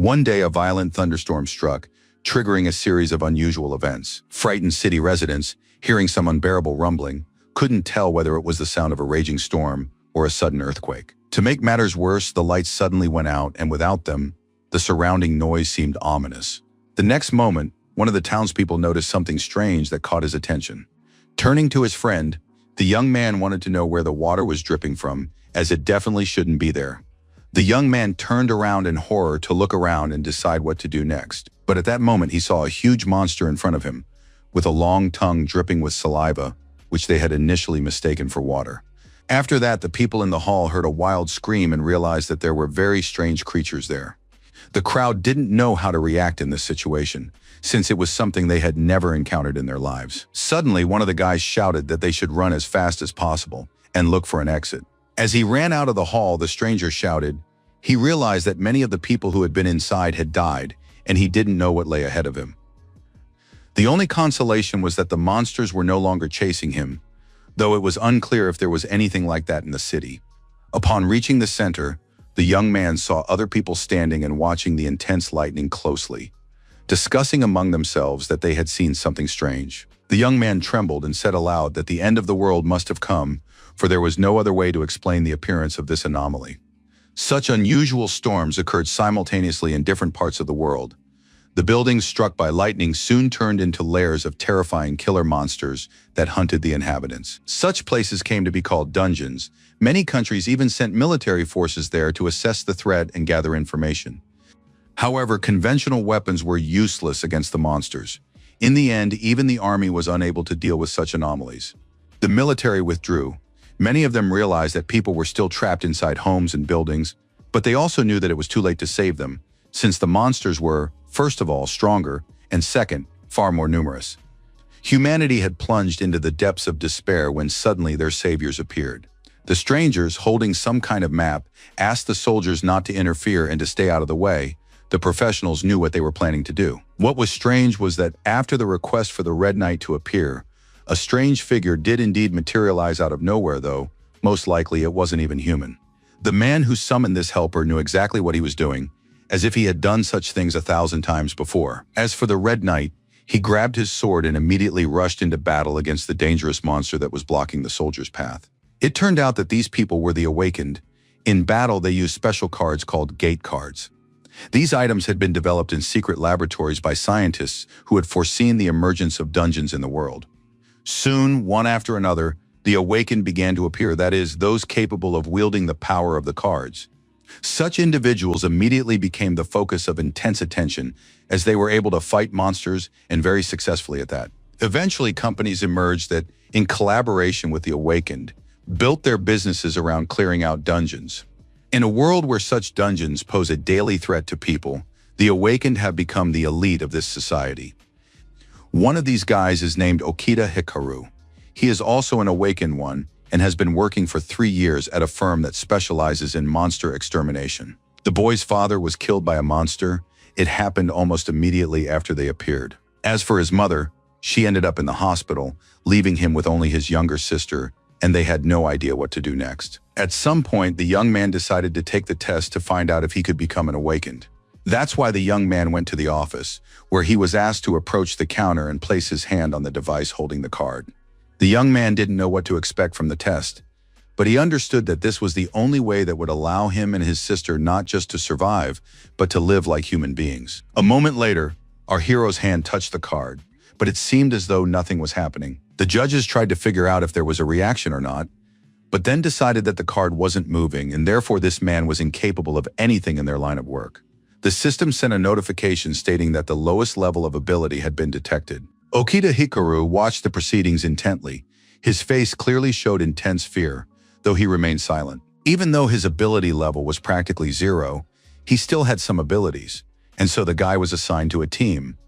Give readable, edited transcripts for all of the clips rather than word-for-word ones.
One day, a violent thunderstorm struck, triggering a series of unusual events. Frightened city residents, hearing some unbearable rumbling, couldn't tell whether it was the sound of a raging storm or a sudden earthquake. To make matters worse, the lights suddenly went out, and without them, the surrounding noise seemed ominous. The next moment, one of the townspeople noticed something strange that caught his attention. Turning to his friend, the young man wanted to know where the water was dripping from, as it definitely shouldn't be there. The young man turned around in horror to look around and decide what to do next. But at that moment, he saw a huge monster in front of him, with a long tongue dripping with saliva, which they had initially mistaken for water. After that, the people in the hall heard a wild scream and realized that there were very strange creatures there. The crowd didn't know how to react in this situation, since it was something they had never encountered in their lives. Suddenly, one of the guys shouted that they should run as fast as possible and look for an exit. As he ran out of the hall, the stranger shouted. He realized that many of the people who had been inside had died, and he didn't know what lay ahead of him. The only consolation was that the monsters were no longer chasing him, though it was unclear if there was anything like that in the city. Upon reaching the center, the young man saw other people standing and watching the intense lightning closely, discussing among themselves that they had seen something strange. The young man trembled and said aloud that the end of the world must have come, for there was no other way to explain the appearance of this anomaly. Such unusual storms occurred simultaneously in different parts of the world. The buildings struck by lightning soon turned into lairs of terrifying killer monsters that hunted the inhabitants. Such places came to be called dungeons. Many countries even sent military forces there to assess the threat and gather information. However, conventional weapons were useless against the monsters. In the end, even the army was unable to deal with such anomalies. The military withdrew. Many of them realized that people were still trapped inside homes and buildings, but they also knew that it was too late to save them, since the monsters were, first of all, stronger, and second, far more numerous. Humanity had plunged into the depths of despair when suddenly their saviors appeared. The strangers, holding some kind of map, asked the soldiers not to interfere and to stay out of the way. The professionals knew what they were planning to do. What was strange was that after the request for the Red Knight to appear, a strange figure did indeed materialize out of nowhere, though most likely it wasn't even human. The man who summoned this helper knew exactly what he was doing, as if he had done such things 1,000 times before. As for the Red Knight, he grabbed his sword and immediately rushed into battle against the dangerous monster that was blocking the soldier's path. It turned out that these people were the Awakened. In battle, they used special cards called gate cards. These items had been developed in secret laboratories by scientists who had foreseen the emergence of dungeons in the world. Soon, one after another, the Awakened began to appear, that is, those capable of wielding the power of the cards. Such individuals immediately became the focus of intense attention, as they were able to fight monsters, and very successfully at that. Eventually, companies emerged that, in collaboration with the Awakened, built their businesses around clearing out dungeons. In a world where such dungeons pose a daily threat to people, the Awakened have become the elite of this society. One of these guys is named Okita Hikaru. He is also an Awakened one and has been working for 3 years at a firm that specializes in monster extermination. The boy's father was killed by a monster. It happened almost immediately after they appeared. As for his mother, she ended up in the hospital, leaving him with only his younger sister, and they had no idea what to do next. At some point, the young man decided to take the test to find out if he could become an Awakened. That's why the young man went to the office, where he was asked to approach the counter and place his hand on the device holding the card. The young man didn't know what to expect from the test, but he understood that this was the only way that would allow him and his sister not just to survive, but to live like human beings. A moment later, our hero's hand touched the card, but it seemed as though nothing was happening. The judges tried to figure out if there was a reaction or not, but then decided that the card wasn't moving, and therefore this man was incapable of anything in their line of work. The system sent a notification stating that the lowest level of ability had been detected. Okita Hikaru watched the proceedings intently. His face clearly showed intense fear, though he remained silent. Even though his ability level was practically 0, he still had some abilities, and so the guy was assigned to a team,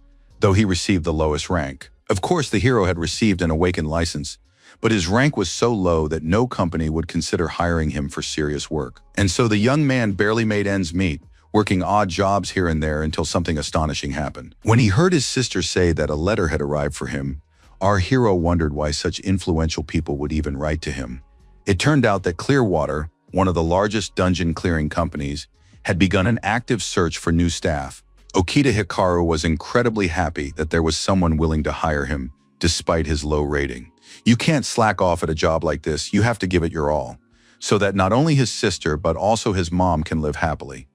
though he received the lowest rank. Of course, the hero had received an Awakened license, but his rank was so low that no company would consider hiring him for serious work. And so the young man barely made ends meet, working odd jobs here and there until something astonishing happened. When he heard his sister say that a letter had arrived for him, our hero wondered why such influential people would even write to him. It turned out that Clearwater, one of the largest dungeon clearing companies, had begun an active search for new staff. Okita Hikaru was incredibly happy that there was someone willing to hire him, despite his low rating. You can't slack off at a job like this, you have to give it your all, so that not only his sister but also his mom can live happily.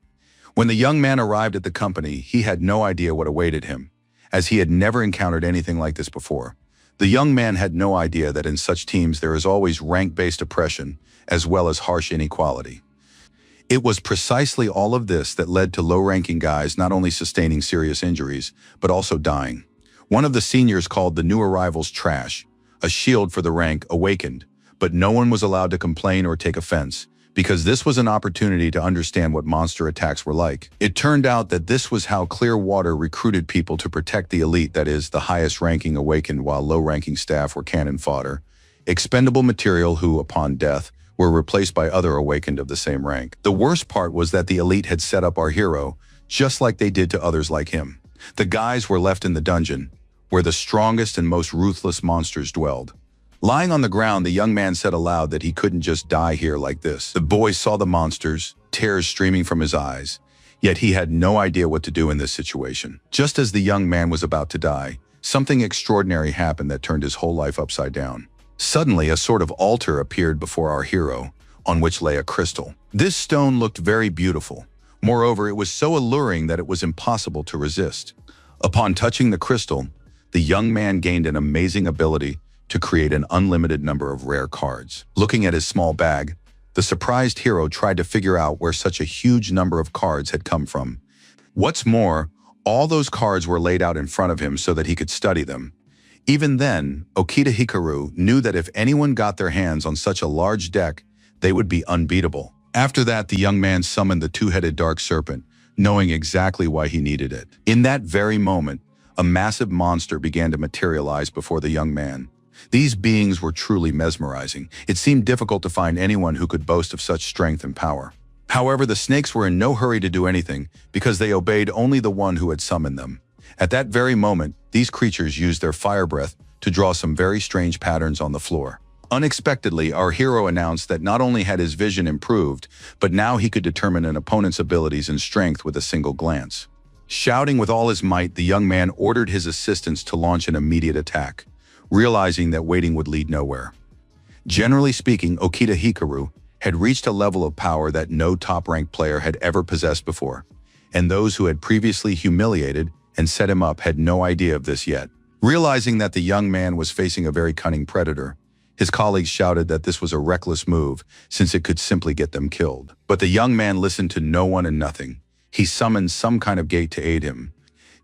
When the young man arrived at the company, he had no idea what awaited him, as he had never encountered anything like this before. The young man had no idea that in such teams there is always rank-based oppression, as well as harsh inequality. It was precisely all of this that led to low-ranking guys not only sustaining serious injuries, but also dying. One of the seniors called the new arrivals trash, a shield for the rank awakened, but no one was allowed to complain or take offense, because this was an opportunity to understand what monster attacks were like. It turned out that this was how Clearwater recruited people to protect the elite, that is, the highest ranking awakened, while low-ranking staff were cannon fodder, expendable material who, upon death, were replaced by other awakened of the same rank. The worst part was that the elite had set up our hero, just like they did to others like him. The guys were left in the dungeon, where the strongest and most ruthless monsters dwelled. Lying on the ground, the young man said aloud that he couldn't just die here like this. The boys saw the monsters, tears streaming from his eyes, yet he had no idea what to do in this situation. Just as the young man was about to die, something extraordinary happened that turned his whole life upside down. Suddenly, a sort of altar appeared before our hero, on which lay a crystal. This stone looked very beautiful. Moreover, it was so alluring that it was impossible to resist. Upon touching the crystal, the young man gained an amazing ability to create an unlimited number of rare cards. Looking at his small bag, the surprised hero tried to figure out where such a huge number of cards had come from. What's more, all those cards were laid out in front of him so that he could study them. Even then, Okita Hikaru knew that if anyone got their hands on such a large deck, they would be unbeatable. After that, the young man summoned the two-headed dark serpent, knowing exactly why he needed it. In that very moment, a massive monster began to materialize before the young man. These beings were truly mesmerizing. It seemed difficult to find anyone who could boast of such strength and power. However, the snakes were in no hurry to do anything because they obeyed only the one who had summoned them. At that very moment, these creatures used their fire breath to draw some very strange patterns on the floor. Unexpectedly, our hero announced that not only had his vision improved, but now he could determine an opponent's abilities and strength with a single glance. Shouting with all his might, the young man ordered his assistants to launch an immediate attack, realizing that waiting would lead nowhere. Generally speaking, Okita Hikaru had reached a level of power that no top-ranked player had ever possessed before, and those who had previously humiliated and set him up had no idea of this yet. Realizing that the young man was facing a very cunning predator, his colleagues shouted that this was a reckless move since it could simply get them killed. But the young man listened to no one and nothing. He summoned some kind of gate to aid him.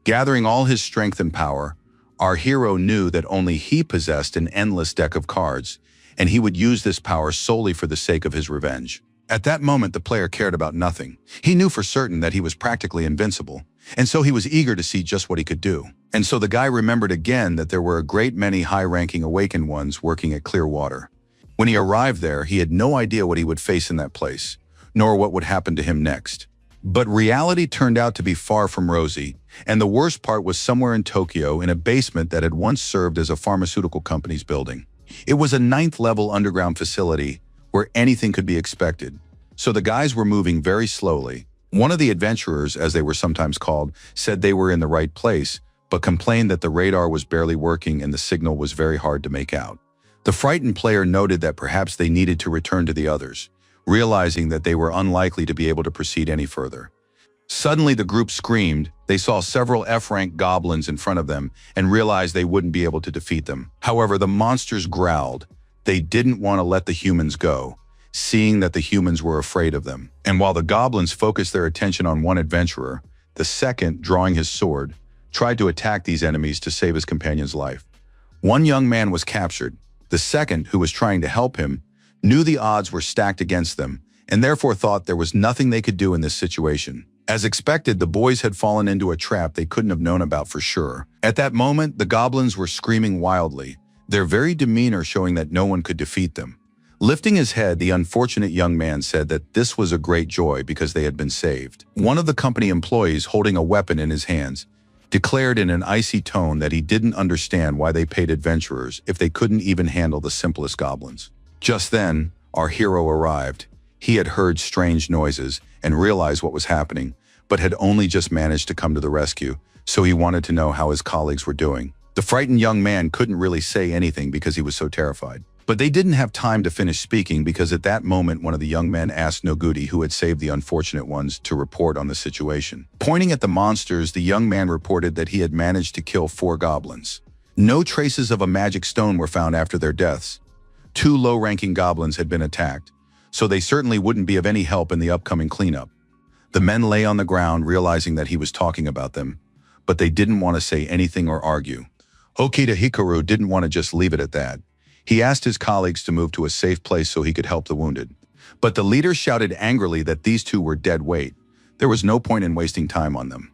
Gathering all his strength and power, our hero knew that only he possessed an endless deck of cards, and he would use this power solely for the sake of his revenge. At that moment, the player cared about nothing. He knew for certain that he was practically invincible, and so he was eager to see just what he could do. And so the guy remembered again that there were a great many high-ranking awakened ones working at Clearwater. When he arrived there, he had no idea what he would face in that place, nor what would happen to him next. But reality turned out to be far from rosy, and the worst part was somewhere in Tokyo in a basement that had once served as a pharmaceutical company's building. It was a 9th-level underground facility where anything could be expected, so the guys were moving very slowly. One of the adventurers, as they were sometimes called, said they were in the right place, but complained that the radar was barely working and the signal was very hard to make out. The frightened player noted that perhaps they needed to return to the others, realizing that they were unlikely to be able to proceed any further. Suddenly, the group screamed. They saw several F-rank goblins in front of them and realized they wouldn't be able to defeat them. However, the monsters growled. They didn't want to let the humans go, seeing that the humans were afraid of them. And while the goblins focused their attention on one adventurer, the second, drawing his sword, tried to attack these enemies to save his companion's life. One young man was captured. The second, who was trying to help him, knew the odds were stacked against them and therefore thought there was nothing they could do in this situation. As expected, the boys had fallen into a trap they couldn't have known about for sure. At that moment, the goblins were screaming wildly, their very demeanor showing that no one could defeat them. Lifting his head, the unfortunate young man said that this was a great joy because they had been saved. One of the company employees, holding a weapon in his hands, declared in an icy tone that he didn't understand why they paid adventurers if they couldn't even handle the simplest goblins. Just then, our hero arrived. He had heard strange noises and realized what was happening, but had only just managed to come to the rescue, so he wanted to know how his colleagues were doing. The frightened young man couldn't really say anything because he was so terrified. But they didn't have time to finish speaking because at that moment one of the young men asked Noguri, who had saved the unfortunate ones, to report on the situation. Pointing at the monsters, the young man reported that he had managed to kill 4 goblins. No traces of a magic stone were found after their deaths. 2 low-ranking goblins had been attacked, so they certainly wouldn't be of any help in the upcoming cleanup. The men lay on the ground realizing that he was talking about them, but they didn't want to say anything or argue. Okita Hikaru didn't want to just leave it at that. He asked his colleagues to move to a safe place so he could help the wounded. But the leader shouted angrily that these 2 were dead weight. There was no point in wasting time on them.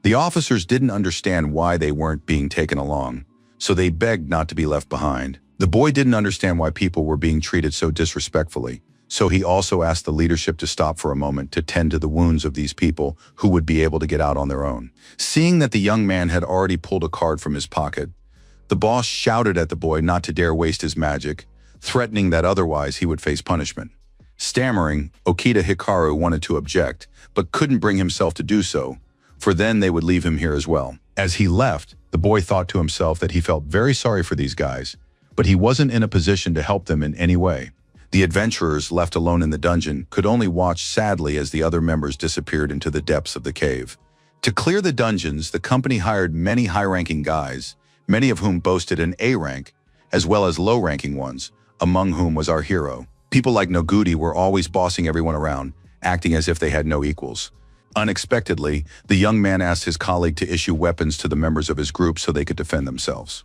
The officers didn't understand why they weren't being taken along, so they begged not to be left behind. The boy didn't understand why people were being treated so disrespectfully, so he also asked the leadership to stop for a moment to tend to the wounds of these people who would be able to get out on their own. Seeing that the young man had already pulled a card from his pocket, the boss shouted at the boy not to dare waste his magic, threatening that otherwise he would face punishment. Stammering, Okita Hikaru wanted to object, but couldn't bring himself to do so, for then they would leave him here as well. As he left, the boy thought to himself that he felt very sorry for these guys, but he wasn't in a position to help them in any way. The adventurers, left alone in the dungeon, could only watch sadly as the other members disappeared into the depths of the cave. To clear the dungeons, the company hired many high-ranking guys, many of whom boasted an A rank, as well as low-ranking ones, among whom was our hero. People like Noguri were always bossing everyone around, acting as if they had no equals. Unexpectedly, the young man asked his colleague to issue weapons to the members of his group so they could defend themselves.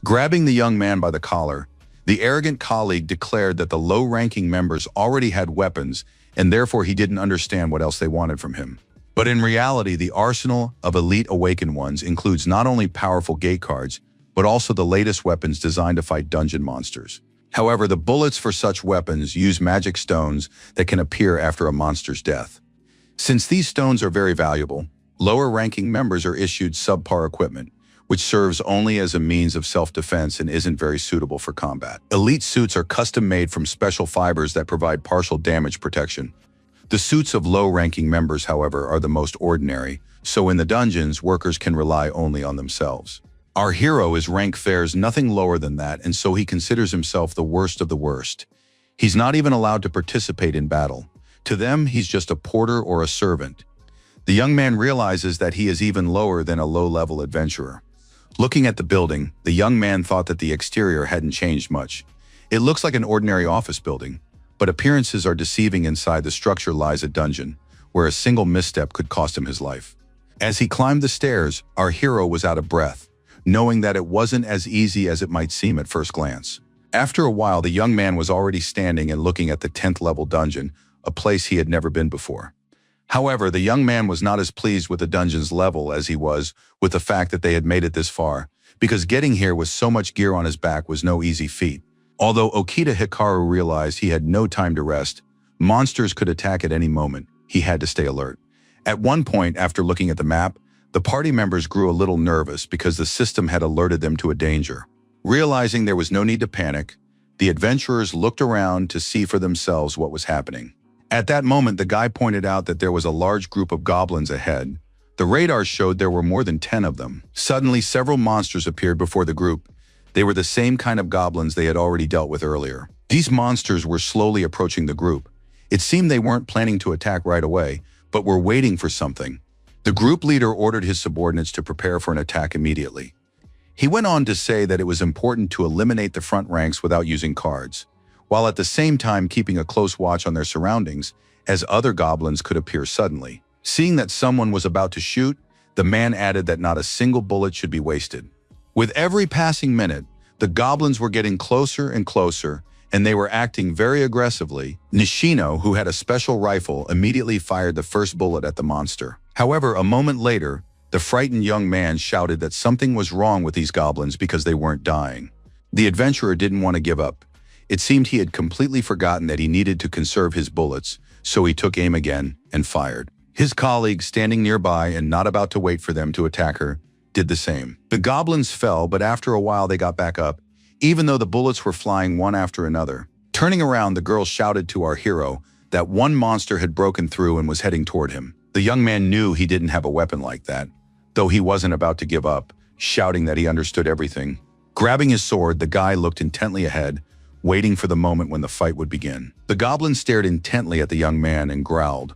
Grabbing the young man by the collar, the arrogant colleague declared that the low-ranking members already had weapons and therefore he didn't understand what else they wanted from him. But in reality, the arsenal of elite awakened ones includes not only powerful gate cards, but also the latest weapons designed to fight dungeon monsters. However, the bullets for such weapons use magic stones that can appear after a monster's death. Since these stones are very valuable, lower-ranking members are issued subpar equipment, which serves only as a means of self-defense and isn't very suitable for combat. Elite suits are custom-made from special fibers that provide partial damage protection. The suits of low-ranking members, however, are the most ordinary, so in the dungeons, workers can rely only on themselves. Our hero is rank fares nothing lower than that, and so he considers himself the worst of the worst. He's not even allowed to participate in battle. To them, he's just a porter or a servant. The young man realizes that he is even lower than a low-level adventurer. Looking at the building, the young man thought that the exterior hadn't changed much. It looks like an ordinary office building, but appearances are deceiving. Inside the structure lies a dungeon, where a single misstep could cost him his life. As he climbed the stairs, our hero was out of breath, knowing that it wasn't as easy as it might seem at first glance. After a while, the young man was already standing and looking at the 10th level dungeon, a place he had never been before. However, the young man was not as pleased with the dungeon's level as he was with the fact that they had made it this far, because getting here with so much gear on his back was no easy feat. Although Okita Hikaru realized he had no time to rest, monsters could attack at any moment. He had to stay alert. At one point, after looking at the map, the party members grew a little nervous because the system had alerted them to a danger. Realizing there was no need to panic, the adventurers looked around to see for themselves what was happening. At that moment, the guy pointed out that there was a large group of goblins ahead. The radar showed there were more than 10 of them. Suddenly, several monsters appeared before the group. They were the same kind of goblins they had already dealt with earlier. These monsters were slowly approaching the group. It seemed they weren't planning to attack right away, but were waiting for something. The group leader ordered his subordinates to prepare for an attack immediately. He went on to say that it was important to eliminate the front ranks without using cards, while at the same time keeping a close watch on their surroundings, as other goblins could appear suddenly. Seeing that someone was about to shoot, the man added that not a single bullet should be wasted. With every passing minute, the goblins were getting closer and closer, and they were acting very aggressively. Nishino, who had a special rifle, immediately fired the first bullet at the monster. However, a moment later, the frightened young man shouted that something was wrong with these goblins because they weren't dying. The adventurer didn't want to give up. It seemed he had completely forgotten that he needed to conserve his bullets, so he took aim again and fired. His colleague, standing nearby and not about to wait for them to attack her, did the same. The goblins fell, but after a while they got back up, even though the bullets were flying one after another. Turning around, the girl shouted to our hero that one monster had broken through and was heading toward him. The young man knew he didn't have a weapon like that, though he wasn't about to give up, shouting that he understood everything. Grabbing his sword, the guy looked intently ahead, waiting for the moment when the fight would begin. The goblin stared intently at the young man and growled.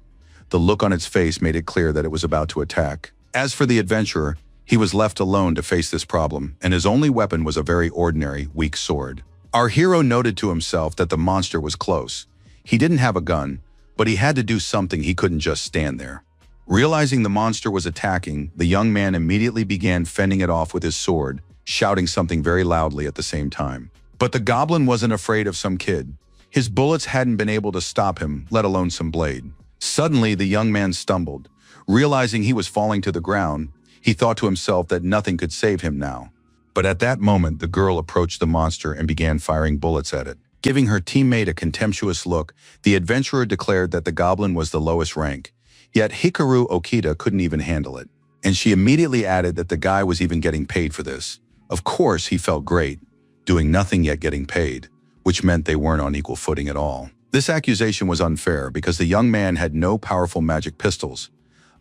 The look on its face made it clear that it was about to attack. As for the adventurer, he was left alone to face this problem, and his only weapon was a very ordinary, weak sword. Our hero noted to himself that the monster was close. He didn't have a gun, but he had to do something. He couldn't just stand there. Realizing the monster was attacking, the young man immediately began fending it off with his sword, shouting something very loudly at the same time. But the goblin wasn't afraid of some kid. His bullets hadn't been able to stop him, let alone some blade. Suddenly, the young man stumbled. Realizing he was falling to the ground, he thought to himself that nothing could save him now. But at that moment, the girl approached the monster and began firing bullets at it. Giving her teammate a contemptuous look, the adventurer declared that the goblin was the lowest rank. Yet Hikaru Okita couldn't even handle it. And she immediately added that the guy was even getting paid for this. Of course, he felt great, doing nothing yet getting paid, which meant they weren't on equal footing at all. This accusation was unfair because the young man had no powerful magic pistols.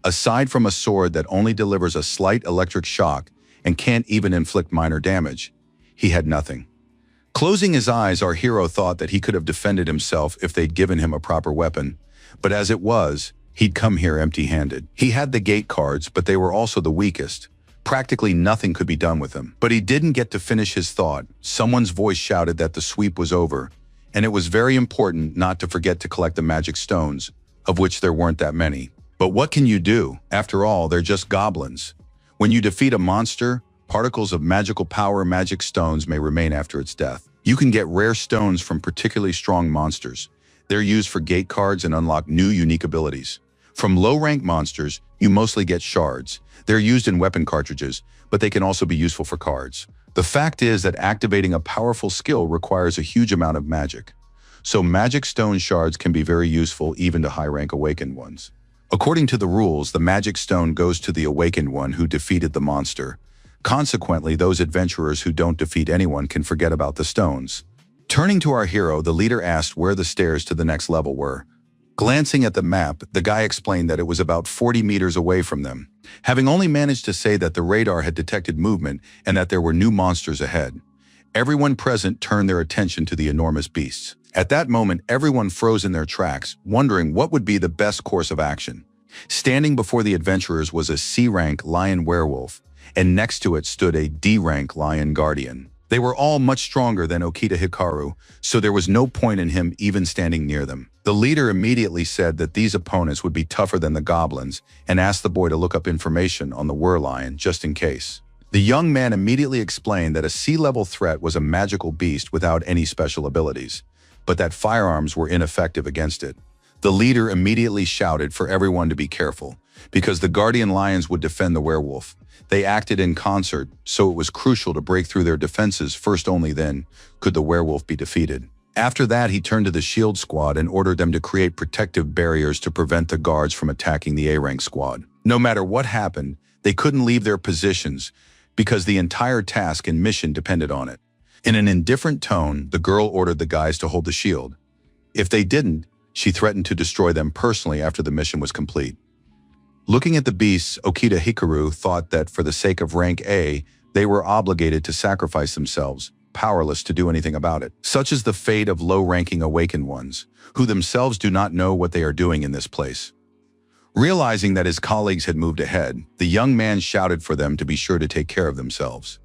Aside from a sword that only delivers a slight electric shock and can't even inflict minor damage, he had nothing. Closing his eyes, our hero thought that he could have defended himself if they'd given him a proper weapon, but as it was, he'd come here empty-handed. He had the gate cards, but they were also the weakest. Practically nothing could be done with him. But he didn't get to finish his thought. Someone's voice shouted that the sweep was over, and it was very important not to forget to collect the magic stones, of which there weren't that many. But what can you do? After all, they're just goblins. When you defeat a monster, particles of magical power magic stones may remain after its death. You can get rare stones from particularly strong monsters. They're used for gate cards and unlock new unique abilities. From low-rank monsters, you mostly get shards. They're used in weapon cartridges, but they can also be useful for cards. The fact is that activating a powerful skill requires a huge amount of magic. So magic stone shards can be very useful even to high-rank awakened ones. According to the rules, the magic stone goes to the awakened one who defeated the monster. Consequently, those adventurers who don't defeat anyone can forget about the stones. Turning to our hero, the leader asked where the stairs to the next level were. Glancing at the map, the guy explained that it was about 40 meters away from them, having only managed to say that the radar had detected movement and that there were new monsters ahead. Everyone present turned their attention to the enormous beasts. At that moment, everyone froze in their tracks, wondering what would be the best course of action. Standing before the adventurers was a C-rank lion werewolf, and next to it stood a D-rank lion guardian. They were all much stronger than Okita Hikaru, so there was no point in him even standing near them. The leader immediately said that these opponents would be tougher than the goblins and asked the boy to look up information on the werelion just in case. The young man immediately explained that a sea-level threat was a magical beast without any special abilities, but that firearms were ineffective against it. The leader immediately shouted for everyone to be careful, because the guardian lions would defend the werewolf. They acted in concert, so it was crucial to break through their defenses first. Only then could the werewolf be defeated. After that, he turned to the shield squad and ordered them to create protective barriers to prevent the guards from attacking the A-rank squad. No matter what happened, they couldn't leave their positions because the entire task and mission depended on it. In an indifferent tone, the girl ordered the guys to hold the shield. If they didn't, she threatened to destroy them personally after the mission was complete. Looking at the beasts, Okita Hikaru thought that for the sake of rank A, they were obligated to sacrifice themselves, powerless to do anything about it. Such is the fate of low-ranking awakened ones, who themselves do not know what they are doing in this place. Realizing that his colleagues had moved ahead, the young man shouted for them to be sure to take care of themselves.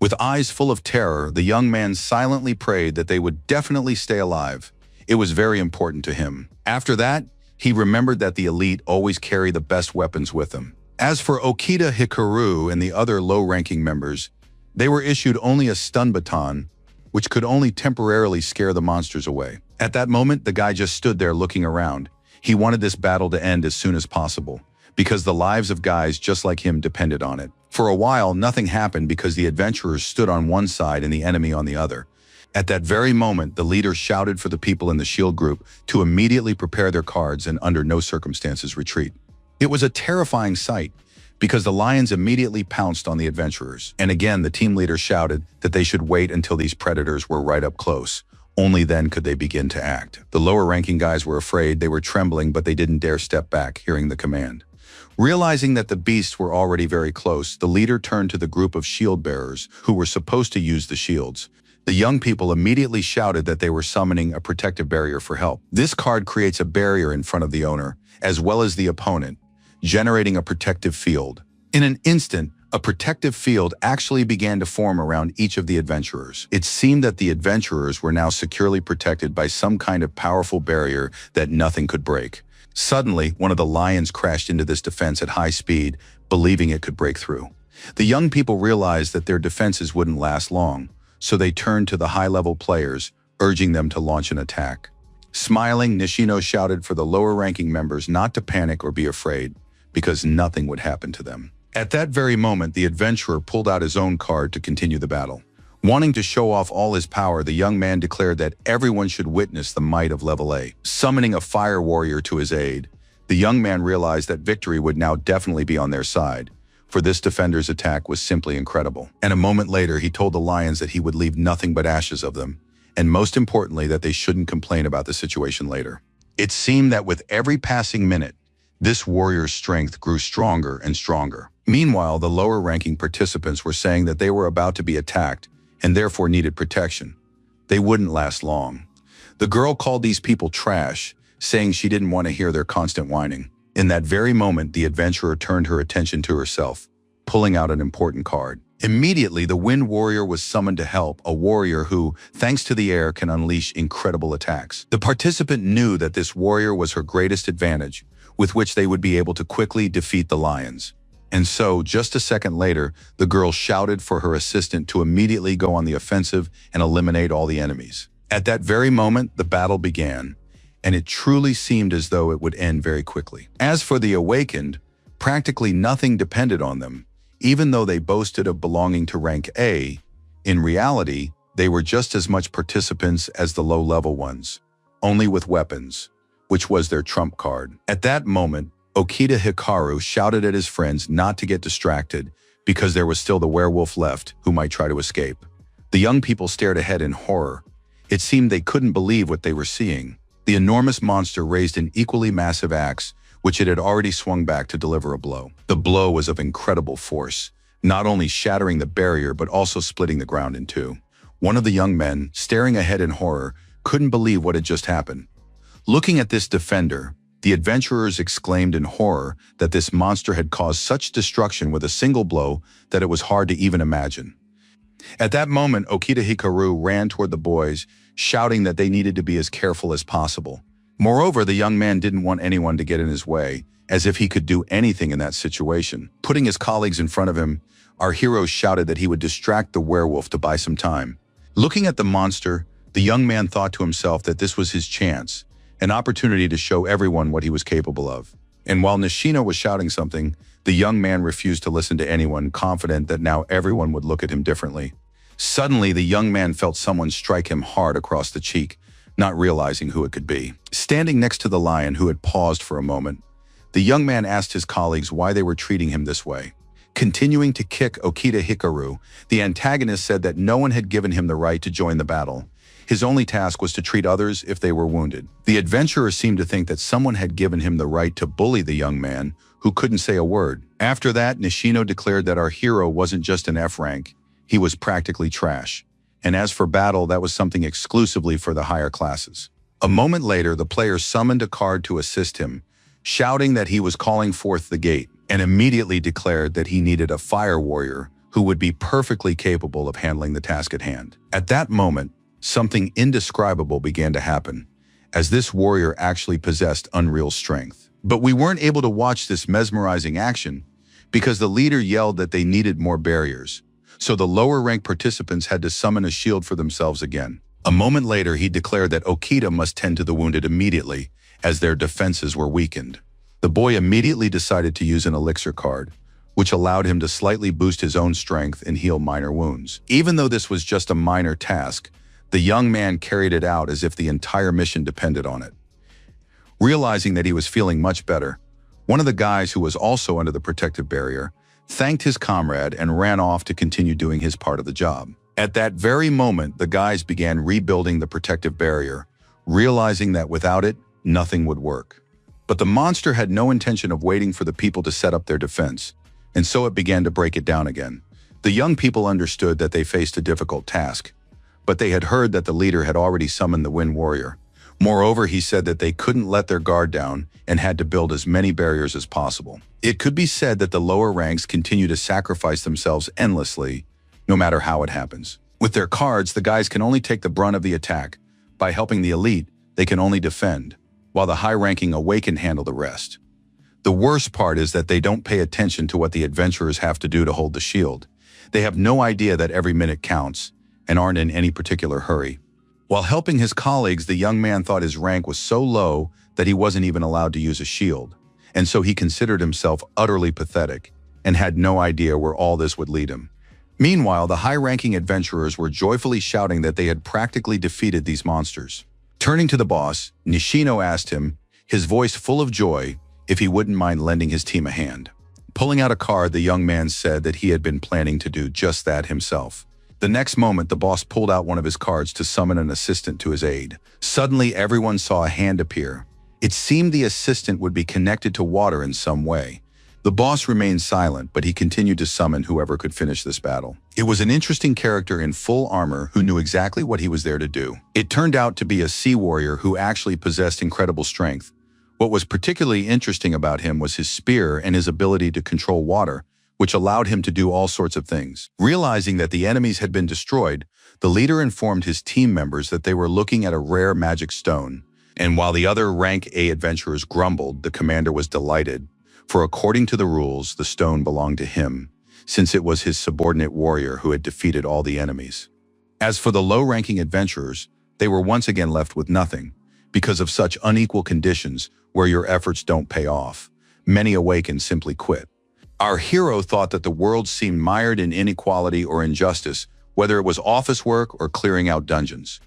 With eyes full of terror, the young man silently prayed that they would definitely stay alive. It was very important to him. After that, he remembered that the elite always carry the best weapons with them. As for Okita Hikaru and the other low-ranking members, they were issued only a stun baton, which could only temporarily scare the monsters away. At that moment, the guy just stood there looking around. He wanted this battle to end as soon as possible, because the lives of guys just like him depended on it. For a while, nothing happened because the adventurers stood on one side and the enemy on the other. At that very moment, the leader shouted for the people in the shield group to immediately prepare their cards and under no circumstances retreat. It was a terrifying sight because the lions immediately pounced on the adventurers. And again, the team leader shouted that they should wait until these predators were right up close, Only then could they begin to act. The lower-ranking guys were afraid, they were trembling, but they didn't dare step back, hearing the command. Realizing that the beasts were already very close, the leader turned to the group of shield-bearers who were supposed to use the shields. The young people immediately shouted that they were summoning a protective barrier for help. This card creates a barrier in front of the owner, as well as the opponent, generating a protective field. In an instant, a protective field actually began to form around each of the adventurers. It seemed that the adventurers were now securely protected by some kind of powerful barrier that nothing could break. Suddenly, one of the lions crashed into this defense at high speed, believing it could break through. The young people realized that their defenses wouldn't last long, so they turned to the high-level players, urging them to launch an attack. Smiling, Nishino shouted for the lower-ranking members not to panic or be afraid, because nothing would happen to them. At that very moment, the adventurer pulled out his own card to continue the battle. Wanting to show off all his power, the young man declared that everyone should witness the might of level A. Summoning a fire warrior to his aid, the young man realized that victory would now definitely be on their side, for this defender's attack was simply incredible. And a moment later, he told the lions that he would leave nothing but ashes of them, and most importantly, that they shouldn't complain about the situation later. It seemed that with every passing minute, this warrior's strength grew stronger and stronger. Meanwhile, the lower-ranking participants were saying that they were about to be attacked and therefore needed protection. They wouldn't last long. The girl called these people trash, saying she didn't want to hear their constant whining. In that very moment, the adventurer turned her attention to herself, pulling out an important card. Immediately, the Wind Warrior was summoned to help, a warrior who, thanks to the air, can unleash incredible attacks. The participant knew that this warrior was her greatest advantage, with which they would be able to quickly defeat the lions. And so, just a second later, the girl shouted for her assistant to immediately go on the offensive and eliminate all the enemies. At that very moment, the battle began, and it truly seemed as though it would end very quickly. As for the awakened, practically nothing depended on them. Even though they boasted of belonging to rank A, in reality, they were just as much participants as the low-level ones, only with weapons, which was their trump card. At that moment, Okita Hikaru shouted at his friends not to get distracted because there was still the werewolf left who might try to escape. The young people stared ahead in horror. It seemed they couldn't believe what they were seeing. The enormous monster raised an equally massive axe, which it had already swung back to deliver a blow. The blow was of incredible force, not only shattering the barrier but also splitting the ground in two. One of the young men, staring ahead in horror, couldn't believe what had just happened. Looking at this defender, the adventurers exclaimed in horror that this monster had caused such destruction with a single blow that it was hard to even imagine. At that moment, Okita Hikaru ran toward the boys, shouting that they needed to be as careful as possible. Moreover, the young man didn't want anyone to get in his way, as if he could do anything in that situation. Putting his colleagues in front of him, our hero shouted that he would distract the werewolf to buy some time. Looking at the monster, the young man thought to himself that this was his chance, an opportunity to show everyone what he was capable of. And while Nishino was shouting something, the young man refused to listen to anyone, confident that now everyone would look at him differently. Suddenly, the young man felt someone strike him hard across the cheek, not realizing who it could be. Standing next to the lion, who had paused for a moment, the young man asked his colleagues why they were treating him this way. Continuing to kick Okita Hikaru, the antagonist said that no one had given him the right to join the battle. His only task was to treat others if they were wounded. The adventurer seemed to think that someone had given him the right to bully the young man, who couldn't say a word. After that, Nishino declared that our hero wasn't just an F rank, he was practically trash. And as for battle, that was something exclusively for the higher classes. A moment later, the player summoned a card to assist him, shouting that he was calling forth the gate, and immediately declared that he needed a fire warrior who would be perfectly capable of handling the task at hand. At that moment, something indescribable began to happen, as this warrior actually possessed unreal strength. But we weren't able to watch this mesmerizing action because the leader yelled that they needed more barriers, so the lower-ranked participants had to summon a shield for themselves again. A moment later, he declared that Okita must tend to the wounded immediately, as their defenses were weakened. The boy immediately decided to use an elixir card, which allowed him to slightly boost his own strength and heal minor wounds. Even though this was just a minor task, the young man carried it out as if the entire mission depended on it. Realizing that he was feeling much better, one of the guys who was also under the protective barrier thanked his comrade and ran off to continue doing his part of the job. At that very moment, the guys began rebuilding the protective barrier, realizing that without it, nothing would work. But the monster had no intention of waiting for the people to set up their defense, and so it began to break it down again. The young people understood that they faced a difficult task, but they had heard that the leader had already summoned the Wind Warrior. Moreover, he said that they couldn't let their guard down and had to build as many barriers as possible. It could be said that the lower ranks continue to sacrifice themselves endlessly, no matter how it happens. With their cards, the guys can only take the brunt of the attack. By helping the elite, they can only defend, while the high-ranking Awakened handle the rest. The worst part is that they don't pay attention to what the adventurers have to do to hold the shield. They have no idea that every minute counts, and aren't in any particular hurry. While helping his colleagues, the young man thought his rank was so low that he wasn't even allowed to use a shield, and so he considered himself utterly pathetic and had no idea where all this would lead him. Meanwhile, the high-ranking adventurers were joyfully shouting that they had practically defeated these monsters. Turning to the boss, Nishino asked him, his voice full of joy, if he wouldn't mind lending his team a hand. Pulling out a card, the young man said that he had been planning to do just that himself. The next moment, the boss pulled out one of his cards to summon an assistant to his aid. Suddenly, everyone saw a hand appear. It seemed the assistant would be connected to water in some way. The boss remained silent, but he continued to summon whoever could finish this battle. It was an interesting character in full armor who knew exactly what he was there to do. It turned out to be a sea warrior who actually possessed incredible strength. What was particularly interesting about him was his spear and his ability to control water, which allowed him to do all sorts of things. Realizing that the enemies had been destroyed, the leader informed his team members that they were looking at a rare magic stone. And while the other rank A adventurers grumbled, the commander was delighted, for according to the rules, the stone belonged to him, since it was his subordinate warrior who had defeated all the enemies. As for the low-ranking adventurers, they were once again left with nothing, because of such unequal conditions where your efforts don't pay off. Many Awakened simply quit. Our hero thought that the world seemed mired in inequality or injustice, whether it was office work or clearing out dungeons.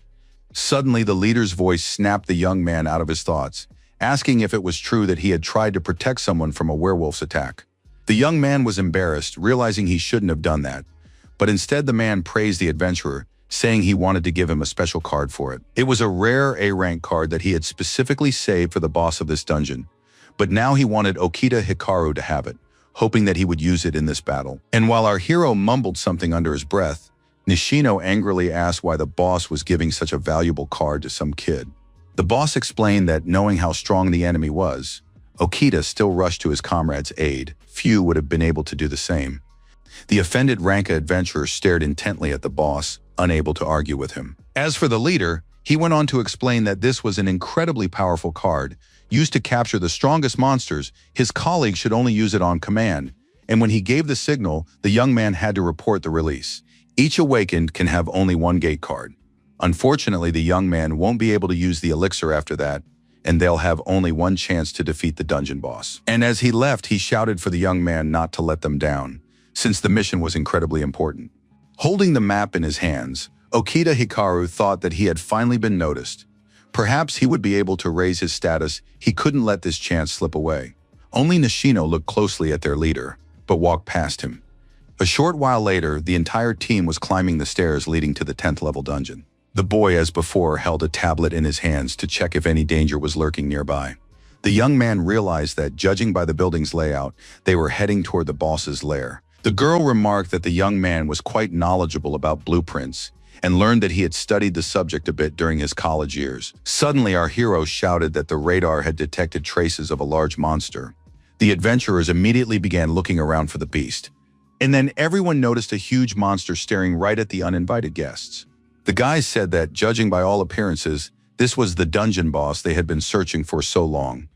Suddenly, the leader's voice snapped the young man out of his thoughts, asking if it was true that he had tried to protect someone from a werewolf's attack. The young man was embarrassed, realizing he shouldn't have done that, but instead the man praised the adventurer, saying he wanted to give him a special card for it. It was a rare A-rank card that he had specifically saved for the boss of this dungeon, but now he wanted Okita Hikaru to have it, hoping that he would use it in this battle. And while our hero mumbled something under his breath, Nishino angrily asked why the boss was giving such a valuable card to some kid. The boss explained that knowing how strong the enemy was, Okita still rushed to his comrade's aid. Few would have been able to do the same. The offended Ranka adventurer stared intently at the boss, unable to argue with him. As for the leader, he went on to explain that this was an incredibly powerful card, used to capture the strongest monsters. His colleagues should only use it on command, and when he gave the signal, the young man had to report the release. Each Awakened can have only one gate card. Unfortunately, the young man won't be able to use the elixir after that, and they'll have only one chance to defeat the dungeon boss. And as he left, he shouted for the young man not to let them down, since the mission was incredibly important. Holding the map in his hands, Okita Hikaru thought that he had finally been noticed. Perhaps he would be able to raise his status. He couldn't let this chance slip away. Only Nishino looked closely at their leader, but walked past him. A short while later, the entire team was climbing the stairs leading to the 10th level dungeon. The boy, as before, held a tablet in his hands to check if any danger was lurking nearby. The young man realized that, judging by the building's layout, they were heading toward the boss's lair. The girl remarked that the young man was quite knowledgeable about blueprints and learned that he had studied the subject a bit during his college years. Suddenly, our hero shouted that the radar had detected traces of a large monster. The adventurers immediately began looking around for the beast. And then everyone noticed a huge monster staring right at the uninvited guests. The guys said that, judging by all appearances, this was the dungeon boss they had been searching for so long.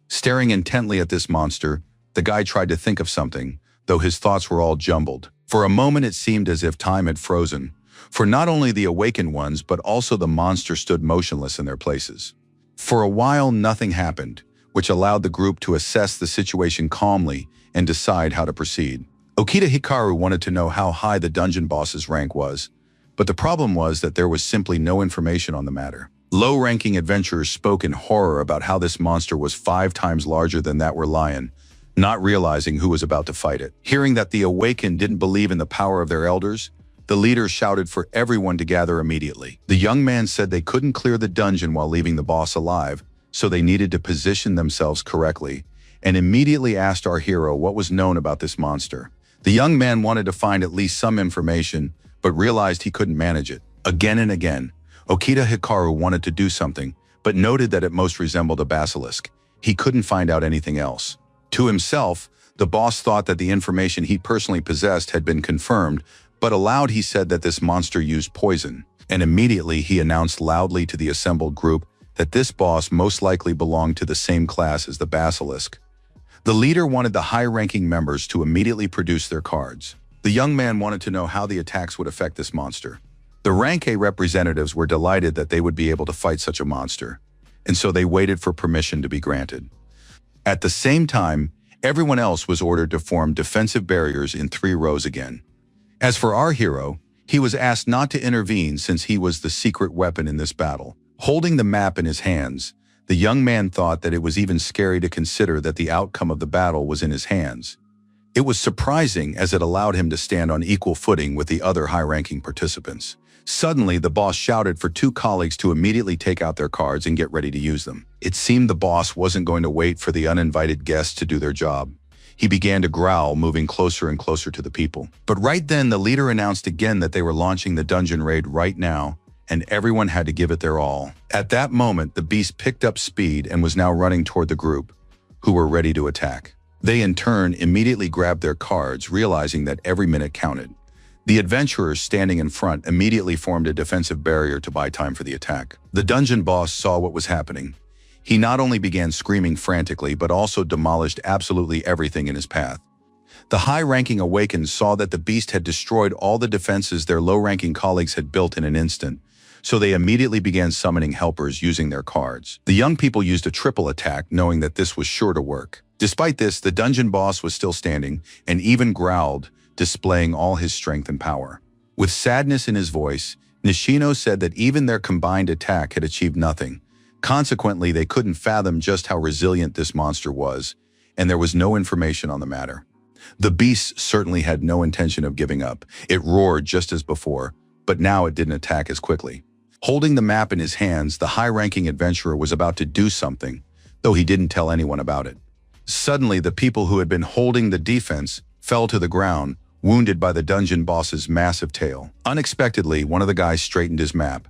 Staring intently at this monster, the guy tried to think of something, though his thoughts were all jumbled. For a moment it seemed as if time had frozen, for not only the awakened ones but also the monster stood motionless in their places. For a while nothing happened, which allowed the group to assess the situation calmly and decide how to proceed. Okita Hikaru wanted to know how high the dungeon boss's rank was, but the problem was that there was simply no information on the matter. Low-ranking adventurers spoke in horror about how this monster was 5 times larger than that were lion, not realizing who was about to fight it. Hearing that the awakened didn't believe in the power of their elders, The leader shouted for everyone to gather immediately. The young man said they couldn't clear the dungeon while leaving the boss alive, so they needed to position themselves correctly, and immediately asked our hero what was known about this monster. The young man wanted to find at least some information, but realized he couldn't manage it. Again and again, Okita Hikaru wanted to do something, but noted that it most resembled a basilisk. He couldn't find out anything else. To himself, the boss thought that the information he personally possessed had been confirmed, but aloud he said that this monster used poison, and immediately he announced loudly to the assembled group that this boss most likely belonged to the same class as the basilisk. The leader wanted the high-ranking members to immediately produce their cards. The young man wanted to know how the attacks would affect this monster. The Rank A representatives were delighted that they would be able to fight such a monster, and so they waited for permission to be granted. At the same time, everyone else was ordered to form defensive barriers in 3 rows again. As for our hero, he was asked not to intervene since he was the secret weapon in this battle. Holding the map in his hands, the young man thought that it was even scary to consider that the outcome of the battle was in his hands. It was surprising as it allowed him to stand on equal footing with the other high-ranking participants. Suddenly, the boss shouted for 2 colleagues to immediately take out their cards and get ready to use them. It seemed the boss wasn't going to wait for the uninvited guests to do their job. He began to growl, moving closer and closer to the people. But right then, the leader announced again that they were launching the dungeon raid right now, and everyone had to give it their all. At that moment, the beast picked up speed and was now running toward the group, who were ready to attack. They in turn immediately grabbed their cards, realizing that every minute counted. The adventurers standing in front immediately formed a defensive barrier to buy time for the attack. The dungeon boss saw what was happening. He not only began screaming frantically, but also demolished absolutely everything in his path. The high-ranking Awakens saw that the beast had destroyed all the defenses their low-ranking colleagues had built in an instant, so they immediately began summoning helpers using their cards. The young people used a triple attack, knowing that this was sure to work. Despite this, the dungeon boss was still standing and even growled, displaying all his strength and power. With sadness in his voice, Nishino said that even their combined attack had achieved nothing. Consequently, they couldn't fathom just how resilient this monster was, and there was no information on the matter. The beast certainly had no intention of giving up. It roared just as before, but now it didn't attack as quickly. Holding the map in his hands, the high-ranking adventurer was about to do something, though he didn't tell anyone about it. Suddenly, the people who had been holding the defense fell to the ground, wounded by the dungeon boss's massive tail. Unexpectedly, one of the guys straightened his map,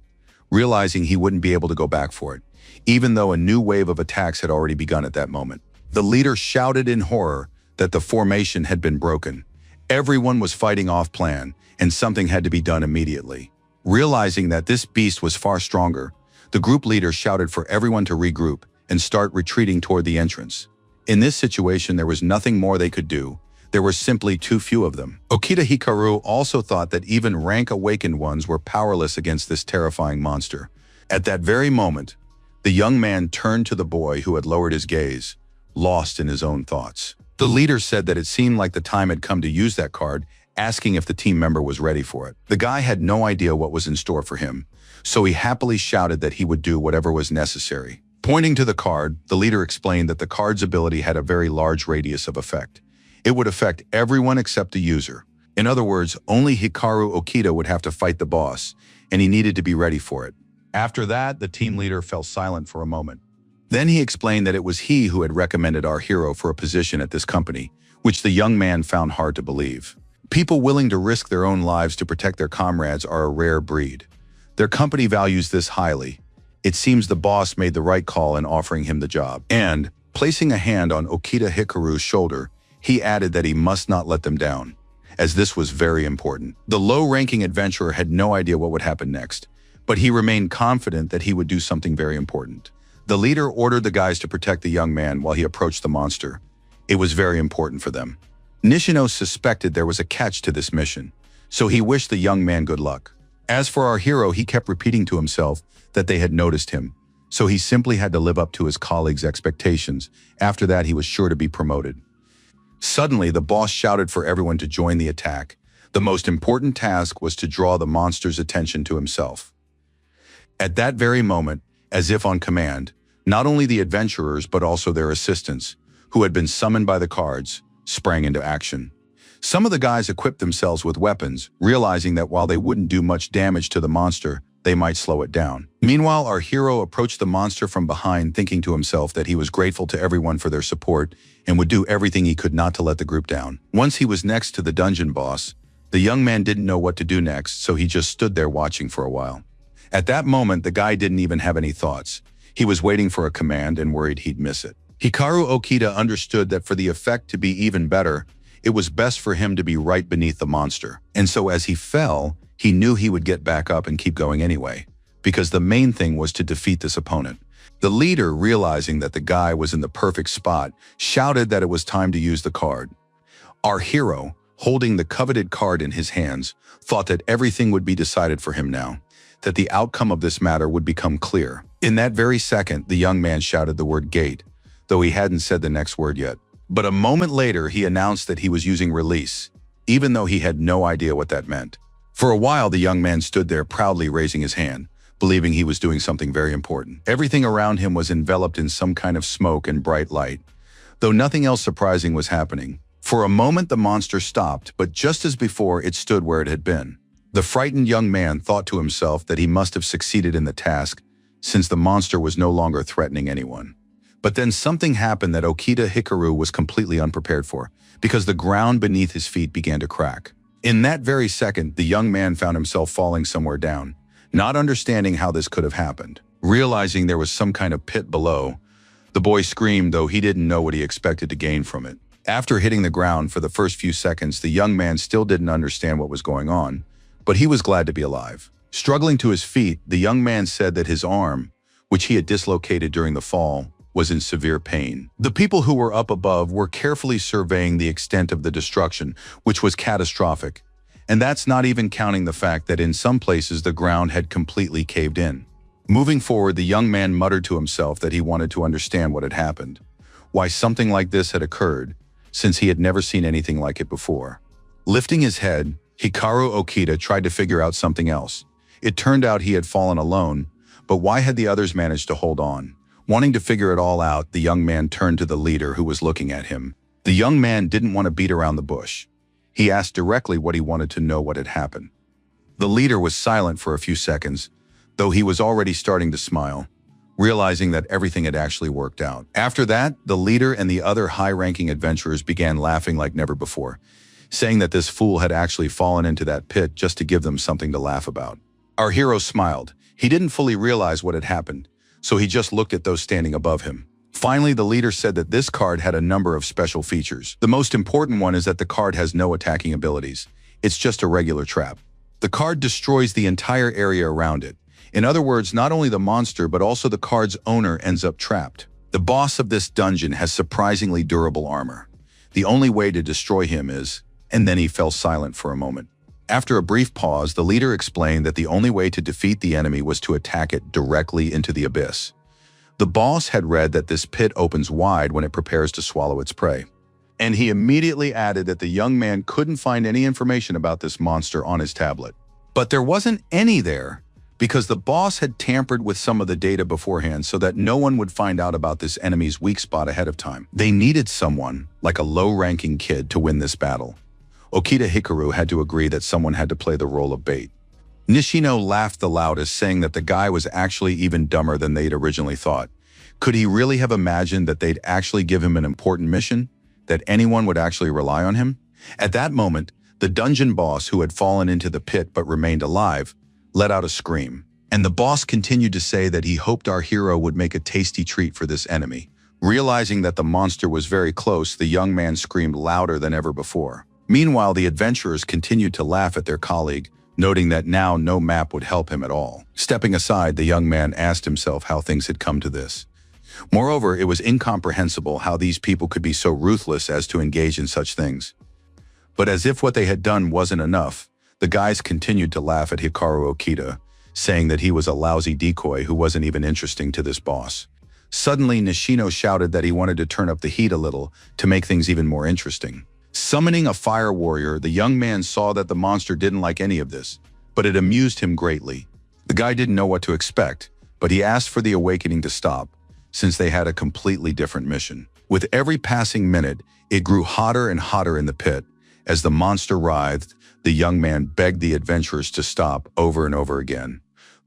realizing he wouldn't be able to go back for it, even though a new wave of attacks had already begun at that moment. The leader shouted in horror that the formation had been broken. Everyone was fighting off plan, and something had to be done immediately. Realizing that this beast was far stronger, the group leader shouted for everyone to regroup and start retreating toward the entrance. In this situation, there was nothing more they could do. There were simply too few of them. Okita Hikaru also thought that even rank awakened ones were powerless against this terrifying monster. At that very moment, the young man turned to the boy who had lowered his gaze, lost in his own thoughts. The leader said that it seemed like the time had come to use that card, asking if the team member was ready for it. The guy had no idea what was in store for him, so he happily shouted that he would do whatever was necessary. Pointing to the card, the leader explained that the card's ability had a very large radius of effect. It would affect everyone except the user. In other words, only Hikaru Okita would have to fight the boss, and he needed to be ready for it. After that, the team leader fell silent for a moment. Then he explained that it was he who had recommended our hero for a position at this company, which the young man found hard to believe. People willing to risk their own lives to protect their comrades are a rare breed. Their company values this highly. It seems the boss made the right call in offering him the job. And, placing a hand on Okita Hikaru's shoulder, he added that he must not let them down, as this was very important. The low-ranking adventurer had no idea what would happen next, but he remained confident that he would do something very important. The leader ordered the guys to protect the young man while he approached the monster. It was very important for them. Nishino suspected there was a catch to this mission, so he wished the young man good luck. As for our hero, he kept repeating to himself that they had noticed him, so he simply had to live up to his colleagues' expectations. After that, he was sure to be promoted. Suddenly, the boss shouted for everyone to join the attack. The most important task was to draw the monster's attention to himself. At that very moment, as if on command, not only the adventurers but also their assistants, who had been summoned by the cards, sprang into action. Some of the guys equipped themselves with weapons, realizing that while they wouldn't do much damage to the monster, they might slow it down. Meanwhile, our hero approached the monster from behind, thinking to himself that he was grateful to everyone for their support and would do everything he could not to let the group down. Once he was next to the dungeon boss, the young man didn't know what to do next, so he just stood there watching for a while. At that moment, the guy didn't even have any thoughts. He was waiting for a command and worried he'd miss it. Hikaru Okita understood that for the effect to be even better, it was best for him to be right beneath the monster. And so as he fell, he knew he would get back up and keep going anyway, because the main thing was to defeat this opponent. The leader, realizing that the guy was in the perfect spot, shouted that it was time to use the card. Our hero, holding the coveted card in his hands, thought that everything would be decided for him now, that the outcome of this matter would become clear. In that very second, the young man shouted the word gate, though he hadn't said the next word yet. But a moment later, he announced that he was using release, even though he had no idea what that meant. For a while, the young man stood there proudly raising his hand, believing he was doing something very important. Everything around him was enveloped in some kind of smoke and bright light, though nothing else surprising was happening. For a moment, the monster stopped, but just as before, it stood where it had been. The frightened young man thought to himself that he must have succeeded in the task, since the monster was no longer threatening anyone. But then something happened that Okita Hikaru was completely unprepared for, because the ground beneath his feet began to crack. In that very second, the young man found himself falling somewhere down, not understanding how this could have happened. Realizing there was some kind of pit below, the boy screamed, though he didn't know what he expected to gain from it. After hitting the ground for the first few seconds, the young man still didn't understand what was going on, but he was glad to be alive. Struggling to his feet, the young man said that his arm, which he had dislocated during the fall, was in severe pain. The people who were up above were carefully surveying the extent of the destruction, which was catastrophic. And that's not even counting the fact that in some places the ground had completely caved in. Moving forward, the young man muttered to himself that he wanted to understand what had happened, why something like this had occurred, since he had never seen anything like it before. Lifting his head, Hikaru Okita tried to figure out something else. It turned out he had fallen alone, but why had the others managed to hold on? Wanting to figure it all out, the young man turned to the leader who was looking at him. The young man didn't want to beat around the bush. He asked directly what he wanted to know what had happened. The leader was silent for a few seconds, though he was already starting to smile, realizing that everything had actually worked out. After that, the leader and the other high-ranking adventurers began laughing like never before, saying that this fool had actually fallen into that pit just to give them something to laugh about. Our hero smiled. He didn't fully realize what had happened, so he just looked at those standing above him. Finally, the leader said that this card had a number of special features. The most important one is that the card has no attacking abilities. It's just a regular trap. The card destroys the entire area around it. In other words, not only the monster, but also the card's owner ends up trapped. The boss of this dungeon has surprisingly durable armor. The only way to destroy him is... And then he fell silent for a moment. After a brief pause, the leader explained that the only way to defeat the enemy was to attack it directly into the abyss. The boss had read that this pit opens wide when it prepares to swallow its prey. And he immediately added that the young man couldn't find any information about this monster on his tablet. But there wasn't any there, because the boss had tampered with some of the data beforehand so that no one would find out about this enemy's weak spot ahead of time. They needed someone, like a low-ranking kid, to win this battle. Okita Hikaru had to agree that someone had to play the role of bait. Nishino laughed the loudest, saying that the guy was actually even dumber than they'd originally thought. Could he really have imagined that they'd actually give him an important mission? That anyone would actually rely on him? At that moment, the dungeon boss, who had fallen into the pit but remained alive, let out a scream. And the boss continued to say that he hoped our hero would make a tasty treat for this enemy. Realizing that the monster was very close, the young man screamed louder than ever before. Meanwhile, the adventurers continued to laugh at their colleague, noting that now no map would help him at all. Stepping aside, the young man asked himself how things had come to this. Moreover, it was incomprehensible how these people could be so ruthless as to engage in such things. But as if what they had done wasn't enough, the guys continued to laugh at Hikaru Okita, saying that he was a lousy decoy who wasn't even interesting to this boss. Suddenly, Nishino shouted that he wanted to turn up the heat a little to make things even more interesting. Summoning a fire warrior, the young man saw that the monster didn't like any of this, but it amused him greatly. The guy didn't know what to expect, but he asked for the awakening to stop, since they had a completely different mission. With every passing minute, it grew hotter and hotter in the pit, As the monster writhed, the young man begged the adventurers to stop over and over again.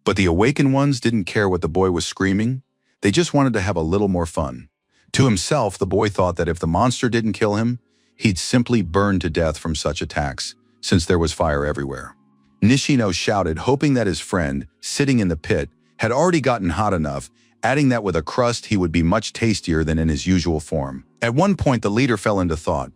But the awakened ones didn't care what the boy was screaming. They just wanted to have a little more fun. To himself, the boy thought that if the monster didn't kill him, he'd simply burn to death from such attacks, since there was fire everywhere. Nishino shouted, hoping that his friend, sitting in the pit, had already gotten hot enough, adding that with a crust he would be much tastier than in his usual form. At one point, the leader fell into thought,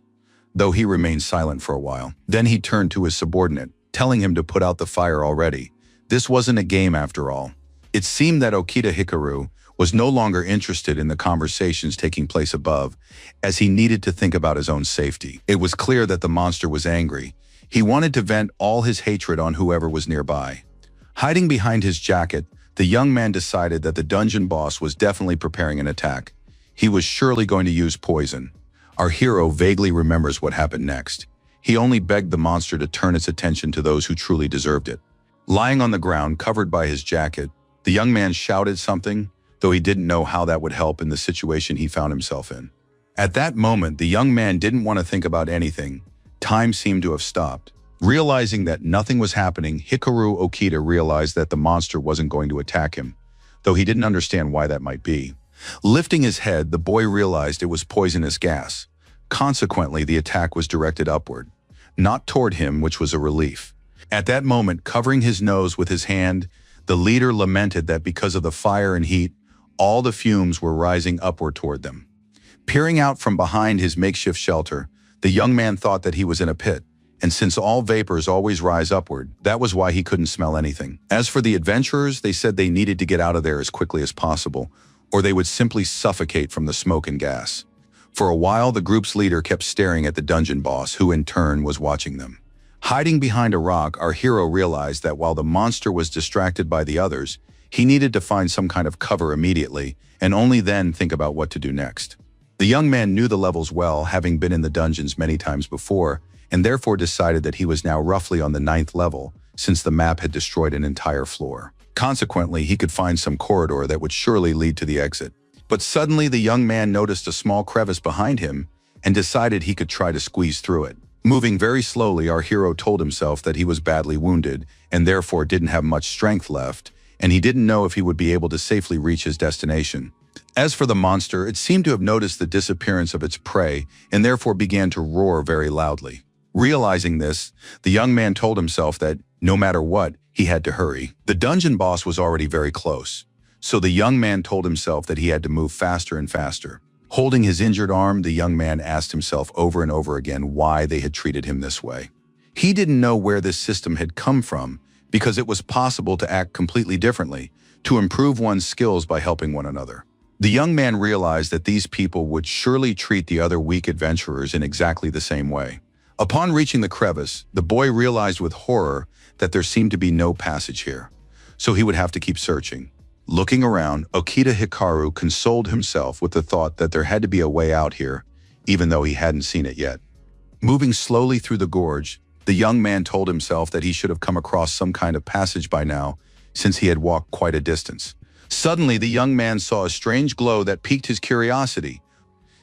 though he remained silent for a while. Then he turned to his subordinate, telling him to put out the fire already. This wasn't a game after all. It seemed that Okita Hikaru was no longer interested in the conversations taking place above, as he needed to think about his own safety. It was clear that the monster was angry. He wanted to vent all his hatred on whoever was nearby. Hiding behind his jacket, the young man decided that the dungeon boss was definitely preparing an attack. He was surely going to use poison. Our hero vaguely remembers what happened next. He only begged the monster to turn its attention to those who truly deserved it. Lying on the ground, covered by his jacket, the young man shouted something, though he didn't know how that would help in the situation he found himself in. At that moment, the young man didn't want to think about anything. Time seemed to have stopped. Realizing that nothing was happening, Hikaru Okita realized that the monster wasn't going to attack him, though he didn't understand why that might be. Lifting his head, the boy realized it was poisonous gas. Consequently, the attack was directed upward, not toward him, which was a relief. At that moment, covering his nose with his hand, the leader lamented that because of the fire and heat, all the fumes were rising upward toward them. Peering out from behind his makeshift shelter, the young man thought that he was in a pit, and since all vapors always rise upward, that was why he couldn't smell anything. As for the adventurers, they said they needed to get out of there as quickly as possible, or they would simply suffocate from the smoke and gas. For a while, the group's leader kept staring at the dungeon boss, who in turn was watching them. Hiding behind a rock, our hero realized that while the monster was distracted by the others, he needed to find some kind of cover immediately, and only then think about what to do next. The young man knew the levels well, having been in the dungeons many times before, and therefore decided that he was now roughly on the 9th level, since the map had destroyed an entire floor. Consequently, he could find some corridor that would surely lead to the exit. But suddenly, the young man noticed a small crevice behind him and decided he could try to squeeze through it. Moving very slowly, our hero told himself that he was badly wounded and therefore didn't have much strength left, and he didn't know if he would be able to safely reach his destination. As for the monster, it seemed to have noticed the disappearance of its prey and therefore began to roar very loudly. Realizing this, the young man told himself that, no matter what, he had to hurry. The dungeon boss was already very close, so the young man told himself that he had to move faster and faster. Holding his injured arm, the young man asked himself over and over again why they had treated him this way. He didn't know where this system had come from, because it was possible to act completely differently, to improve one's skills by helping one another. The young man realized that these people would surely treat the other weak adventurers in exactly the same way. Upon reaching the crevice, the boy realized with horror that there seemed to be no passage here, so he would have to keep searching. Looking around, Okita Hikaru consoled himself with the thought that there had to be a way out here, even though he hadn't seen it yet. Moving slowly through the gorge, the young man told himself that he should have come across some kind of passage by now, since he had walked quite a distance. Suddenly, the young man saw a strange glow that piqued his curiosity.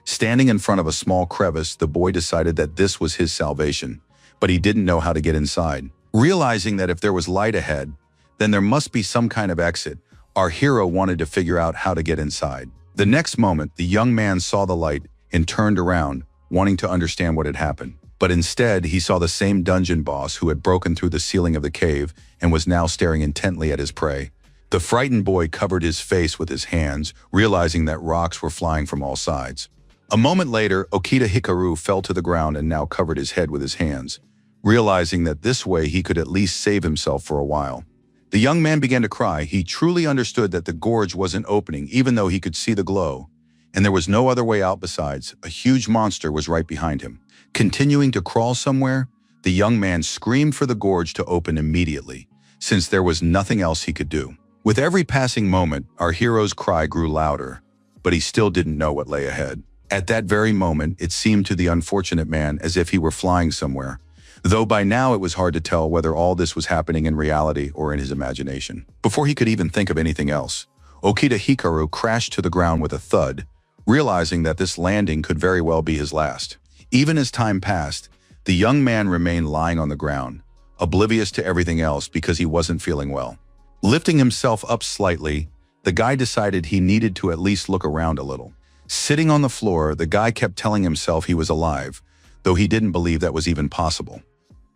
Standing in front of a small crevice, the boy decided that this was his salvation, but he didn't know how to get inside. Realizing that if there was light ahead, then there must be some kind of exit, our hero wanted to figure out how to get inside. The next moment, the young man saw the light and turned around, wanting to understand what had happened. But instead, he saw the same dungeon boss who had broken through the ceiling of the cave and was now staring intently at his prey. The frightened boy covered his face with his hands, realizing that rocks were flying from all sides. A moment later, Okita Hikaru fell to the ground and now covered his head with his hands, realizing that this way he could at least save himself for a while. The young man began to cry. He truly understood that the gorge wasn't opening, even though he could see the glow, and there was no other way out besides. A huge monster was right behind him. Continuing to crawl somewhere, the young man screamed for the gorge to open immediately, since there was nothing else he could do. With every passing moment, our hero's cry grew louder, but he still didn't know what lay ahead. At that very moment, it seemed to the unfortunate man as if he were flying somewhere, though by now it was hard to tell whether all this was happening in reality or in his imagination. Before he could even think of anything else, Okita Hikaru crashed to the ground with a thud, realizing that this landing could very well be his last. Even as time passed, The young man remained lying on the ground, oblivious to everything else because he wasn't feeling well. Lifting himself up slightly, the guy decided he needed to at least look around a little. Sitting on the floor, the guy kept telling himself he was alive, though he didn't believe that was even possible.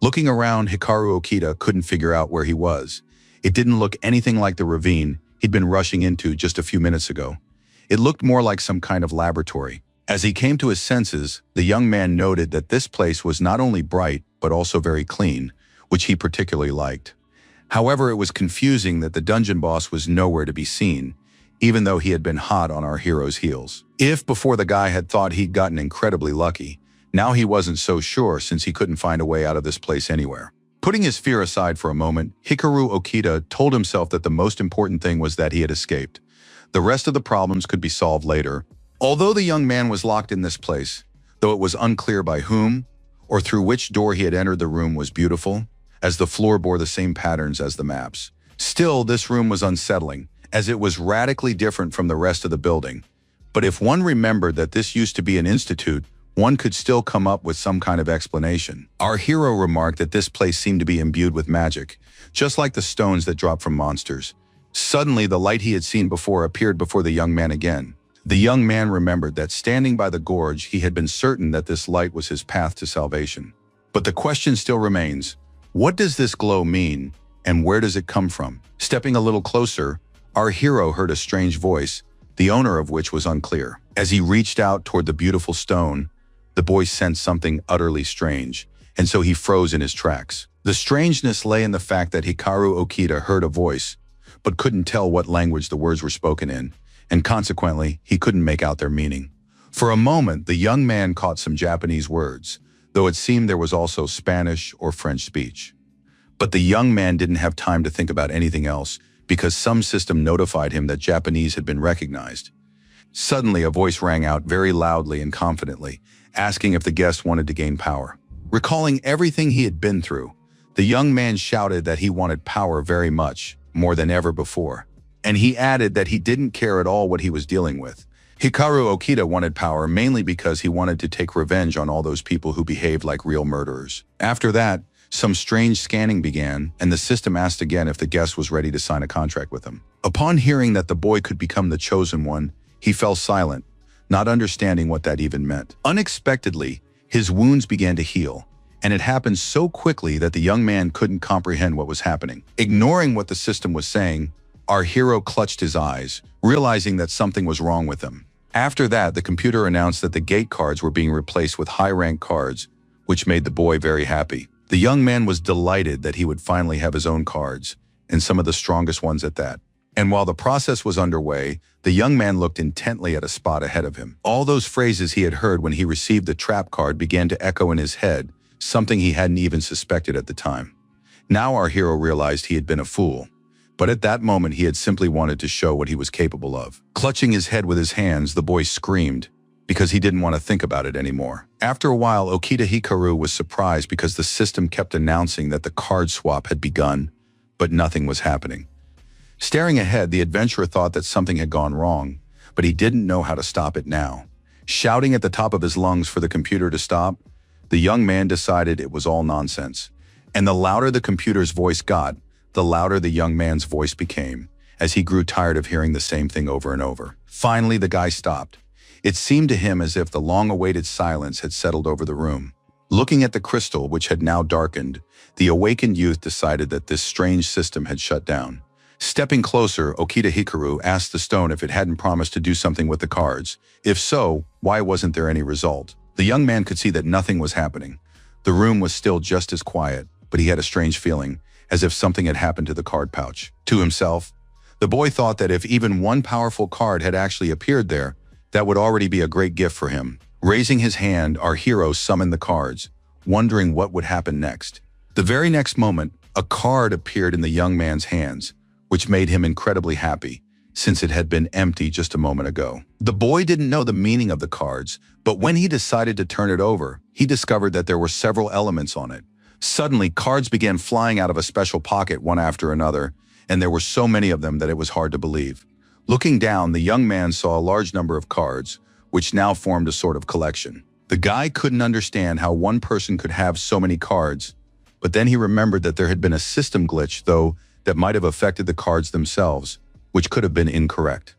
Looking around, Hikaru Okita couldn't figure out where he was. It didn't look anything like the ravine he'd been rushing into just a few minutes ago. It looked more like some kind of laboratory. As he came to his senses, the young man noted that this place was not only bright, but also very clean, which he particularly liked. However, it was confusing that the dungeon boss was nowhere to be seen, even though he had been hot on our hero's heels. If before the guy had thought he'd gotten incredibly lucky, now he wasn't so sure since he couldn't find a way out of this place anywhere. Putting his fear aside for a moment, Hikaru Okita told himself that the most important thing was that he had escaped. The rest of the problems could be solved later. Although the young man was locked in this place, though it was unclear by whom or through which door he had entered, the room was beautiful, as the floor bore the same patterns as the maps. Still, this room was unsettling, as it was radically different from the rest of the building. But if one remembered that this used to be an institute, one could still come up with some kind of explanation. Our hero remarked that this place seemed to be imbued with magic, just like the stones that drop from monsters. Suddenly, the light he had seen before appeared before the young man again. The young man remembered that standing by the gorge, he had been certain that this light was his path to salvation. But the question still remains, what does this glow mean, and where does it come from? Stepping a little closer, our hero heard a strange voice, the owner of which was unclear. As he reached out toward the beautiful stone, the boy sensed something utterly strange, and so he froze in his tracks. The strangeness lay in the fact that Hikaru Okita heard a voice, but couldn't tell what language the words were spoken in, and consequently, he couldn't make out their meaning. For a moment, the young man caught some Japanese words, though it seemed there was also Spanish or French speech. But the young man didn't have time to think about anything else because some system notified him that Japanese had been recognized. Suddenly, a voice rang out very loudly and confidently, asking if the guest wanted to gain power. Recalling everything he had been through, the young man shouted that he wanted power very much, more than ever before. And he added that he didn't care at all what he was dealing with. Hikaru Okita wanted power mainly because he wanted to take revenge on all those people who behaved like real murderers. After that, some strange scanning began, and the system asked again if the guest was ready to sign a contract with him. Upon hearing that the boy could become the chosen one, he fell silent, not understanding what that even meant. Unexpectedly, his wounds began to heal, and it happened so quickly that the young man couldn't comprehend what was happening. Ignoring what the system was saying, our hero clutched his eyes, realizing that something was wrong with him. After that, the computer announced that the gate cards were being replaced with high-rank cards, which made the boy very happy. The young man was delighted that he would finally have his own cards, and some of the strongest ones at that. And while the process was underway, the young man looked intently at a spot ahead of him. All those phrases he had heard when he received the trap card began to echo in his head, something he hadn't even suspected at the time. Now our hero realized he had been a fool. But at that moment, he had simply wanted to show what he was capable of. Clutching his head with his hands, the boy screamed, because he didn't want to think about it anymore. After a while, Okita Hikaru was surprised because the system kept announcing that the card swap had begun, but nothing was happening. Staring ahead, the adventurer thought that something had gone wrong, but he didn't know how to stop it now. Shouting at the top of his lungs for the computer to stop, the young man decided it was all nonsense. And the louder the computer's voice got, the louder the young man's voice became, as he grew tired of hearing the same thing over and over. Finally, the guy stopped. It seemed to him as if the long-awaited silence had settled over the room. Looking at the crystal, which had now darkened, the awakened youth decided that this strange system had shut down. Stepping closer, Okita Hikaru asked the stone if it hadn't promised to do something with the cards. If so, why wasn't there any result? The young man could see that nothing was happening. The room was still just as quiet, but he had a strange feeling, as if something had happened to the card pouch. To himself, the boy thought that if even one powerful card had actually appeared there, that would already be a great gift for him. Raising his hand, our hero summoned the cards, wondering what would happen next. The very next moment, a card appeared in the young man's hands, which made him incredibly happy, since it had been empty just a moment ago. The boy didn't know the meaning of the cards, but when he decided to turn it over, he discovered that there were several elements on it. Suddenly, cards began flying out of a special pocket one after another, and there were so many of them that it was hard to believe. Looking down, the young man saw a large number of cards, which now formed a sort of collection. The guy couldn't understand how one person could have so many cards, but then he remembered that there had been a system glitch, though, that might have affected the cards themselves, which could have been incorrect.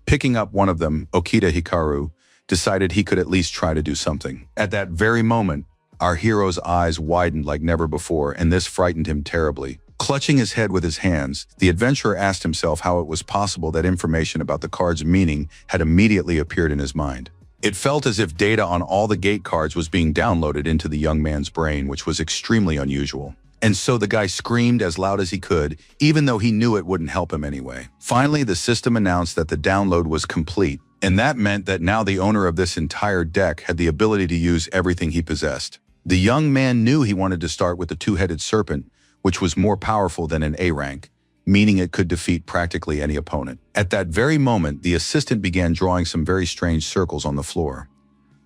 Picking up one of them, Okita Hikaru decided he could at least try to do something. At that very moment, our hero's eyes widened like never before, and this frightened him terribly. Clutching his head with his hands, the adventurer asked himself how it was possible that information about the card's meaning had immediately appeared in his mind. It felt as if data on all the gate cards was being downloaded into the young man's brain, which was extremely unusual. And so the guy screamed as loud as he could, even though he knew it wouldn't help him anyway. Finally, the system announced that the download was complete, and that meant that now the owner of this entire deck had the ability to use everything he possessed. The young man knew he wanted to start with the two-headed serpent, which was more powerful than an A rank, meaning it could defeat practically any opponent. At that very moment, the assistant began drawing some very strange circles on the floor.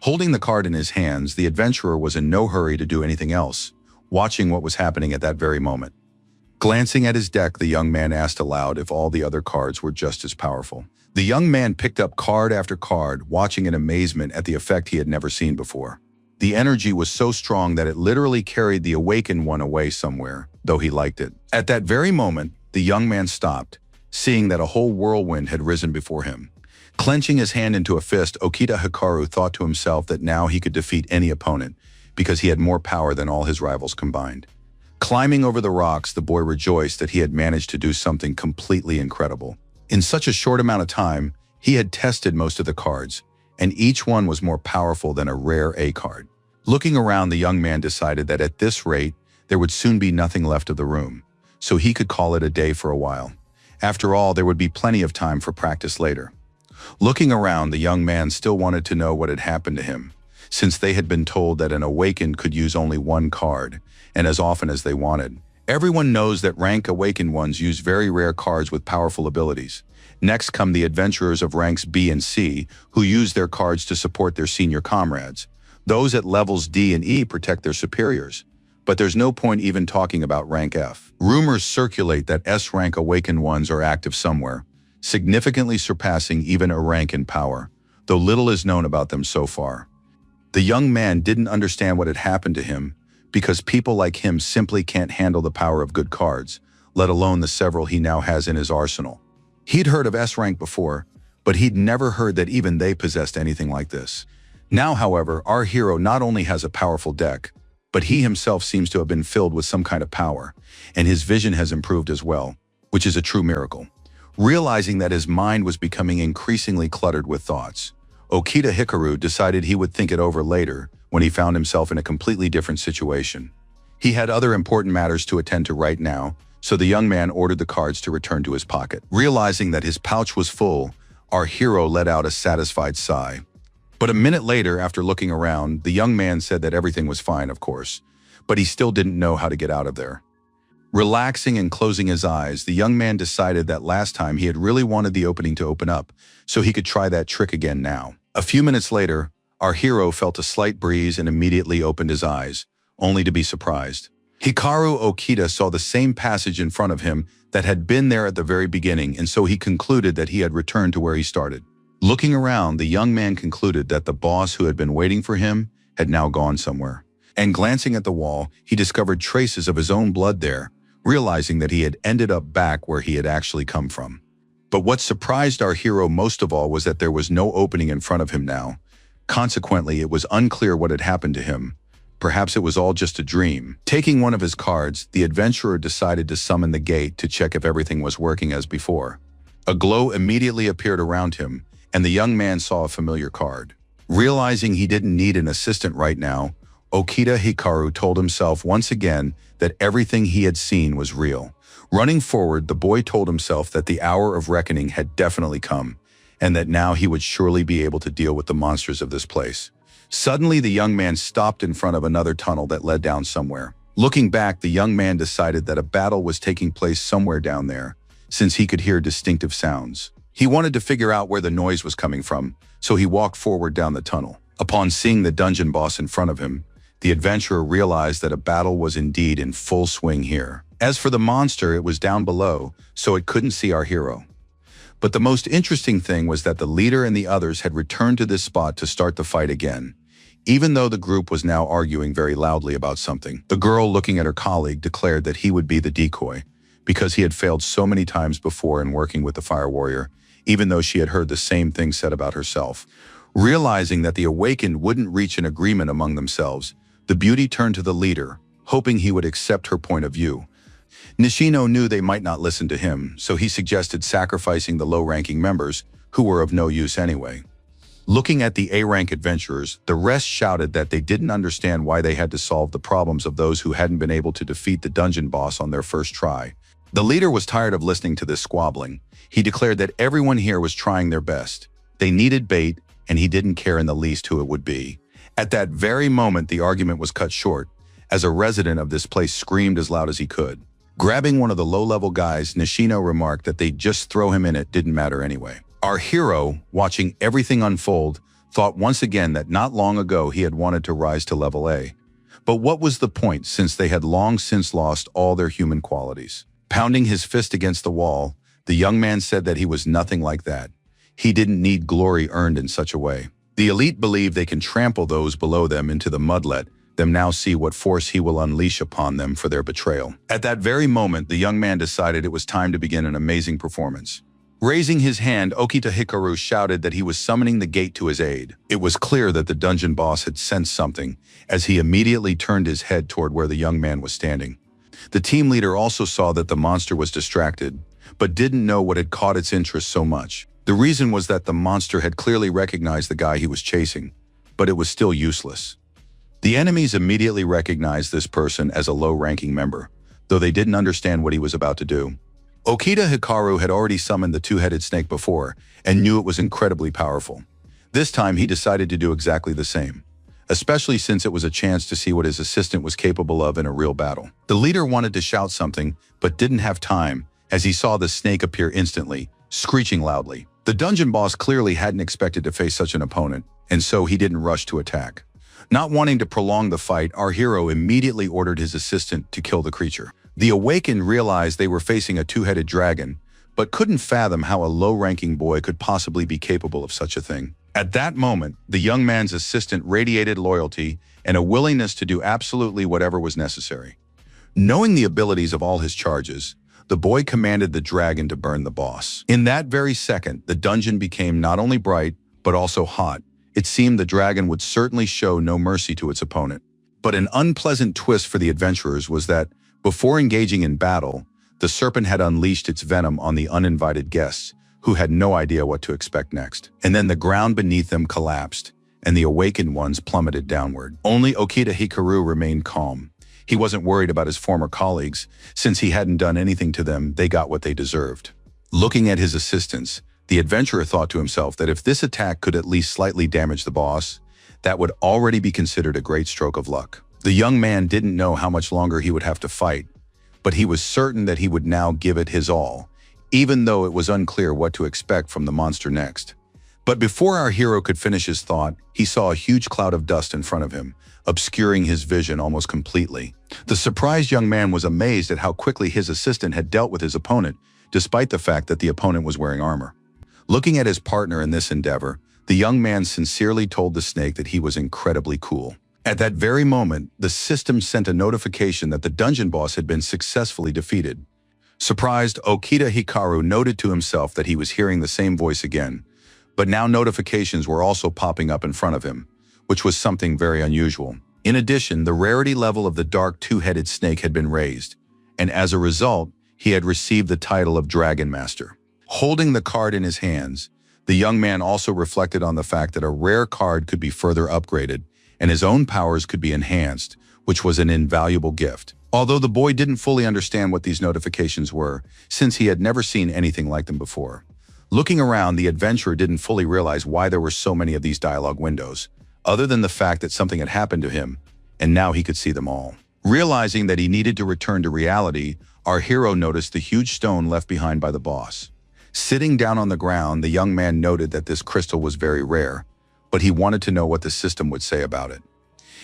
Holding the card in his hands, the adventurer was in no hurry to do anything else, watching what was happening at that very moment. Glancing at his deck, the young man asked aloud if all the other cards were just as powerful. The young man picked up card after card, watching in amazement at the effect he had never seen before. The energy was so strong that it literally carried the awakened one away somewhere, though he liked it. At that very moment, the young man stopped, seeing that a whole whirlwind had risen before him. Clenching his hand into a fist, Okita Hikaru thought to himself that now he could defeat any opponent, because he had more power than all his rivals combined. Climbing over the rocks, the boy rejoiced that he had managed to do something completely incredible. In such a short amount of time, he had tested most of the cards, and each one was more powerful than a rare A card. Looking around, the young man decided that at this rate, there would soon be nothing left of the room, so he could call it a day for a while. After all, there would be plenty of time for practice later. Looking around, the young man still wanted to know what had happened to him, since they had been told that an awakened could use only one card, and as often as they wanted. Everyone knows that rank awakened ones use very rare cards with powerful abilities. Next come the adventurers of ranks B and C, who use their cards to support their senior comrades. Those at levels D and E protect their superiors. But there's no point even talking about rank F. Rumors circulate that S-rank awakened ones are active somewhere, significantly surpassing even a rank in power, though little is known about them so far. The young man didn't understand what had happened to him, because people like him simply can't handle the power of good cards, let alone the several he now has in his arsenal. He'd heard of S-rank before, but he'd never heard that even they possessed anything like this. Now, however, our hero not only has a powerful deck, but he himself seems to have been filled with some kind of power, and his vision has improved as well, which is a true miracle. Realizing that his mind was becoming increasingly cluttered with thoughts, Okita Hikaru decided he would think it over later when he found himself in a completely different situation. He had other important matters to attend to right now, so the young man ordered the cards to return to his pocket. Realizing that his pouch was full, our hero let out a satisfied sigh. But a minute later, after looking around, the young man said that everything was fine, of course, but he still didn't know how to get out of there. Relaxing and closing his eyes, the young man decided that last time he had really wanted the opening to open up, so he could try that trick again now. A few minutes later, our hero felt a slight breeze and immediately opened his eyes, only to be surprised. Hikaru Okita saw the same passage in front of him that had been there at the very beginning, and so he concluded that he had returned to where he started. Looking around, the young man concluded that the boss who had been waiting for him had now gone somewhere. And glancing at the wall, he discovered traces of his own blood there, realizing that he had ended up back where he had actually come from. But what surprised our hero most of all was that there was no opening in front of him now. Consequently, it was unclear what had happened to him. Perhaps it was all just a dream. Taking one of his cards, the adventurer decided to summon the gate to check if everything was working as before. A glow immediately appeared around him, and the young man saw a familiar card. Realizing he didn't need an assistant right now, Okita Hikaru told himself once again that everything he had seen was real. Running forward, the boy told himself that the hour of reckoning had definitely come, and that now he would surely be able to deal with the monsters of this place. Suddenly, the young man stopped in front of another tunnel that led down somewhere. Looking back, the young man decided that a battle was taking place somewhere down there, since he could hear distinctive sounds. He wanted to figure out where the noise was coming from, so he walked forward down the tunnel. Upon seeing the dungeon boss in front of him, the adventurer realized that a battle was indeed in full swing here. As for the monster, it was down below, so it couldn't see our hero. But the most interesting thing was that the leader and the others had returned to this spot to start the fight again. Even though the group was now arguing very loudly about something, the girl looking at her colleague declared that he would be the decoy because he had failed so many times before in working with the Fire Warrior, even though she had heard the same thing said about herself. Realizing that the awakened wouldn't reach an agreement among themselves, the beauty turned to the leader, hoping he would accept her point of view. Nishino knew they might not listen to him, so he suggested sacrificing the low-ranking members, who were of no use anyway. Looking at the A-rank adventurers, the rest shouted that they didn't understand why they had to solve the problems of those who hadn't been able to defeat the dungeon boss on their first try. The leader was tired of listening to this squabbling. He declared that everyone here was trying their best. They needed bait, and he didn't care in the least who it would be. At that very moment, the argument was cut short, as a resident of this place screamed as loud as he could. Grabbing one of the low-level guys, Nishino remarked that they'd just throw him in, it didn't matter anyway. Our hero, watching everything unfold, thought once again that not long ago he had wanted to rise to level A. But what was the point, since they had long since lost all their human qualities? Pounding his fist against the wall, the young man said that he was nothing like that. He didn't need glory earned in such a way. The elite believe they can trample those below them into the mud. Let them now see what force he will unleash upon them for their betrayal. At that very moment, the young man decided it was time to begin an amazing performance. Raising his hand, Okita Hikaru shouted that he was summoning the gate to his aid. It was clear that the dungeon boss had sensed something, as he immediately turned his head toward where the young man was standing. The team leader also saw that the monster was distracted, but didn't know what had caught its interest so much. The reason was that the monster had clearly recognized the guy he was chasing, but it was still useless. The enemies immediately recognized this person as a low-ranking member, though they didn't understand what he was about to do. Okita Hikaru had already summoned the two-headed snake before and knew it was incredibly powerful. This time he decided to do exactly the same, especially since it was a chance to see what his assistant was capable of in a real battle. The leader wanted to shout something, but didn't have time as he saw the snake appear instantly, screeching loudly. The dungeon boss clearly hadn't expected to face such an opponent, and so he didn't rush to attack. Not wanting to prolong the fight, our hero immediately ordered his assistant to kill the creature. The awakened realized they were facing a two-headed dragon, but couldn't fathom how a low-ranking boy could possibly be capable of such a thing. At that moment, the young man's assistant radiated loyalty and a willingness to do absolutely whatever was necessary. Knowing the abilities of all his charges, the boy commanded the dragon to burn the boss. In that very second, the dungeon became not only bright, but also hot. It seemed the dragon would certainly show no mercy to its opponent. But an unpleasant twist for the adventurers was that, before engaging in battle, the serpent had unleashed its venom on the uninvited guests, who had no idea what to expect next. And then the ground beneath them collapsed, and the awakened ones plummeted downward. Only Okita Hikaru remained calm. He wasn't worried about his former colleagues. Since he hadn't done anything to them, they got what they deserved. Looking at his assistants, the adventurer thought to himself that if this attack could at least slightly damage the boss, that would already be considered a great stroke of luck. The young man didn't know how much longer he would have to fight, but he was certain that he would now give it his all, even though it was unclear what to expect from the monster next. But before our hero could finish his thought, he saw a huge cloud of dust in front of him, obscuring his vision almost completely. The surprised young man was amazed at how quickly his assistant had dealt with his opponent, despite the fact that the opponent was wearing armor. Looking at his partner in this endeavor, the young man sincerely told the snake that he was incredibly cool. At that very moment, the system sent a notification that the dungeon boss had been successfully defeated. Surprised, Okita Hikaru noted to himself that he was hearing the same voice again, but now notifications were also popping up in front of him, which was something very unusual. In addition, the rarity level of the dark two-headed snake had been raised, and as a result, he had received the title of Dragon Master. Holding the card in his hands, the young man also reflected on the fact that a rare card could be further upgraded, and his own powers could be enhanced, which was an invaluable gift. Although the boy didn't fully understand what these notifications were, since he had never seen anything like them before. Looking around, the adventurer didn't fully realize why there were so many of these dialogue windows, other than the fact that something had happened to him, and now he could see them all. Realizing that he needed to return to reality, our hero noticed the huge stone left behind by the boss. Sitting down on the ground, the young man noted that this crystal was very rare, but he wanted to know what the system would say about it.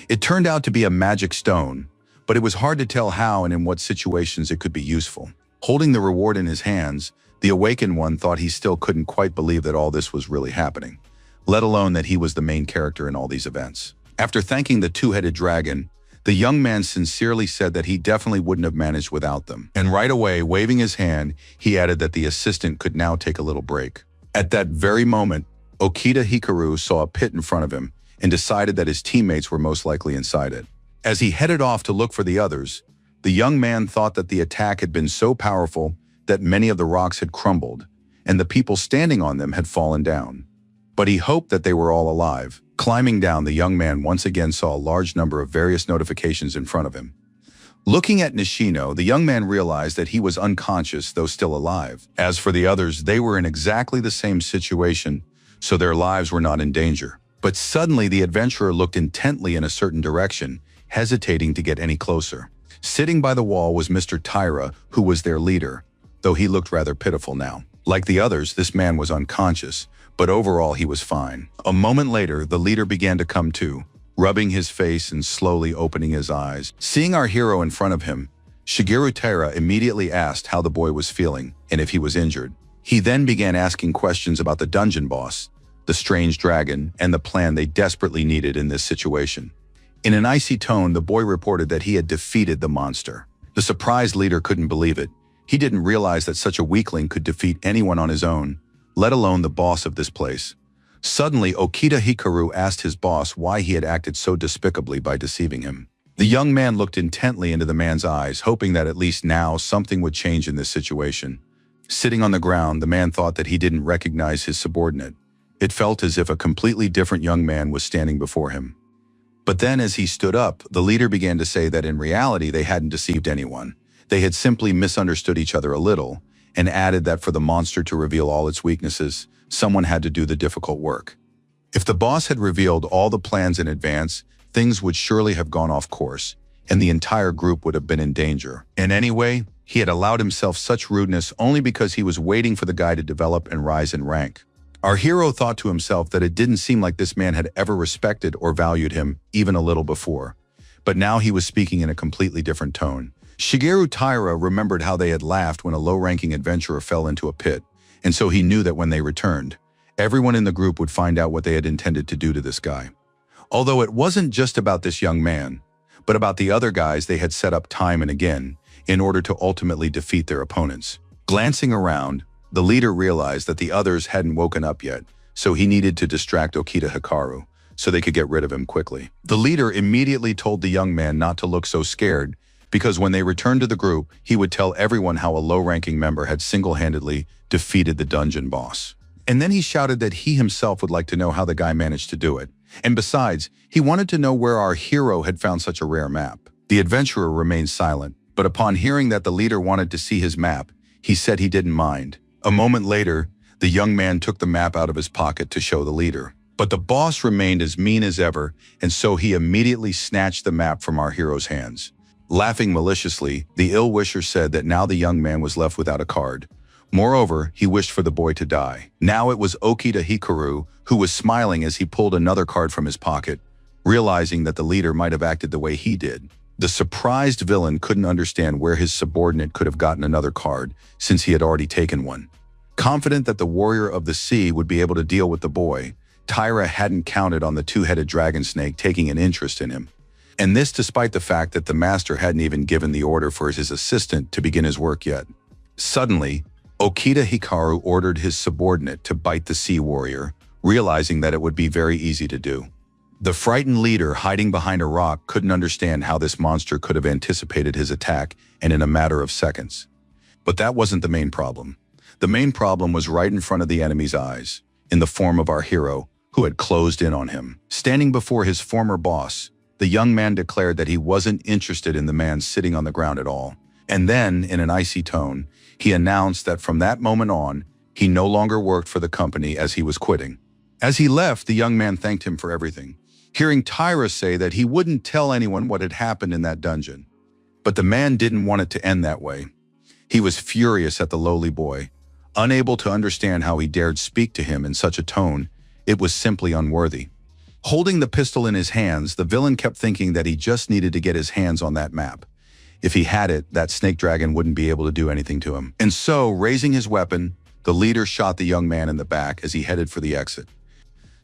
It turned out to be a magic stone, but it was hard to tell how and in what situations it could be useful. Holding the reward in his hands, the awakened one thought he still couldn't quite believe that all this was really happening, let alone that he was the main character in all these events. After thanking the two-headed dragon, the young man sincerely said that he definitely wouldn't have managed without them. And right away, waving his hand, he added that the assistant could now take a little break. At that very moment, Okita Hikaru saw a pit in front of him and decided that his teammates were most likely inside it. As he headed off to look for the others, the young man thought that the attack had been so powerful that many of the rocks had crumbled and the people standing on them had fallen down. But he hoped that they were all alive. Climbing down, the young man once again saw a large number of various notifications in front of him. Looking at Nishino, the young man realized that he was unconscious, though still alive. As for the others, they were in exactly the same situation, so their lives were not in danger. But suddenly, the adventurer looked intently in a certain direction, hesitating to get any closer. Sitting by the wall was Mr. Taira, who was their leader, though he looked rather pitiful now. Like the others, this man was unconscious, but overall he was fine. A moment later, the leader began to come to, rubbing his face and slowly opening his eyes. Seeing our hero in front of him, Shigeru Taira immediately asked how the boy was feeling and if he was injured. He then began asking questions about the dungeon boss, the strange dragon, and the plan they desperately needed in this situation. In an icy tone, the boy reported that he had defeated the monster. The surprised leader couldn't believe it. He didn't realize that such a weakling could defeat anyone on his own, let alone the boss of this place. Suddenly, Okita Hikaru asked his boss why he had acted so despicably by deceiving him. The young man looked intently into the man's eyes, hoping that at least now something would change in this situation. Sitting on the ground, the man thought that he didn't recognize his subordinate. It felt as if a completely different young man was standing before him. But then as he stood up, the leader began to say that in reality they hadn't deceived anyone. They had simply misunderstood each other a little, and added that for the monster to reveal all its weaknesses, someone had to do the difficult work. If the boss had revealed all the plans in advance, things would surely have gone off course, and the entire group would have been in danger. And anyway, he had allowed himself such rudeness only because he was waiting for the guy to develop and rise in rank. Our hero thought to himself that it didn't seem like this man had ever respected or valued him even a little before. But now he was speaking in a completely different tone. Shigeru Taira remembered how they had laughed when a low-ranking adventurer fell into a pit, and so he knew that when they returned, everyone in the group would find out what they had intended to do to this guy. Although it wasn't just about this young man, but about the other guys they had set up time and again in order to ultimately defeat their opponents. Glancing around, the leader realized that the others hadn't woken up yet, so he needed to distract Okita Hikaru so they could get rid of him quickly. The leader immediately told the young man not to look so scared, because when they returned to the group, he would tell everyone how a low-ranking member had single-handedly defeated the dungeon boss. And then he shouted that he himself would like to know how the guy managed to do it. And besides, he wanted to know where our hero had found such a rare map. The adventurer remained silent, but upon hearing that the leader wanted to see his map, he said he didn't mind. A moment later, the young man took the map out of his pocket to show the leader. But the boss remained as mean as ever, and so he immediately snatched the map from our hero's hands. Laughing maliciously, the ill-wisher said that now the young man was left without a card. Moreover, he wished for the boy to die. Now it was Okita Hikaru who was smiling as he pulled another card from his pocket, realizing that the leader might have acted the way he did. The surprised villain couldn't understand where his subordinate could have gotten another card, since he had already taken one. Confident that the warrior of the sea would be able to deal with the boy, Taira hadn't counted on the two-headed dragon snake taking an interest in him. And this despite the fact that the master hadn't even given the order for his assistant to begin his work yet. Suddenly, Okita Hikaru ordered his subordinate to bite the sea warrior, realizing that it would be very easy to do. The frightened leader hiding behind a rock couldn't understand how this monster could have anticipated his attack and in a matter of seconds. But that wasn't the main problem. The main problem was right in front of the enemy's eyes, in the form of our hero, who had closed in on him. Standing before his former boss, the young man declared that he wasn't interested in the man sitting on the ground at all. And then, in an icy tone, he announced that from that moment on, he no longer worked for the company as he was quitting. As he left, the young man thanked him for everything, hearing Taira say that he wouldn't tell anyone what had happened in that dungeon. But the man didn't want it to end that way. He was furious at the lowly boy, unable to understand how he dared speak to him in such a tone. It was simply unworthy. Holding the pistol in his hands, the villain kept thinking that he just needed to get his hands on that map. If he had it, that snake dragon wouldn't be able to do anything to him. And so, raising his weapon, the leader shot the young man in the back as he headed for the exit.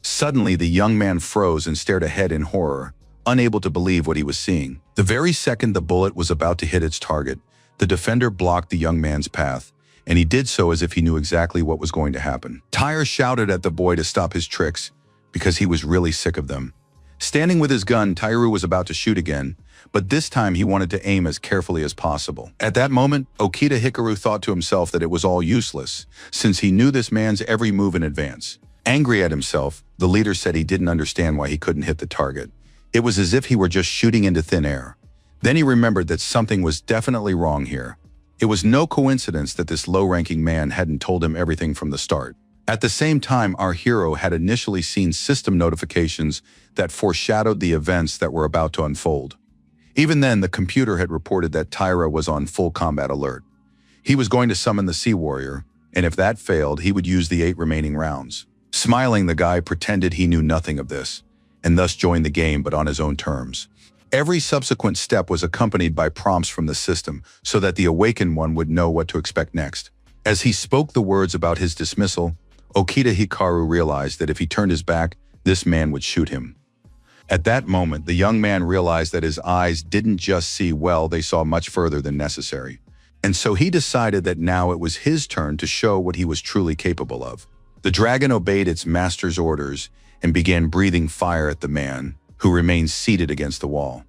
Suddenly, the young man froze and stared ahead in horror, unable to believe what he was seeing. The very second the bullet was about to hit its target, the defender blocked the young man's path, and he did so as if he knew exactly what was going to happen. Tyre shouted at the boy to stop his tricks, because he was really sick of them. Standing with his gun, Tyru was about to shoot again, but this time he wanted to aim as carefully as possible. At that moment, Okita Hikaru thought to himself that it was all useless, since he knew this man's every move in advance. Angry at himself, the leader said he didn't understand why he couldn't hit the target. It was as if he were just shooting into thin air. Then he remembered that something was definitely wrong here. It was no coincidence that this low-ranking man hadn't told him everything from the start. At the same time, our hero had initially seen system notifications that foreshadowed the events that were about to unfold. Even then, the computer had reported that Tyra was on full combat alert. He was going to summon the Sea Warrior, and if that failed, he would use the 8 remaining rounds. Smiling, the guy pretended he knew nothing of this, and thus joined the game but on his own terms. Every subsequent step was accompanied by prompts from the system so that the awakened one would know what to expect next. As he spoke the words about his dismissal, Okita Hikaru realized that if he turned his back, this man would shoot him. At that moment, the young man realized that his eyes didn't just see well, they saw much further than necessary. And so he decided that now it was his turn to show what he was truly capable of. The dragon obeyed its master's orders and began breathing fire at the man, who remained seated against the wall.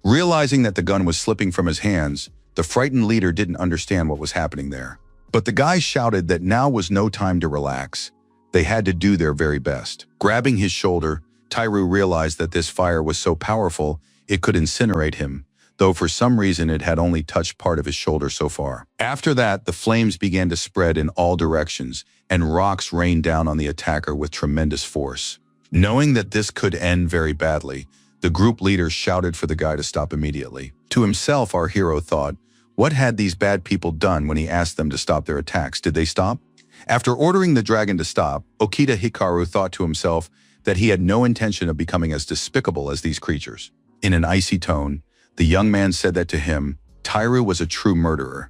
Realizing that the gun was slipping from his hands, the frightened leader didn't understand what was happening there. But the guy shouted that now was no time to relax. They had to do their very best. Grabbing his shoulder, Tyru realized that this fire was so powerful it could incinerate him, though for some reason it had only touched part of his shoulder so far. After that, the flames began to spread in all directions, and rocks rained down on the attacker with tremendous force. Knowing that this could end very badly, the group leader shouted for the guy to stop immediately. To himself, our hero thought, what had these bad people done when he asked them to stop their attacks? Did they stop? After ordering the dragon to stop, Okita Hikaru thought to himself that he had no intention of becoming as despicable as these creatures. In an icy tone, the young man said that to him, Tyru was a true murderer.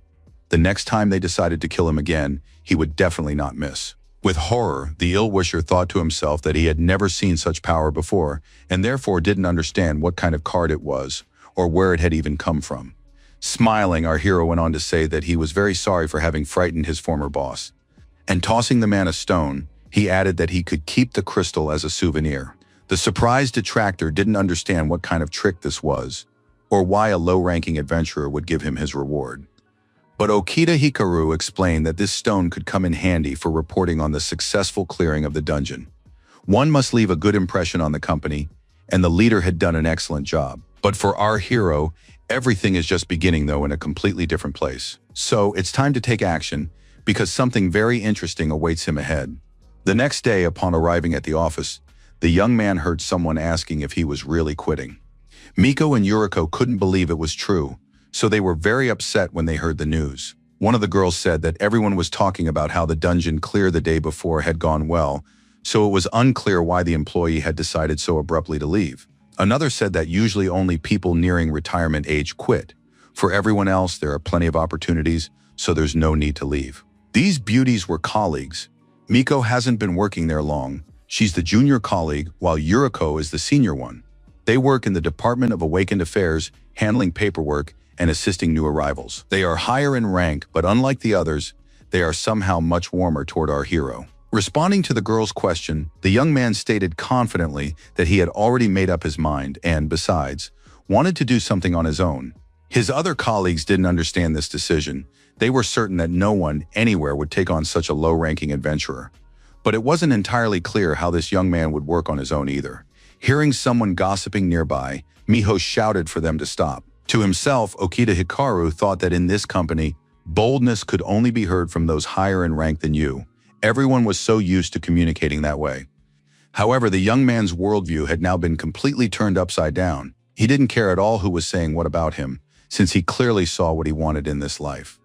The next time they decided to kill him again, he would definitely not miss. With horror, the ill-wisher thought to himself that he had never seen such power before, and therefore didn't understand what kind of card it was, or where it had even come from. Smiling, our hero went on to say that he was very sorry for having frightened his former boss. And tossing the man a stone, he added that he could keep the crystal as a souvenir. The surprised detractor didn't understand what kind of trick this was, or why a low-ranking adventurer would give him his reward. But Okita Hikaru explained that this stone could come in handy for reporting on the successful clearing of the dungeon. One must leave a good impression on the company, and the leader had done an excellent job. But for our hero, everything is just beginning, though, in a completely different place. So it's time to take action, because something very interesting awaits him ahead. The next day, upon arriving at the office, the young man heard someone asking if he was really quitting. Miko and Yuriko couldn't believe it was true, so they were very upset when they heard the news. One of the girls said that everyone was talking about how the dungeon clear the day before had gone well, so it was unclear why the employee had decided so abruptly to leave. Another said that usually only people nearing retirement age quit. For everyone else, there are plenty of opportunities, so there's no need to leave. These beauties were colleagues. Miko hasn't been working there long. She's the junior colleague, while Yuriko is the senior one. They work in the Department of Awakened Affairs, handling paperwork and assisting new arrivals. They are higher in rank, but unlike the others, they are somehow much warmer toward our hero. Responding to the girl's question, the young man stated confidently that he had already made up his mind and, besides, wanted to do something on his own. His other colleagues didn't understand this decision. They were certain that no one, anywhere, would take on such a low-ranking adventurer. But it wasn't entirely clear how this young man would work on his own either. Hearing someone gossiping nearby, Miho shouted for them to stop. To himself, Okita Hikaru thought that in this company, boldness could only be heard from those higher in rank than you. Everyone was so used to communicating that way. However, the young man's worldview had now been completely turned upside down. He didn't care at all who was saying what about him, since he clearly saw what he wanted in this life.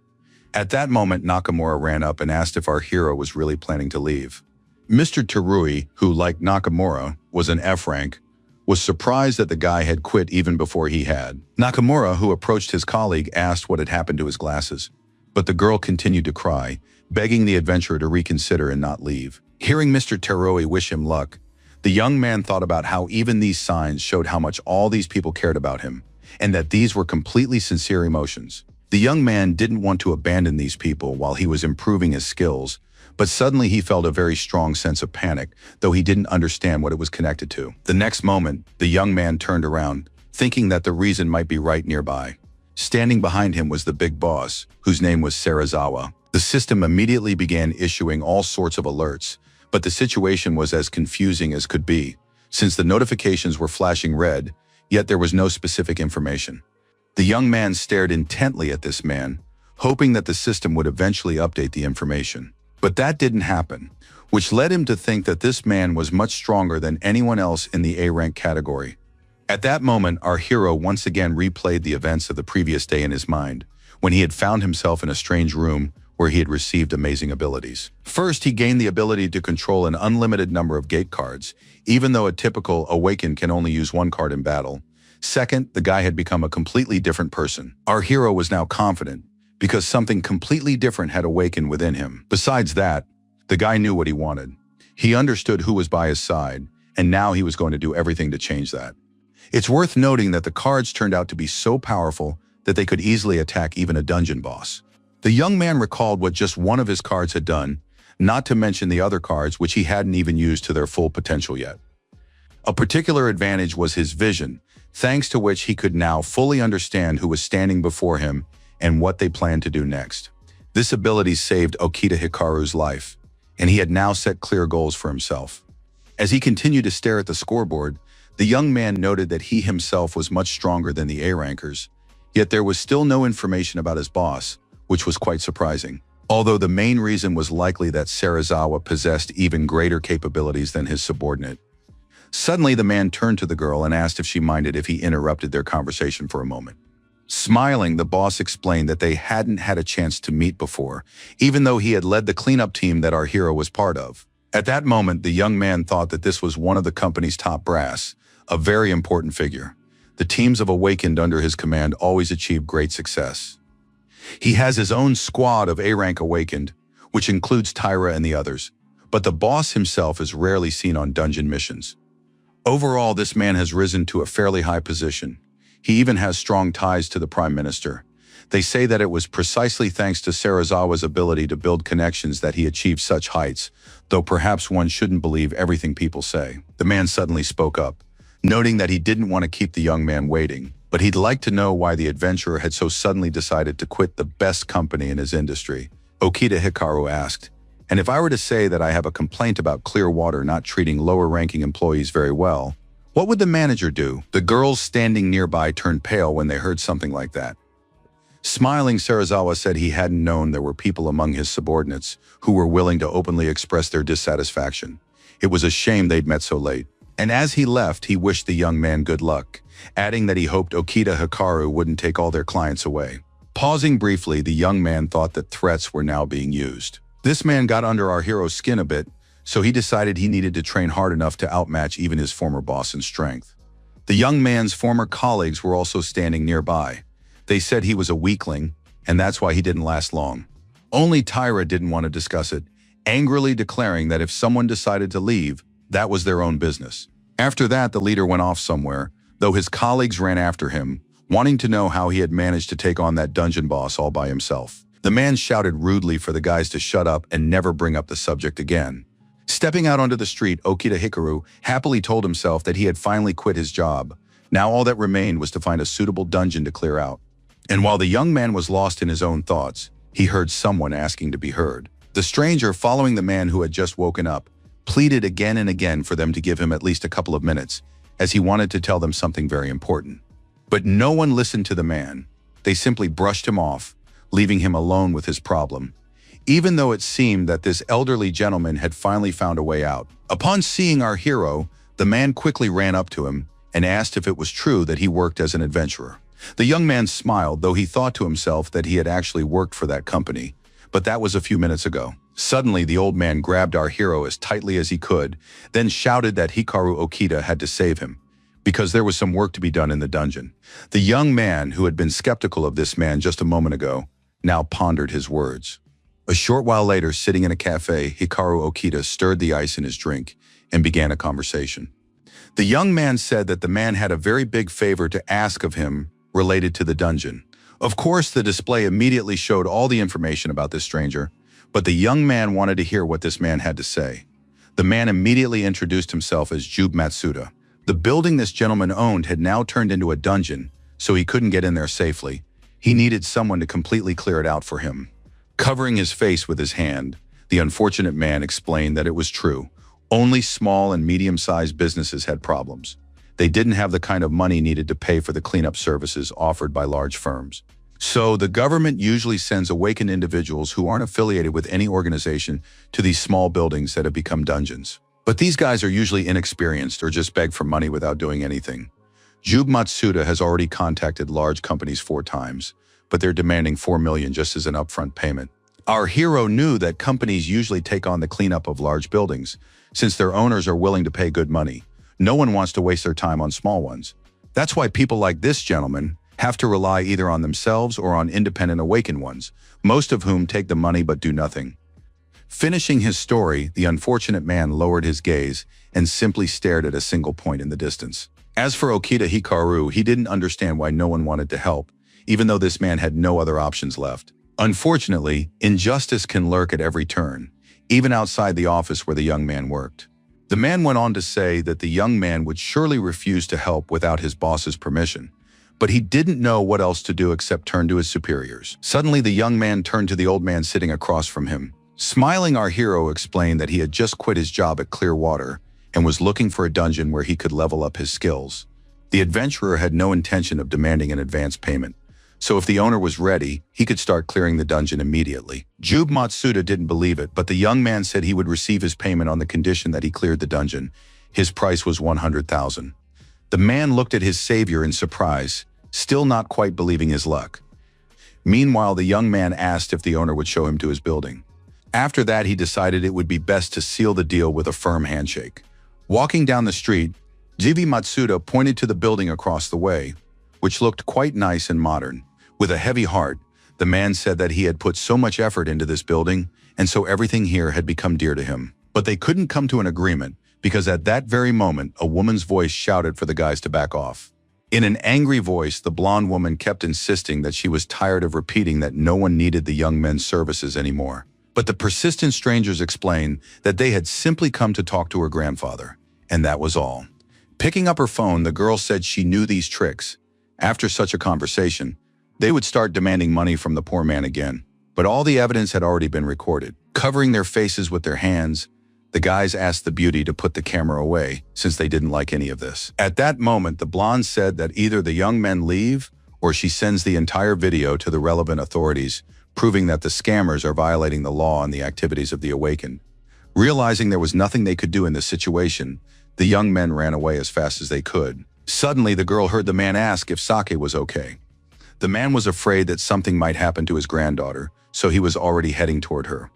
At that moment, Nakamura ran up and asked if our hero was really planning to leave. Mr. Terui, who, like Nakamura, was an F rank, was surprised that the guy had quit even before he had. Nakamura, who approached his colleague, asked what had happened to his glasses, but the girl continued to cry, begging the adventurer to reconsider and not leave. Hearing Mr. Terui wish him luck, The young man thought about how even these signs showed how much all these people cared about him, and that these were completely sincere emotions. The young man didn't want to abandon these people while he was improving his skills, but suddenly he felt a very strong sense of panic, though he didn't understand what it was connected to. The next moment, the young man turned around, thinking that the reason might be right nearby. Standing behind him was the big boss, whose name was Serizawa. The system immediately began issuing all sorts of alerts, but the situation was as confusing as could be, since the notifications were flashing red, yet there was no specific information. The young man stared intently at this man, hoping that the system would eventually update the information. But that didn't happen, which led him to think that this man was much stronger than anyone else in the A-rank category. At that moment, our hero once again replayed the events of the previous day in his mind, when he had found himself in a strange room where he had received amazing abilities. First, he gained the ability to control an unlimited number of gate cards, even though a typical Awakened can only use one card in battle. Second, the guy had become a completely different person. Our hero was now confident, because something completely different had awakened within him. Besides that, the guy knew what he wanted. He understood who was by his side, and now he was going to do everything to change that. It's worth noting that the cards turned out to be so powerful that they could easily attack even a dungeon boss. The young man recalled what just one of his cards had done, not to mention the other cards which he hadn't even used to their full potential yet. A particular advantage was his vision, thanks to which he could now fully understand who was standing before him and what they planned to do next. This ability saved Okita Hikaru's life, and he had now set clear goals for himself. As he continued to stare at the scoreboard, the young man noted that he himself was much stronger than the A-rankers, yet there was still no information about his boss, which was quite surprising. Although the main reason was likely that Serizawa possessed even greater capabilities than his subordinate. Suddenly, the man turned to the girl and asked if she minded if he interrupted their conversation for a moment. Smiling, the boss explained that they hadn't had a chance to meet before, even though he had led the cleanup team that our hero was part of. At that moment, the young man thought that this was one of the company's top brass, a very important figure. The teams of Awakened under his command always achieved great success. He has his own squad of A-rank Awakened, which includes Tyra and the others, but the boss himself is rarely seen on dungeon missions. Overall, this man has risen to a fairly high position. He even has strong ties to the Prime Minister. They say that it was precisely thanks to Serizawa's ability to build connections that he achieved such heights, though perhaps one shouldn't believe everything people say. The man suddenly spoke up, noting that he didn't want to keep the young man waiting, but he'd like to know why the adventurer had so suddenly decided to quit the best company in his industry. Okita Hikaru asked, "And if I were to say that I have a complaint about Clearwater not treating lower-ranking employees very well, what would the manager do?" The girls standing nearby turned pale when they heard something like that. Smiling, Serizawa said he hadn't known there were people among his subordinates who were willing to openly express their dissatisfaction. It was a shame they'd met so late. And as he left, he wished the young man good luck, adding that he hoped Okita Hikaru wouldn't take all their clients away. Pausing briefly, the young man thought that threats were now being used. This man got under our hero's skin a bit, so he decided he needed to train hard enough to outmatch even his former boss in strength. The young man's former colleagues were also standing nearby. They said he was a weakling, and that's why he didn't last long. Only Tyra didn't want to discuss it, angrily declaring that if someone decided to leave, that was their own business. After that, the leader went off somewhere, though his colleagues ran after him, wanting to know how he had managed to take on that dungeon boss all by himself. The man shouted rudely for the guys to shut up and never bring up the subject again. Stepping out onto the street, Okita Hikaru happily told himself that he had finally quit his job. Now all that remained was to find a suitable dungeon to clear out. And while the young man was lost in his own thoughts, he heard someone asking to be heard. The stranger, following the man who had just woken up, pleaded again and again for them to give him at least a couple of minutes, as he wanted to tell them something very important. But no one listened to the man. They simply brushed him off, leaving him alone with his problem, even though it seemed that this elderly gentleman had finally found a way out. Upon seeing our hero, the man quickly ran up to him and asked if it was true that he worked as an adventurer. The young man smiled, though he thought to himself that he had actually worked for that company, but that was a few minutes ago. Suddenly, the old man grabbed our hero as tightly as he could, then shouted that Hikaru Okita had to save him, because there was some work to be done in the dungeon. The young man, who had been skeptical of this man just a moment ago, now pondered his words. A short while later, sitting in a cafe, Hikaru Okita stirred the ice in his drink and began a conversation. The young man said that the man had a very big favor to ask of him related to the dungeon. Of course, the display immediately showed all the information about this stranger, but the young man wanted to hear what this man had to say. The man immediately introduced himself as Jube Matsuda. The building this gentleman owned had now turned into a dungeon, so he couldn't get in there safely. He needed someone to completely clear it out for him. Covering his face with his hand, the unfortunate man explained that it was true. Only small and medium-sized businesses had problems. They didn't have the kind of money needed to pay for the cleanup services offered by large firms. So the government usually sends awakened individuals who aren't affiliated with any organization to these small buildings that have become dungeons. But these guys are usually inexperienced or just beg for money without doing anything. Jube Matsuda has already contacted large companies 4 times, but they're demanding $4 million just as an upfront payment. Our hero knew that companies usually take on the cleanup of large buildings, since their owners are willing to pay good money. No one wants to waste their time on small ones. That's why people like this gentleman have to rely either on themselves or on independent awakened ones, most of whom take the money but do nothing. Finishing his story, the unfortunate man lowered his gaze and simply stared at a single point in the distance. As for Okita Hikaru, he didn't understand why no one wanted to help, even though this man had no other options left. Unfortunately, injustice can lurk at every turn, even outside the office where the young man worked. The man went on to say that the young man would surely refuse to help without his boss's permission, but he didn't know what else to do except turn to his superiors. Suddenly, the young man turned to the old man sitting across from him. Smiling, our hero explained that he had just quit his job at Clearwater and was looking for a dungeon where he could level up his skills. The adventurer had no intention of demanding an advance payment, so if the owner was ready, he could start clearing the dungeon immediately. Jube Matsuda didn't believe it, but the young man said he would receive his payment on the condition that he cleared the dungeon. His price was 100,000. The man looked at his savior in surprise, still not quite believing his luck. Meanwhile, the young man asked if the owner would show him to his building. After that, he decided it would be best to seal the deal with a firm handshake. Walking down the street, Jube Matsuda pointed to the building across the way, which looked quite nice and modern. With a heavy heart, the man said that he had put so much effort into this building, and so everything here had become dear to him. But they couldn't come to an agreement, because at that very moment, a woman's voice shouted for the guys to back off. In an angry voice, the blonde woman kept insisting that she was tired of repeating that no one needed the young men's services anymore. But the persistent strangers explained that they had simply come to talk to her grandfather, and that was all. Picking up her phone, the girl said she knew these tricks. After such a conversation, they would start demanding money from the poor man again. But all the evidence had already been recorded. Covering their faces with their hands, the guys asked the beauty to put the camera away, since they didn't like any of this. At that moment, the blonde said that either the young men leave, or she sends the entire video to the relevant authorities, proving that the scammers are violating the law and the activities of the awakened. Realizing there was nothing they could do in this situation, the young men ran away as fast as they could. Suddenly, the girl heard the man ask if Sake was okay. The man was afraid that something might happen to his granddaughter, so he was already heading toward her.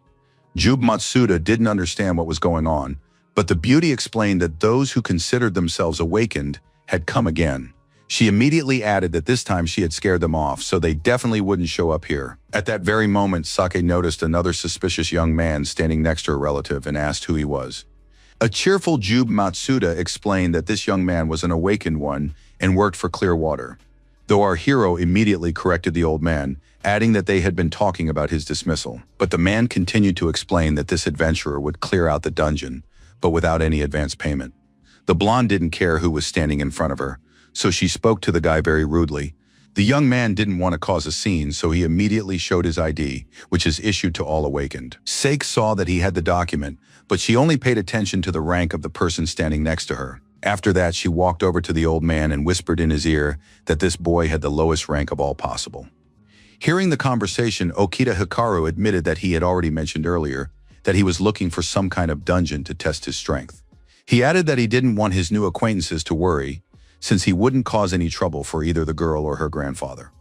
Jube Matsuda didn't understand what was going on, but the beauty explained that those who considered themselves awakened had come again. She immediately added that this time she had scared them off, so they definitely wouldn't show up here. At that very moment, Sake noticed another suspicious young man standing next to her relative and asked who he was. A cheerful Jube Matsuda explained that this young man was an awakened one and worked for Clearwater, though our hero immediately corrected the old man, adding that they had been talking about his dismissal. But the man continued to explain that this adventurer would clear out the dungeon, but without any advance payment. The blonde didn't care who was standing in front of her, so she spoke to the guy very rudely. The young man didn't want to cause a scene, so he immediately showed his ID, which is issued to all awakened. Sake saw that he had the document, but she only paid attention to the rank of the person standing next to her. After that, she walked over to the old man and whispered in his ear that this boy had the lowest rank of all possible. Hearing the conversation, Okita Hikaru admitted that he had already mentioned earlier that he was looking for some kind of dungeon to test his strength. He added that he didn't want his new acquaintances to worry, since he wouldn't cause any trouble for either the girl or her grandfather.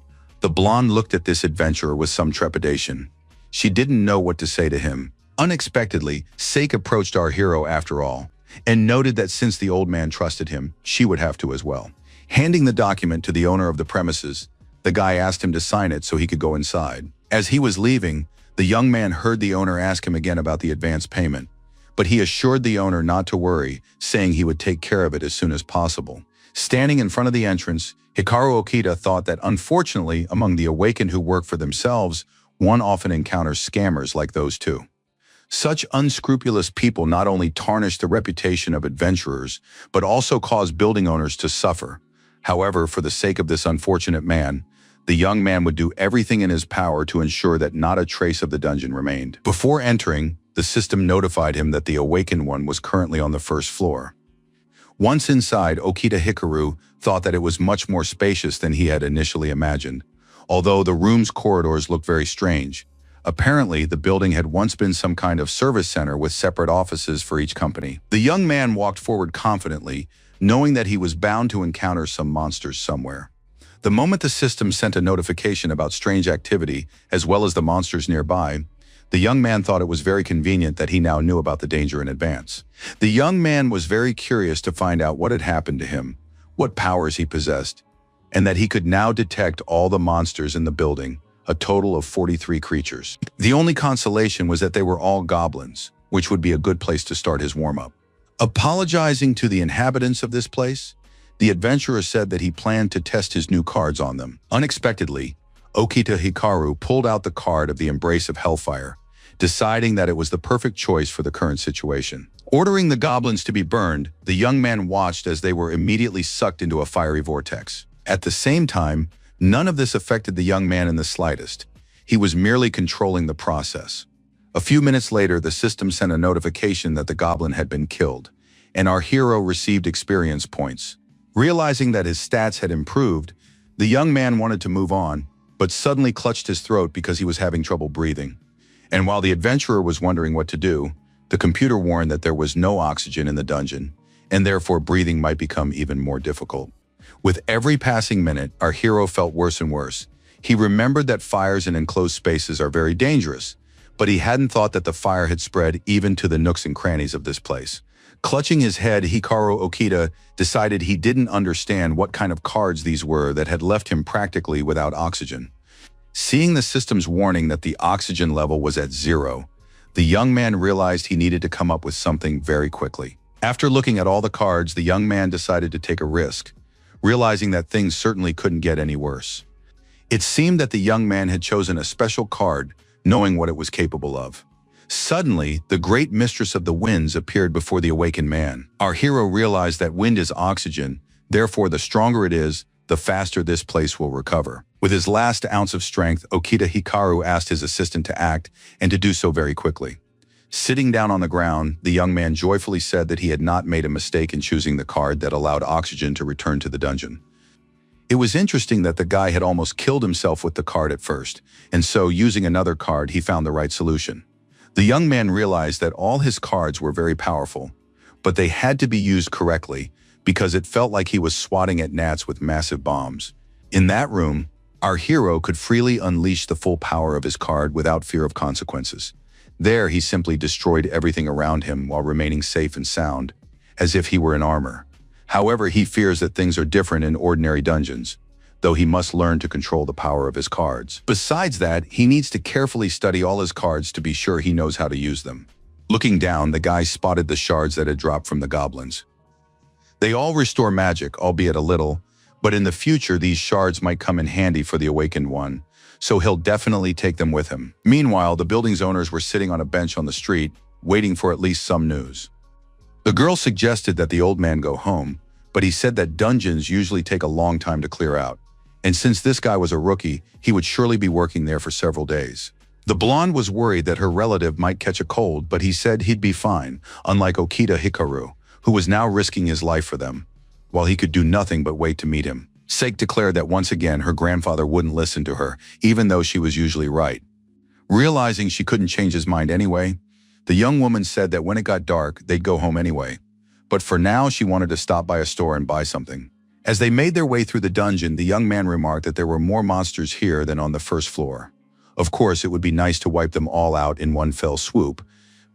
The blonde looked at this adventurer with some trepidation. She didn't know what to say to him. Unexpectedly, Sake approached our hero after all, and noted that since the old man trusted him, she would have to as well. Handing the document to the owner of the premises, the guy asked him to sign it so he could go inside. As he was leaving, The young man heard the owner ask him again about the advance payment, but he assured the owner not to worry, saying he would take care of it as soon as possible. Standing in front of the entrance, Hikaru Okita thought that unfortunately, among the awakened who work for themselves, one often encounters scammers like those two. Such unscrupulous people not only tarnish the reputation of adventurers, but also cause building owners to suffer. However, for the sake of this unfortunate man, the young man would do everything in his power to ensure that not a trace of the dungeon remained. Before entering, the system notified him that the awakened one was currently on the first floor. Once inside, Okita Hikaru thought that it was much more spacious than he had initially imagined, although the room's corridors looked very strange. Apparently, the building had once been some kind of service center with separate offices for each company. The young man walked forward confidently, knowing that he was bound to encounter some monsters somewhere. The moment the system sent a notification about strange activity, as well as the monsters nearby, the young man thought it was very convenient that he now knew about the danger in advance. The young man was very curious to find out what had happened to him, what powers he possessed, and that he could now detect all the monsters in the building, a total of 43 creatures. The only consolation was that they were all goblins, which would be a good place to start his warm-up. Apologizing to the inhabitants of this place, the adventurer said that he planned to test his new cards on them. Unexpectedly, Okita Hikaru pulled out the card of the Embrace of Hellfire, deciding that it was the perfect choice for the current situation. Ordering the goblins to be burned, the young man watched as they were immediately sucked into a fiery vortex. At the same time, none of this affected the young man in the slightest. He was merely controlling the process. A few minutes later, the system sent a notification that the goblin had been killed, and our hero received experience points. Realizing that his stats had improved, the young man wanted to move on, but suddenly clutched his throat because he was having trouble breathing. And while the adventurer was wondering what to do, the computer warned that there was no oxygen in the dungeon, and therefore breathing might become even more difficult. With every passing minute, our hero felt worse and worse. He remembered that fires in enclosed spaces are very dangerous, but he hadn't thought that the fire had spread even to the nooks and crannies of this place. Clutching his head, Hikaru Okita decided he didn't understand what kind of cards these were that had left him practically without oxygen. Seeing the system's warning that the oxygen level was at 0, the young man realized he needed to come up with something very quickly. After looking at all the cards, the young man decided to take a risk, realizing that things certainly couldn't get any worse. It seemed that the young man had chosen a special card, knowing what it was capable of. Suddenly, the great mistress of the winds appeared before the awakened man. Our hero realized that wind is oxygen, therefore the stronger it is, the faster this place will recover. With his last ounce of strength, Okita Hikaru asked his assistant to act, and to do so very quickly. Sitting down on the ground, the young man joyfully said that he had not made a mistake in choosing the card that allowed oxygen to return to the dungeon. It was interesting that the guy had almost killed himself with the card at first, and so using another card, he found the right solution. The young man realized that all his cards were very powerful, but they had to be used correctly because it felt like he was swatting at gnats with massive bombs. In that room, our hero could freely unleash the full power of his card without fear of consequences. There, he simply destroyed everything around him while remaining safe and sound, as if he were in armor. However, he fears that things are different in ordinary dungeons, though he must learn to control the power of his cards. Besides that, he needs to carefully study all his cards to be sure he knows how to use them. Looking down, the guy spotted the shards that had dropped from the goblins. They all restore magic, albeit a little, but in the future these shards might come in handy for the awakened one, so he'll definitely take them with him. Meanwhile, the building's owners were sitting on a bench on the street, waiting for at least some news. The girl suggested that the old man go home, but he said that dungeons usually take a long time to clear out, and since this guy was a rookie, he would surely be working there for several days. The blonde was worried that her relative might catch a cold, but he said he'd be fine, unlike Okita Hikaru, who was now risking his life for them, while he could do nothing but wait to meet him. Seik declared that once again her grandfather wouldn't listen to her, even though she was usually right. Realizing she couldn't change his mind anyway, the young woman said that when it got dark, they'd go home anyway. But for now, she wanted to stop by a store and buy something. As they made their way through the dungeon, the young man remarked that there were more monsters here than on the first floor. Of course, it would be nice to wipe them all out in one fell swoop,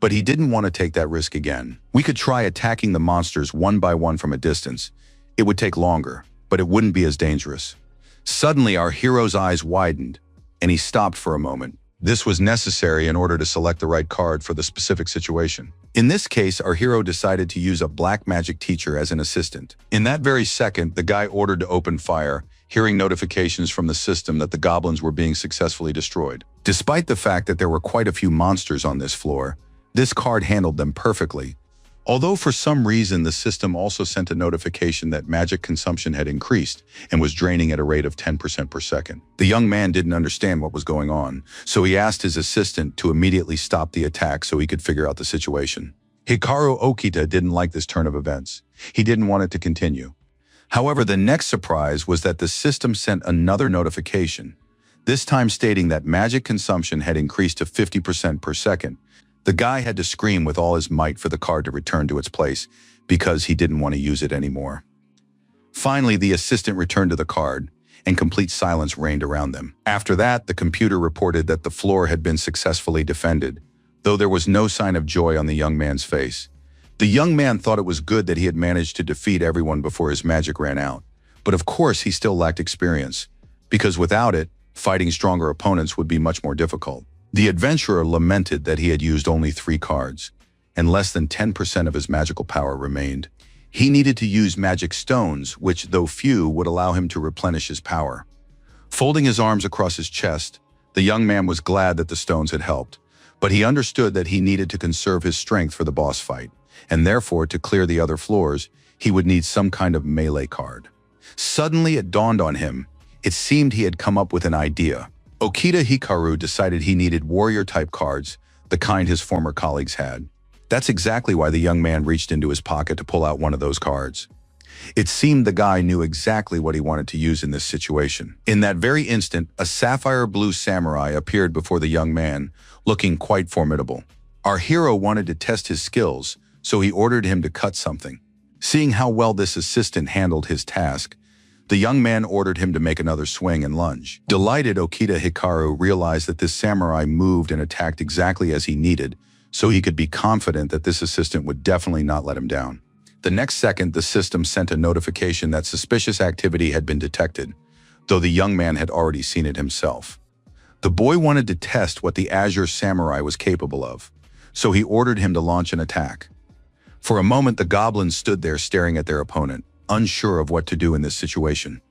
but he didn't want to take that risk again. We could try attacking the monsters one by one from a distance. It would take longer, but it wouldn't be as dangerous. Suddenly, our hero's eyes widened, and he stopped for a moment, This was necessary in order to select the right card for the specific situation. In this case, our hero decided to use a black magic teacher as an assistant. In that very second, the guy ordered to open fire, hearing notifications from the system that the goblins were being successfully destroyed. Despite the fact that there were quite a few monsters on this floor, this card handled them perfectly. Although for some reason the system also sent a notification that magic consumption had increased and was draining at a rate of 10% per second. The young man didn't understand what was going on, so he asked his assistant to immediately stop the attack so he could figure out the situation. Hikaru Okita didn't like this turn of events. He didn't want it to continue. However, the next surprise was that the system sent another notification, this time stating that magic consumption had increased to 50% per second. The guy had to scream with all his might for the card to return to its place because he didn't want to use it anymore. Finally, the assistant returned to the card, and complete silence reigned around them. After that, the computer reported that the floor had been successfully defended, though there was no sign of joy on the young man's face. The young man thought it was good that he had managed to defeat everyone before his magic ran out, but of course he still lacked experience, because without it, fighting stronger opponents would be much more difficult. The adventurer lamented that he had used only 3 cards, and less than 10% of his magical power remained. He needed to use magic stones, which, though few, would allow him to replenish his power. Folding his arms across his chest, the young man was glad that the stones had helped, but he understood that he needed to conserve his strength for the boss fight, and therefore, to clear the other floors, he would need some kind of melee card. Suddenly, it dawned on him. It seemed he had come up with an idea. Okita Hikaru decided he needed warrior-type cards, the kind his former colleagues had. That's exactly why the young man reached into his pocket to pull out one of those cards. It seemed the guy knew exactly what he wanted to use in this situation. In that very instant, a sapphire blue samurai appeared before the young man, looking quite formidable. Our hero wanted to test his skills, so he ordered him to cut something. Seeing how well this assistant handled his task, the young man ordered him to make another swing and lunge. Delighted, Okita Hikaru realized that this samurai moved and attacked exactly as he needed, so he could be confident that this assistant would definitely not let him down. The next second, the system sent a notification that suspicious activity had been detected, though the young man had already seen it himself. The boy wanted to test what the Azure Samurai was capable of, so he ordered him to launch an attack. For a moment, the goblins stood there staring at their opponent, unsure of what to do in this situation.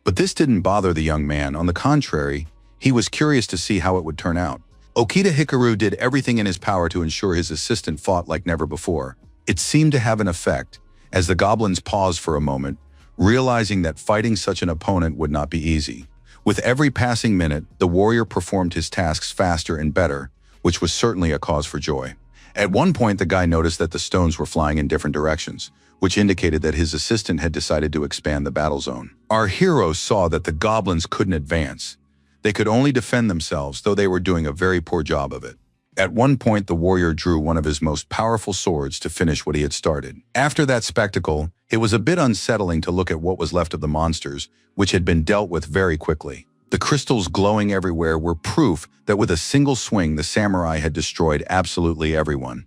But this didn't bother the young man. On the contrary, he was curious to see how it would turn out. Okita Hikaru did everything in his power to ensure his assistant fought like never before. It seemed to have an effect, as the goblins paused for a moment, realizing that fighting such an opponent would not be easy. With every passing minute, the warrior performed his tasks faster and better, which was certainly a cause for joy. At one point, the guy noticed that the stones were flying in different directions, which indicated that his assistant had decided to expand the battle zone. Our hero saw that the goblins couldn't advance. They could only defend themselves, though they were doing a very poor job of it. At one point, the warrior drew one of his most powerful swords to finish what he had started. After that spectacle, it was a bit unsettling to look at what was left of the monsters, which had been dealt with very quickly. The crystals glowing everywhere were proof that with a single swing, the samurai had destroyed absolutely everyone.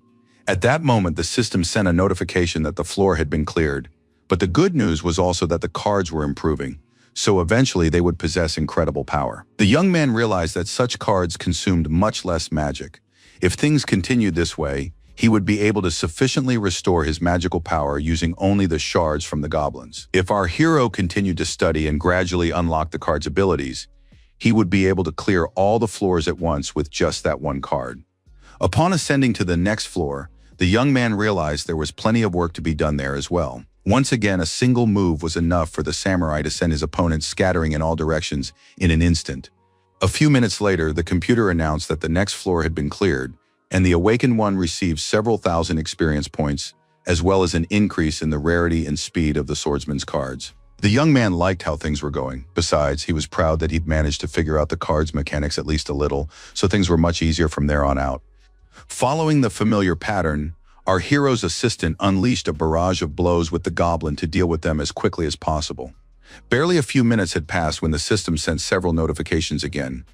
At that moment, the system sent a notification that the floor had been cleared. But the good news was also that the cards were improving, so eventually they would possess incredible power. The young man realized that such cards consumed much less magic. If things continued this way, he would be able to sufficiently restore his magical power using only the shards from the goblins. If our hero continued to study and gradually unlock the card's abilities, he would be able to clear all the floors at once with just that one card. Upon ascending to the next floor, the young man realized there was plenty of work to be done there as well. Once again, a single move was enough for the samurai to send his opponent scattering in all directions in an instant. A few minutes later, the computer announced that the next floor had been cleared, and the awakened one received several thousand experience points, as well as an increase in the rarity and speed of the swordsman's cards. The young man liked how things were going. Besides, he was proud that he'd managed to figure out the card's mechanics at least a little, so things were much easier from there on out. Following the familiar pattern, our hero's assistant unleashed a barrage of blows with the goblin to deal with them as quickly as possible. Barely a few minutes had passed when the system sent several notifications again.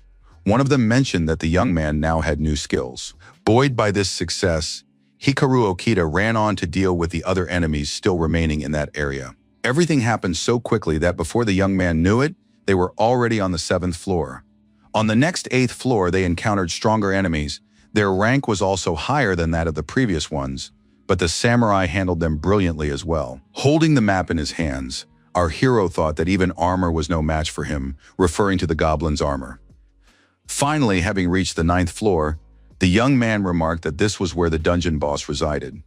One of them mentioned that the young man now had new skills. Buoyed by this success, Hikaru Okita ran on to deal with the other enemies still remaining in that area. Everything happened so quickly that before the young man knew it, they were already on the 7th floor. On the next 8th floor, they encountered stronger enemies. Their rank was also higher than that of the previous ones, but the samurai handled them brilliantly as well. Holding the map in his hands, our hero thought that even armor was no match for him, referring to the goblin's armor. Finally, having reached the 9th floor, the young man remarked that this was where the dungeon boss resided.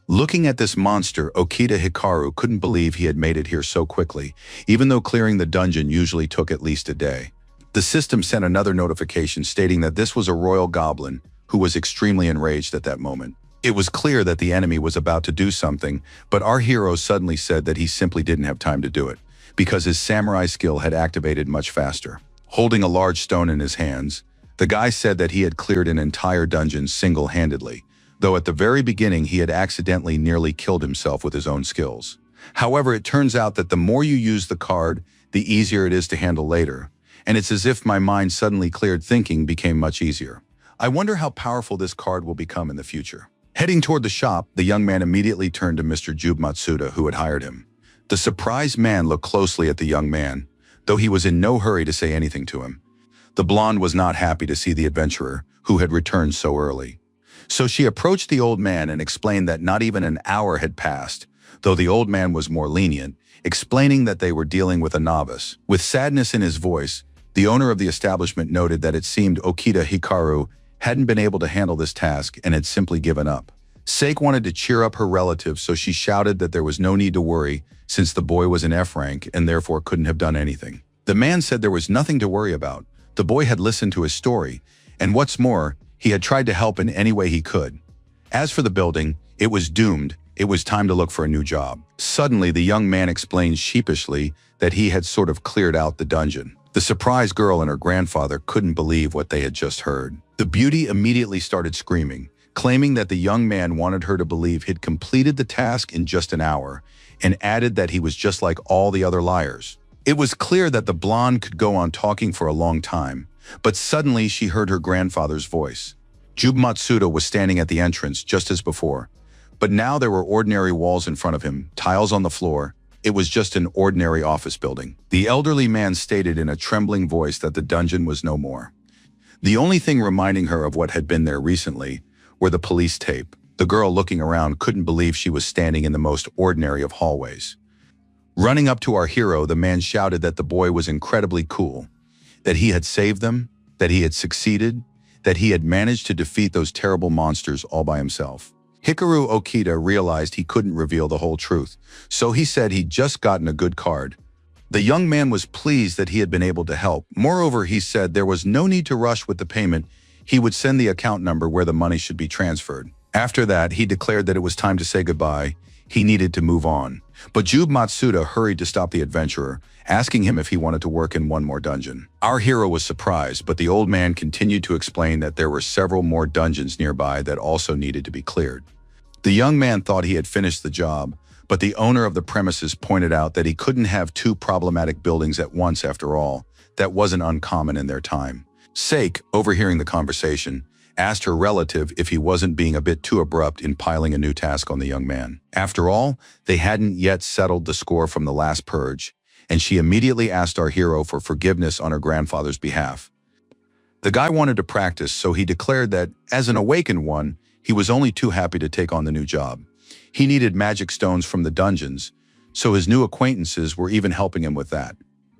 Looking at this monster, Okita Hikaru couldn't believe he had made it here so quickly, even though clearing the dungeon usually took at least a day. The system sent another notification stating that this was a royal goblin who was extremely enraged at that moment. It was clear that the enemy was about to do something, but our hero suddenly said that he simply didn't have time to do it, because his samurai skill had activated much faster. Holding a large stone in his hands, the guy said that he had cleared an entire dungeon single-handedly, though at the very beginning he had accidentally nearly killed himself with his own skills. However, it turns out that the more you use the card, the easier it is to handle later, and it's as if my mind suddenly cleared, thinking became much easier. I wonder how powerful this card will become in the future. Heading toward the shop, the young man immediately turned to Mr. Jube Matsuda, who had hired him. The surprised man looked closely at the young man, though he was in no hurry to say anything to him. The blonde was not happy to see the adventurer, who had returned so early. So she approached the old man and explained that not even an hour had passed, though the old man was more lenient, explaining that they were dealing with a novice. With sadness in his voice, the owner of the establishment noted that it seemed Okita Hikaru hadn't been able to handle this task and had simply given up. Seik wanted to cheer up her relative, so she shouted that there was no need to worry since the boy was in F rank and therefore couldn't have done anything. The man said there was nothing to worry about. The boy had listened to his story, and what's more, he had tried to help in any way he could. As for the building, it was doomed. It was time to look for a new job. Suddenly, the young man explained sheepishly that he had sort of cleared out the dungeon. The surprised girl and her grandfather couldn't believe what they had just heard. The beauty immediately started screaming, claiming that the young man wanted her to believe he'd completed the task in just an hour, and added that he was just like all the other liars. It was clear that the blonde could go on talking for a long time, but suddenly she heard her grandfather's voice. Jube Matsuda was standing at the entrance just as before, but now there were ordinary walls in front of him, tiles on the floor. It was just an ordinary office building. The elderly man stated in a trembling voice that the dungeon was no more. The only thing reminding her of what had been there recently were the police tape. The girl, looking around, couldn't believe she was standing in the most ordinary of hallways. Running up to our hero, the man shouted that the boy was incredibly cool, that he had saved them, that he had succeeded, that he had managed to defeat those terrible monsters all by himself. Hikaru Okita realized he couldn't reveal the whole truth, so he said he'd just gotten a good card. The young man was pleased that he had been able to help. Moreover, he said there was no need to rush with the payment. He would send the account number where the money should be transferred. After that, he declared that it was time to say goodbye. He needed to move on. But Jube Matsuda hurried to stop the adventurer, asking him if he wanted to work in one more dungeon. Our hero was surprised, but the old man continued to explain that there were several more dungeons nearby that also needed to be cleared. The young man thought he had finished the job, but the owner of the premises pointed out that he couldn't have two problematic buildings at once after all. That wasn't uncommon in their time. Seik, overhearing the conversation, asked her relative if he wasn't being a bit too abrupt in piling a new task on the young man. After all, they hadn't yet settled the score from the last purge, and she immediately asked our hero for forgiveness on her grandfather's behalf. The guy wanted to practice, so he declared that, as an awakened one, he was only too happy to take on the new job. He needed magic stones from the dungeons, so his new acquaintances were even helping him with that.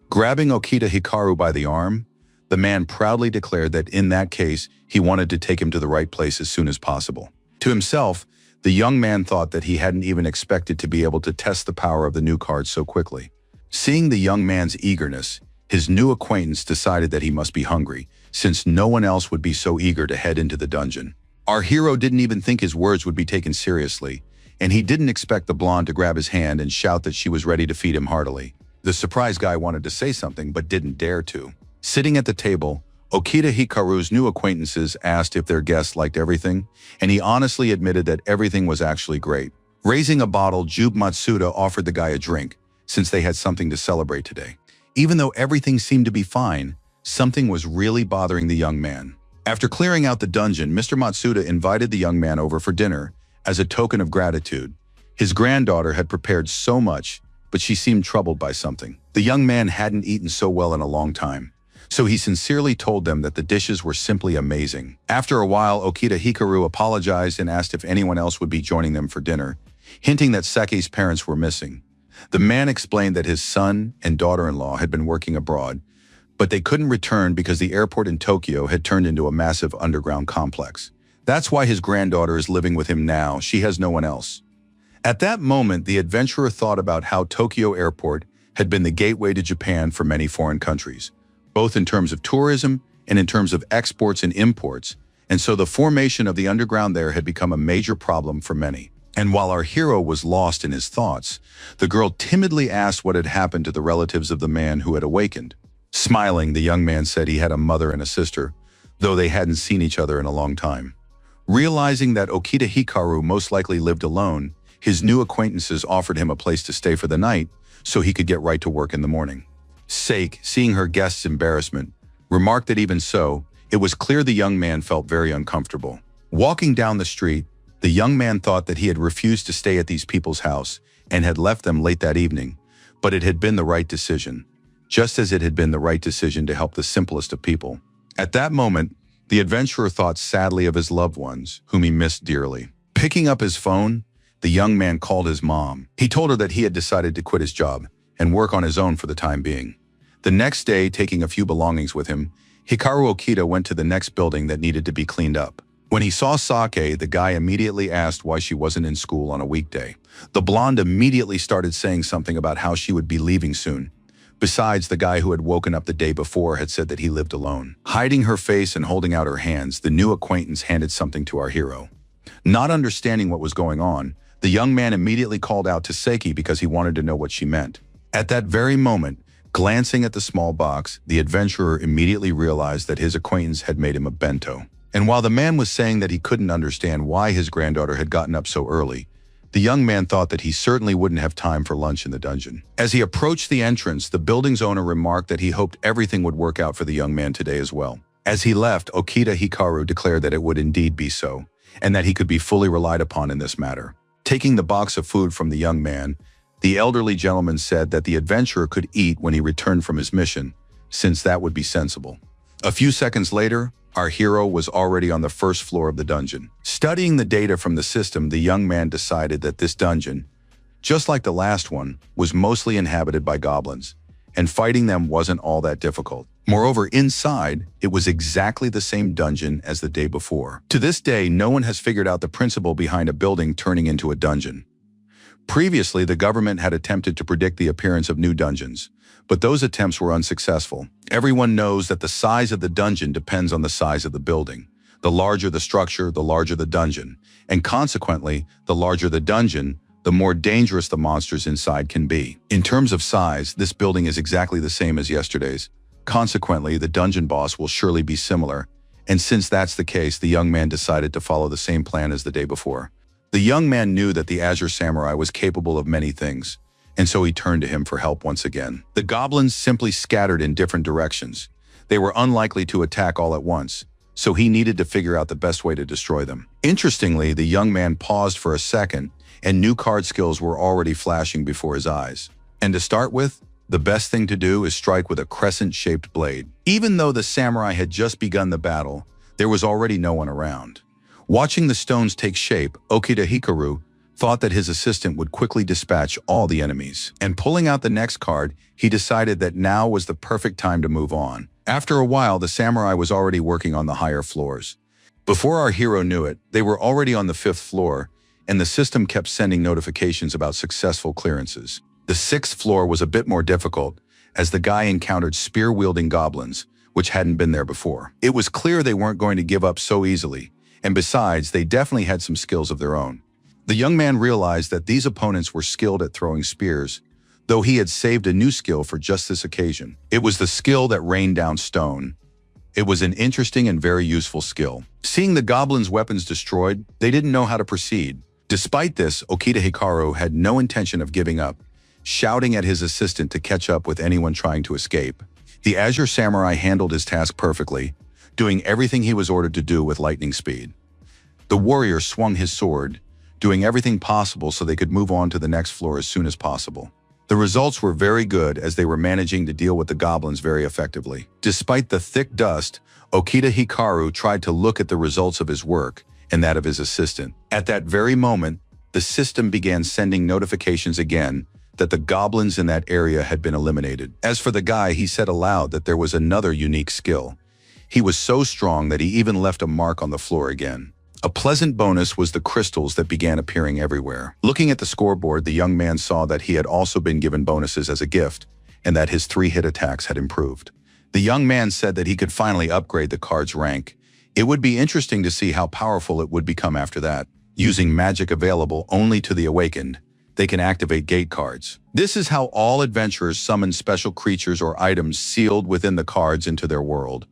Grabbing Okita Hikaru by the arm, the man proudly declared that in that case, he wanted to take him to the right place as soon as possible. To himself, the young man thought that he hadn't even expected to be able to test the power of the new card so quickly. Seeing the young man's eagerness, his new acquaintance decided that he must be hungry, since no one else would be so eager to head into the dungeon. Our hero didn't even think his words would be taken seriously, and he didn't expect the blonde to grab his hand and shout that she was ready to feed him heartily. The surprised guy wanted to say something but didn't dare to. Sitting at the table, Okita Hikaru's new acquaintances asked if their guest liked everything, and he honestly admitted that everything was actually great. Raising a bottle, Jube Matsuda offered the guy a drink, since they had something to celebrate today. Even though everything seemed to be fine, something was really bothering the young man. After clearing out the dungeon, Mr. Matsuda invited the young man over for dinner as a token of gratitude. His granddaughter had prepared so much, but she seemed troubled by something. The young man hadn't eaten so well in a long time. So he sincerely told them that the dishes were simply amazing. After a while, Okita Hikaru apologized and asked if anyone else would be joining them for dinner, hinting that Sake's parents were missing. The man explained that his son and daughter-in-law had been working abroad, but they couldn't return because the airport in Tokyo had turned into a massive underground complex. That's why his granddaughter is living with him now. She has no one else. At that moment, the adventurer thought about how Tokyo Airport had been the gateway to Japan for many foreign countries, both in terms of tourism and in terms of exports and imports, and so the formation of the underground there had become a major problem for many. And while our hero was lost in his thoughts, the girl timidly asked what had happened to the relatives of the man who had awakened. Smiling, the young man said he had a mother and a sister, though they hadn't seen each other in a long time. Realizing that Okita Hikaru most likely lived alone, his new acquaintances offered him a place to stay for the night so he could get right to work in the morning. Sake, seeing her guest's embarrassment, remarked that even so, it was clear the young man felt very uncomfortable. Walking down the street, the young man thought that he had refused to stay at these people's house and had left them late that evening, but it had been the right decision, just as it had been the right decision to help the simplest of people. At that moment, the adventurer thought sadly of his loved ones, whom he missed dearly. Picking up his phone, the young man called his mom. He told her that he had decided to quit his job and work on his own for the time being. The next day, taking a few belongings with him, Hikaru Okita went to the next building that needed to be cleaned up. When he saw Sake, the guy immediately asked why she wasn't in school on a weekday. The blonde immediately started saying something about how she would be leaving soon. Besides, the guy who had woken up the day before had said that he lived alone. Hiding her face and holding out her hands, the new acquaintance handed something to our hero. Not understanding what was going on, the young man immediately called out to Seki because he wanted to know what she meant. At that very moment, glancing at the small box, the adventurer immediately realized that his acquaintance had made him a bento. And while the man was saying that he couldn't understand why his granddaughter had gotten up so early, the young man thought that he certainly wouldn't have time for lunch in the dungeon. As he approached the entrance, the building's owner remarked that he hoped everything would work out for the young man today as well. As he left, Okita Hikaru declared that it would indeed be so, and that he could be fully relied upon in this matter. Taking the box of food from the young man, the elderly gentleman said that the adventurer could eat when he returned from his mission, since that would be sensible. A few seconds later, our hero was already on the first floor of the dungeon. Studying the data from the system, the young man decided that this dungeon, just like the last one, was mostly inhabited by goblins, and fighting them wasn't all that difficult. Moreover, inside, it was exactly the same dungeon as the day before. To this day, no one has figured out the principle behind a building turning into a dungeon. Previously, the government had attempted to predict the appearance of new dungeons, but those attempts were unsuccessful. Everyone knows that the size of the dungeon depends on the size of the building. The larger the structure, the larger the dungeon, and consequently, the larger the dungeon, the more dangerous the monsters inside can be. In terms of size, this building is exactly the same as yesterday's. Consequently, the dungeon boss will surely be similar, and since that's the case, the young man decided to follow the same plan as the day before. The young man knew that the Azure Samurai was capable of many things, and so he turned to him for help once again. The goblins simply scattered in different directions. They were unlikely to attack all at once, so he needed to figure out the best way to destroy them. Interestingly, the young man paused for a second, and new card skills were already flashing before his eyes. And to start with, the best thing to do is strike with a crescent-shaped blade. Even though the samurai had just begun the battle, there was already no one around. Watching the stones take shape, Okita Hikaru thought that his assistant would quickly dispatch all the enemies. And pulling out the next card, he decided that now was the perfect time to move on. After a while, the samurai was already working on the higher floors. Before our hero knew it, they were already on the 5th floor, and the system kept sending notifications about successful clearances. The 6th floor was a bit more difficult, as the guy encountered spear-wielding goblins, which hadn't been there before. It was clear they weren't going to give up so easily, and besides, they definitely had some skills of their own. The young man realized that these opponents were skilled at throwing spears, though he had saved a new skill for just this occasion. It was the skill that rained down stone. It was an interesting and very useful skill. Seeing the goblins' weapons destroyed, they didn't know how to proceed. Despite this, Okita Hikaru had no intention of giving up, shouting at his assistant to catch up with anyone trying to escape. The Azure Samurai handled his task perfectly, doing everything he was ordered to do with lightning speed. The warrior swung his sword, doing everything possible so they could move on to the next floor as soon as possible. The results were very good as they were managing to deal with the goblins very effectively. Despite the thick dust, Okita Hikaru tried to look at the results of his work and that of his assistant. At that very moment, the system began sending notifications again that the goblins in that area had been eliminated. As for the guy, he said aloud that there was another unique skill. He was so strong that he even left a mark on the floor again. A pleasant bonus was the crystals that began appearing everywhere. Looking at the scoreboard, the young man saw that he had also been given bonuses as a gift and that his 3-hit attacks had improved. The young man said that he could finally upgrade the card's rank. It would be interesting to see how powerful it would become after that. Using magic available only to the awakened, they can activate gate cards. This is how all adventurers summon special creatures or items sealed within the cards into their world.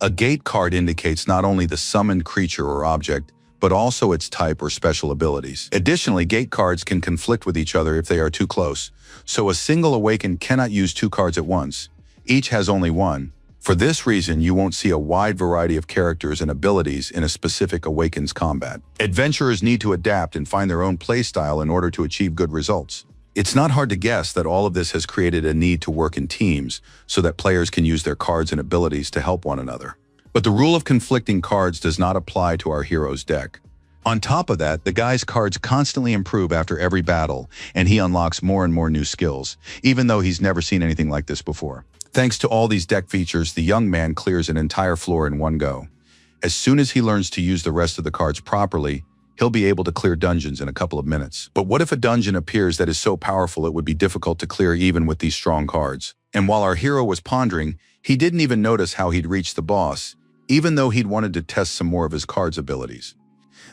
A gate card indicates not only the summoned creature or object, but also its type or special abilities. Additionally, gate cards can conflict with each other if they are too close, so a single awakened cannot use 2 cards at once. Each has only one. For this reason, you won't see a wide variety of characters and abilities in a specific Awaken's combat. Adventurers need to adapt and find their own playstyle in order to achieve good results. It's not hard to guess that all of this has created a need to work in teams so that players can use their cards and abilities to help one another. But the rule of conflicting cards does not apply to our hero's deck. On top of that, the guy's cards constantly improve after every battle, and he unlocks more and more new skills, even though he's never seen anything like this before. Thanks to all these deck features, the young man clears an entire floor in one go. As soon as he learns to use the rest of the cards properly, he'll be able to clear dungeons in a couple of minutes. But what if a dungeon appears that is so powerful it would be difficult to clear even with these strong cards? And while our hero was pondering, he didn't even notice how he'd reached the boss, even though he'd wanted to test some more of his cards' abilities.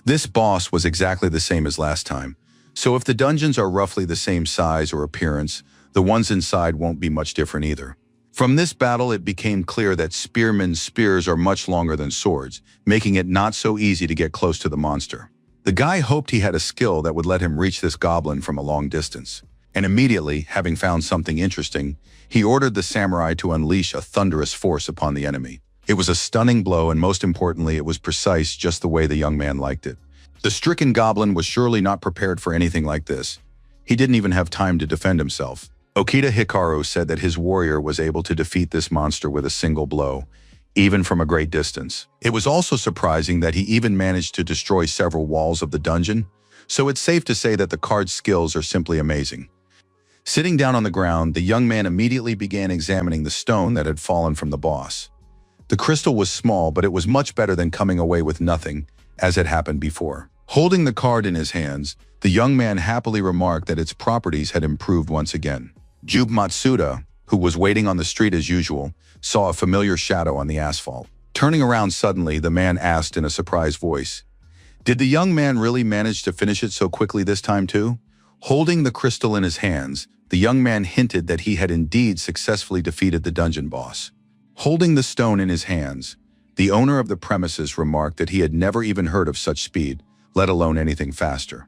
This boss was exactly the same as last time, so if the dungeons are roughly the same size or appearance, the ones inside won't be much different either. From this battle, it became clear that spearmen's spears are much longer than swords, making it not so easy to get close to the monster. The guy hoped he had a skill that would let him reach this goblin from a long distance. And immediately, having found something interesting, he ordered the samurai to unleash a thunderous force upon the enemy. It was a stunning blow, and most importantly, it was precise just the way the young man liked it. The stricken goblin was surely not prepared for anything like this. He didn't even have time to defend himself. Okita Hikaru said that his warrior was able to defeat this monster with a single blow, even from a great distance. It was also surprising that he even managed to destroy several walls of the dungeon, so it's safe to say that the card's skills are simply amazing. Sitting down on the ground, the young man immediately began examining the stone that had fallen from the boss. The crystal was small, but it was much better than coming away with nothing, as had happened before. Holding the card in his hands, the young man happily remarked that its properties had improved once again. Jube Matsuda, who was waiting on the street as usual, saw a familiar shadow on the asphalt. Turning around suddenly, the man asked in a surprised voice, "Did the young man really manage to finish it so quickly this time too?" Holding the crystal in his hands, the young man hinted that he had indeed successfully defeated the dungeon boss. Holding the stone in his hands, the owner of the premises remarked that he had never even heard of such speed, let alone anything faster.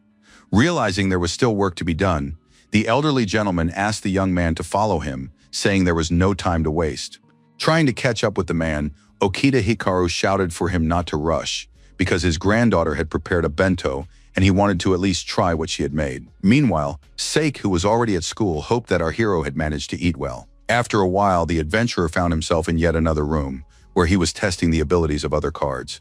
Realizing there was still work to be done, the elderly gentleman asked the young man to follow him, saying there was no time to waste. Trying to catch up with the man, Okita Hikaru shouted for him not to rush, because his granddaughter had prepared a bento and he wanted to at least try what she had made. Meanwhile, Seik, who was already at school, hoped that our hero had managed to eat well. After a while, the adventurer found himself in yet another room, where he was testing the abilities of other cards.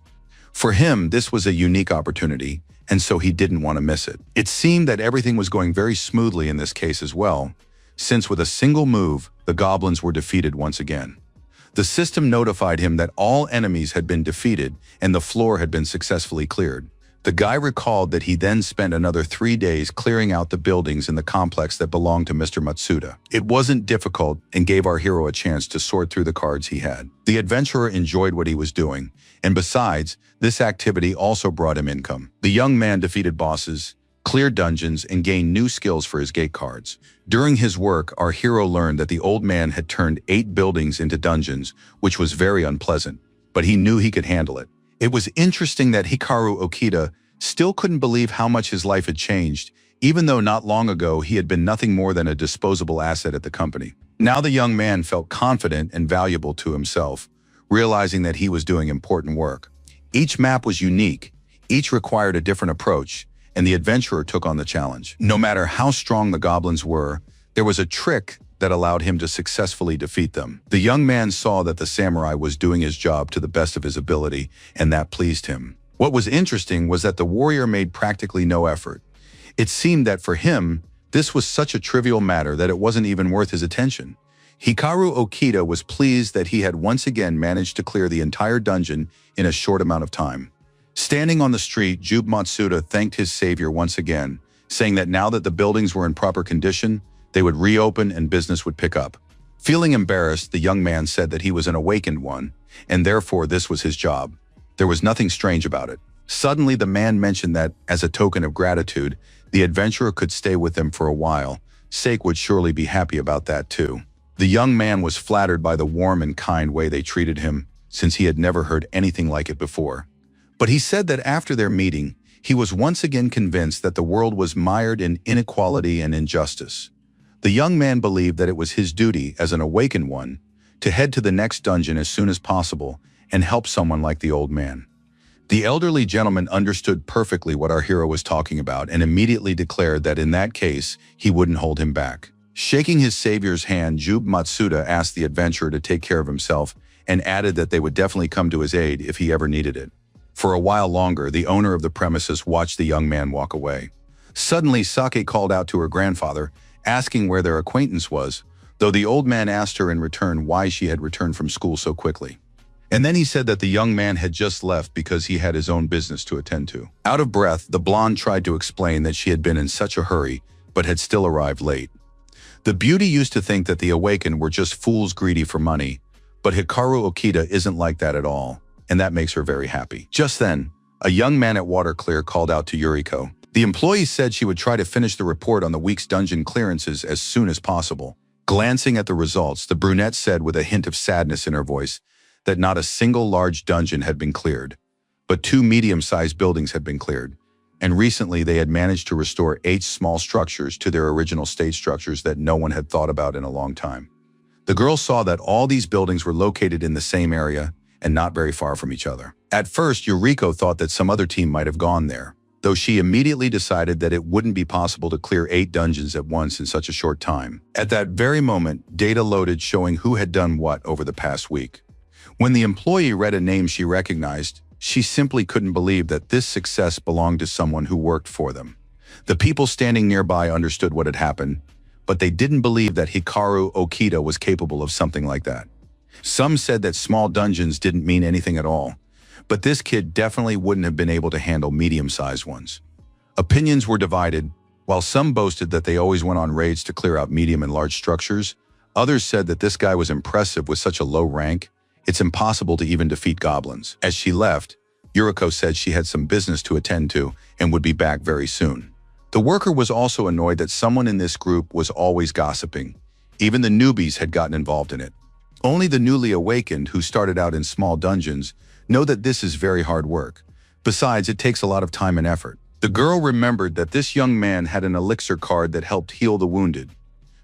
For him, this was a unique opportunity, and so he didn't want to miss it. It seemed that everything was going very smoothly in this case as well, since with a single move, the goblins were defeated once again. The system notified him that all enemies had been defeated and the floor had been successfully cleared. The guy recalled that he then spent another 3 days clearing out the buildings in the complex that belonged to Mr. Matsuda. It wasn't difficult and gave our hero a chance to sort through the cards he had. The adventurer enjoyed what he was doing, and besides, this activity also brought him income. The young man defeated bosses, cleared dungeons, and gained new skills for his gate cards. During his work, our hero learned that the old man had turned 8 buildings into dungeons, which was very unpleasant, but he knew he could handle it. It was interesting that Hikaru Okita still couldn't believe how much his life had changed, even though not long ago he had been nothing more than a disposable asset at the company. Now the young man felt confident and valuable to himself, realizing that he was doing important work. Each map was unique, each required a different approach, and the adventurer took on the challenge. No matter how strong the goblins were, There was a trick that allowed him to successfully defeat them. The young man saw that the samurai was doing his job to the best of his ability, and that pleased him. What was interesting was that the warrior made practically no effort. It seemed that for him, this was such a trivial matter that it wasn't even worth his attention. Hikaru Okita was pleased that he had once again managed to clear the entire dungeon in a short amount of time. Standing on the street, Jube Matsuda thanked his savior once again, saying that now that the buildings were in proper condition, they would reopen and business would pick up. Feeling embarrassed, the young man said that he was an awakened one, and therefore this was his job. There was nothing strange about it. Suddenly, the man mentioned that, as a token of gratitude, the adventurer could stay with them for a while. Sake would surely be happy about that too. The young man was flattered by the warm and kind way they treated him, since he had never heard anything like it before. But he said that after their meeting, he was once again convinced that the world was mired in inequality and injustice. The young man believed that it was his duty, as an awakened one, to head to the next dungeon as soon as possible and help someone like the old man. The elderly gentleman understood perfectly what our hero was talking about and immediately declared that in that case, he wouldn't hold him back. Shaking his savior's hand, Jube Matsuda asked the adventurer to take care of himself and added that they would definitely come to his aid if he ever needed it. For a while longer, the owner of the premises watched the young man walk away. Suddenly, Sake called out to her grandfather, asking where their acquaintance was, though the old man asked her in return why she had returned from school so quickly. And then he said that the young man had just left because he had his own business to attend to. Out of breath, the blonde tried to explain that she had been in such a hurry, but had still arrived late. The beauty used to think that the awakened were just fools greedy for money, but Hikaru Okita isn't like that at all, and that makes her very happy. Just then, a young man at Waterclear called out to Yuriko. The employee said she would try to finish the report on the week's dungeon clearances as soon as possible. Glancing at the results, the brunette said with a hint of sadness in her voice that not a single large dungeon had been cleared, but 2 medium-sized buildings had been cleared, and recently they had managed to restore 8 small structures to their original state structures that no one had thought about in a long time. The girl saw that all these buildings were located in the same area and not very far from each other. At first, Yuriko thought that some other team might have gone there, though she immediately decided that it wouldn't be possible to clear 8 dungeons at once in such a short time. At that very moment, data loaded showing who had done what over the past week. When the employee read a name she recognized, she simply couldn't believe that this success belonged to someone who worked for them. The people standing nearby understood what had happened, but they didn't believe that Hikaru Okita was capable of something like that. Some said that small dungeons didn't mean anything at all, but this kid definitely wouldn't have been able to handle medium-sized ones. Opinions were divided. While some boasted that they always went on raids to clear out medium and large structures, others said that this guy was impressive with such a low rank, it's impossible to even defeat goblins. As she left, Yuriko said she had some business to attend to and would be back very soon. The worker was also annoyed that someone in this group was always gossiping. Even the newbies had gotten involved in it. Only the newly awakened, who started out in small dungeons, know that this is very hard work. Besides, it takes a lot of time and effort. The girl remembered that this young man had an elixir card that helped heal the wounded.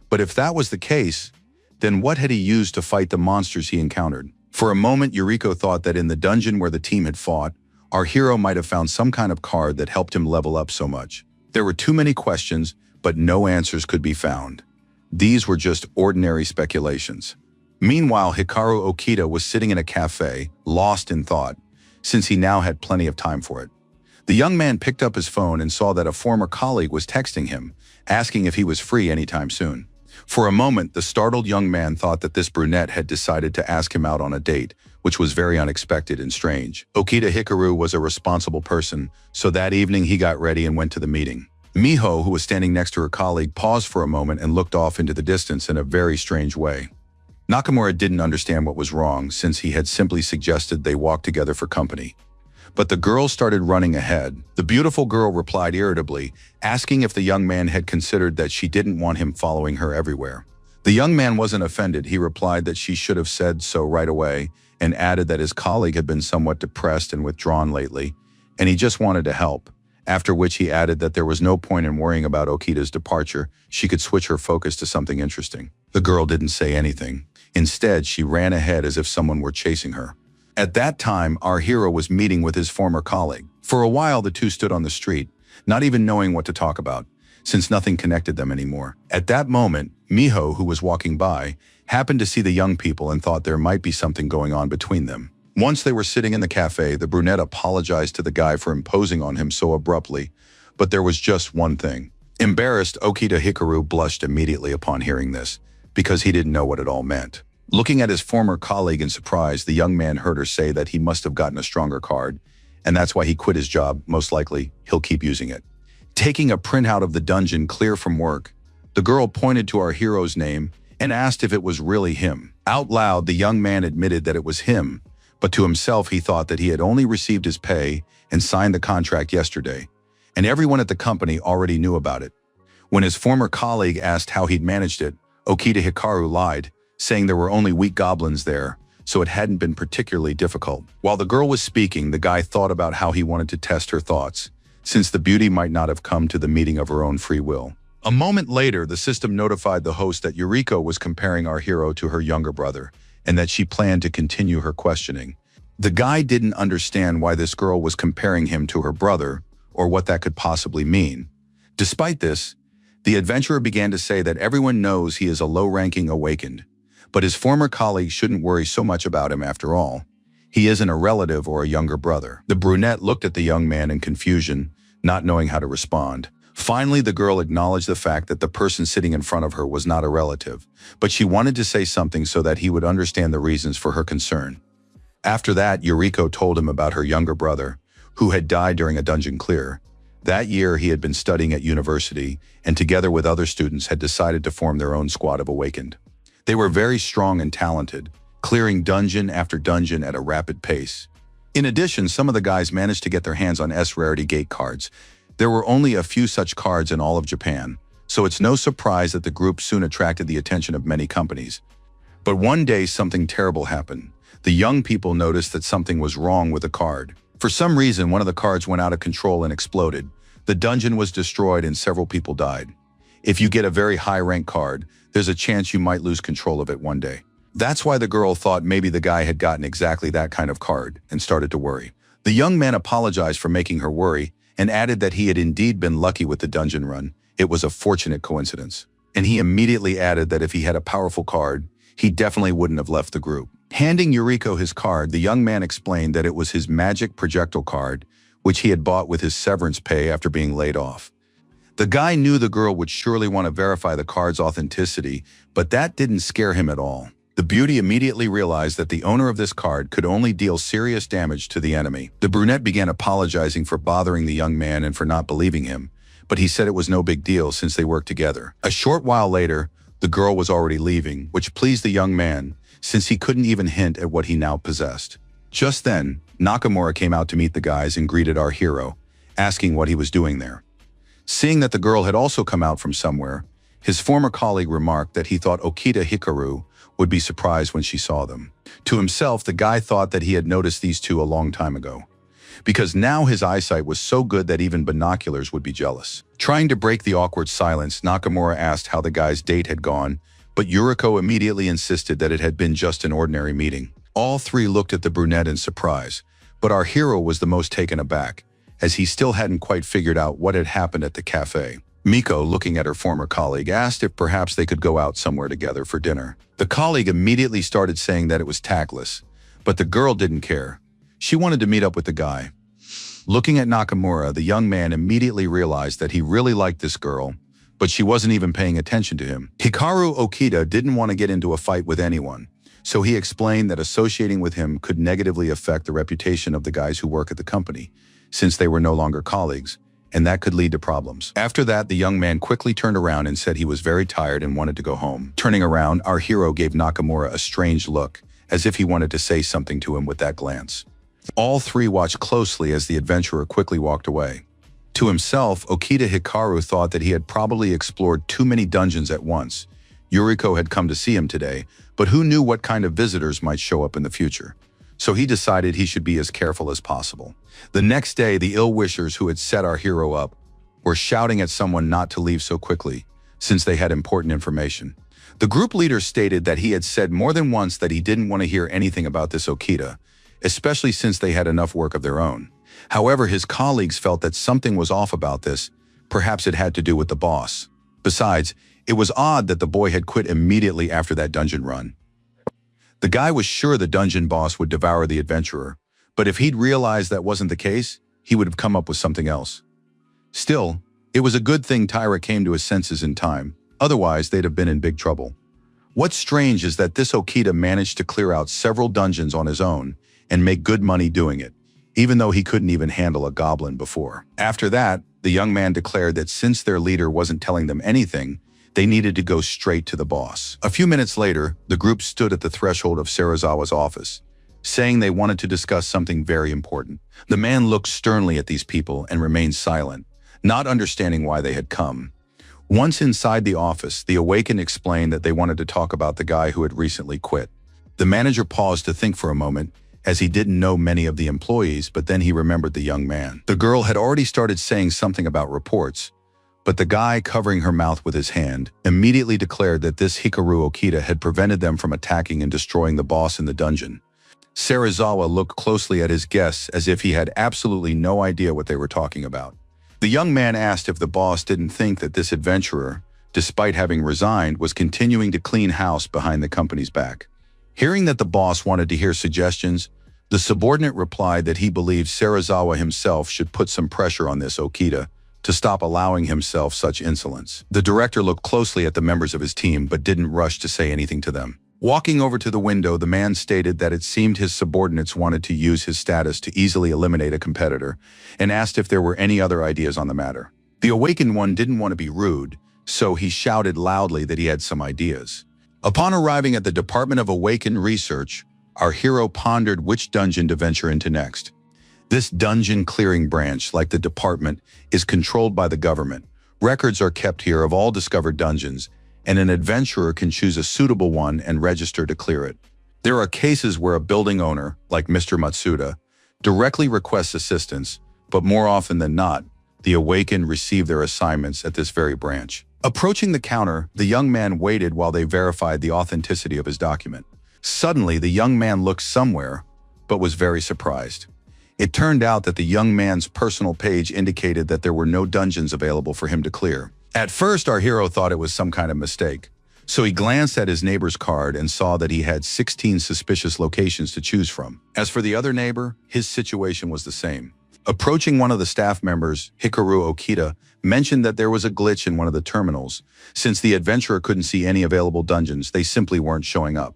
But if that was the case, then what had he used to fight the monsters he encountered? For a moment, Yuriko thought that in the dungeon where the team had fought, our hero might have found some kind of card that helped him level up so much. There were too many questions, but no answers could be found. These were just ordinary speculations. Meanwhile, Hikaru Okita was sitting in a cafe, lost in thought, since he now had plenty of time for it. The young man picked up his phone and saw that a former colleague was texting him, asking if he was free anytime soon. For a moment, the startled young man thought that this brunette had decided to ask him out on a date, which was very unexpected and strange. Okita Hikaru was a responsible person, so that evening he got ready and went to the meeting. Miho, who was standing next to her colleague, paused for a moment and looked off into the distance in a very strange way. Nakamura didn't understand what was wrong, since he had simply suggested they walk together for company. But the girl started running ahead. The beautiful girl replied irritably, asking if the young man had considered that she didn't want him following her everywhere. The young man wasn't offended. He replied that she should have said so right away, and added that his colleague had been somewhat depressed and withdrawn lately, and he just wanted to help. After which he added that there was no point in worrying about Okita's departure. She could switch her focus to something interesting. The girl didn't say anything. Instead, she ran ahead as if someone were chasing her. At that time, our hero was meeting with his former colleague. For a while, the two stood on the street, not even knowing what to talk about. since nothing connected them anymore. At that moment, Miho, who was walking by, happened to see the young people and thought there might be something going on between them. Once they were sitting in the cafe, the brunette apologized to the guy for imposing on him so abruptly, but there was just one thing. Embarrassed, Okita Hikaru blushed immediately upon hearing this, because he didn't know what it all meant. Looking at his former colleague in surprise, the young man heard her say that he must have gotten a stronger card, and that's why he quit his job. Most likely, he'll keep using it. Taking a printout of the dungeon clear from work, the girl pointed to our hero's name and asked if it was really him. Out loud, the young man admitted that it was him, but to himself he thought that he had only received his pay and signed the contract yesterday, and everyone at the company already knew about it. When his former colleague asked how he'd managed it, Okita Hikaru lied, saying there were only weak goblins there, so it hadn't been particularly difficult. While the girl was speaking, the guy thought about how he wanted to test her thoughts, since the beauty might not have come to the meeting of her own free will. A moment later, the system notified the host that Yuriko was comparing our hero to her younger brother, and that she planned to continue her questioning. The guy didn't understand why this girl was comparing him to her brother, or what that could possibly mean. Despite this, the adventurer began to say that everyone knows he is a low-ranking awakened, but his former colleague shouldn't worry so much about him after all. He isn't a relative or a younger brother. The brunette looked at the young man in confusion, not knowing how to respond. Finally, the girl acknowledged the fact that the person sitting in front of her was not a relative, but she wanted to say something so that he would understand the reasons for her concern. After that, Yuriko told him about her younger brother, who had died during a dungeon clear. That year, he had been studying at university, and together with other students had decided to form their own squad of awakened. They were very strong and talented, clearing dungeon after dungeon at a rapid pace. In addition, some of the guys managed to get their hands on S-Rarity Gate cards. There were only a few such cards in all of Japan, so it's no surprise that the group soon attracted the attention of many companies. But one day, something terrible happened. The young people noticed that something was wrong with the card. For some reason, one of the cards went out of control and exploded. The dungeon was destroyed and several people died. If you get a very high-rank card, there's a chance you might lose control of it one day. That's why the girl thought maybe the guy had gotten exactly that kind of card and started to worry. The young man apologized for making her worry and added that he had indeed been lucky with the dungeon run. It was a fortunate coincidence. And he immediately added that if he had a powerful card, he definitely wouldn't have left the group. Handing Yuriko his card, the young man explained that it was his magic projectile card, which he had bought with his severance pay after being laid off. The guy knew the girl would surely want to verify the card's authenticity, but that didn't scare him at all. The beauty immediately realized that the owner of this card could only deal serious damage to the enemy. The brunette began apologizing for bothering the young man and for not believing him, but he said it was no big deal since they worked together. A short while later, the girl was already leaving, which pleased the young man, since he couldn't even hint at what he now possessed. Just then, Nakamura came out to meet the guys and greeted our hero, asking what he was doing there. Seeing that the girl had also come out from somewhere, his former colleague remarked that he thought Okita Hikaru would be surprised when she saw them. To himself, the guy thought that he had noticed these two a long time ago, because now his eyesight was so good that even binoculars would be jealous. Trying to break the awkward silence, Nakamura asked how the guy's date had gone, but Yuriko immediately insisted that it had been just an ordinary meeting. All three looked at the brunette in surprise, but our hero was the most taken aback, as he still hadn't quite figured out what had happened at the cafe. Miko, looking at her former colleague, asked if perhaps they could go out somewhere together for dinner. The colleague immediately started saying that it was tactless, but the girl didn't care. She wanted to meet up with the guy. Looking at Nakamura, the young man immediately realized that he really liked this girl, but she wasn't even paying attention to him. Hikaru Okita didn't want to get into a fight with anyone, so he explained that associating with him could negatively affect the reputation of the guys who work at the company, since they were no longer colleagues, and that could lead to problems. After that, the young man quickly turned around and said he was very tired and wanted to go home. Turning around, our hero gave Nakamura a strange look, as if he wanted to say something to him with that glance. All three watched closely as the adventurer quickly walked away. To himself, Okita Hikaru thought that he had probably explored too many dungeons at once. Yuriko had come to see him today, but who knew what kind of visitors might show up in the future? So he decided he should be as careful as possible. The next day, the ill-wishers who had set our hero up were shouting at someone not to leave so quickly, since they had important information. The group leader stated that he had said more than once that he didn't want to hear anything about this Okita, especially since they had enough work of their own. However, his colleagues felt that something was off about this, Perhaps it had to do with the boss. Besides, it was odd that the boy had quit immediately after that dungeon run. The guy was sure the dungeon boss would devour the adventurer, but if he'd realized that wasn't the case, he would have come up with something else. Still, it was a good thing Tyra came to his senses in time, otherwise they'd have been in big trouble. What's strange is that this Okita managed to clear out several dungeons on his own and make good money doing it, even though he couldn't even handle a goblin before. After that, the young man declared that since their leader wasn't telling them anything, they needed to go straight to the boss. A few minutes later, the group stood at the threshold of Serizawa's office, saying they wanted to discuss something very important. The man looked sternly at these people and remained silent, not understanding why they had come. Once inside the office, the Awakened explained that they wanted to talk about the guy who had recently quit. The manager paused to think for a moment, as he didn't know many of the employees, but then he remembered the young man. The girl had already started saying something about reports, but the guy, covering her mouth with his hand, immediately declared that this Hikaru Okita had prevented them from attacking and destroying the boss in the dungeon. Serizawa looked closely at his guests as if he had absolutely no idea what they were talking about. The young man asked if the boss didn't think that this adventurer, despite having resigned, was continuing to clean house behind the company's back. Hearing that the boss wanted to hear suggestions, the subordinate replied that he believed Serizawa himself should put some pressure on this Okita to stop allowing himself such insolence. The director looked closely at the members of his team but didn't rush to say anything to them. Walking over to the window, the man stated that it seemed his subordinates wanted to use his status to easily eliminate a competitor and asked if there were any other ideas on the matter. The Awakened one didn't want to be rude, so he shouted loudly that he had some ideas. Upon arriving at the Department of Awakened Research, our hero pondered which dungeon to venture into next. This dungeon clearing branch, like the department, is controlled by the government. Records are kept here of all discovered dungeons, and an adventurer can choose a suitable one and register to clear it. There are cases where a building owner, like Mr. Matsuda, directly requests assistance, but more often than not, the Awakened receive their assignments at this very branch. Approaching the counter, the young man waited while they verified the authenticity of his document. Suddenly, the young man looked somewhere, but was very surprised. It turned out that the young man's personal page indicated that there were no dungeons available for him to clear. At first, our hero thought it was some kind of mistake, so he glanced at his neighbor's card and saw that he had 16 suspicious locations to choose from. As for the other neighbor, his situation was the same. Approaching one of the staff members, Hikaru Okita mentioned that there was a glitch in one of the terminals. Since the adventurer couldn't see any available dungeons, they simply weren't showing up.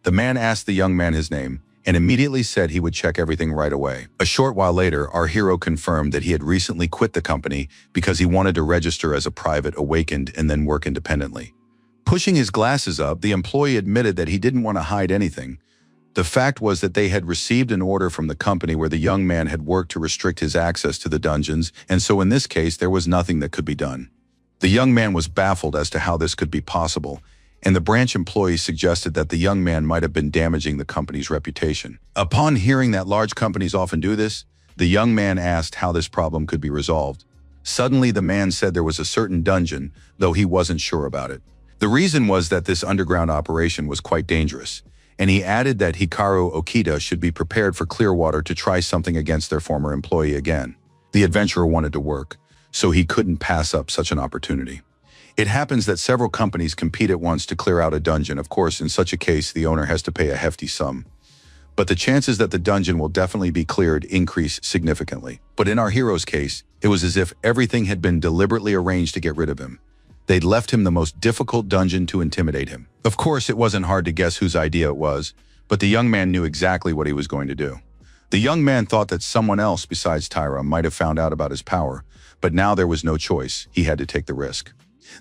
The man asked the young man his name, and immediately said he would check everything right away. A short while later, our hero confirmed that he had recently quit the company because he wanted to register as a private Awakened and then work independently. Pushing his glasses up, the employee admitted that he didn't want to hide anything. The fact was that they had received an order from the company where the young man had worked to restrict his access to the dungeons, and so in this case, there was nothing that could be done. The young man was baffled as to how this could be possible, and the branch employee suggested that the young man might have been damaging the company's reputation. Upon hearing that large companies often do this, the young man asked how this problem could be resolved. Suddenly, the man said there was a certain dungeon, though he wasn't sure about it. The reason was that this underground operation was quite dangerous, and he added that Hikaru Okita should be prepared for Clearwater to try something against their former employee again. The adventurer wanted to work, so he couldn't pass up such an opportunity. It happens that several companies compete at once to clear out a dungeon. Of course, in such a case, the owner has to pay a hefty sum. But the chances that the dungeon will definitely be cleared increase significantly. But in our hero's case, it was as if everything had been deliberately arranged to get rid of him. They'd left him the most difficult dungeon to intimidate him. Of course, it wasn't hard to guess whose idea it was, but the young man knew exactly what he was going to do. The young man thought that someone else besides Tyra might have found out about his power, but now there was no choice. He had to take the risk.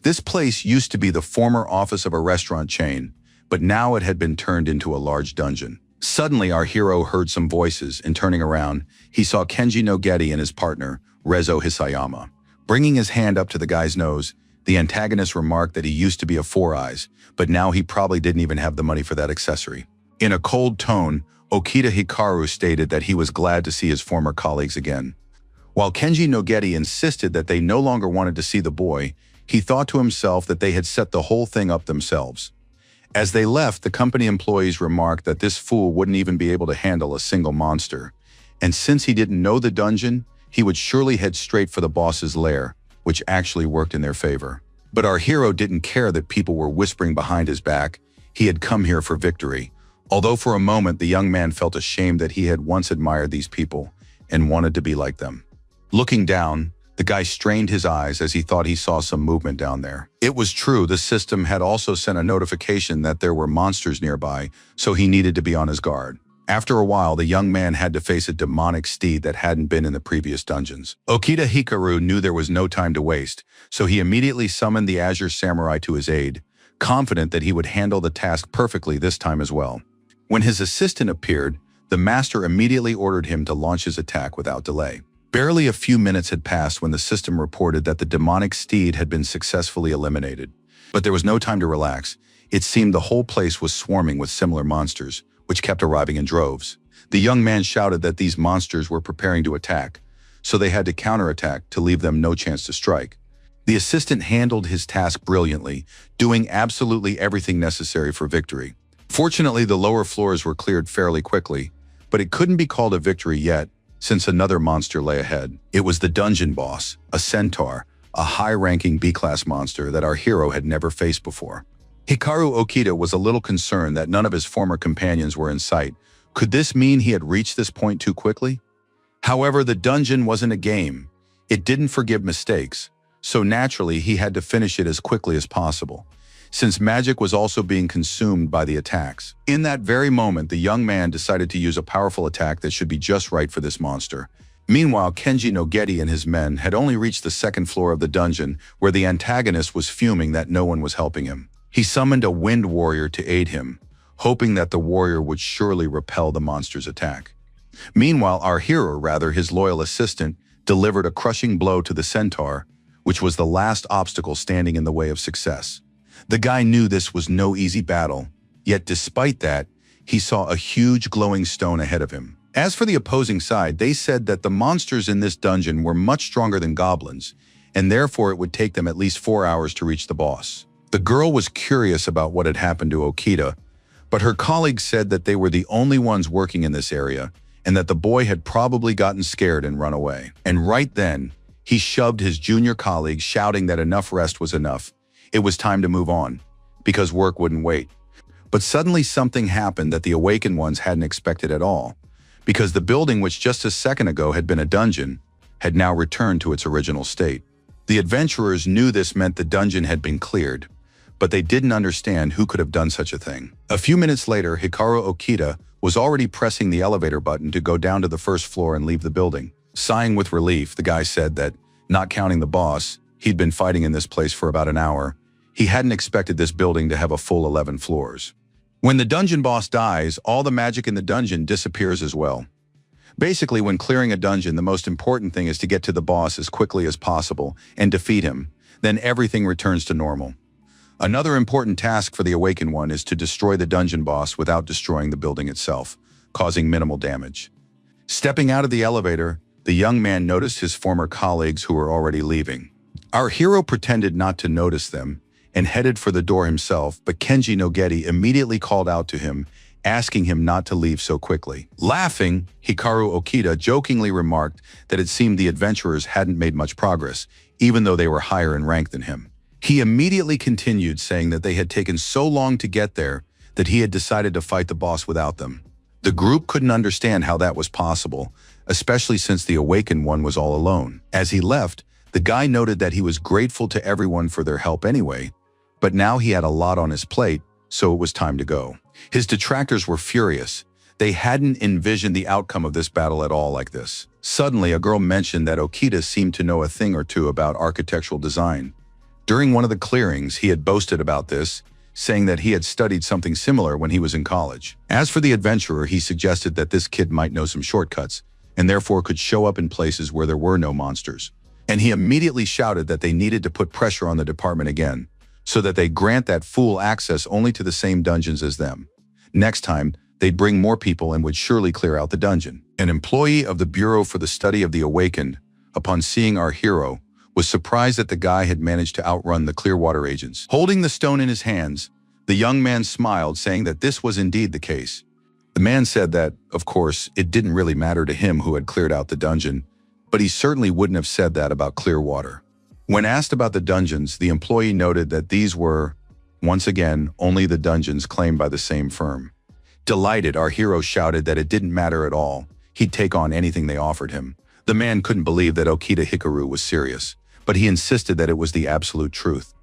This place used to be the former office of a restaurant chain, but now it had been turned into a large dungeon. Suddenly, our hero heard some voices, and turning around, he saw Kenji Nogeti and his partner, Rezo Hisayama. Bringing his hand up to the guy's nose, the antagonist remarked that he used to be a Four Eyes, but now he probably didn't even have the money for that accessory. In a cold tone, Okita Hikaru stated that he was glad to see his former colleagues again. While Kenji Nogeti insisted that they no longer wanted to see the boy, he thought to himself that they had set the whole thing up themselves. As they left, the company employees remarked that this fool wouldn't even be able to handle a single monster, and since he didn't know the dungeon, he would surely head straight for the boss's lair, which actually worked in their favor. But our hero didn't care that people were whispering behind his back. He had come here for victory. Although for a moment the young man felt ashamed that he had once admired these people and wanted to be like them. Looking down, the guy strained his eyes as he thought he saw some movement down there. It was true, the system had also sent a notification that there were monsters nearby, so he needed to be on his guard. After a while, the young man had to face a demonic steed that hadn't been in the previous dungeons. Okita Hikaru knew there was no time to waste, so he immediately summoned the Azure Samurai to his aid, confident that he would handle the task perfectly this time as well. When his assistant appeared, the master immediately ordered him to launch his attack without delay. Barely a few minutes had passed when the system reported that the demonic steed had been successfully eliminated. But there was no time to relax. It seemed the whole place was swarming with similar monsters, which kept arriving in droves. The young man shouted that these monsters were preparing to attack, so they had to counterattack to leave them no chance to strike. The assistant handled his task brilliantly, doing absolutely everything necessary for victory. Fortunately, the lower floors were cleared fairly quickly, but it couldn't be called a victory yet, since another monster lay ahead. It was the dungeon boss, a centaur, a high-ranking B-class monster that our hero had never faced before. Hikaru Okita was a little concerned that none of his former companions were in sight. Could this mean he had reached this point too quickly? However, the dungeon wasn't a game. It didn't forgive mistakes, so naturally he had to finish it as quickly as possible, since magic was also being consumed by the attacks. In that very moment, the young man decided to use a powerful attack that should be just right for this monster. Meanwhile, Kenji Nogeti and his men had only reached the second floor of the dungeon, where the antagonist was fuming that no one was helping him. He summoned a wind warrior to aid him, hoping that the warrior would surely repel the monster's attack. Meanwhile, our hero, his loyal assistant, delivered a crushing blow to the centaur, which was the last obstacle standing in the way of success. The guy knew this was no easy battle, yet despite that, he saw a huge glowing stone ahead of him. As for the opposing side, they said that the monsters in this dungeon were much stronger than goblins, and therefore it would take them at least 4 hours to reach the boss. The girl was curious about what had happened to Okita, but her colleagues said that they were the only ones working in this area, and that the boy had probably gotten scared and run away. And right then, he shoved his junior colleague, shouting that enough rest was enough. It was time to move on, because work wouldn't wait. But suddenly something happened that the awakened ones hadn't expected at all, because the building which just a second ago had been a dungeon had now returned to its original state. The adventurers knew this meant the dungeon had been cleared, but they didn't understand who could have done such a thing. A few minutes later, Hikaru Okita was already pressing the elevator button to go down to the first floor and leave the building. Sighing with relief, the guy said that, not counting the boss, he'd been fighting in this place for about an hour. He hadn't expected this building to have a full 11 floors. When the dungeon boss dies, all the magic in the dungeon disappears as well. Basically, when clearing a dungeon, the most important thing is to get to the boss as quickly as possible and defeat him. Then everything returns to normal. Another important task for the Awakened One is to destroy the dungeon boss without destroying the building itself, causing minimal damage. Stepping out of the elevator, the young man noticed his former colleagues who were already leaving. Our hero pretended not to notice them and headed for the door himself, but Kenji Nogeti immediately called out to him, asking him not to leave so quickly. Laughing, Hikaru Okita jokingly remarked that it seemed the adventurers hadn't made much progress, even though they were higher in rank than him. He immediately continued, saying that they had taken so long to get there that he had decided to fight the boss without them. The group couldn't understand how that was possible, especially since the Awakened One was all alone. As he left, the guy noted that he was grateful to everyone for their help anyway, but now he had a lot on his plate, so it was time to go. His detractors were furious. They hadn't envisioned the outcome of this battle at all like this. Suddenly, a girl mentioned that Okita seemed to know a thing or two about architectural design. During one of the clearings, he had boasted about this, saying that he had studied something similar when he was in college. As for the adventurer, he suggested that this kid might know some shortcuts, and therefore could show up in places where there were no monsters. And he immediately shouted that they needed to put pressure on the department again, so that they grant that fool access only to the same dungeons as them. Next time, they'd bring more people and would surely clear out the dungeon. An employee of the Bureau for the Study of the Awakened, upon seeing our hero, was surprised that the guy had managed to outrun the Clearwater agents. Holding the stone in his hands, the young man smiled, saying that this was indeed the case. The man said that, of course, it didn't really matter to him who had cleared out the dungeon, but he certainly wouldn't have said that about Clearwater. When asked about the dungeons, the employee noted that these were, once again, only the dungeons claimed by the same firm. Delighted, our hero shouted that it didn't matter at all. He'd take on anything they offered him. The man couldn't believe that Okita Hikaru was serious, but he insisted that it was the absolute truth.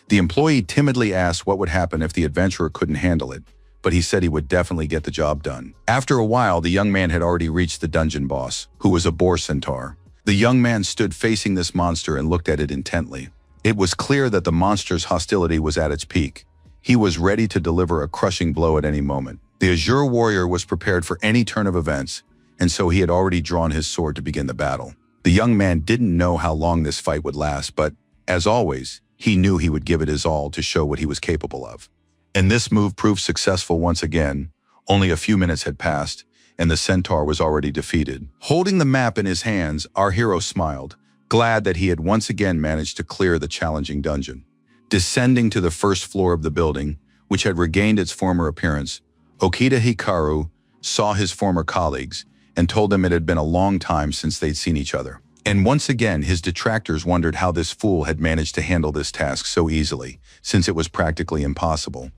The employee timidly asked what would happen if the adventurer couldn't handle it, but he said he would definitely get the job done. After a while, the young man had already reached the dungeon boss, who was a boar centaur. The young man stood facing this monster and looked at it intently. It was clear that the monster's hostility was at its peak. He was ready to deliver a crushing blow at any moment. The Azure warrior was prepared for any turn of events, and so he had already drawn his sword to begin the battle. The young man didn't know how long this fight would last, but, as always, he knew he would give it his all to show what he was capable of. And this move proved successful once again. Only a few minutes had passed, and the centaur was already defeated. Holding the map in his hands, our hero smiled, glad that he had once again managed to clear the challenging dungeon. Descending to the first floor of the building, which had regained its former appearance, Okita Hikaru saw his former colleagues and told them it had been a long time since they'd seen each other. And once again, his detractors wondered how this fool had managed to handle this task so easily, since it was practically impossible.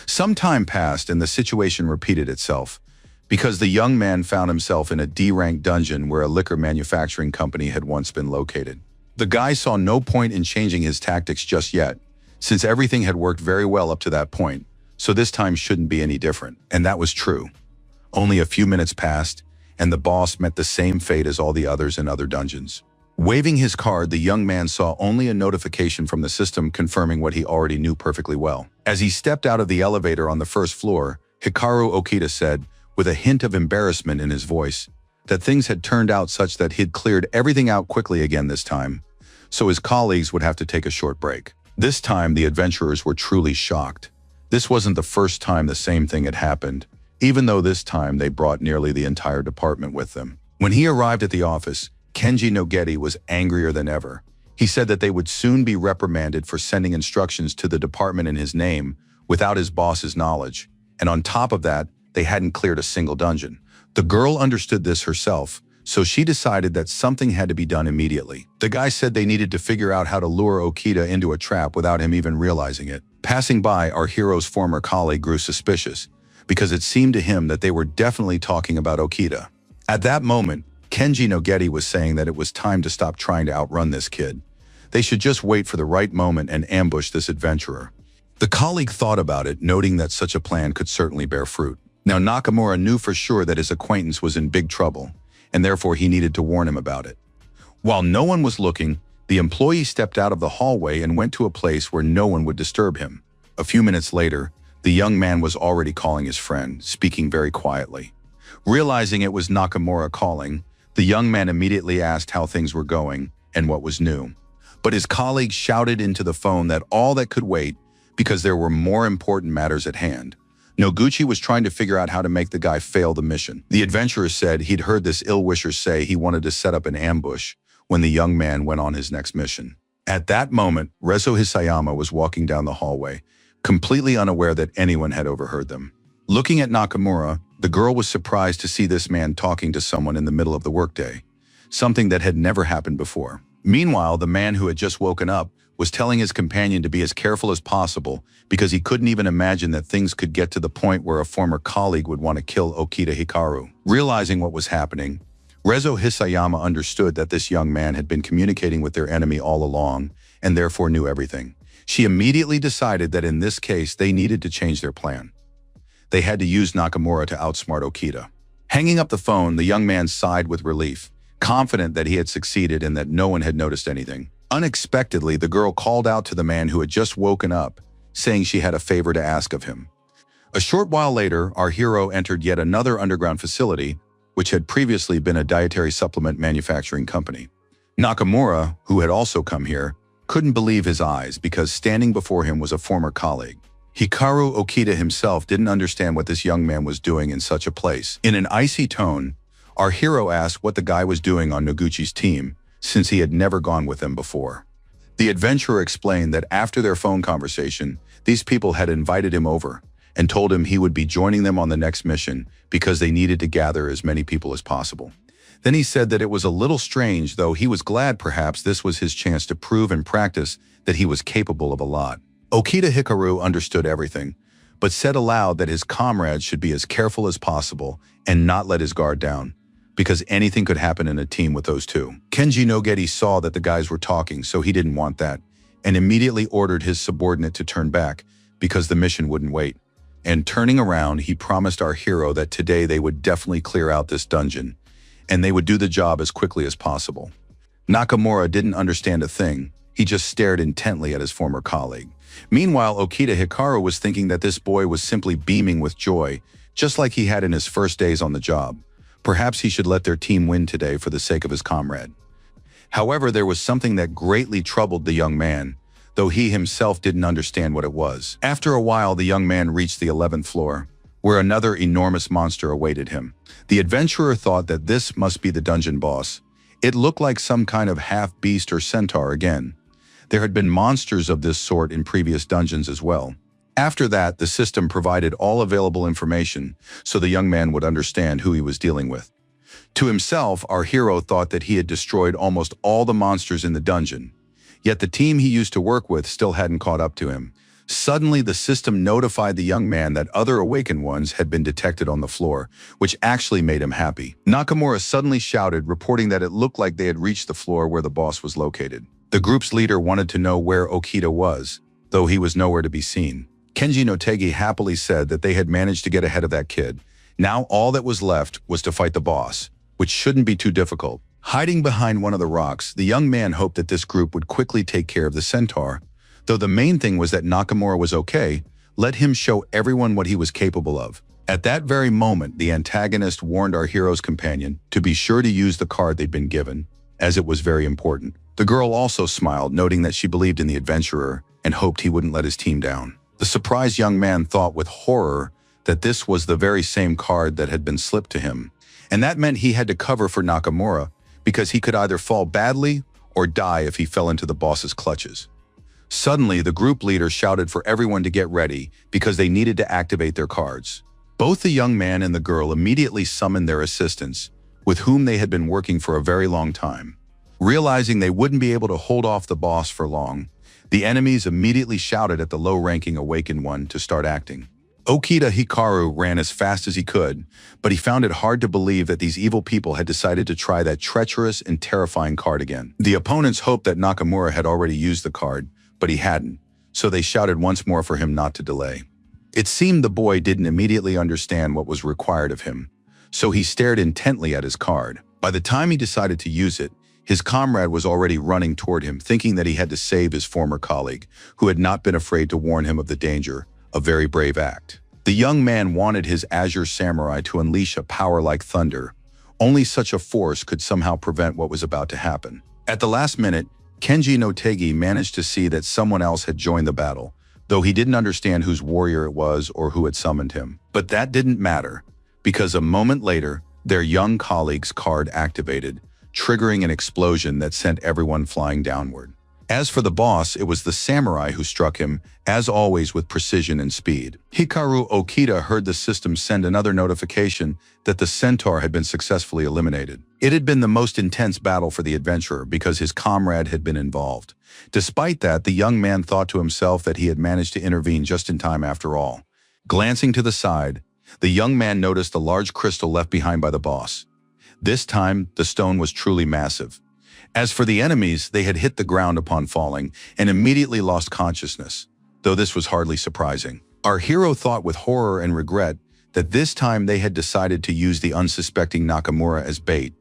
Some time passed and the situation repeated itself, because the young man found himself in a D-ranked dungeon where a liquor manufacturing company had once been located. The guy saw no point in changing his tactics just yet, since everything had worked very well up to that point, so this time shouldn't be any different. And that was true. Only a few minutes passed, and the boss met the same fate as all the others in other dungeons. Waving his card, the young man saw only a notification from the system confirming what he already knew perfectly well. As he stepped out of the elevator on the first floor, Hikaru Okita said, with a hint of embarrassment in his voice, that things had turned out such that he'd cleared everything out quickly again this time, so his colleagues would have to take a short break. This time, the adventurers were truly shocked. This wasn't the first time the same thing had happened, even though this time they brought nearly the entire department with them. When he arrived at the office, Kenji Nogeti was angrier than ever. He said that they would soon be reprimanded for sending instructions to the department in his name without his boss's knowledge, and on top of that, they hadn't cleared a single dungeon. The girl understood this herself, so she decided that something had to be done immediately. The guy said they needed to figure out how to lure Okita into a trap without him even realizing it. Passing by, our hero's former colleague grew suspicious, because it seemed to him that they were definitely talking about Okita. At that moment, Kenji Nogeti was saying that it was time to stop trying to outrun this kid. They should just wait for the right moment and ambush this adventurer. The colleague thought about it, noting that such a plan could certainly bear fruit. Now Nakamura knew for sure that his acquaintance was in big trouble, and therefore he needed to warn him about it. While no one was looking, the employee stepped out of the hallway and went to a place where no one would disturb him. A few minutes later, the young man was already calling his friend, speaking very quietly. Realizing it was Nakamura calling, the young man immediately asked how things were going and what was new. But his colleague shouted into the phone that all that could wait because there were more important matters at hand. Noguchi was trying to figure out how to make the guy fail the mission. The adventurer said he'd heard this ill-wisher say he wanted to set up an ambush when the young man went on his next mission. At that moment, Rezo Hisayama was walking down the hallway, completely unaware that anyone had overheard them. Looking at Nakamura, the girl was surprised to see this man talking to someone in the middle of the workday, something that had never happened before. Meanwhile, the man who had just woken up was telling his companion to be as careful as possible because he couldn't even imagine that things could get to the point where a former colleague would want to kill Okita Hikaru. Realizing what was happening, Rezo Hisayama understood that this young man had been communicating with their enemy all along and therefore knew everything. She immediately decided that in this case they needed to change their plan. They had to use Nakamura to outsmart Okita. Hanging up the phone, the young man sighed with relief, confident that he had succeeded and that no one had noticed anything. Unexpectedly, the girl called out to the man who had just woken up, saying she had a favor to ask of him. A short while later, our hero entered yet another underground facility, which had previously been a dietary supplement manufacturing company. Nakamura, who had also come here, couldn't believe his eyes because standing before him was a former colleague. Hikaru Okita himself didn't understand what this young man was doing in such a place. In an icy tone, our hero asked what the guy was doing on Noguchi's team, since he had never gone with them before. The adventurer explained that after their phone conversation, these people had invited him over and told him he would be joining them on the next mission because they needed to gather as many people as possible. Then he said that it was a little strange, though he was glad perhaps this was his chance to prove and practice that he was capable of a lot. Okita Hikaru understood everything, but said aloud that his comrades should be as careful as possible and not let his guard down, because anything could happen in a team with those two. Kenji Nogeti saw that the guys were talking, so he didn't want that, and immediately ordered his subordinate to turn back because the mission wouldn't wait. And turning around, he promised our hero that today they would definitely clear out this dungeon, and they would do the job as quickly as possible. Nakamura didn't understand a thing. He just stared intently at his former colleague. Meanwhile, Okita Hikaru was thinking that this boy was simply beaming with joy, just like he had in his first days on the job. Perhaps he should let their team win today for the sake of his comrade. However, there was something that greatly troubled the young man, though he himself didn't understand what it was. After a while, the young man reached the 11th floor, where another enormous monster awaited him. The adventurer thought that this must be the dungeon boss. It looked like some kind of half-beast or centaur again. There had been monsters of this sort in previous dungeons as well. After that, the system provided all available information so the young man would understand who he was dealing with. To himself, our hero thought that he had destroyed almost all the monsters in the dungeon. Yet the team he used to work with still hadn't caught up to him. Suddenly, the system notified the young man that other awakened ones had been detected on the floor, which actually made him happy. Nakamura suddenly shouted, reporting that it looked like they had reached the floor where the boss was located. The group's leader wanted to know where Okita was, though he was nowhere to be seen. Kenji Notegi happily said that they had managed to get ahead of that kid. Now all that was left was to fight the boss, which shouldn't be too difficult. Hiding behind one of the rocks, the young man hoped that this group would quickly take care of the centaur. Though the main thing was that Nakamura was okay, let him show everyone what he was capable of. At that very moment, the antagonist warned our hero's companion to be sure to use the card they'd been given, as it was very important. The girl also smiled, noting that she believed in the adventurer and hoped he wouldn't let his team down. The surprised young man thought with horror that this was the very same card that had been slipped to him, and that meant he had to cover for Nakamura because he could either fall badly or die if he fell into the boss's clutches. Suddenly, the group leader shouted for everyone to get ready because they needed to activate their cards. Both the young man and the girl immediately summoned their assistants, with whom they had been working for a very long time. Realizing they wouldn't be able to hold off the boss for long, the enemies immediately shouted at the low-ranking awakened one to start acting. Okita Hikaru ran as fast as he could, but he found it hard to believe that these evil people had decided to try that treacherous and terrifying card again. The opponents hoped that Nakamura had already used the card, but he hadn't, so they shouted once more for him not to delay. It seemed the boy didn't immediately understand what was required of him, so he stared intently at his card. By the time he decided to use it, his comrade was already running toward him, thinking that he had to save his former colleague, who had not been afraid to warn him of the danger. A very brave act. The young man wanted his Azure Samurai to unleash a power like thunder. Only such a force could somehow prevent what was about to happen. At the last minute, Kenji Notegi managed to see that someone else had joined the battle, though he didn't understand whose warrior it was or who had summoned him. But that didn't matter, because a moment later, their young colleague's card activated, triggering an explosion that sent everyone flying downward. As for the boss, it was the samurai who struck him, as always with precision and speed. Hikaru Okita heard the system send another notification that the centaur had been successfully eliminated. It had been the most intense battle for the adventurer because his comrade had been involved. Despite that, the young man thought to himself that he had managed to intervene just in time after all. Glancing to the side, the young man noticed a large crystal left behind by the boss. This time, the stone was truly massive. As for the enemies, they had hit the ground upon falling and immediately lost consciousness, though this was hardly surprising. Our hero thought with horror and regret that this time they had decided to use the unsuspecting Nakamura as bait.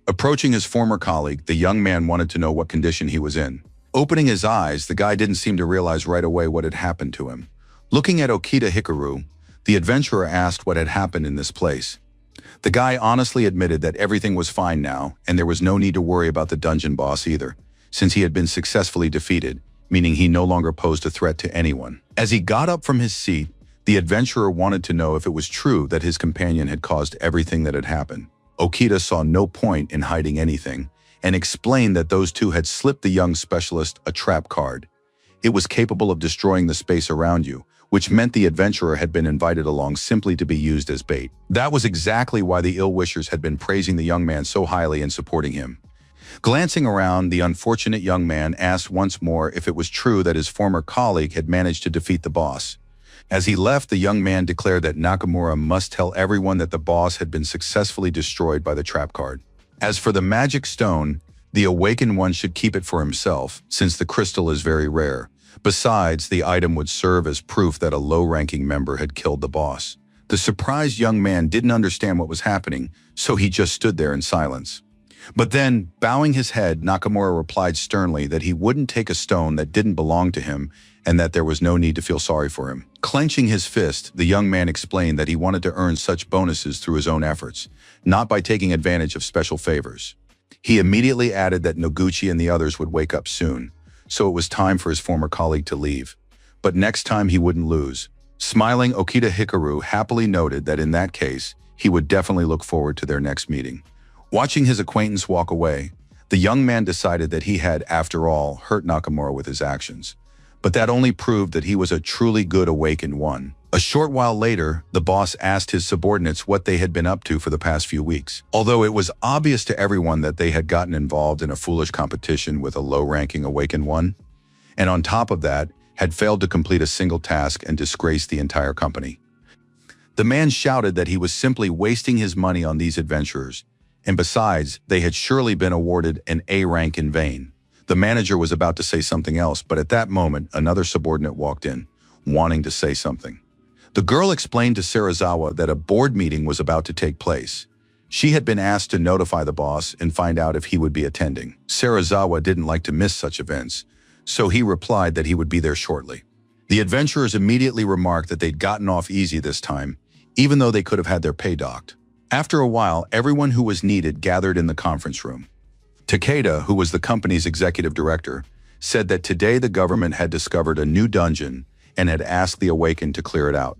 Approaching his former colleague, the young man wanted to know what condition he was in. Opening his eyes, the guy didn't seem to realize right away what had happened to him. Looking at Okita Hikaru, the adventurer asked what had happened in this place. The guy honestly admitted that everything was fine now, and there was no need to worry about the dungeon boss either, since he had been successfully defeated, meaning he no longer posed a threat to anyone. As he got up from his seat, the adventurer wanted to know if it was true that his companion had caused everything that had happened. Okita saw no point in hiding anything, and explained that those two had slipped the young specialist a trap card. It was capable of destroying the space around you, which meant the adventurer had been invited along simply to be used as bait. That was exactly why the ill-wishers had been praising the young man so highly and supporting him. Glancing around, the unfortunate young man asked once more if it was true that his former colleague had managed to defeat the boss. As he left, the young man declared that Nakamura must tell everyone that the boss had been successfully destroyed by the trap card. As for the magic stone, the awakened one should keep it for himself, since the crystal is very rare. Besides, the item would serve as proof that a low-ranking member had killed the boss. The surprised young man didn't understand what was happening, so he just stood there in silence. But then, bowing his head, Nakamura replied sternly that he wouldn't take a stone that didn't belong to him and that there was no need to feel sorry for him. Clenching his fist, the young man explained that he wanted to earn such bonuses through his own efforts, not by taking advantage of special favors. He immediately added that Noguchi and the others would wake up soon, so it was time for his former colleague to leave. But next time he wouldn't lose. Smiling, Okita Hikaru happily noted that in that case, he would definitely look forward to their next meeting. Watching his acquaintance walk away, the young man decided that he had, after all, hurt Nakamura with his actions. But that only proved that he was a truly good awakened one. A short while later, the boss asked his subordinates what they had been up to for the past few weeks. Although it was obvious to everyone that they had gotten involved in a foolish competition with a low-ranking awakened one, and on top of that, had failed to complete a single task and disgraced the entire company. The man shouted that he was simply wasting his money on these adventurers, and besides, they had surely been awarded an A rank in vain. The manager was about to say something else, but at that moment, another subordinate walked in, wanting to say something. The girl explained to Serizawa that a board meeting was about to take place. She had been asked to notify the boss and find out if he would be attending. Serizawa didn't like to miss such events, so he replied that he would be there shortly. The adventurers immediately remarked that they'd gotten off easy this time, even though they could have had their pay docked. After a while, everyone who was needed gathered in the conference room. Takeda, who was the company's executive director, said that today the government had discovered a new dungeon and had asked the Awakened to clear it out.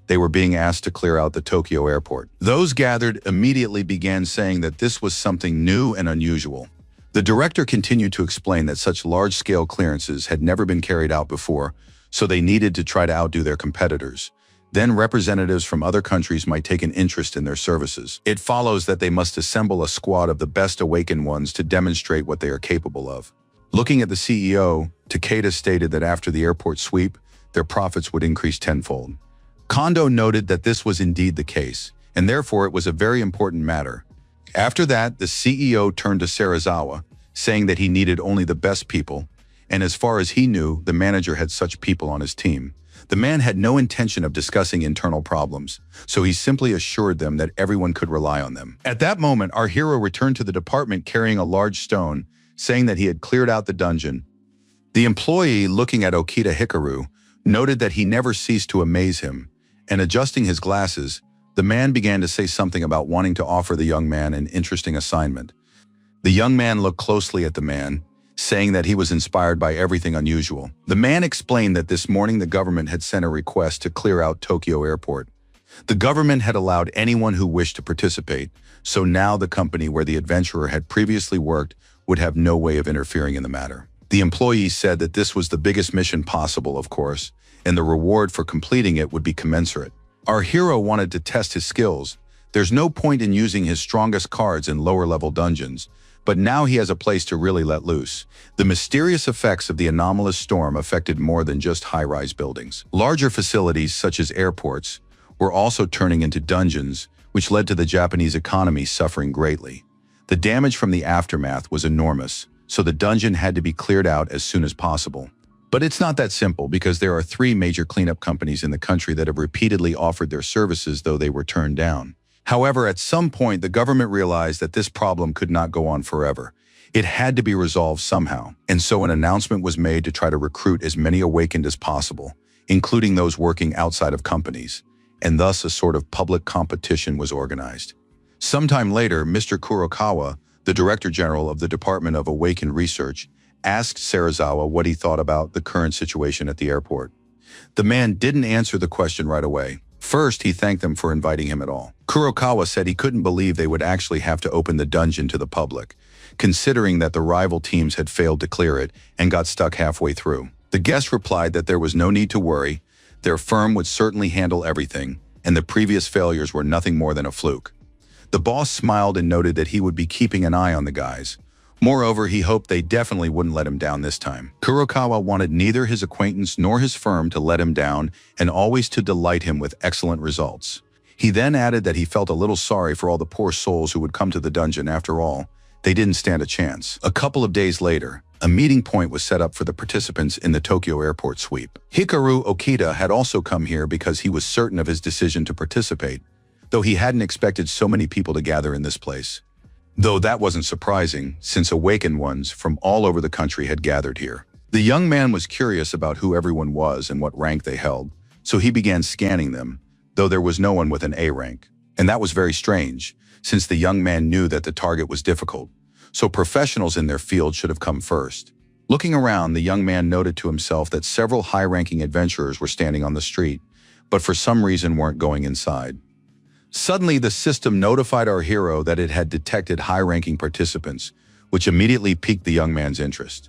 They were being asked to clear out the Tokyo airport. Those gathered immediately began saying that this was something new and unusual. The director continued to explain that such large-scale clearances had never been carried out before, so they needed to try to outdo their competitors. Then representatives from other countries might take an interest in their services. It follows that they must assemble a squad of the best awakened ones to demonstrate what they are capable of. Looking at the CEO, Takeda stated that after the airport sweep, their profits would increase tenfold. Kondo noted that this was indeed the case, and therefore it was a very important matter. After that, the CEO turned to Serizawa, saying that he needed only the best people, and as far as he knew, the manager had such people on his team. The man had no intention of discussing internal problems, so he simply assured them that everyone could rely on them. At that moment, our hero returned to the department carrying a large stone, saying that he had cleared out the dungeon. The employee, looking at Okita Hikaru, noted that he never ceased to amaze him, and adjusting his glasses, the man began to say something about wanting to offer the young man an interesting assignment. The young man looked closely at the man, saying that he was inspired by everything unusual. The man explained that this morning the government had sent a request to clear out Tokyo Airport. The government had allowed anyone who wished to participate, so now the company where the adventurer had previously worked would have no way of interfering in the matter. The employee said that this was the biggest mission possible, of course, and the reward for completing it would be commensurate. Our hero wanted to test his skills. There's no point in using his strongest cards in lower-level dungeons, but now he has a place to really let loose. The mysterious effects of the anomalous storm affected more than just high-rise buildings. Larger facilities, such as airports, were also turning into dungeons, which led to the Japanese economy suffering greatly. The damage from the aftermath was enormous, so the dungeon had to be cleared out as soon as possible. But it's not that simple, because there are 3 major cleanup companies in the country that have repeatedly offered their services, though they were turned down. However, at some point, the government realized that this problem could not go on forever. It had to be resolved somehow, and so an announcement was made to try to recruit as many awakened as possible, including those working outside of companies, and thus a sort of public competition was organized. Sometime later, Mr. Kurokawa, the Director General of the Department of Awakened Research, asked Serizawa what he thought about the current situation at the airport. The man didn't answer the question right away. First, he thanked them for inviting him at all. Kurokawa said he couldn't believe they would actually have to open the dungeon to the public, considering that the rival teams had failed to clear it and got stuck halfway through. The guest replied that there was no need to worry, Their firm would certainly handle everything, and the previous failures were nothing more than a fluke. The boss smiled and noted that he would be keeping an eye on the guys. Moreover, he hoped they definitely wouldn't let him down this time. Kurokawa wanted neither his acquaintance nor his firm to let him down and always to delight him with excellent results. He then added that he felt a little sorry for all the poor souls who would come to the dungeon. After all, they didn't stand a chance. A couple of days later, a meeting point was set up for the participants in the Tokyo airport sweep. Hikaru Okita had also come here because he was certain of his decision to participate, though he hadn't expected so many people to gather in this place. Though that wasn't surprising, since awakened ones from all over the country had gathered here. The young man was curious about who everyone was and what rank they held, so he began scanning them, though there was no one with an A rank. And that was very strange, since the young man knew that the target was difficult, so professionals in their field should have come first. Looking around, the young man noted to himself that several high-ranking adventurers were standing on the street, but for some reason weren't going inside. Suddenly, the system notified our hero that it had detected high-ranking participants, which immediately piqued the young man's interest.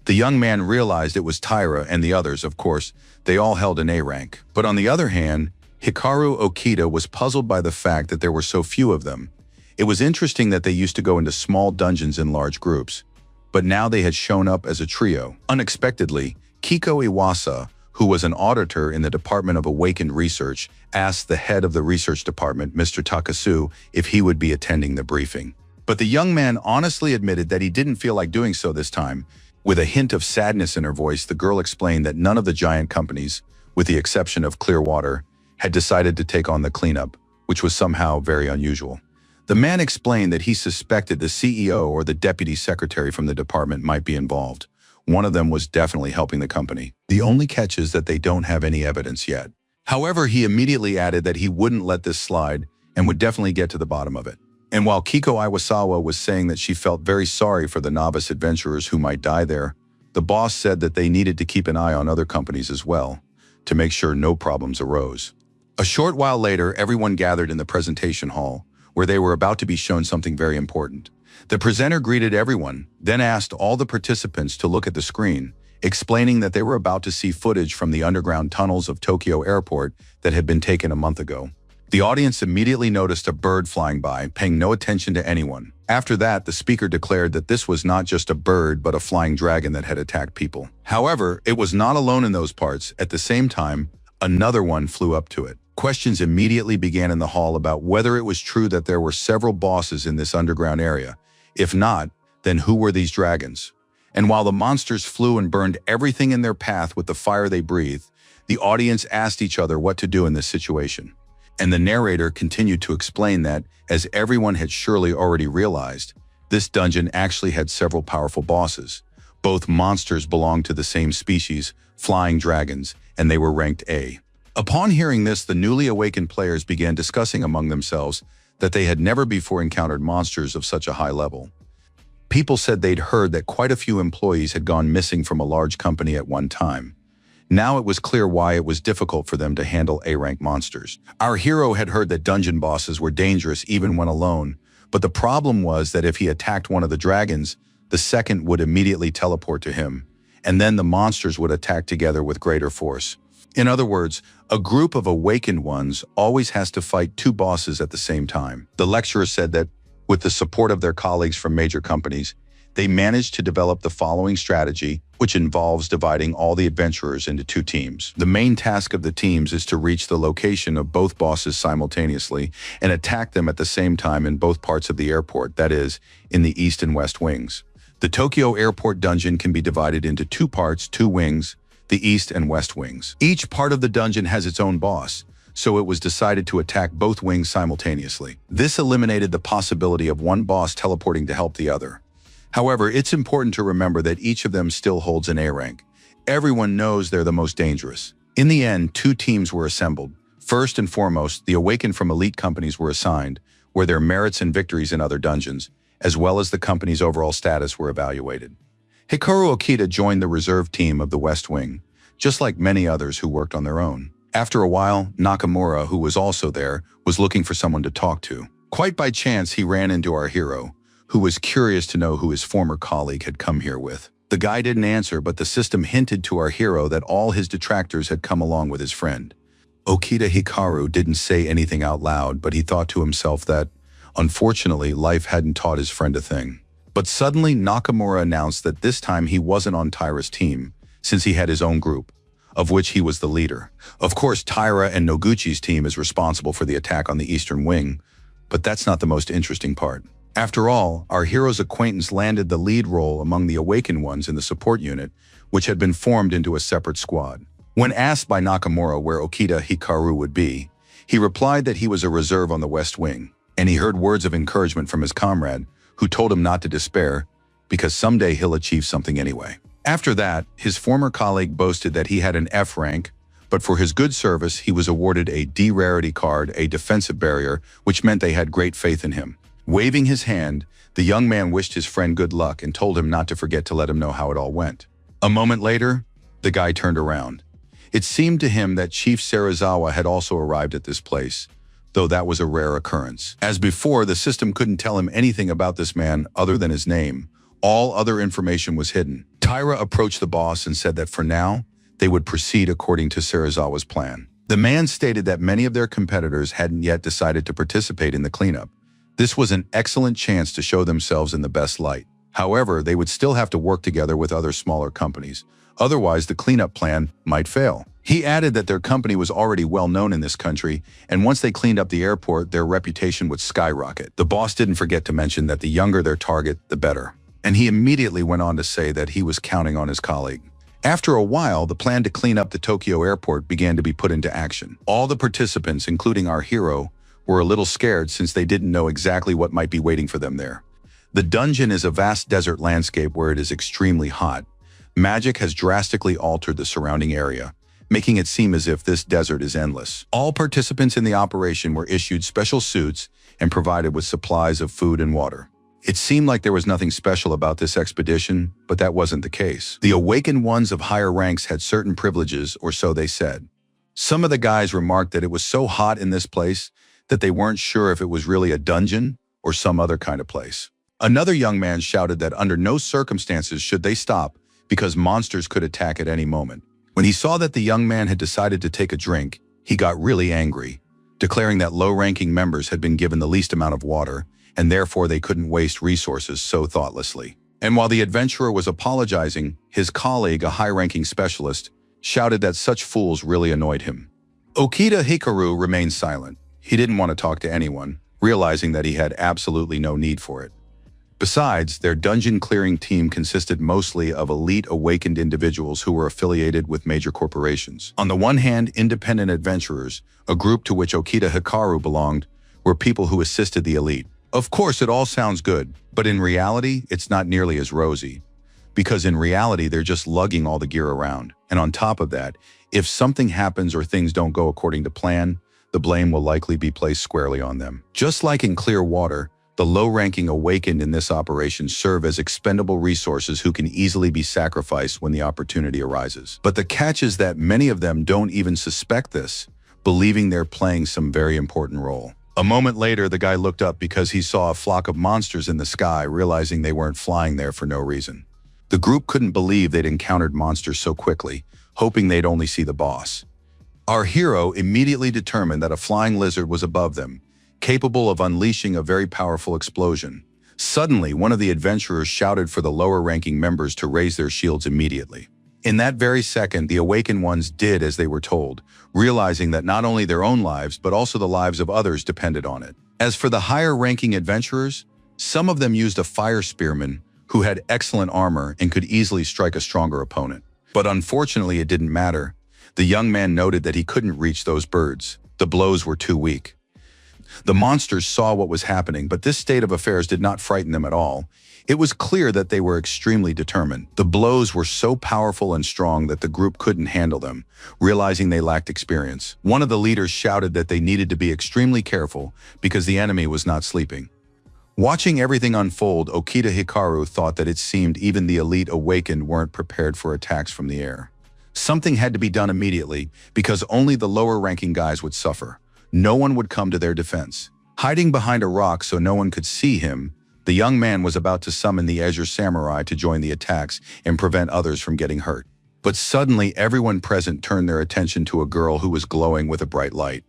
The young man realized it was Taira and the others, of course, they all held an A rank. But on the other hand, Hikaru Okita was puzzled by the fact that there were so few of them. It was interesting that they used to go into small dungeons in large groups, but now they had shown up as a trio. Unexpectedly, Kiko Iwasa, who was an auditor in the Department of Awakened Research, asked the head of the research department, Mr. Takasu, if he would be attending the briefing. But the young man honestly admitted that he didn't feel like doing so this time. With a hint of sadness in her voice, the girl explained that none of the giant companies, with the exception of Clearwater, had decided to take on the cleanup, which was somehow very unusual. The man explained that he suspected the CEO or the deputy secretary from the department might be involved. One of them was definitely helping the company. The only catch is that they don't have any evidence yet. However, he immediately added that he wouldn't let this slide and would definitely get to the bottom of it. And while Kiko Iwasawa was saying that she felt very sorry for the novice adventurers who might die there, the boss said that they needed to keep an eye on other companies as well, to make sure no problems arose. A short while later, everyone gathered in the presentation hall, where they were about to be shown something very important. The presenter greeted everyone, then asked all the participants to look at the screen, explaining that they were about to see footage from the underground tunnels of Tokyo Airport that had been taken a month ago. The audience immediately noticed a bird flying by, paying no attention to anyone. After that, the speaker declared that this was not just a bird but a flying dragon that had attacked people. However, it was not alone in those parts. At the same time, another one flew up to it. Questions immediately began in the hall about whether it was true that there were several bosses in this underground area. If not, then who were these dragons? And while the monsters flew and burned everything in their path with the fire they breathed, the audience asked each other what to do in this situation. And the narrator continued to explain that, as everyone had surely already realized, this dungeon actually had several powerful bosses. Both monsters belonged to the same species, flying dragons, and they were ranked A. Upon hearing this, the newly awakened players began discussing among themselves that they had never before encountered monsters of such a high level. People said they'd heard that quite a few employees had gone missing from a large company at one time. Now it was clear why it was difficult for them to handle A-rank monsters. Our hero had heard that dungeon bosses were dangerous even when alone, but the problem was that if he attacked one of the dragons, the second would immediately teleport to him, and then the monsters would attack together with greater force. In other words, a group of awakened ones always has to fight two bosses at the same time. The lecturer said that, with the support of their colleagues from major companies, they managed to develop the following strategy, which involves dividing all the adventurers into two teams. The main task of the teams is to reach the location of both bosses simultaneously and attack them at the same time in both parts of the airport, that is, in the east and west wings. The Tokyo Airport dungeon can be divided into two parts, two wings, the east and west wings. Each part of the dungeon has its own boss, so it was decided to attack both wings simultaneously. This eliminated the possibility of one boss teleporting to help the other. However, it's important to remember that each of them still holds an A rank. Everyone knows they're the most dangerous. In the end, two teams were assembled. First and foremost, the awakened from elite companies were assigned, where their merits and victories in other dungeons, as well as the company's overall status, were evaluated. Hikaru Okita joined the reserve team of the West Wing, just like many others who worked on their own. After a while, Nakamura, who was also there, was looking for someone to talk to. Quite by chance, he ran into our hero, who was curious to know who his former colleague had come here with. The guy didn't answer, but the system hinted to our hero that all his detractors had come along with his friend. Okita Hikaru didn't say anything out loud, but he thought to himself that, unfortunately, life hadn't taught his friend a thing. But suddenly, Nakamura announced that this time he wasn't on Taira's team, since he had his own group, of which he was the leader. Of course, Taira and Noguchi's team is responsible for the attack on the Eastern Wing, but that's not the most interesting part. After all, our hero's acquaintance landed the lead role among the Awakened Ones in the support unit, which had been formed into a separate squad. When asked by Nakamura where Okita Hikaru would be, he replied that he was a reserve on the West Wing, and he heard words of encouragement from his comrade, who told him not to despair, because someday he'll achieve something anyway. After that, his former colleague boasted that he had an F rank, but for his good service, he was awarded a D rarity card, a defensive barrier, which meant they had great faith in him. Waving his hand, the young man wished his friend good luck and told him not to forget to let him know how it all went. A moment later, the guy turned around. It seemed to him that Chief Serizawa had also arrived at this place, though that was a rare occurrence. As before, the system couldn't tell him anything about this man other than his name. All other information was hidden. Taira approached the boss and said that for now, they would proceed according to Serizawa's plan. The man stated that many of their competitors hadn't yet decided to participate in the cleanup. This was an excellent chance to show themselves in the best light. However, they would still have to work together with other smaller companies. Otherwise, the cleanup plan might fail. He added that their company was already well known in this country, and once they cleaned up the airport, their reputation would skyrocket. The boss didn't forget to mention that the younger their target, the better. And he immediately went on to say that he was counting on his colleague. After a while, the plan to clean up the Tokyo airport began to be put into action. All the participants, including our hero, were a little scared since they didn't know exactly what might be waiting for them there. The dungeon is a vast desert landscape where it is extremely hot. Magic has drastically altered the surrounding area, making it seem as if this desert is endless. All participants in the operation were issued special suits and provided with supplies of food and water. It seemed like there was nothing special about this expedition, but that wasn't the case. The Awakened Ones of higher ranks had certain privileges, or so they said. Some of the guys remarked that it was so hot in this place that they weren't sure if it was really a dungeon or some other kind of place. Another young man shouted that under no circumstances should they stop because monsters could attack at any moment. When he saw that the young man had decided to take a drink, he got really angry, declaring that low-ranking members had been given the least amount of water, and therefore they couldn't waste resources so thoughtlessly. And while the adventurer was apologizing, his colleague, a high-ranking specialist, shouted that such fools really annoyed him. Okita Hikaru remained silent. He didn't want to talk to anyone, realizing that he had absolutely no need for it. Besides, their dungeon-clearing team consisted mostly of elite awakened individuals who were affiliated with major corporations. On the one hand, independent adventurers, a group to which Okita Hikaru belonged, were people who assisted the elite. Of course, it all sounds good, but in reality, it's not nearly as rosy. Because in reality, they're just lugging all the gear around. And on top of that, if something happens or things don't go according to plan, the blame will likely be placed squarely on them. Just like in clear water, the low-ranking awakened in this operation serve as expendable resources who can easily be sacrificed when the opportunity arises. But the catch is that many of them don't even suspect this, believing they're playing some very important role. A moment later, the guy looked up because he saw a flock of monsters in the sky, realizing they weren't flying there for no reason. The group couldn't believe they'd encountered monsters so quickly, hoping they'd only see the boss. Our hero immediately determined that a flying lizard was above them, capable of unleashing a very powerful explosion. Suddenly, one of the adventurers shouted for the lower-ranking members to raise their shields immediately. In that very second, the Awakened Ones did as they were told, realizing that not only their own lives, but also the lives of others depended on it. As for the higher-ranking adventurers, some of them used a fire spearman who had excellent armor and could easily strike a stronger opponent. But unfortunately, it didn't matter. The young man noted that he couldn't reach those birds. The blows were too weak. The monsters saw what was happening, but this state of affairs did not frighten them at all. It was clear that they were extremely determined. The blows were so powerful and strong that the group couldn't handle them, realizing they lacked experience. One of the leaders shouted that they needed to be extremely careful because the enemy was not sleeping. Watching everything unfold, Okita Hikaru thought that it seemed even the elite awakened weren't prepared for attacks from the air. Something had to be done immediately because only the lower-ranking guys would suffer. No one would come to their defense. Hiding behind a rock so no one could see him, The young man was about to summon the Azure Samurai to join the attacks and prevent others from getting hurt. But suddenly, everyone present turned their attention to a girl who was glowing with a bright light.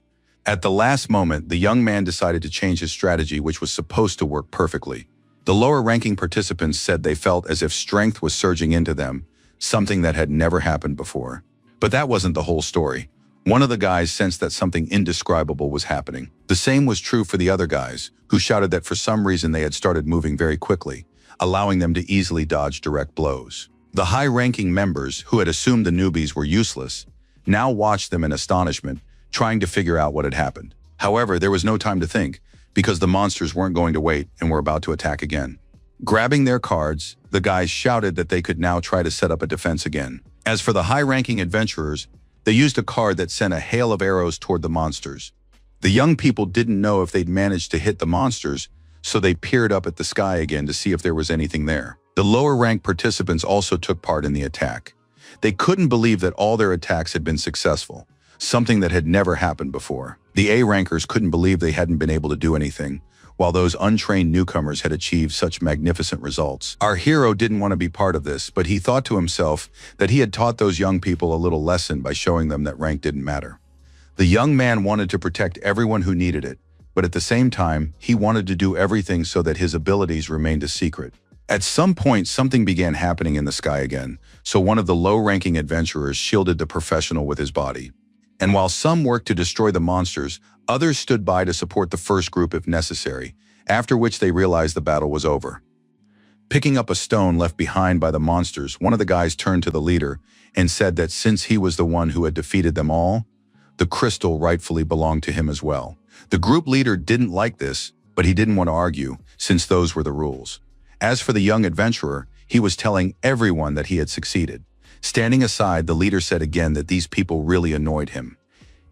At the last moment, the young man decided to change his strategy, which was supposed to work perfectly. The lower-ranking participants said they felt as if strength was surging into them, something that had never happened before. But that wasn't the whole story. One of the guys sensed that something indescribable was happening. The same was true for the other guys, who shouted that for some reason they had started moving very quickly, allowing them to easily dodge direct blows. The high-ranking members, who had assumed the newbies were useless, now watched them in astonishment, trying to figure out what had happened. However, there was no time to think, because the monsters weren't going to wait and were about to attack again. Grabbing their cards, the guys shouted that they could now try to set up a defense again. As for the high-ranking adventurers, they used a card that sent a hail of arrows toward the monsters. The young people didn't know if they'd managed to hit the monsters, so they peered up at the sky again to see if there was anything there. The lower-ranked participants also took part in the attack. They couldn't believe that all their attacks had been successful, something that had never happened before. The A-rankers couldn't believe they hadn't been able to do anything, while those untrained newcomers had achieved such magnificent results. Our hero didn't want to be part of this, but he thought to himself that he had taught those young people a little lesson by showing them that rank didn't matter. The young man wanted to protect everyone who needed it, but at the same time, he wanted to do everything so that his abilities remained a secret. At some point, something began happening in the sky again, so one of the low-ranking adventurers shielded the professional with his body. And while some worked to destroy the monsters, others stood by to support the first group if necessary, after which they realized the battle was over. Picking up a stone left behind by the monsters, one of the guys turned to the leader and said that since he was the one who had defeated them all, the crystal rightfully belonged to him as well. The group leader didn't like this, but he didn't want to argue, since those were the rules. As for the young adventurer, he was telling everyone that he had succeeded. Standing aside, the leader said again that these people really annoyed him.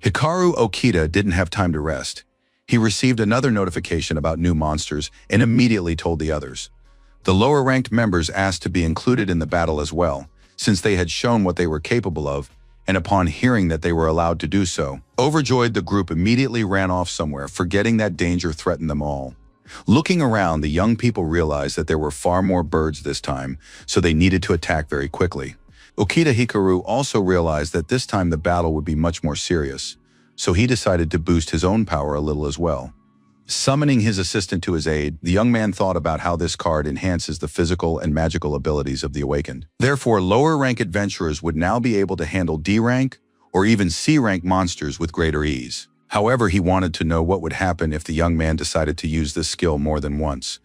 Hikaru Okita didn't have time to rest. He received another notification about new monsters and immediately told the others. The lower-ranked members asked to be included in the battle as well, since they had shown what they were capable of, and upon hearing that they were allowed to do so, overjoyed, the group immediately ran off somewhere, forgetting that danger threatened them all. Looking around, the young people realized that there were far more birds this time, so they needed to attack very quickly. Okita Hikaru also realized that this time the battle would be much more serious, so he decided to boost his own power a little as well. Summoning his assistant to his aid, the young man thought about how this card enhances the physical and magical abilities of the awakened. Therefore, lower-rank adventurers would now be able to handle D-rank or even C-rank monsters with greater ease. However, he wanted to know what would happen if the young man decided to use this skill more than once.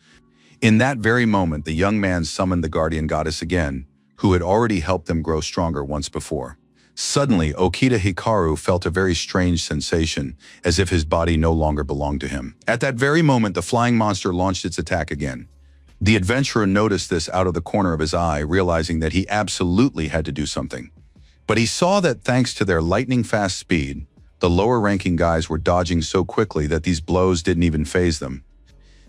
In that very moment, the young man summoned the guardian goddess again, who had already helped them grow stronger once before. Suddenly, Okita Hikaru felt a very strange sensation, as if his body no longer belonged to him. At that very moment, the flying monster launched its attack again. The adventurer noticed this out of the corner of his eye, realizing that he absolutely had to do something. But he saw that thanks to their lightning-fast speed, the lower-ranking guys were dodging so quickly that these blows didn't even faze them.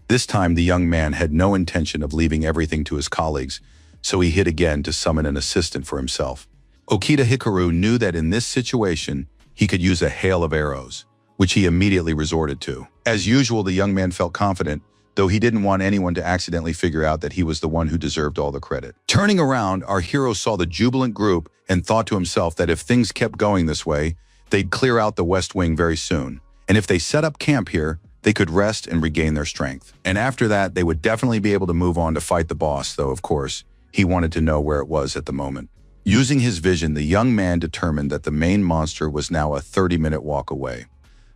This time, the young man had no intention of leaving everything to his colleagues, so he hit again to summon an assistant for himself. Okita Hikaru knew that in this situation, he could use a hail of arrows, which he immediately resorted to. As usual, the young man felt confident, though he didn't want anyone to accidentally figure out that he was the one who deserved all the credit. Turning around, our hero saw the jubilant group and thought to himself that if things kept going this way, they'd clear out the West Wing very soon, and if they set up camp here, they could rest and regain their strength. And after that, they would definitely be able to move on to fight the boss, though, of course, he wanted to know where it was at the moment. Using his vision, the young man determined that the main monster was now a 30-minute walk away.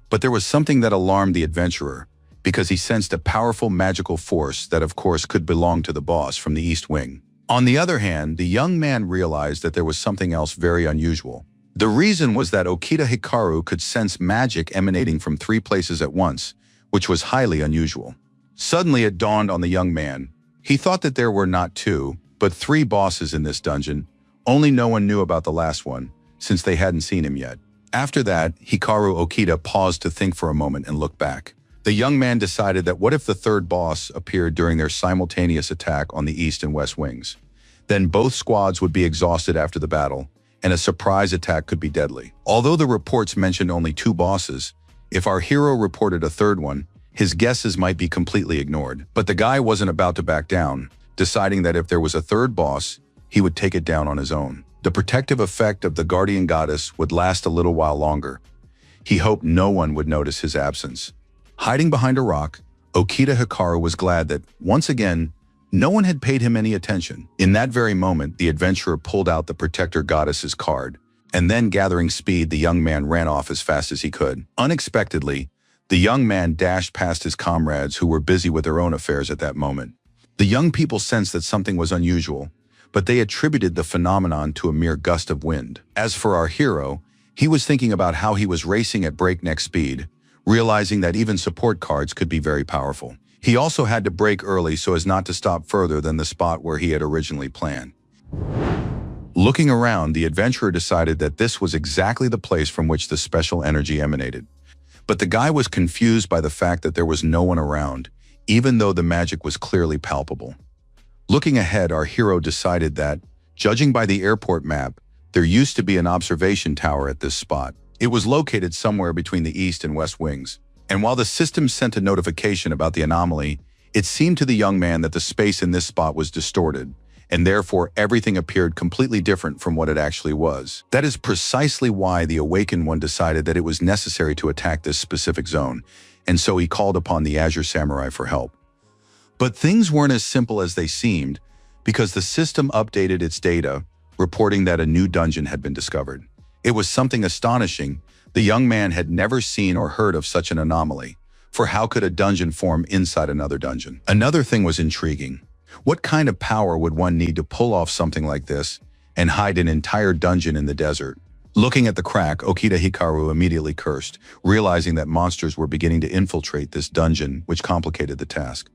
But there was something that alarmed the adventurer, because he sensed a powerful magical force that, of course, could belong to the boss from the East Wing. On the other hand, the young man realized that there was something else very unusual. The reason was that Okita Hikaru could sense magic emanating from 3 places at once, which was highly unusual. Suddenly, it dawned on the young man. He thought that there were not 2, but 3 bosses in this dungeon. Only no one knew about the last one, since they hadn't seen him yet. After that, Hikaru Okita paused to think for a moment and looked back. The young man decided that what if the 3rd boss appeared during their simultaneous attack on the East and West Wings? Then both squads would be exhausted after the battle, and a surprise attack could be deadly. Although the reports mentioned only 2 bosses, if our hero reported a 3rd one, his guesses might be completely ignored. But the guy wasn't about to back down, deciding that if there was a third boss, he would take it down on his own. The protective effect of the guardian goddess would last a little while longer. He hoped no one would notice his absence. Hiding behind a rock, Okita Hikaru was glad that, once again, no one had paid him any attention. In that very moment, the adventurer pulled out the protector goddess's card, and then, gathering speed, the young man ran off as fast as he could. Unexpectedly, the young man dashed past his comrades who were busy with their own affairs at that moment. The young people sensed that something was unusual, but they attributed the phenomenon to a mere gust of wind. As for our hero, he was thinking about how he was racing at breakneck speed, realizing that even support cards could be very powerful. He also had to brake early so as not to stop further than the spot where he had originally planned. Looking around, the adventurer decided that this was exactly the place from which the special energy emanated. But the guy was confused by the fact that there was no one around, even though the magic was clearly palpable. Looking ahead, our hero decided that, judging by the airport map, there used to be an observation tower at this spot. It was located somewhere between the east and west wings. And while the system sent a notification about the anomaly, it seemed to the young man that the space in this spot was distorted, and therefore everything appeared completely different from what it actually was. That is precisely why the Awakened One decided that it was necessary to attack this specific zone, and so he called upon the Azure Samurai for help. But things weren't as simple as they seemed, because the system updated its data, reporting that a new dungeon had been discovered. It was something astonishing. The young man had never seen or heard of such an anomaly, for how could a dungeon form inside another dungeon? Another thing was intriguing. What kind of power would one need to pull off something like this and hide an entire dungeon in the desert? Looking at the crack, Okita Hikaru immediately cursed, realizing that monsters were beginning to infiltrate this dungeon, which complicated the task.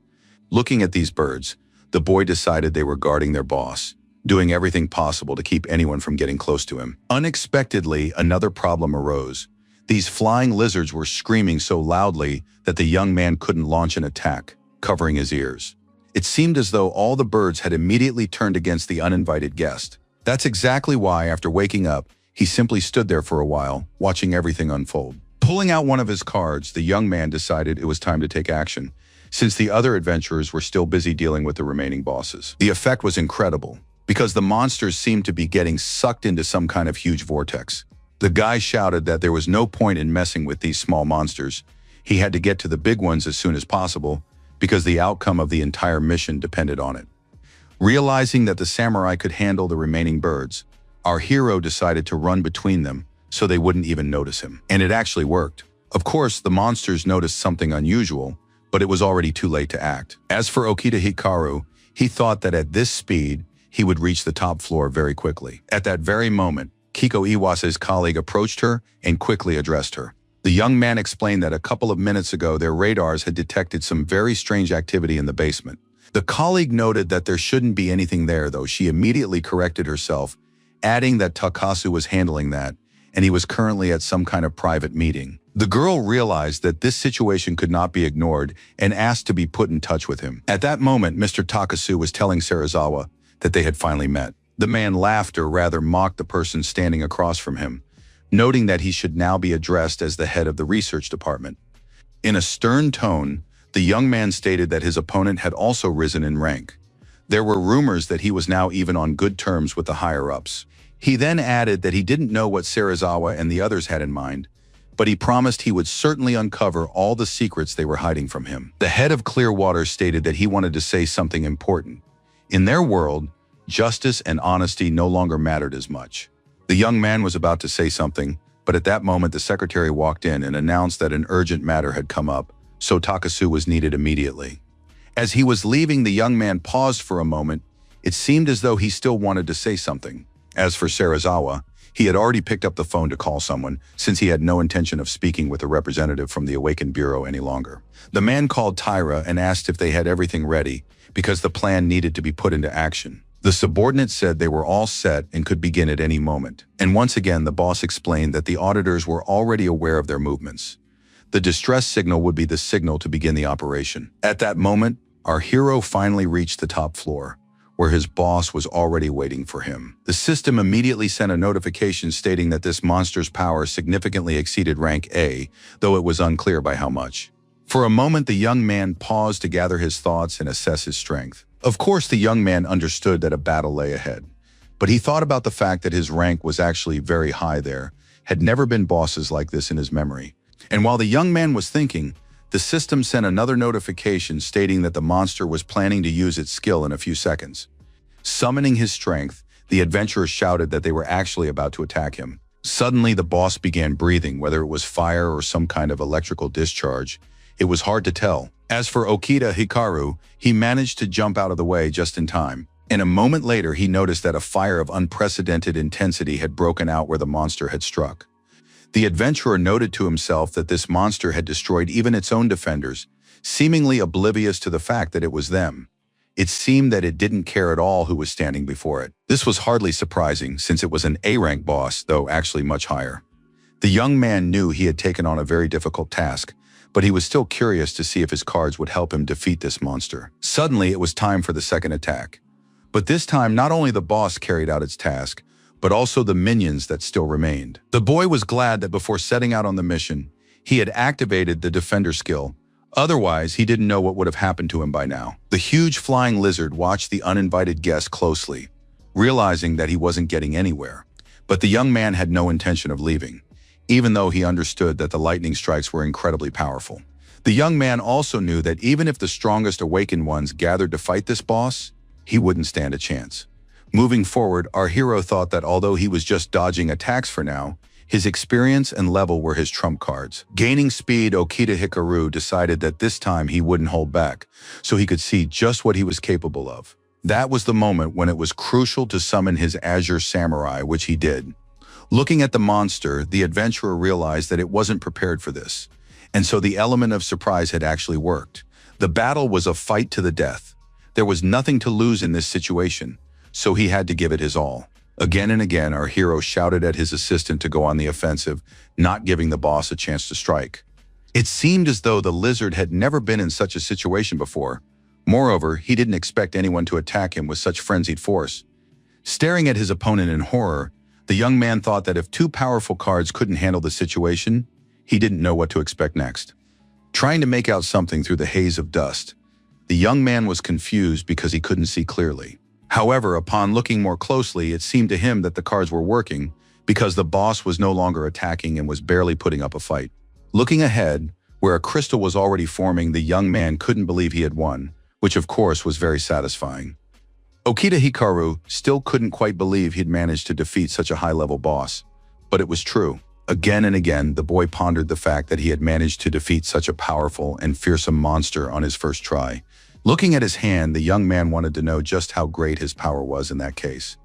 Looking at these birds, the boy decided they were guarding their boss, doing everything possible to keep anyone from getting close to him. Unexpectedly, another problem arose. These flying lizards were screaming so loudly that the young man couldn't launch an attack, covering his ears. It seemed as though all the birds had immediately turned against the uninvited guest. That's exactly why, after waking up, he simply stood there for a while, watching everything unfold. Pulling out one of his cards, the young man decided it was time to take action, since the other adventurers were still busy dealing with the remaining bosses. The effect was incredible, because the monsters seemed to be getting sucked into some kind of huge vortex. The guy shouted that there was no point in messing with these small monsters. He had to get to the big ones as soon as possible, because the outcome of the entire mission depended on it. Realizing that the samurai could handle the remaining birds, our hero decided to run between them so they wouldn't even notice him. And it actually worked. Of course, the monsters noticed something unusual, but it was already too late to act. As for Okita Hikaru, he thought that at this speed, he would reach the top floor very quickly. At that very moment, Kiko Iwase's colleague approached her and quickly addressed her. The young man explained that a couple of minutes ago their radars had detected some very strange activity in the basement. The colleague noted that there shouldn't be anything there, though she immediately corrected herself, adding that Takasu was handling that, and he was currently at some kind of private meeting. The girl realized that this situation could not be ignored and asked to be put in touch with him. At that moment, Mr. Takasu was telling Serizawa that they had finally met. The man laughed, or rather mocked, the person standing across from him, noting that he should now be addressed as the head of the research department. In a stern tone, the young man stated that his opponent had also risen in rank. There were rumors that he was now even on good terms with the higher-ups. He then added that he didn't know what Serizawa and the others had in mind, but he promised he would certainly uncover all the secrets they were hiding from him. The head of Clearwater stated that he wanted to say something important. In their world, justice and honesty no longer mattered as much. The young man was about to say something, but at that moment the secretary walked in and announced that an urgent matter had come up, so Takasu was needed immediately. As he was leaving, the young man paused for a moment. It seemed as though he still wanted to say something. As for Serizawa, he had already picked up the phone to call someone, since he had no intention of speaking with a representative from the Awakened Bureau any longer. The man called Tyra and asked if they had everything ready, because the plan needed to be put into action. The subordinate said they were all set and could begin at any moment. And once again, the boss explained that the auditors were already aware of their movements. The distress signal would be the signal to begin the operation. At that moment, our hero finally reached the top floor, where his boss was already waiting for him. The system immediately sent a notification stating that this monster's power significantly exceeded rank A, though it was unclear by how much. For a moment, the young man paused to gather his thoughts and assess his strength. Of course, the young man understood that a battle lay ahead, but he thought about the fact that his rank was actually very high there, had never been bosses like this in his memory. And while the young man was thinking, the system sent another notification stating that the monster was planning to use its skill in a few seconds. Summoning his strength, the adventurer shouted that they were actually about to attack him. Suddenly, the boss began breathing, whether it was fire or some kind of electrical discharge. It was hard to tell. As for Okita Hikaru, he managed to jump out of the way just in time. And a moment later, he noticed that a fire of unprecedented intensity had broken out where the monster had struck. The adventurer noted to himself that this monster had destroyed even its own defenders, seemingly oblivious to the fact that it was them. It seemed that it didn't care at all who was standing before it. This was hardly surprising, since it was an A-rank boss, though actually much higher. The young man knew he had taken on a very difficult task, but he was still curious to see if his cards would help him defeat this monster. Suddenly, it was time for the second attack. But this time, not only the boss carried out its task, but also the minions that still remained. The boy was glad that before setting out on the mission, he had activated the defender skill. Otherwise, he didn't know what would have happened to him by now. The huge flying lizard watched the uninvited guest closely, realizing that he wasn't getting anywhere. But the young man had no intention of leaving, even though he understood that the lightning strikes were incredibly powerful. The young man also knew that even if the strongest awakened ones gathered to fight this boss, he wouldn't stand a chance. Moving forward, our hero thought that although he was just dodging attacks for now, his experience and level were his trump cards. Gaining speed, Okita Hikaru decided that this time he wouldn't hold back, so he could see just what he was capable of. That was the moment when it was crucial to summon his Azure Samurai, which he did. Looking at the monster, the adventurer realized that it wasn't prepared for this, and so the element of surprise had actually worked. The battle was a fight to the death. There was nothing to lose in this situation, so he had to give it his all. Again and again, our hero shouted at his assistant to go on the offensive, not giving the boss a chance to strike. It seemed as though the lizard had never been in such a situation before. Moreover, he didn't expect anyone to attack him with such frenzied force. Staring at his opponent in horror, the young man thought that if two powerful cards couldn't handle the situation, he didn't know what to expect next. Trying to make out something through the haze of dust, the young man was confused because he couldn't see clearly. However, upon looking more closely, it seemed to him that the cards were working because the boss was no longer attacking and was barely putting up a fight. Looking ahead, where a crystal was already forming, the young man couldn't believe he had won, which of course was very satisfying. Okita Hikaru still couldn't quite believe he'd managed to defeat such a high-level boss, but it was true. Again and again, the boy pondered the fact that he had managed to defeat such a powerful and fearsome monster on his first try. Looking at his hand, the young man wanted to know just how great his power was in that case.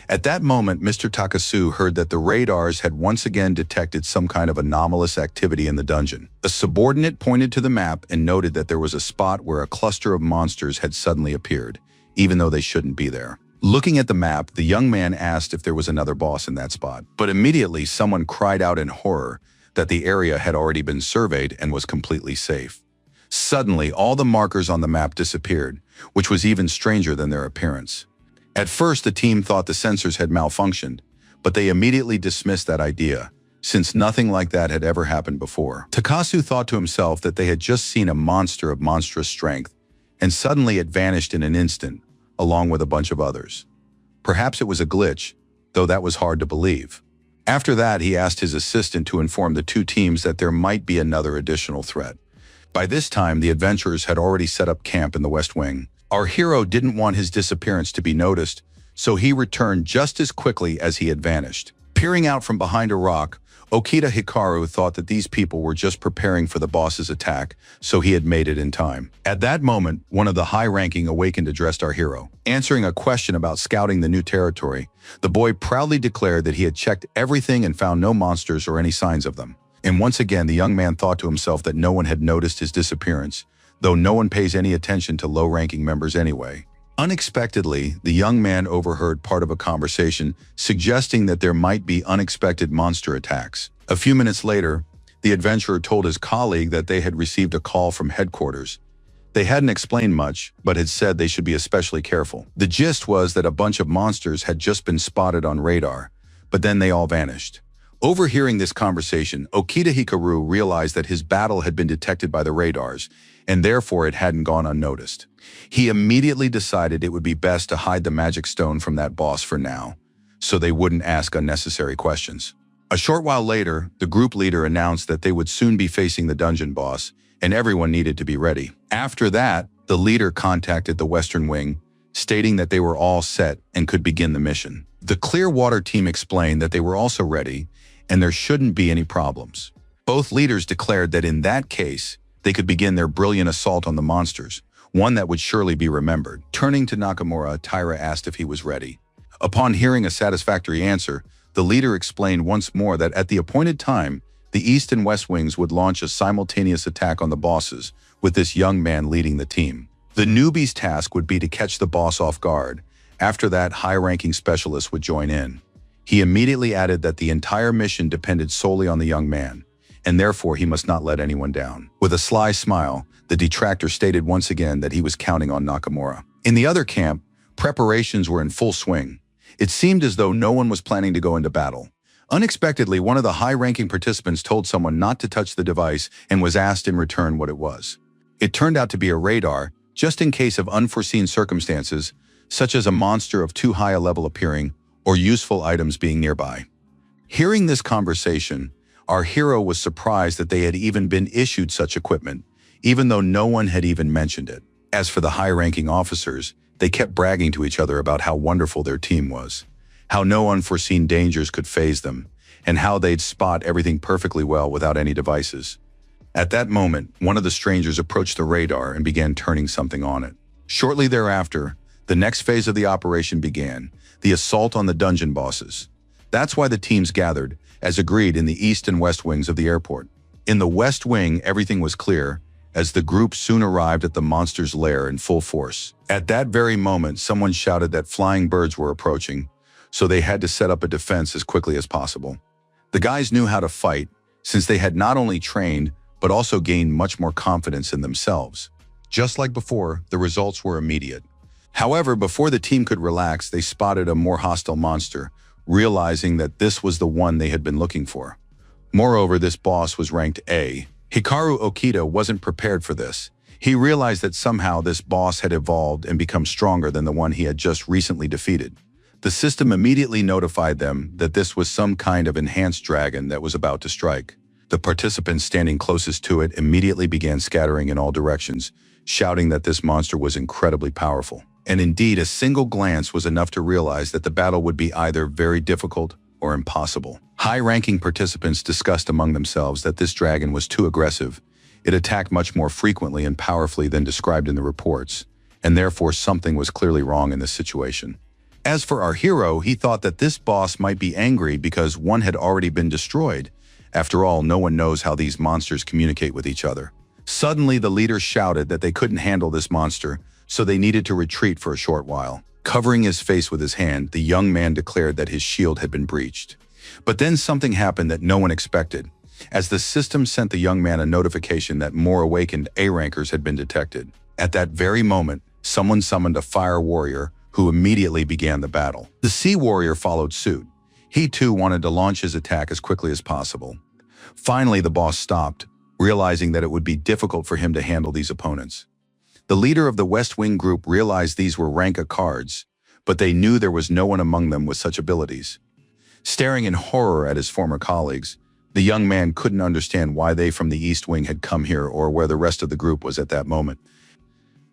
At that moment, Mr. Takasu heard that the radars had once again detected some kind of anomalous activity in the dungeon. A subordinate pointed to the map and noted that there was a spot where a cluster of monsters had suddenly appeared, even though they shouldn't be there. Looking at the map, the young man asked if there was another boss in that spot, but immediately someone cried out in horror that the area had already been surveyed and was completely safe. Suddenly, all the markers on the map disappeared, which was even stranger than their appearance. At first, the team thought the sensors had malfunctioned, but they immediately dismissed that idea, since nothing like that had ever happened before. Takasu thought to himself that they had just seen a monster of monstrous strength, and suddenly it vanished in an instant, along with a bunch of others. Perhaps it was a glitch, though that was hard to believe. After that, he asked his assistant to inform the two teams that there might be another additional threat. By this time, the adventurers had already set up camp in the West Wing. Our hero didn't want his disappearance to be noticed, so he returned just as quickly as he had vanished. Peering out from behind a rock, Okita Hikaru thought that these people were just preparing for the boss's attack, so he had made it in time. At that moment, one of the high-ranking awakened addressed our hero. Answering a question about scouting the new territory, the boy proudly declared that he had checked everything and found no monsters or any signs of them. And once again, the young man thought to himself that no one had noticed his disappearance, though no one pays any attention to low-ranking members anyway. Unexpectedly, the young man overheard part of a conversation suggesting that there might be unexpected monster attacks. A few minutes later, the adventurer told his colleague that they had received a call from headquarters. They hadn't explained much, but had said they should be especially careful. The gist was that a bunch of monsters had just been spotted on radar, but then they all vanished, Overhearing this conversation, Okita Hikaru realized that his battle had been detected by the radars, and therefore it hadn't gone unnoticed. He immediately decided it would be best to hide the magic stone from that boss for now, so they wouldn't ask unnecessary questions. A short while later, the group leader announced that they would soon be facing the dungeon boss, and everyone needed to be ready. After that, the leader contacted the Western Wing, stating that they were all set and could begin the mission. The Clearwater team explained that they were also ready, and there shouldn't be any problems. Both leaders declared that in that case, they could begin their brilliant assault on the monsters, one that would surely be remembered. Turning to Nakamura, Taira asked if he was ready. Upon hearing a satisfactory answer, the leader explained once more that at the appointed time, the East and West Wings would launch a simultaneous attack on the bosses, with this young man leading the team. The newbie's task would be to catch the boss off guard. After that, high-ranking specialists would join in. He immediately added that the entire mission depended solely on the young man, and therefore he must not let anyone down. With a sly smile, the detractor stated once again that he was counting on Nakamura. In the other camp, preparations were in full swing. It seemed as though no one was planning to go into battle. Unexpectedly, one of the high-ranking participants told someone not to touch the device and was asked in return what it was. It turned out to be a radar, just in case of unforeseen circumstances, such as a monster of too high a level appearing or useful items being nearby. Hearing this conversation, our hero was surprised that they had even been issued such equipment, even though no one had even mentioned it. As for the high-ranking officers, they kept bragging to each other about how wonderful their team was, how no unforeseen dangers could faze them, and how they'd spot everything perfectly well without any devices. At that moment, one of the strangers approached the radar and began turning something on it. Shortly thereafter, the next phase of the operation began, the assault on the dungeon bosses. That's why the teams gathered, as agreed, in the East and West Wings of the airport. In the West Wing, everything was clear, as the group soon arrived at the monster's lair in full force. At that very moment, someone shouted that flying birds were approaching, so they had to set up a defense as quickly as possible. The guys knew how to fight, since they had not only trained, but also gained much more confidence in themselves. Just like before, the results were immediate. However, before the team could relax, they spotted a more hostile monster, realizing that this was the one they had been looking for. Moreover, this boss was ranked A. Hikaru Okita wasn't prepared for this. He realized that somehow this boss had evolved and become stronger than the one he had just recently defeated. The system immediately notified them that this was some kind of enhanced dragon that was about to strike. The participants standing closest to it immediately began scattering in all directions, shouting that this monster was incredibly powerful. And indeed, a single glance was enough to realize that the battle would be either very difficult or impossible. High-ranking participants discussed among themselves that this dragon was too aggressive. It attacked much more frequently and powerfully than described in the reports, and therefore something was clearly wrong in this situation. As for our hero, he thought that this boss might be angry because one had already been destroyed. After all, no one knows how these monsters communicate with each other. Suddenly, the leader shouted that they couldn't handle this monster, so they needed to retreat for a short while. Covering his face with his hand, the young man declared that his shield had been breached. But then something happened that no one expected, as the system sent the young man a notification that more awakened A-rankers had been detected. At that very moment, someone summoned a fire warrior who immediately began the battle. The sea warrior followed suit. He too wanted to launch his attack as quickly as possible. Finally, the boss stopped, realizing that it would be difficult for him to handle these opponents. The leader of the West Wing group realized these were Ranka cards, but they knew there was no one among them with such abilities. Staring in horror at his former colleagues, the young man couldn't understand why they from the East Wing had come here or where the rest of the group was at that moment.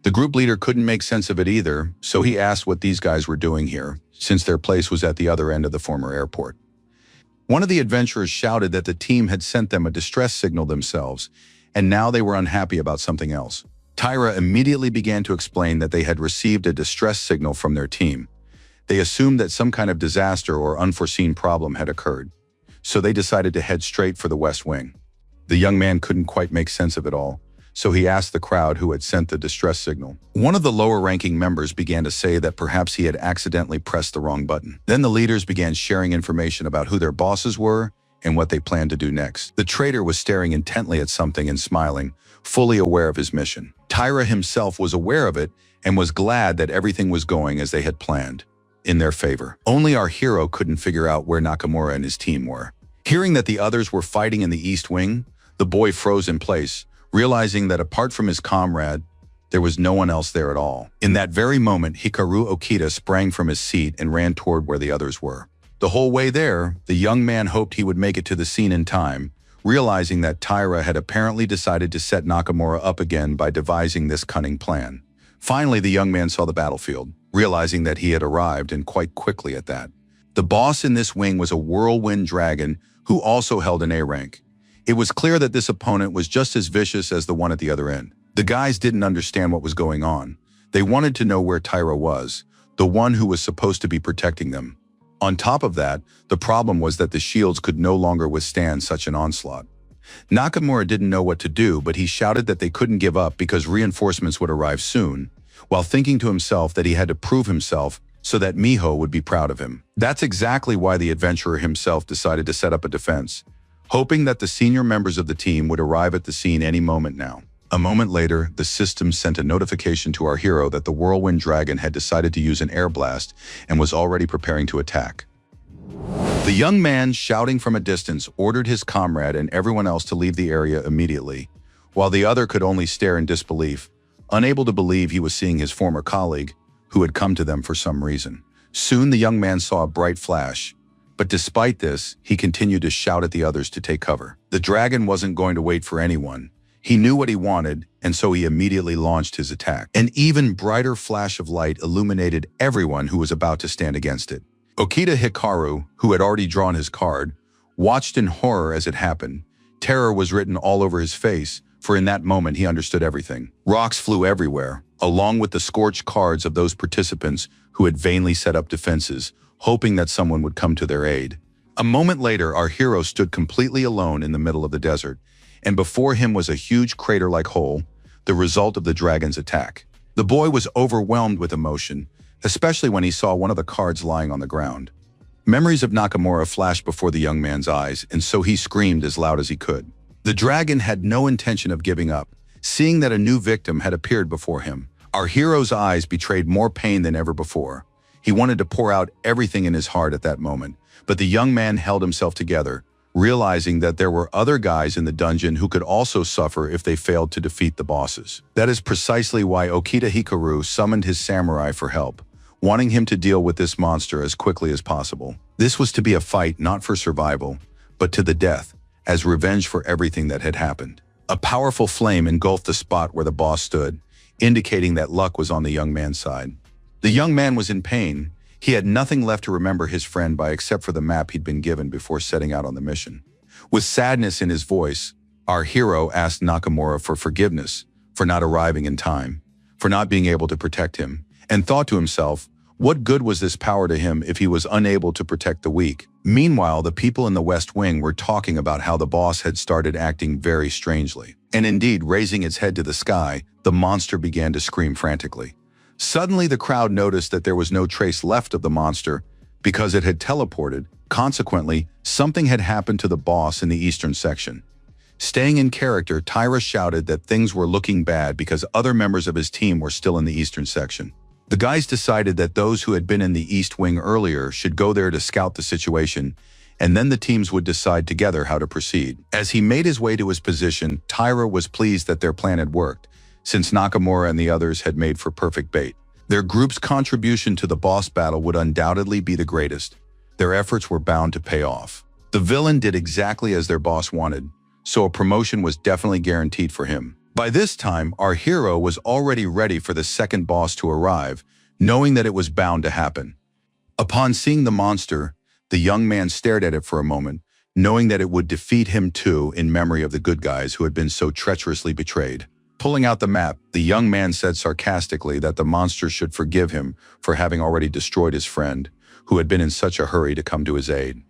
The group leader couldn't make sense of it either, so he asked what these guys were doing here, since their place was at the other end of the former airport. One of the adventurers shouted that the team had sent them a distress signal themselves, and now they were unhappy about something else. Taira immediately began to explain that they had received a distress signal from their team. They assumed that some kind of disaster or unforeseen problem had occurred, so they decided to head straight for the West Wing. The young man couldn't quite make sense of it all, so he asked the crowd who had sent the distress signal. One of the lower-ranking members began to say that perhaps he had accidentally pressed the wrong button. Then the leaders began sharing information about who their bosses were and what they planned to do next. The traitor was staring intently at something and smiling, fully aware of his mission. Taira himself was aware of it and was glad that everything was going as they had planned, in their favor. Only our hero couldn't figure out where Nakamura and his team were. Hearing that the others were fighting in the East Wing, the boy froze in place, realizing that apart from his comrade, there was no one else there at all. In that very moment, Hikaru Okita sprang from his seat and ran toward where the others were. The whole way there, the young man hoped he would make it to the scene in time, realizing that Taira had apparently decided to set Nakamura up again by devising this cunning plan. Finally, the young man saw the battlefield, realizing that he had arrived, and quite quickly at that. The boss in this wing was a whirlwind dragon who also held an A rank. It was clear that this opponent was just as vicious as the one at the other end. The guys didn't understand what was going on. They wanted to know where Taira was, the one who was supposed to be protecting them. On top of that, the problem was that the shields could no longer withstand such an onslaught. Nakamura didn't know what to do, but he shouted that they couldn't give up because reinforcements would arrive soon, while thinking to himself that he had to prove himself so that Miho would be proud of him. That's exactly why the adventurer himself decided to set up a defense, hoping that the senior members of the team would arrive at the scene any moment now. A moment later, the system sent a notification to our hero that the whirlwind dragon had decided to use an air blast and was already preparing to attack. The young man, shouting from a distance, ordered his comrade and everyone else to leave the area immediately, while the other could only stare in disbelief, unable to believe he was seeing his former colleague, who had come to them for some reason. Soon the young man saw a bright flash, but despite this, he continued to shout at the others to take cover. The dragon wasn't going to wait for anyone. He knew what he wanted, and so he immediately launched his attack. An even brighter flash of light illuminated everyone who was about to stand against it. Okita Hikaru, who had already drawn his card, watched in horror as it happened. Terror was written all over his face, for in that moment he understood everything. Rocks flew everywhere, along with the scorched cards of those participants who had vainly set up defenses, hoping that someone would come to their aid. A moment later, our hero stood completely alone in the middle of the desert, and before him was a huge crater-like hole, the result of the dragon's attack. The boy was overwhelmed with emotion, especially when he saw one of the cards lying on the ground. Memories of Nakamura flashed before the young man's eyes, and so he screamed as loud as he could. The dragon had no intention of giving up, seeing that a new victim had appeared before him. Our hero's eyes betrayed more pain than ever before. He wanted to pour out everything in his heart at that moment, but the young man held himself together, realizing that there were other guys in the dungeon who could also suffer if they failed to defeat the bosses. That is precisely why Okita Hikaru summoned his samurai for help, wanting him to deal with this monster as quickly as possible. This was to be a fight not for survival, but to the death, as revenge for everything that had happened. A powerful flame engulfed the spot where the boss stood, indicating that luck was on the young man's side. The young man was in pain. He had nothing left to remember his friend by except for the map he'd been given before setting out on the mission. With sadness in his voice, our hero asked Nakamura for forgiveness for not arriving in time, for not being able to protect him, and thought to himself, what good was this power to him if he was unable to protect the weak? Meanwhile, the people in the West Wing were talking about how the boss had started acting very strangely. And indeed, raising its head to the sky, the monster began to scream frantically. Suddenly, the crowd noticed that there was no trace left of the monster because it had teleported. Consequently, something had happened to the boss in the eastern section. Staying in character, Taira shouted that things were looking bad because other members of his team were still in the eastern section. The guys decided that those who had been in the East Wing earlier should go there to scout the situation, and then the teams would decide together how to proceed. As he made his way to his position, Taira was pleased that their plan had worked, since Nakamura and the others had made for perfect bait. Their group's contribution to the boss battle would undoubtedly be the greatest. Their efforts were bound to pay off. The villain did exactly as their boss wanted, so a promotion was definitely guaranteed for him. By this time, our hero was already ready for the second boss to arrive, knowing that it was bound to happen. Upon seeing the monster, the young man stared at it for a moment, knowing that it would defeat him too in memory of the good guys who had been so treacherously betrayed. Pulling out the map, the young man said sarcastically that the monster should forgive him for having already destroyed his friend, who had been in such a hurry to come to his aid.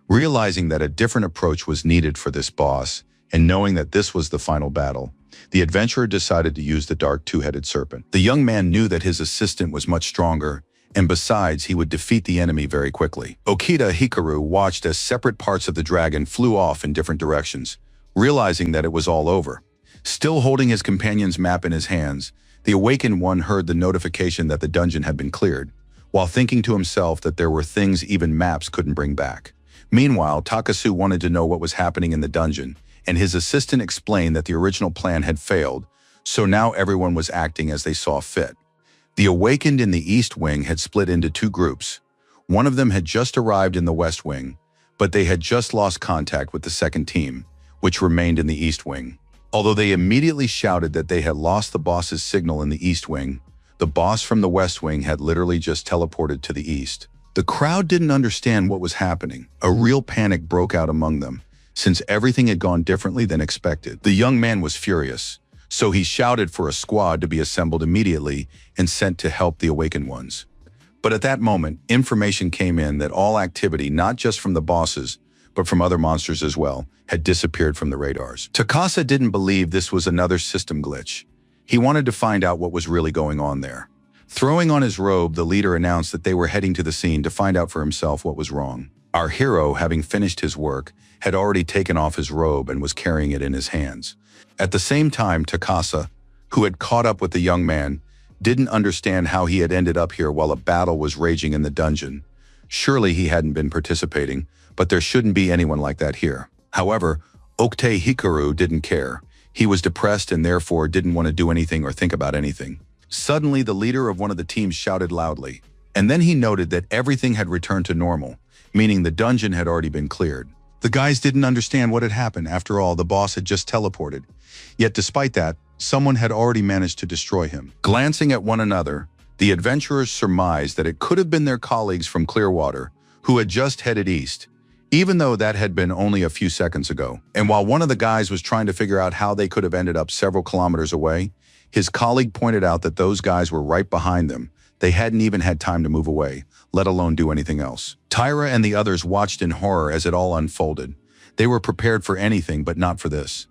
Realizing that a different approach was needed for this boss, and knowing that this was the final battle, the adventurer decided to use the dark two-headed serpent. The young man knew that his assistant was much stronger, and besides, he would defeat the enemy very quickly. Okita Hikaru watched as separate parts of the dragon flew off in different directions, realizing that it was all over. Still holding his companion's map in his hands, the awakened one heard the notification that the dungeon had been cleared, while thinking to himself that there were things even maps couldn't bring back. Meanwhile, Takasu wanted to know what was happening in the dungeon, and his assistant explained that the original plan had failed, so now everyone was acting as they saw fit. The awakened in the East Wing had split into two groups. One of them had just arrived in the West Wing, but they had just lost contact with the second team, which remained in the East Wing. Although they immediately shouted that they had lost the boss's signal in the East Wing, the boss from the West Wing had literally just teleported to the East. The crowd didn't understand what was happening. A real panic broke out among them, since everything had gone differently than expected. The young man was furious, so he shouted for a squad to be assembled immediately and sent to help the awakened ones. But at that moment, information came in that all activity, not just from the bosses, but from other monsters as well, had disappeared from the radars. Takasa didn't believe this was another system glitch. He wanted to find out what was really going on there. Throwing on his robe, the leader announced that they were heading to the scene to find out for himself what was wrong. Our hero, having finished his work, had already taken off his robe and was carrying it in his hands. At the same time, Takasa, who had caught up with the young man, didn't understand how he had ended up here while a battle was raging in the dungeon. Surely he hadn't been participating, but there shouldn't be anyone like that here. However, Okute Hikaru didn't care. He was depressed and therefore didn't want to do anything or think about anything. Suddenly, the leader of one of the teams shouted loudly, and then he noted that everything had returned to normal, meaning the dungeon had already been cleared. The guys didn't understand what had happened. After all, the boss had just teleported. Yet despite that, someone had already managed to destroy him. Glancing at one another, the adventurers surmised that it could have been their colleagues from Clearwater, who had just headed east, even though that had been only a few seconds ago. And while one of the guys was trying to figure out how they could have ended up several kilometers away, his colleague pointed out that those guys were right behind them. They hadn't even had time to move away, let alone do anything else. Tyra and the others watched in horror as it all unfolded. They were prepared for anything, but not for this.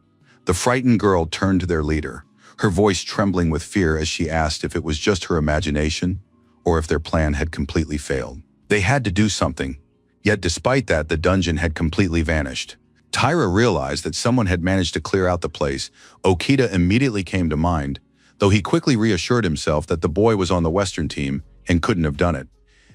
The frightened girl turned to their leader, her voice trembling with fear as she asked if it was just her imagination or if their plan had completely failed. They had to do something, yet despite that, the dungeon had completely vanished. Tyra realized that someone had managed to clear out the place. Okita immediately came to mind, though he quickly reassured himself that the boy was on the Western team and couldn't have done it.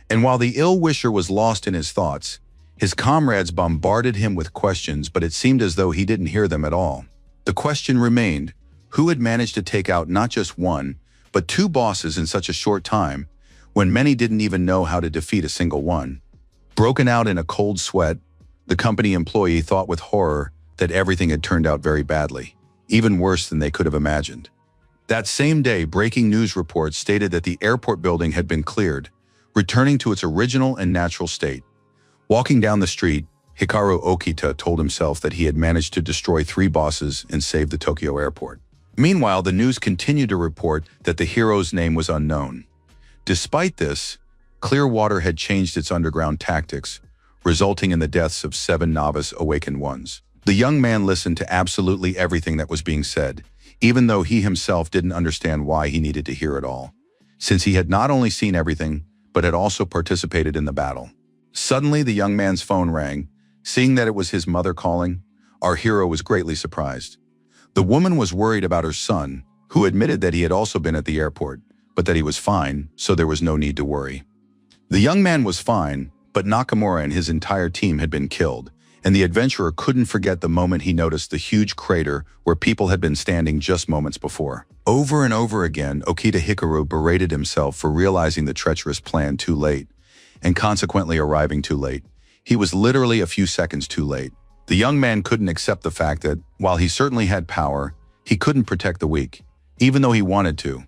And while the ill-wisher was lost in his thoughts, his comrades bombarded him with questions, but it seemed as though he didn't hear them at all. The question remained, who had managed to take out not just one, but two bosses in such a short time, when many didn't even know how to defeat a single one? Broken out in a cold sweat, the company employee thought with horror that everything had turned out very badly, even worse than they could have imagined. That same day, breaking news reports stated that the airport building had been cleared, returning to its original and natural state. Walking down the street, Hikaru Okita told himself that he had managed to destroy 3 bosses and save the Tokyo airport. Meanwhile, the news continued to report that the hero's name was unknown. Despite this, Clearwater had changed its underground tactics, resulting in the deaths of 7 novice awakened ones. The young man listened to absolutely everything that was being said, even though he himself didn't understand why he needed to hear it all, since he had not only seen everything, but had also participated in the battle. Suddenly, the young man's phone rang. Seeing that it was his mother calling, our hero was greatly surprised. The woman was worried about her son, who admitted that he had also been at the airport, but that he was fine, so there was no need to worry. The young man was fine, but Nakamura and his entire team had been killed, and the adventurer couldn't forget the moment he noticed the huge crater where people had been standing just moments before. Over and over again, Okita Hikaru berated himself for realizing the treacherous plan too late, and consequently arriving too late. He was literally a few seconds too late. The young man couldn't accept the fact that, while he certainly had power, he couldn't protect the weak, even though he wanted to.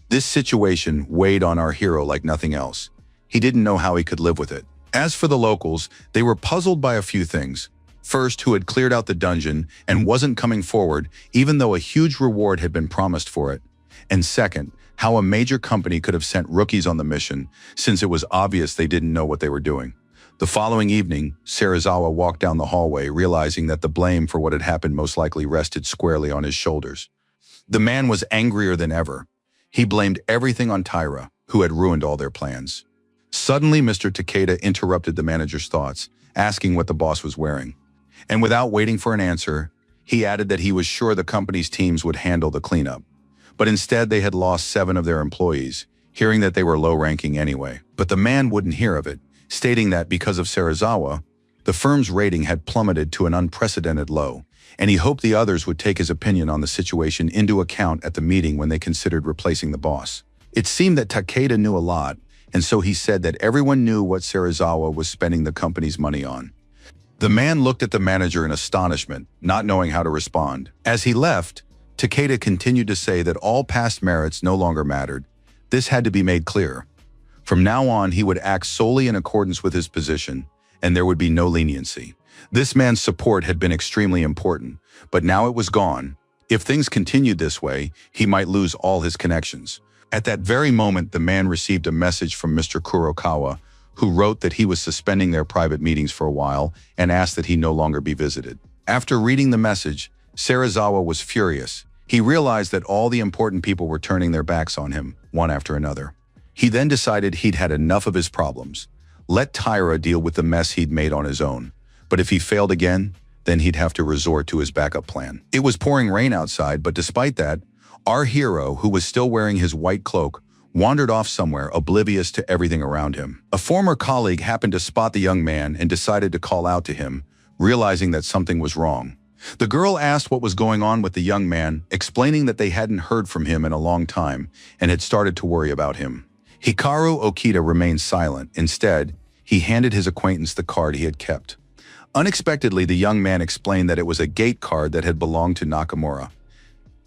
This situation weighed on our hero like nothing else. He didn't know how he could live with it. As for the locals, they were puzzled by a few things. First, who had cleared out the dungeon and wasn't coming forward, even though a huge reward had been promised for it. And second, how a major company could have sent rookies on the mission, since it was obvious they didn't know what they were doing. The following evening, Serizawa walked down the hallway, realizing that the blame for what had happened most likely rested squarely on his shoulders. The man was angrier than ever. He blamed everything on Tyra, who had ruined all their plans. Suddenly, Mr. Takeda interrupted the manager's thoughts, asking what the boss was wearing. And without waiting for an answer, he added that he was sure the company's teams would handle the cleanup. But instead, they had lost 7 of their employees, hearing that they were low-ranking anyway. But the man wouldn't hear of it, stating that because of Serizawa, The firm's rating had plummeted to an unprecedented low, and he hoped the others would take his opinion on the situation into account at the meeting when they considered replacing the boss. It seemed that Takeda knew a lot, and so he said that everyone knew what Serizawa was spending the company's money on. The man looked at the manager in astonishment, not knowing how to respond. As he left, Takeda continued to say that all past merits no longer mattered. This had to be made clear. From now on, he would act solely in accordance with his position, and there would be no leniency. This man's support had been extremely important, but now it was gone. If things continued this way, he might lose all his connections. At that very moment, the man received a message from Mr. Kurokawa, who wrote that he was suspending their private meetings for a while and asked that he no longer be visited. After reading the message, Serizawa was furious. He realized that all the important people were turning their backs on him, one after another. He then decided he'd had enough of his problems. Let Taira deal with the mess he'd made on his own. But if he failed again, then he'd have to resort to his backup plan. It was pouring rain outside, but despite that, our hero, who was still wearing his white cloak, wandered off somewhere, oblivious to everything around him. A former colleague happened to spot the young man and decided to call out to him, realizing that something was wrong. The girl asked what was going on with the young man, explaining that they hadn't heard from him in a long time and had started to worry about him. Hikaru Okita remained silent. Instead, he handed his acquaintance the card he had kept. Unexpectedly, the young man explained that it was a gate card that had belonged to Nakamura.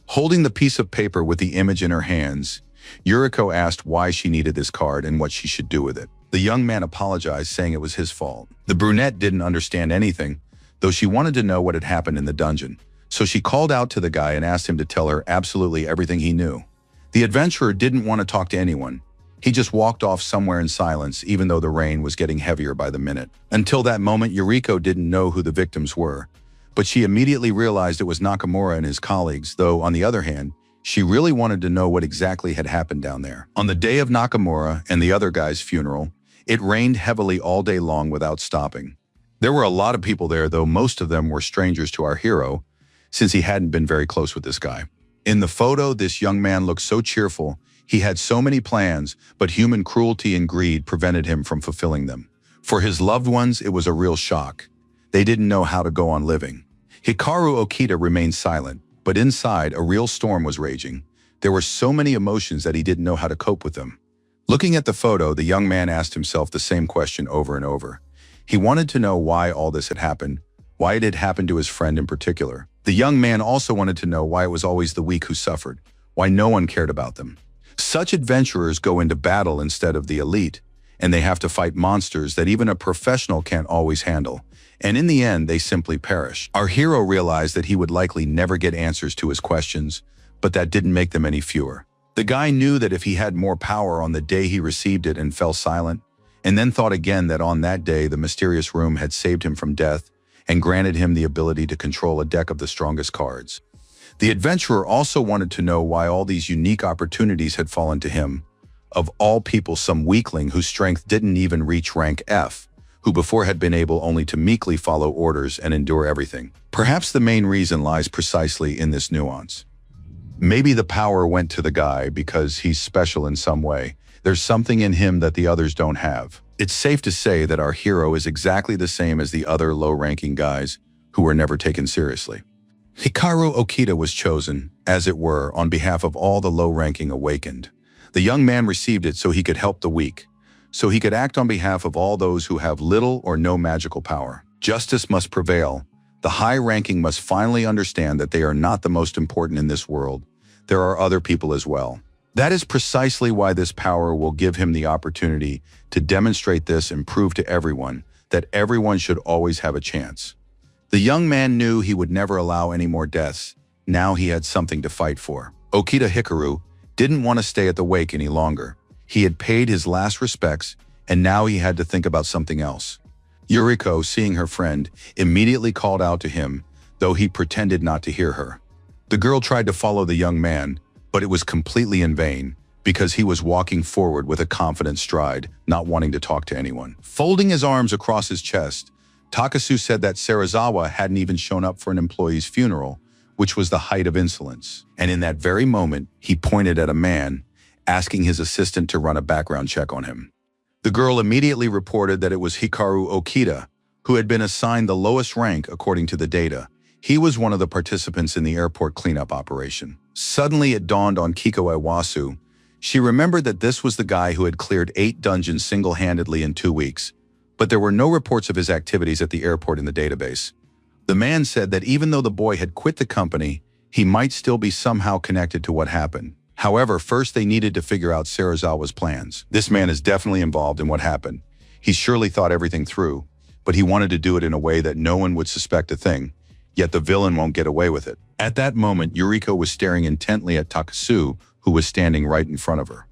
Holding the piece of paper with the image in her hands, Yuriko asked why she needed this card and what she should do with it. The young man apologized, saying it was his fault. The brunette didn't understand anything, though she wanted to know what had happened in the dungeon. So she called out to the guy and asked him to tell her absolutely everything he knew. The adventurer didn't want to talk to anyone. He just walked off somewhere in silence, even though the rain was getting heavier by the minute. Until that moment, Yuriko didn't know who the victims were, but she immediately realized it was Nakamura and his colleagues, though, on the other hand, she really wanted to know what exactly had happened down there. On the day of Nakamura and the other guy's funeral, it rained heavily all day long without stopping. There were a lot of people there, though most of them were strangers to our hero, since he hadn't been very close with this guy. In the photo, this young man looked so cheerful. He had so many plans, but human cruelty and greed prevented him from fulfilling them. For his loved ones, it was a real shock. They didn't know how to go on living. Hikaru Okita remained silent, but inside, a real storm was raging. There were so many emotions that he didn't know how to cope with them. Looking at the photo, the young man asked himself the same question over and over. He wanted to know why all this had happened, why it had happened to his friend in particular. The young man also wanted to know why it was always the weak who suffered, why no one cared about them. Such adventurers go into battle instead of the elite, and they have to fight monsters that even a professional can't always handle, and in the end, they simply perish. Our hero realized that he would likely never get answers to his questions, but that didn't make them any fewer. The guy knew that if he had more power on the day he received it and fell silent, and then thought again that on that day the mysterious room had saved him from death and granted him the ability to control a deck of the strongest cards. The adventurer also wanted to know why all these unique opportunities had fallen to him. Of all people, some weakling whose strength didn't even reach rank F, who before had been able only to meekly follow orders and endure everything. Perhaps the main reason lies precisely in this nuance. Maybe the power went to the guy because he's special in some way. There's something in him that the others don't have. It's safe to say that our hero is exactly the same as the other low-ranking guys who were never taken seriously. Hikaru Okita was chosen, as it were, on behalf of all the low-ranking awakened. The young man received it so he could help the weak, so he could act on behalf of all those who have little or no magical power. Justice must prevail. The high-ranking must finally understand that they are not the most important in this world. There are other people as well. That is precisely why this power will give him the opportunity to demonstrate this and prove to everyone that everyone should always have a chance. The young man knew he would never allow any more deaths. Now he had something to fight for. Okita Hikaru didn't want to stay at the wake any longer. He had paid his last respects, and now he had to think about something else. Yuriko, seeing her friend, immediately called out to him, though he pretended not to hear her. The girl tried to follow the young man, but it was completely in vain, because he was walking forward with a confident stride, not wanting to talk to anyone. Folding his arms across his chest, Takasu said that Serizawa hadn't even shown up for an employee's funeral, which was the height of insolence. And in that very moment, he pointed at a man, asking his assistant to run a background check on him. The girl immediately reported that it was Hikaru Okita, who had been assigned the lowest rank according to the data. He was one of the participants in the airport cleanup operation. Suddenly it dawned on Kiko Iwasu. She remembered that this was the guy who had cleared 8 dungeons single-handedly in 2 weeks, but there were no reports of his activities at the airport in the database. The man said that even though the boy had quit the company, he might still be somehow connected to what happened. However, first they needed to figure out Serizawa's plans. This man is definitely involved in what happened. He surely thought everything through, but he wanted to do it in a way that no one would suspect a thing, yet the villain won't get away with it. At that moment, Yuriko was staring intently at Takasu, who was standing right in front of her.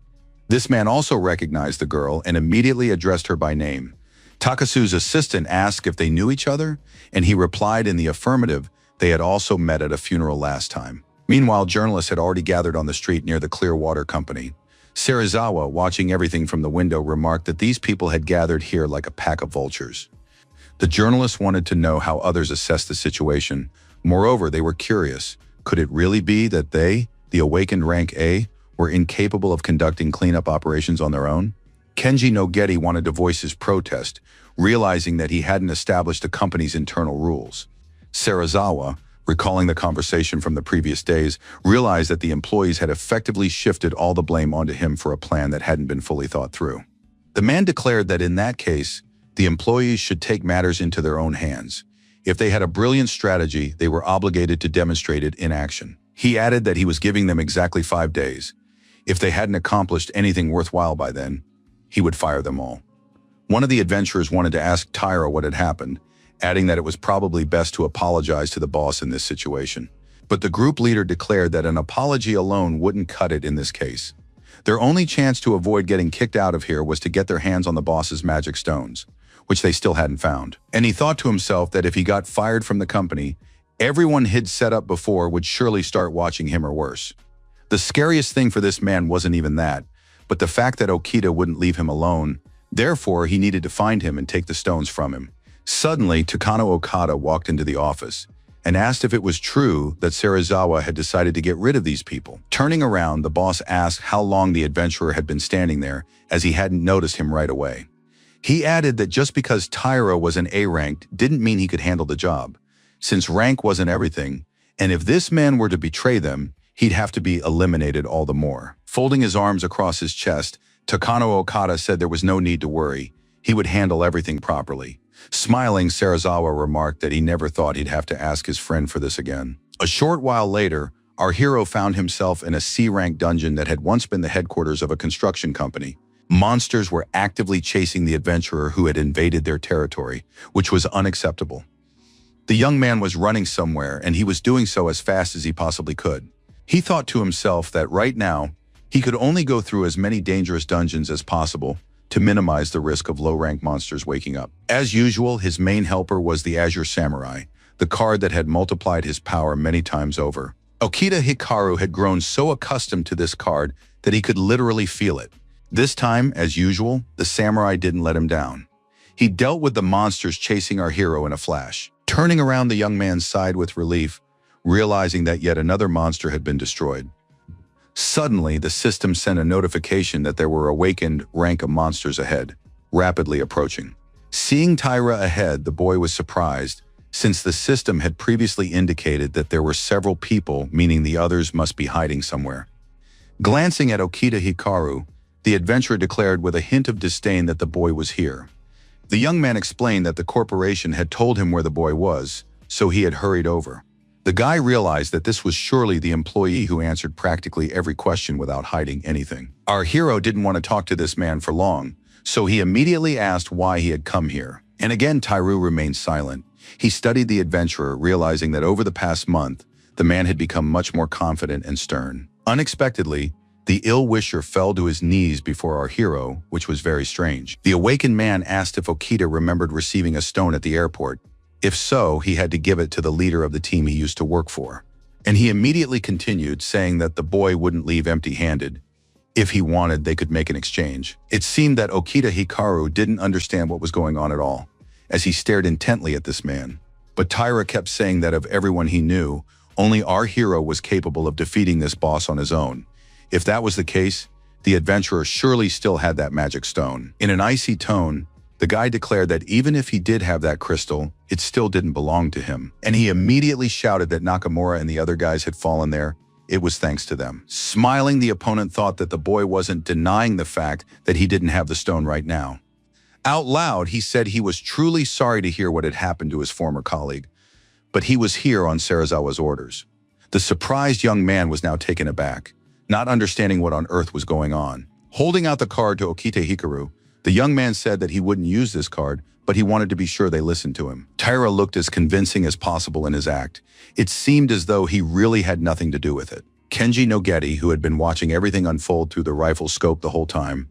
This man also recognized the girl and immediately addressed her by name. Takasu's assistant asked if they knew each other, and he replied in the affirmative. They had also met at a funeral last time. Meanwhile, journalists had already gathered on the street near the Clearwater Company. Serizawa, watching everything from the window, remarked that these people had gathered here like a pack of vultures. The journalists wanted to know how others assessed the situation. Moreover, they were curious. Could it really be that they, the awakened rank A, were incapable of conducting cleanup operations on their own? Kenji Nogeti wanted to voice his protest, realizing that he hadn't established the company's internal rules. Serizawa, recalling the conversation from the previous days, realized that the employees had effectively shifted all the blame onto him for a plan that hadn't been fully thought through. The man declared that in that case, the employees should take matters into their own hands. If they had a brilliant strategy, they were obligated to demonstrate it in action. He added that he was giving them exactly 5 days. If they hadn't accomplished anything worthwhile by then, he would fire them all. One of the adventurers wanted to ask Tyra what had happened, adding that it was probably best to apologize to the boss in this situation. But the group leader declared that an apology alone wouldn't cut it in this case. Their only chance to avoid getting kicked out of here was to get their hands on the boss's magic stones, which they still hadn't found. And he thought to himself that if he got fired from the company, everyone he'd set up before would surely start watching him or worse. The scariest thing for this man wasn't even that, but the fact that Okita wouldn't leave him alone. Therefore, he needed to find him and take the stones from him. Suddenly, Takano Okada walked into the office and asked if it was true that Serizawa had decided to get rid of these people. Turning around, the boss asked how long the adventurer had been standing there, as he hadn't noticed him right away. He added that just because Tyra was an A-ranked didn't mean he could handle the job, since rank wasn't everything, and if this man were to betray them, he'd have to be eliminated all the more. Folding his arms across his chest, Takano Okada said there was no need to worry. He would handle everything properly. Smiling, Serizawa remarked that he never thought he'd have to ask his friend for this again. A short while later, our hero found himself in a C-rank dungeon that had once been the headquarters of a construction company. Monsters were actively chasing the adventurer who had invaded their territory, which was unacceptable. The young man was running somewhere, and he was doing so as fast as he possibly could. He thought to himself that right now, he could only go through as many dangerous dungeons as possible to minimize the risk of low-rank monsters waking up. As usual, his main helper was the Azure Samurai, the card that had multiplied his power many times over. Okita Hikaru had grown so accustomed to this card that he could literally feel it. This time, as usual, the samurai didn't let him down. He dealt with the monsters chasing our hero in a flash. Turning around, the young man sighed with relief, realizing that yet another monster had been destroyed. Suddenly, the system sent a notification that there were awakened rank of monsters ahead, rapidly approaching. Seeing Tyra ahead, the boy was surprised, since the system had previously indicated that there were several people, meaning the others must be hiding somewhere. Glancing at Okita Hikaru, the adventurer declared with a hint of disdain that the boy was here. The young man explained that the corporation had told him where the boy was, so he had hurried over. The guy realized that this was surely the employee who answered practically every question without hiding anything. Our hero didn't want to talk to this man for long, so he immediately asked why he had come here. And again, Tyru remained silent. He studied the adventurer, realizing that over the past month, the man had become much more confident and stern. Unexpectedly, the ill-wisher fell to his knees before our hero, which was very strange. The awakened man asked if Okita remembered receiving a stone at the airport. If so, he had to give it to the leader of the team he used to work for. And he immediately continued, saying that the boy wouldn't leave empty-handed. If he wanted, they could make an exchange. It seemed that Okita Hikaru didn't understand what was going on at all, as he stared intently at this man. But Tyra kept saying that of everyone he knew, only our hero was capable of defeating this boss on his own. If that was the case, the adventurer surely still had that magic stone. In an icy tone, The guy declared that even if he did have that crystal, it still didn't belong to him. And he immediately shouted that Nakamura and the other guys had fallen there. It was thanks to them. Smiling, the opponent thought that the boy wasn't denying the fact that he didn't have the stone right now. Out loud, he said he was truly sorry to hear what had happened to his former colleague, but he was here on Serizawa's orders. The surprised young man was now taken aback, not understanding what on earth was going on. Holding out the card to Okita Hikaru, the young man said that he wouldn't use this card, but he wanted to be sure they listened to him. Taira looked as convincing as possible in his act. It seemed as though he really had nothing to do with it. Kenji Nogeti, who had been watching everything unfold through the rifle scope the whole time,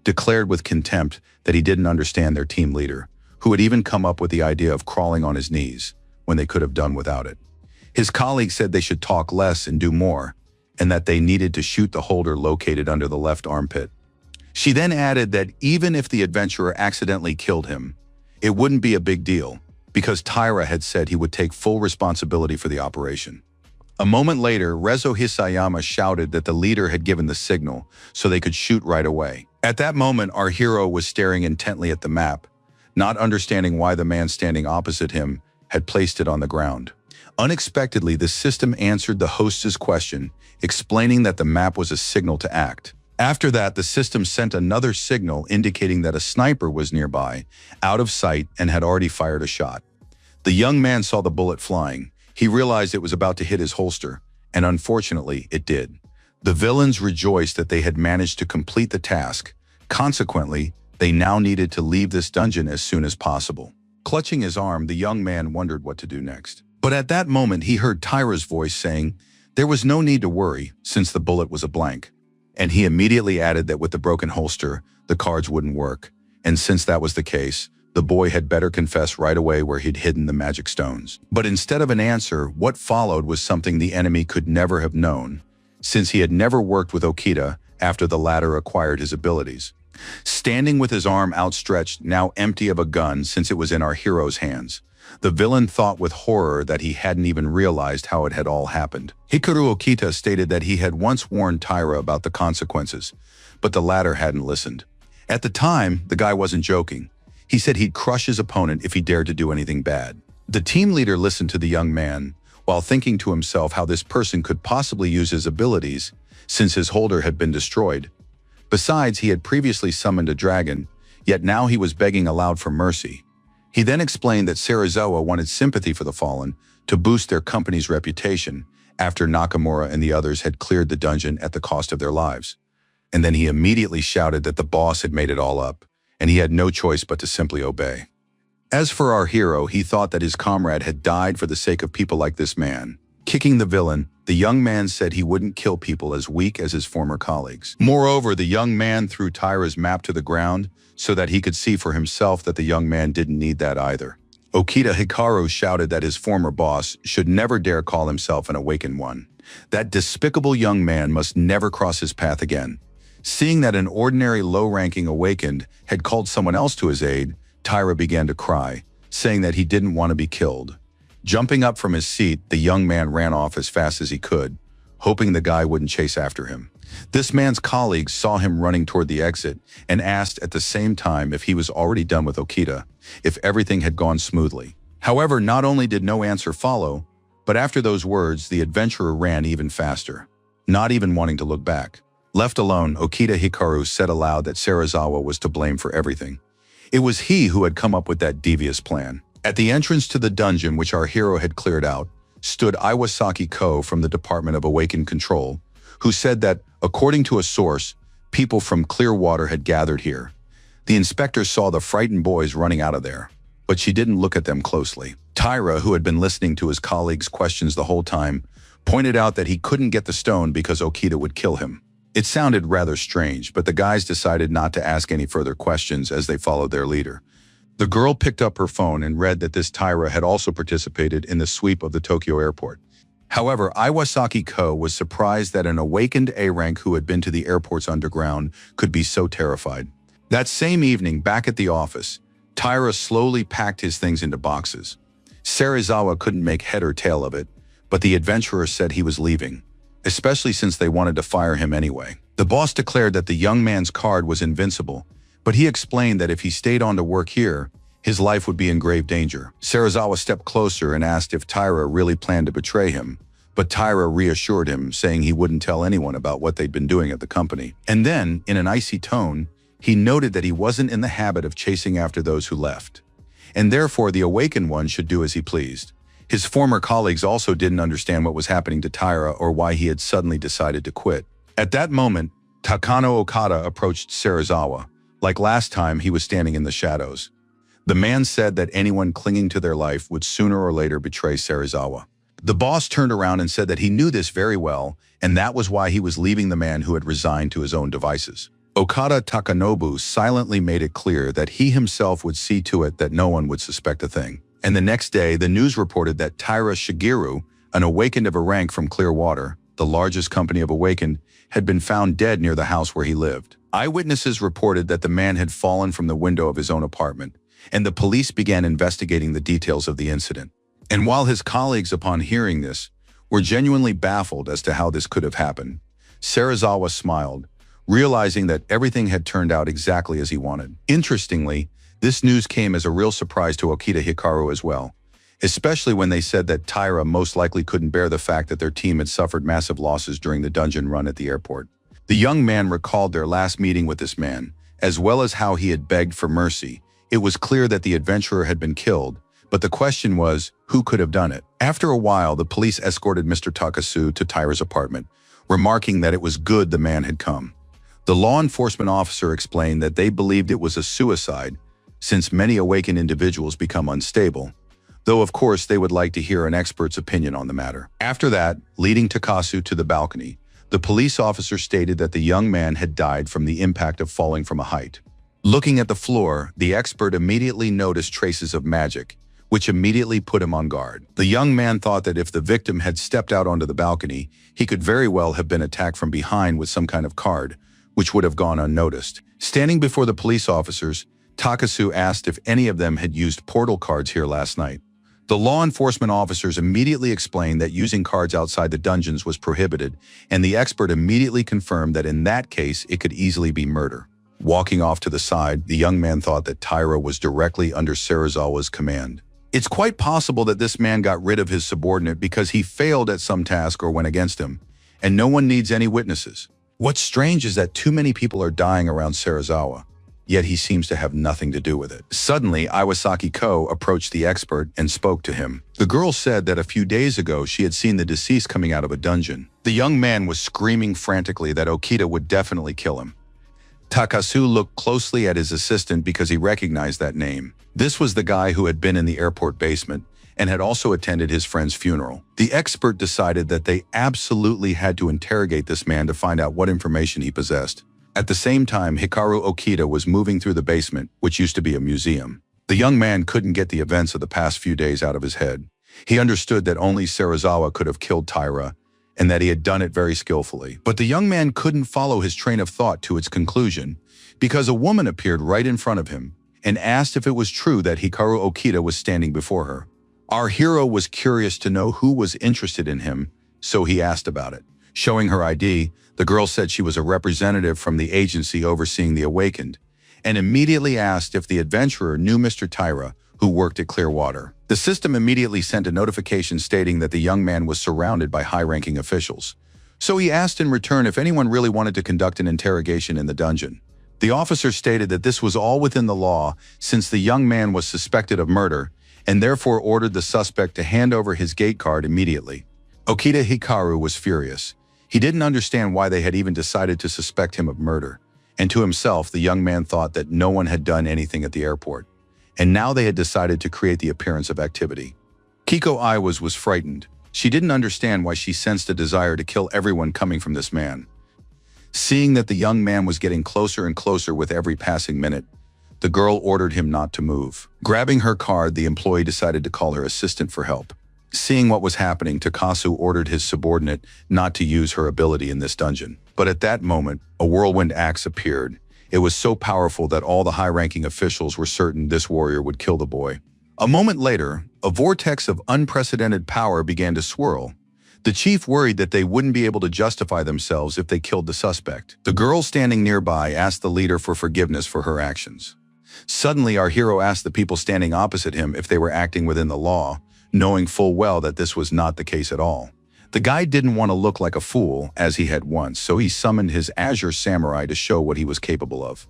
declared with contempt that he didn't understand their team leader, who had even come up with the idea of crawling on his knees when they could have done without it. His colleague said they should talk less and do more, and that they needed to shoot the holder located under the left armpit. She then added that even if the adventurer accidentally killed him, it wouldn't be a big deal, because Taira had said he would take full responsibility for the operation. A moment later, Rezo Hisayama shouted that the leader had given the signal so they could shoot right away. At that moment, our hero was staring intently at the map, not understanding why the man standing opposite him had placed it on the ground. Unexpectedly, the system answered the host's question, explaining that the map was a signal to act. After that, the system sent another signal indicating that a sniper was nearby, out of sight, and had already fired a shot. The young man saw the bullet flying. He realized it was about to hit his holster, and unfortunately, it did. The villains rejoiced that they had managed to complete the task. Consequently, they now needed to leave this dungeon as soon as possible. Clutching his arm, the young man wondered what to do next. But at that moment, he heard Taira's voice saying there was no need to worry since the bullet was a blank. And he immediately added that with the broken holster, the cards wouldn't work. And since that was the case, the boy had better confess right away where he'd hidden the magic stones. But instead of an answer, what followed was something the enemy could never have known, since he had never worked with Okita after the latter acquired his abilities. Standing with his arm outstretched, now empty of a gun since it was in our hero's hands, the villain thought with horror that he hadn't even realized how it had all happened. Hikaru Okita stated that he had once warned Taira about the consequences, but the latter hadn't listened. At the time, the guy wasn't joking. He said he'd crush his opponent if he dared to do anything bad. The team leader listened to the young man, while thinking to himself how this person could possibly use his abilities, since his holder had been destroyed. Besides, he had previously summoned a dragon, yet now he was begging aloud for mercy. He then explained that Serizawa wanted sympathy for the fallen to boost their company's reputation after Nakamura and the others had cleared the dungeon at the cost of their lives. And then he immediately shouted that the boss had made it all up, and he had no choice but to simply obey. As for our hero, he thought that his comrade had died for the sake of people like this man. Kicking the villain, the young man said he wouldn't kill people as weak as his former colleagues. Moreover, the young man threw Taira's map to the ground so that he could see for himself that the young man didn't need that either. Okita Hikaru shouted that his former boss should never dare call himself an awakened one. That despicable young man must never cross his path again. Seeing that an ordinary low-ranking awakened had called someone else to his aid, Taira began to cry, saying that he didn't want to be killed. Jumping up from his seat, the young man ran off as fast as he could, hoping the guy wouldn't chase after him. This man's colleagues saw him running toward the exit and asked at the same time if he was already done with Okita, if everything had gone smoothly. However, not only did no answer follow, but after those words, the adventurer ran even faster, not even wanting to look back. Left alone, Okita Hikaru said aloud that Serizawa was to blame for everything. It was he who had come up with that devious plan. At the entrance to the dungeon which our hero had cleared out, stood Iwasaki Ko from the Department of Awakened Control, who said that, according to a source, people from Clearwater had gathered here. The inspector saw the frightened boys running out of there, but she didn't look at them closely. Taira, who had been listening to his colleagues' questions the whole time, pointed out that he couldn't get the stone because Okita would kill him. It sounded rather strange, but the guys decided not to ask any further questions as they followed their leader. The girl picked up her phone and read that this Taira had also participated in the sweep of the Tokyo airport. However, Iwasaki Ko was surprised that an awakened A-rank who had been to the airport's underground could be so terrified. That same evening, back at the office, Taira slowly packed his things into boxes. Serizawa couldn't make head or tail of it, but the adventurer said he was leaving, especially since they wanted to fire him anyway. The boss declared that the young man's card was invincible, but he explained that if he stayed on to work here, his life would be in grave danger. Serizawa stepped closer and asked if Taira really planned to betray him, but Taira reassured him, saying he wouldn't tell anyone about what they'd been doing at the company. And then, in an icy tone, he noted that he wasn't in the habit of chasing after those who left, and therefore the awakened one should do as he pleased. His former colleagues also didn't understand what was happening to Taira or why he had suddenly decided to quit. At that moment, Takano Okada approached Serizawa. Like last time, he was standing in the shadows. The man said that anyone clinging to their life would sooner or later betray Serizawa. The boss turned around and said that he knew this very well, and that was why he was leaving the man who had resigned to his own devices. Okada Takanobu silently made it clear that he himself would see to it that no one would suspect a thing. And the next day, the news reported that Taira Shigeru, an awakened of a rank from Clearwater, the largest company of awakened, had been found dead near the house where he lived. Eyewitnesses reported that the man had fallen from the window of his own apartment, and the police began investigating the details of the incident. And while his colleagues, upon hearing this, were genuinely baffled as to how this could have happened, Serizawa smiled, realizing that everything had turned out exactly as he wanted. Interestingly, this news came as a real surprise to Okita Hikaru as well, especially when they said that Taira most likely couldn't bear the fact that their team had suffered massive losses during the dungeon run at the airport. The young man recalled their last meeting with this man, as well as how he had begged for mercy. It was clear that the adventurer had been killed, but the question was, who could have done it? After a while, the police escorted Mr. Takasu to Taira's apartment, remarking that it was good the man had come. The law enforcement officer explained that they believed it was a suicide, since many awakened individuals become unstable, though of course they would like to hear an expert's opinion on the matter. After that, leading Takasu to the balcony, the police officer stated that the young man had died from the impact of falling from a height. Looking at the floor, the expert immediately noticed traces of magic, which immediately put him on guard. The young man thought that if the victim had stepped out onto the balcony, he could very well have been attacked from behind with some kind of card, which would have gone unnoticed. Standing before the police officers, Takasu asked if any of them had used portal cards here last night. The law enforcement officers immediately explained that using cards outside the dungeons was prohibited, and the expert immediately confirmed that in that case it could easily be murder. Walking off to the side, the young man thought that Taira was directly under Serizawa's command. It's quite possible that this man got rid of his subordinate because he failed at some task or went against him, and no one needs any witnesses. What's strange is that too many people are dying around Serizawa, yet he seems to have nothing to do with it. Suddenly, Iwasaki Ko approached the expert and spoke to him. The girl said that a few days ago she had seen the deceased coming out of a dungeon. The young man was screaming frantically that Okita would definitely kill him. Takasu looked closely at his assistant because he recognized that name. This was the guy who had been in the airport basement and had also attended his friend's funeral. The expert decided that they absolutely had to interrogate this man to find out what information he possessed. At the same time, Hikaru Okita was moving through the basement, which used to be a museum. The young man couldn't get the events of the past few days out of his head. He understood that only Serizawa could have killed Taira, and that he had done it very skillfully. But the young man couldn't follow his train of thought to its conclusion, because a woman appeared right in front of him and asked if it was true that Hikaru Okita was standing before her. Our hero was curious to know who was interested in him, so he asked about it. Showing her ID, the girl said she was a representative from the agency overseeing the awakened, and immediately asked if the adventurer knew Mr. Taira, who worked at Clearwater. The system immediately sent a notification stating that the young man was surrounded by high-ranking officials. So he asked in return if anyone really wanted to conduct an interrogation in the dungeon. The officer stated that this was all within the law since the young man was suspected of murder, and therefore ordered the suspect to hand over his gate card immediately. Okita Hikaru was furious. He didn't understand why they had even decided to suspect him of murder, and to himself the young man thought that no one had done anything at the airport, and now they had decided to create the appearance of activity. Kiko Iwas was frightened. She didn't understand why she sensed a desire to kill everyone coming from this man. Seeing that the young man was getting closer and closer with every passing minute, the girl ordered him not to move. Grabbing her card, the employee decided to call her assistant for help. Seeing what was happening, Takasu ordered his subordinate not to use her ability in this dungeon. But at that moment, a whirlwind axe appeared. It was so powerful that all the high-ranking officials were certain this warrior would kill the boy. A moment later, a vortex of unprecedented power began to swirl. The chief worried that they wouldn't be able to justify themselves if they killed the suspect. The girl standing nearby asked the leader for forgiveness for her actions. Suddenly, our hero asked the people standing opposite him if they were acting within the law, knowing full well that this was not the case at all. The guy didn't want to look like a fool, as he had once, so he summoned his Azure Samurai to show what he was capable of.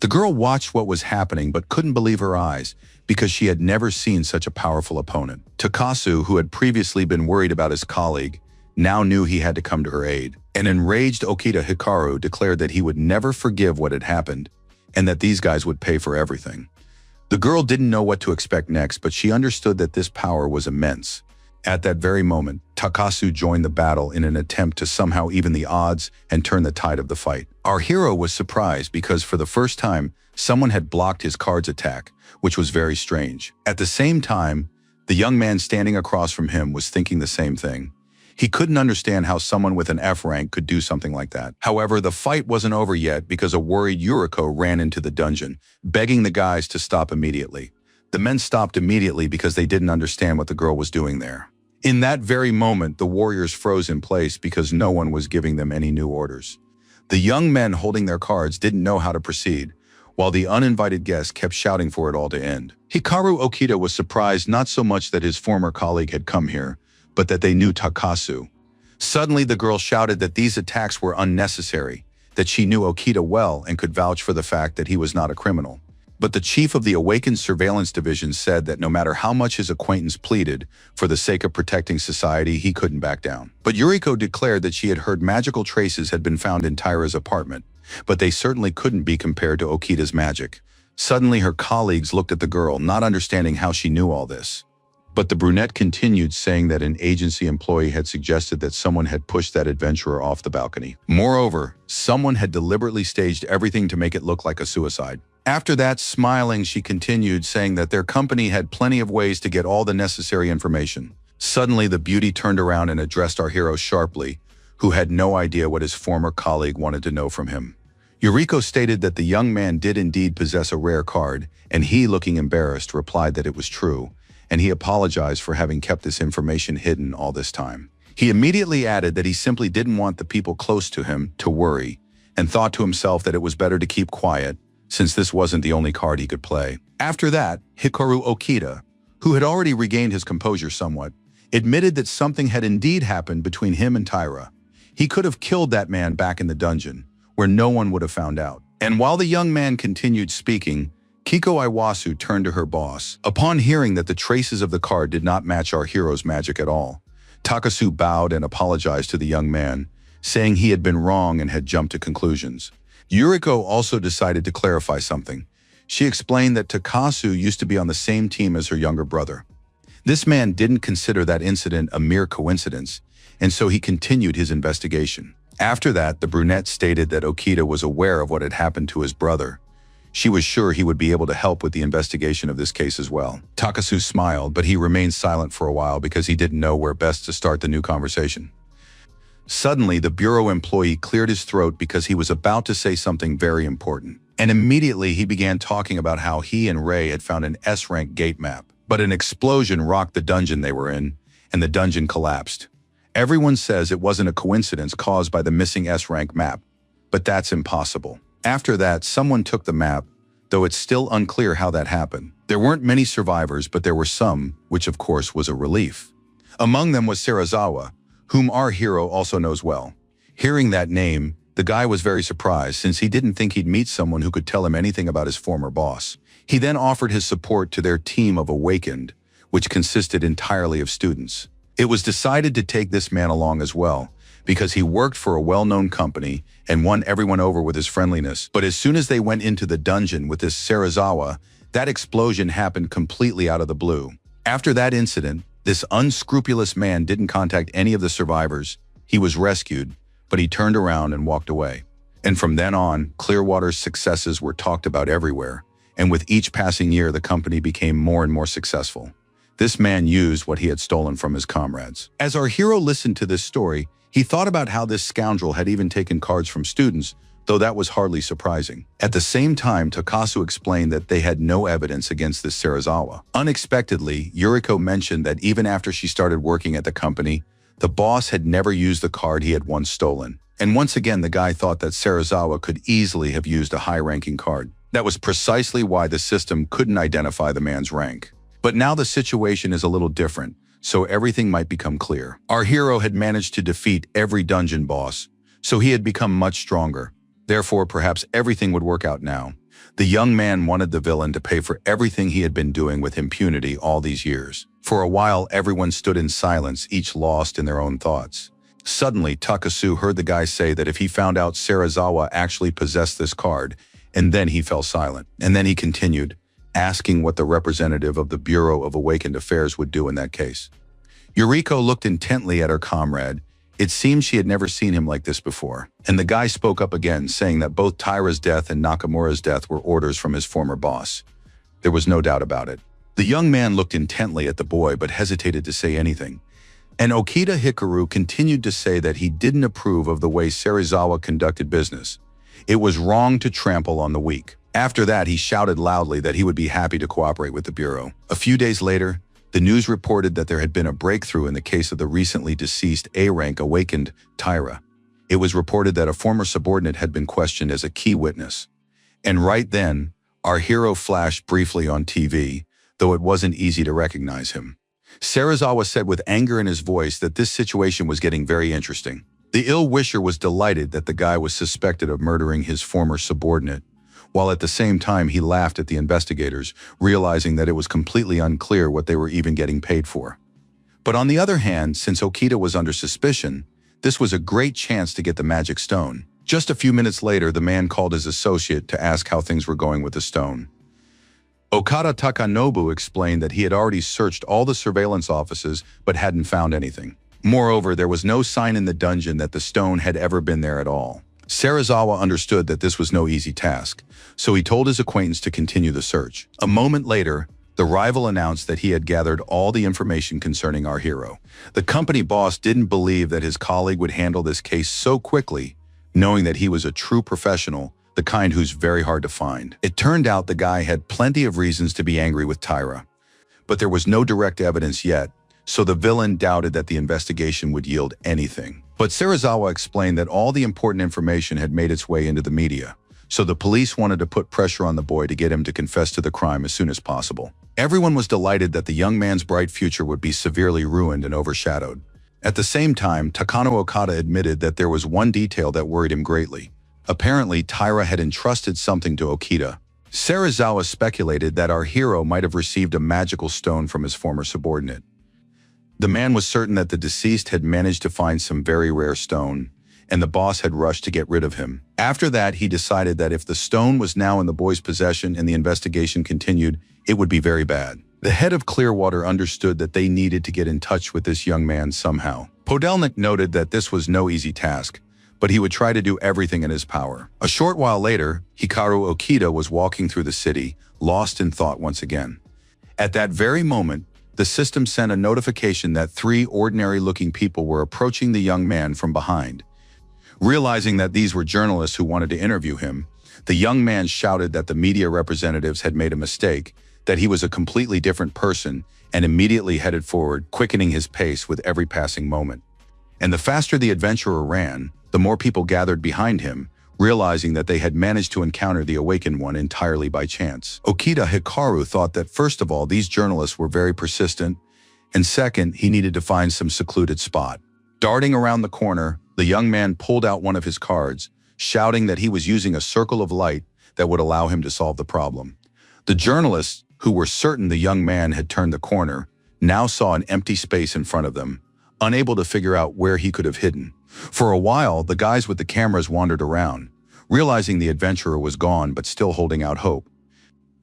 The girl watched what was happening but couldn't believe her eyes, because she had never seen such a powerful opponent. Takasu, who had previously been worried about his colleague, now knew he had to come to her aid. An enraged Okita Hikaru declared that he would never forgive what had happened, and that these guys would pay for everything. The girl didn't know what to expect next, but she understood that this power was immense. At that very moment, Takasu joined the battle in an attempt to somehow even the odds and turn the tide of the fight. Our hero was surprised because for the first time, someone had blocked his card's attack, which was very strange. At the same time, the young man standing across from him was thinking the same thing. He couldn't understand how someone with an F rank could do something like that. However, the fight wasn't over yet because a worried Yuriko ran into the dungeon, begging the guys to stop immediately. The men stopped immediately because they didn't understand what the girl was doing there. In that very moment, the warriors froze in place because no one was giving them any new orders. The young men holding their cards didn't know how to proceed, while the uninvited guests kept shouting for it all to end. Hikaru Okita was surprised not so much that his former colleague had come here, but that they knew Takasu. Suddenly, the girl shouted that these attacks were unnecessary, that she knew Okita well and could vouch for the fact that he was not a criminal. But the chief of the Awakened Surveillance Division said that no matter how much his acquaintance pleaded, for the sake of protecting society, he couldn't back down. But Yuriko declared that she had heard magical traces had been found in Taira's apartment, but they certainly couldn't be compared to Okita's magic. Suddenly, her colleagues looked at the girl, not understanding how she knew all this. But the brunette continued, saying that an agency employee had suggested that someone had pushed that adventurer off the balcony. Moreover, someone had deliberately staged everything to make it look like a suicide. After that, smiling, she continued, saying that their company had plenty of ways to get all the necessary information. Suddenly, the beauty turned around and addressed our hero sharply, who had no idea what his former colleague wanted to know from him. Yuriko stated that the young man did indeed possess a rare card, and he, looking embarrassed, replied that it was true, and he apologized for having kept this information hidden all this time. He immediately added that he simply didn't want the people close to him to worry, and thought to himself that it was better to keep quiet, since this wasn't the only card he could play. After that, Hikaru Okita, who had already regained his composure somewhat, admitted that something had indeed happened between him and Taira. He could have killed that man back in the dungeon, where no one would have found out. And while the young man continued speaking, Kiko Iwasu turned to her boss. Upon hearing that the traces of the card did not match our hero's magic at all, Takasu bowed and apologized to the young man, saying he had been wrong and had jumped to conclusions. Yuriko also decided to clarify something. She explained that Takasu used to be on the same team as her younger brother. This man didn't consider that incident a mere coincidence, and so he continued his investigation. After that, the brunette stated that Okita was aware of what had happened to his brother. She was sure he would be able to help with the investigation of this case as well. Takasu smiled, but he remained silent for a while because he didn't know where best to start the new conversation. Suddenly, the bureau employee cleared his throat because he was about to say something very important. And immediately, he began talking about how he and Ray had found an S-rank gate map. But an explosion rocked the dungeon they were in, and the dungeon collapsed. Everyone says it wasn't a coincidence caused by the missing S-rank map, but that's impossible. After that, someone took the map, though it's still unclear how that happened. There weren't many survivors, but there were some, which of course was a relief. Among them was Serizawa, whom our hero also knows well. Hearing that name, the guy was very surprised since he didn't think he'd meet someone who could tell him anything about his former boss. He then offered his support to their team of Awakened, which consisted entirely of students. It was decided to take this man along as well, because he worked for a well-known company and won everyone over with his friendliness. But as soon as they went into the dungeon with this Serizawa, that explosion happened completely out of the blue. After that incident, this unscrupulous man didn't contact any of the survivors. He was rescued, but he turned around and walked away. And from then on, Clearwater's successes were talked about everywhere, and with each passing year, the company became more and more successful. This man used what he had stolen from his comrades. As our hero listened to this story, he thought about how this scoundrel had even taken cards from students, though that was hardly surprising. At the same time, Takasu explained that they had no evidence against this Serizawa. Unexpectedly, Yuriko mentioned that even after she started working at the company, The boss had never used the card he had once stolen. And once again, the guy thought that Serizawa could easily have used a high-ranking card. That was precisely why the system couldn't identify the man's rank. But now the situation is a little different, so everything might become clear. Our hero had managed to defeat every dungeon boss, so he had become much stronger. Therefore, perhaps everything would work out now. The young man wanted the villain to pay for everything he had been doing with impunity all these years. For a while, everyone stood in silence, each lost in their own thoughts. Suddenly, Takasu heard the guy say that if he found out Serizawa actually possessed this card, and then he fell silent. And then he continued, asking what the representative of the Bureau of Awakened Affairs would do in that case. Yuriko looked intently at her comrade. It seemed she had never seen him like this before. And the guy spoke up again, saying that both Taira's death and Nakamura's death were orders from his former boss. There was no doubt about it. The young man looked intently at the boy but hesitated to say anything. And Okita Hikaru continued to say that he didn't approve of the way Serizawa conducted business. It was wrong to trample on the weak. After that, he shouted loudly that he would be happy to cooperate with the Bureau. A few days later, the news reported that there had been a breakthrough in the case of the recently deceased A-rank awakened Taira. It was reported that a former subordinate had been questioned as a key witness. And right then, our hero flashed briefly on TV, though it wasn't easy to recognize him. Serizawa said with anger in his voice that this situation was getting very interesting. The ill-wisher was delighted that the guy was suspected of murdering his former subordinate, while at the same time he laughed at the investigators, realizing that it was completely unclear what they were even getting paid for. But on the other hand, since Okita was under suspicion, this was a great chance to get the magic stone. Just a few minutes later, the man called his associate to ask how things were going with the stone. Okada Takanobu explained that he had already searched all the surveillance offices but hadn't found anything. Moreover, there was no sign in the dungeon that the stone had ever been there at all. Serizawa understood that this was no easy task, so he told his acquaintance to continue the search. A moment later, the rival announced that he had gathered all the information concerning our hero. The company boss didn't believe that his colleague would handle this case so quickly, knowing that he was a true professional, the kind who's very hard to find. It turned out the guy had plenty of reasons to be angry with Taira, but there was no direct evidence yet, so the villain doubted that the investigation would yield anything. But Serizawa explained that all the important information had made its way into the media, so the police wanted to put pressure on the boy to get him to confess to the crime as soon as possible. Everyone was delighted that the young man's bright future would be severely ruined and overshadowed. At the same time, Takano Okada admitted that there was one detail that worried him greatly. Apparently, Taira had entrusted something to Okita. Serizawa speculated that our hero might have received a magical stone from his former subordinate. The man was certain that the deceased had managed to find some very rare stone, and the boss had rushed to get rid of him. After that, he decided that if the stone was now in the boy's possession and the investigation continued, it would be very bad. The head of Clearwater understood that they needed to get in touch with this young man somehow. Podelnik noted that this was no easy task, but he would try to do everything in his power. A short while later, Hikaru Okita was walking through the city, lost in thought once again. At that very moment, the system sent a notification that 3 ordinary-looking people were approaching the young man from behind. Realizing that these were journalists who wanted to interview him, the young man shouted that the media representatives had made a mistake, that he was a completely different person, and immediately headed forward, quickening his pace with every passing moment. And the faster the adventurer ran, the more people gathered behind him, realizing that they had managed to encounter the Awakened One entirely by chance. Okita Hikaru thought that first of all, these journalists were very persistent, and second, he needed to find some secluded spot. Darting around the corner, the young man pulled out one of his cards, shouting that he was using a circle of light that would allow him to solve the problem. The journalists, who were certain the young man had turned the corner, now saw an empty space in front of them, unable to figure out where he could have hidden. For a while, the guys with the cameras wandered around, realizing the adventurer was gone but still holding out hope.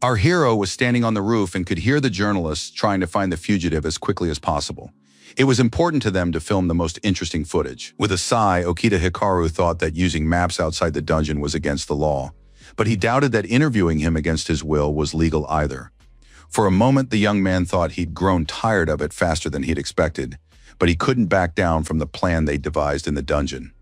Our hero was standing on the roof and could hear the journalists trying to find the fugitive as quickly as possible. It was important to them to film the most interesting footage. With a sigh, Okita Hikaru thought that using maps outside the dungeon was against the law, but he doubted that interviewing him against his will was legal either. For a moment, the young man thought he'd grown tired of it faster than he'd expected, but he couldn't back down from the plan they devised in the dungeon.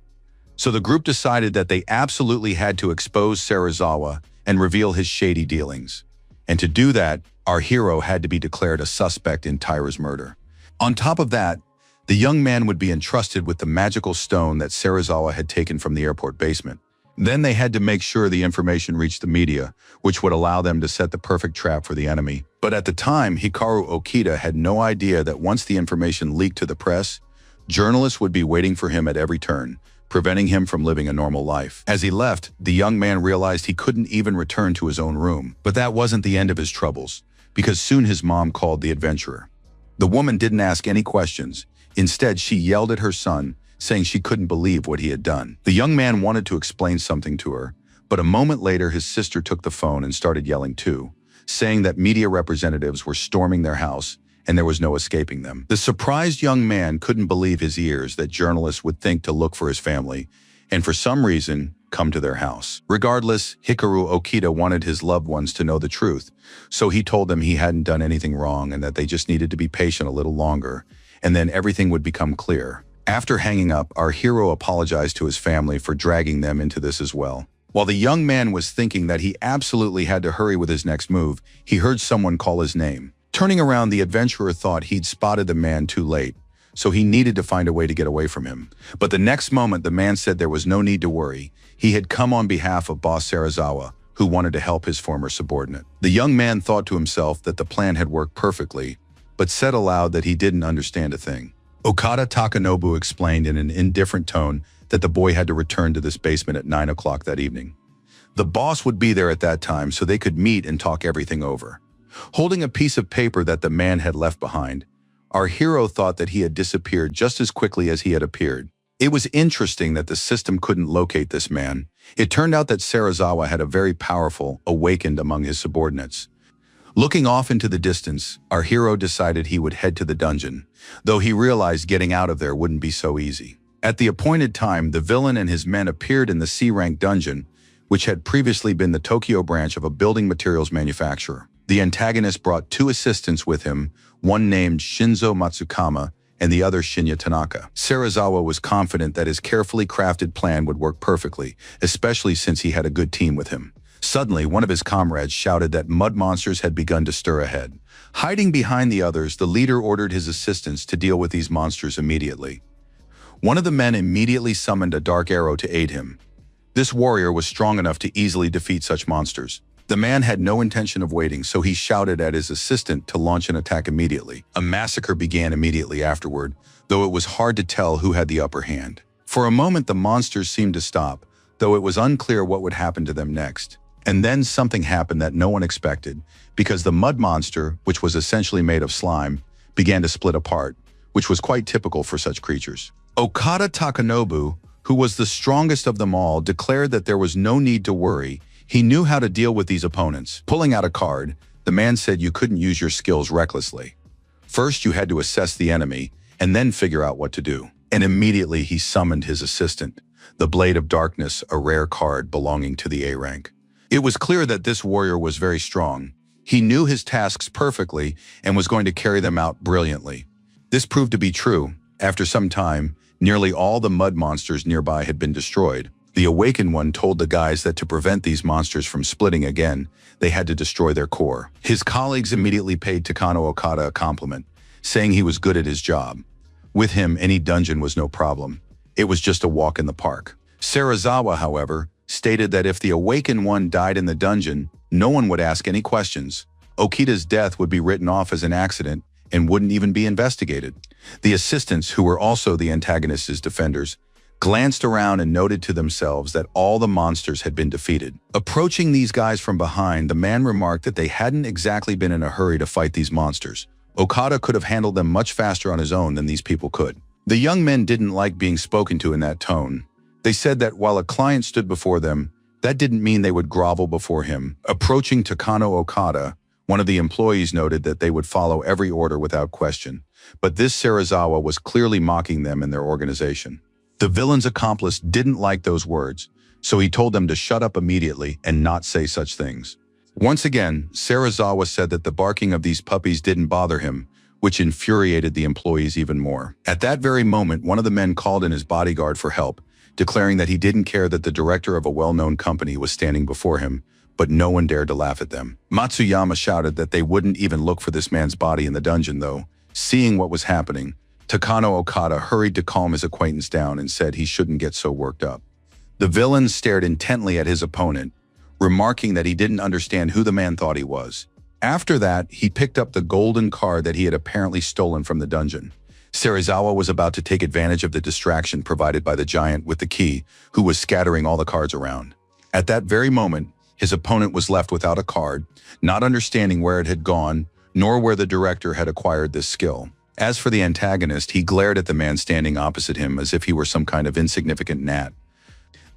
So the group decided that they absolutely had to expose Serizawa and reveal his shady dealings. And to do that, our hero had to be declared a suspect in Taira's murder. On top of that, The young man would be entrusted with the magical stone that Serizawa had taken from the airport basement. Then they had to make sure the information reached the media, which would allow them to set the perfect trap for the enemy. But at the time, Hikaru Okita had no idea that once the information leaked to the press, journalists would be waiting for him at every turn, preventing him from living a normal life. As he left, the young man realized he couldn't even return to his own room. But that wasn't the end of his troubles, because soon his mom called the adventurer. The woman didn't ask any questions. Instead, she yelled at her son, saying she couldn't believe what he had done. The young man wanted to explain something to her, but a moment later his sister took the phone and started yelling too, saying that media representatives were storming their house and there was no escaping them. The surprised young man couldn't believe his ears that journalists would think to look for his family and for some reason come to their house. Regardless, Hikaru Okita wanted his loved ones to know the truth, so he told them he hadn't done anything wrong and that they just needed to be patient a little longer, and then everything would become clear. After hanging up, our hero apologized to his family for dragging them into this as well. While the young man was thinking that he absolutely had to hurry with his next move, he heard someone call his name. Turning around, the adventurer thought he'd spotted the man too late, so he needed to find a way to get away from him. But the next moment, the man said there was no need to worry. He had come on behalf of boss Serizawa, who wanted to help his former subordinate. The young man thought to himself that the plan had worked perfectly, but said aloud that he didn't understand a thing. Okada Takanobu explained in an indifferent tone that the boy had to return to this basement at 9 o'clock that evening. The boss would be there at that time so they could meet and talk everything over. Holding a piece of paper that the man had left behind, our hero thought that he had disappeared just as quickly as he had appeared. It was interesting that the system couldn't locate this man. It turned out that Serizawa had a very powerful awakened among his subordinates. Looking off into the distance, our hero decided he would head to the dungeon, though he realized getting out of there wouldn't be so easy. At the appointed time, the villain and his men appeared in the C-rank dungeon, which had previously been the Tokyo branch of a building materials manufacturer. The antagonist brought 2 assistants with him, one named Shinzo Matsukama and the other Shinya Tanaka. Serizawa was confident that his carefully crafted plan would work perfectly, especially since he had a good team with him. Suddenly, one of his comrades shouted that mud monsters had begun to stir ahead. Hiding behind the others, the leader ordered his assistants to deal with these monsters immediately. One of the men immediately summoned a dark arrow to aid him. This warrior was strong enough to easily defeat such monsters. The man had no intention of waiting, so he shouted at his assistant to launch an attack immediately. A massacre began immediately afterward, though it was hard to tell who had the upper hand. For a moment, the monsters seemed to stop, though it was unclear what would happen to them next. And then something happened that no one expected, because the mud monster, which was essentially made of slime, began to split apart, which was quite typical for such creatures. Okada Takanobu, who was the strongest of them all, declared that there was no need to worry. He knew how to deal with these opponents. Pulling out a card, the man said you couldn't use your skills recklessly. First, you had to assess the enemy, and then figure out what to do. And immediately he summoned his assistant, the Blade of Darkness, a rare card belonging to the A rank. It was clear that this warrior was very strong. He knew his tasks perfectly and was going to carry them out brilliantly. This proved to be true. After some time, nearly all the mud monsters nearby had been destroyed. The Awakened One told the guys that to prevent these monsters from splitting again, they had to destroy their core. His colleagues immediately paid Takano Okada a compliment, saying he was good at his job. With him, any dungeon was no problem. It was just a walk in the park. Serizawa, however, stated that if the Awakened One died in the dungeon, no one would ask any questions. Okita's death would be written off as an accident and wouldn't even be investigated. The assistants, who were also the antagonist's defenders, glanced around and noted to themselves that all the monsters had been defeated. Approaching these guys from behind, the man remarked that they hadn't exactly been in a hurry to fight these monsters. Okada could have handled them much faster on his own than these people could. The young men didn't like being spoken to in that tone. They said that while a client stood before them, that didn't mean they would grovel before him. Approaching Takano Okada, one of the employees noted that they would follow every order without question, but this Serizawa was clearly mocking them and their organization. The villain's accomplice didn't like those words, so he told them to shut up immediately and not say such things. Once again, Serizawa said that the barking of these puppies didn't bother him, which infuriated the employees even more. At that very moment, one of the men called in his bodyguard for help, declaring that he didn't care that the director of a well-known company was standing before him, but no one dared to laugh at them. Matsuyama shouted that they wouldn't even look for this man's body in the dungeon, though. Seeing what was happening, Takano Okada hurried to calm his acquaintance down and said he shouldn't get so worked up. The villain stared intently at his opponent, remarking that he didn't understand who the man thought he was. After that, he picked up the golden card that he had apparently stolen from the dungeon. Serizawa was about to take advantage of the distraction provided by the giant with the key, who was scattering all the cards around. At that very moment, his opponent was left without a card, not understanding where it had gone, nor where the director had acquired this skill. As for the antagonist, he glared at the man standing opposite him as if he were some kind of insignificant gnat.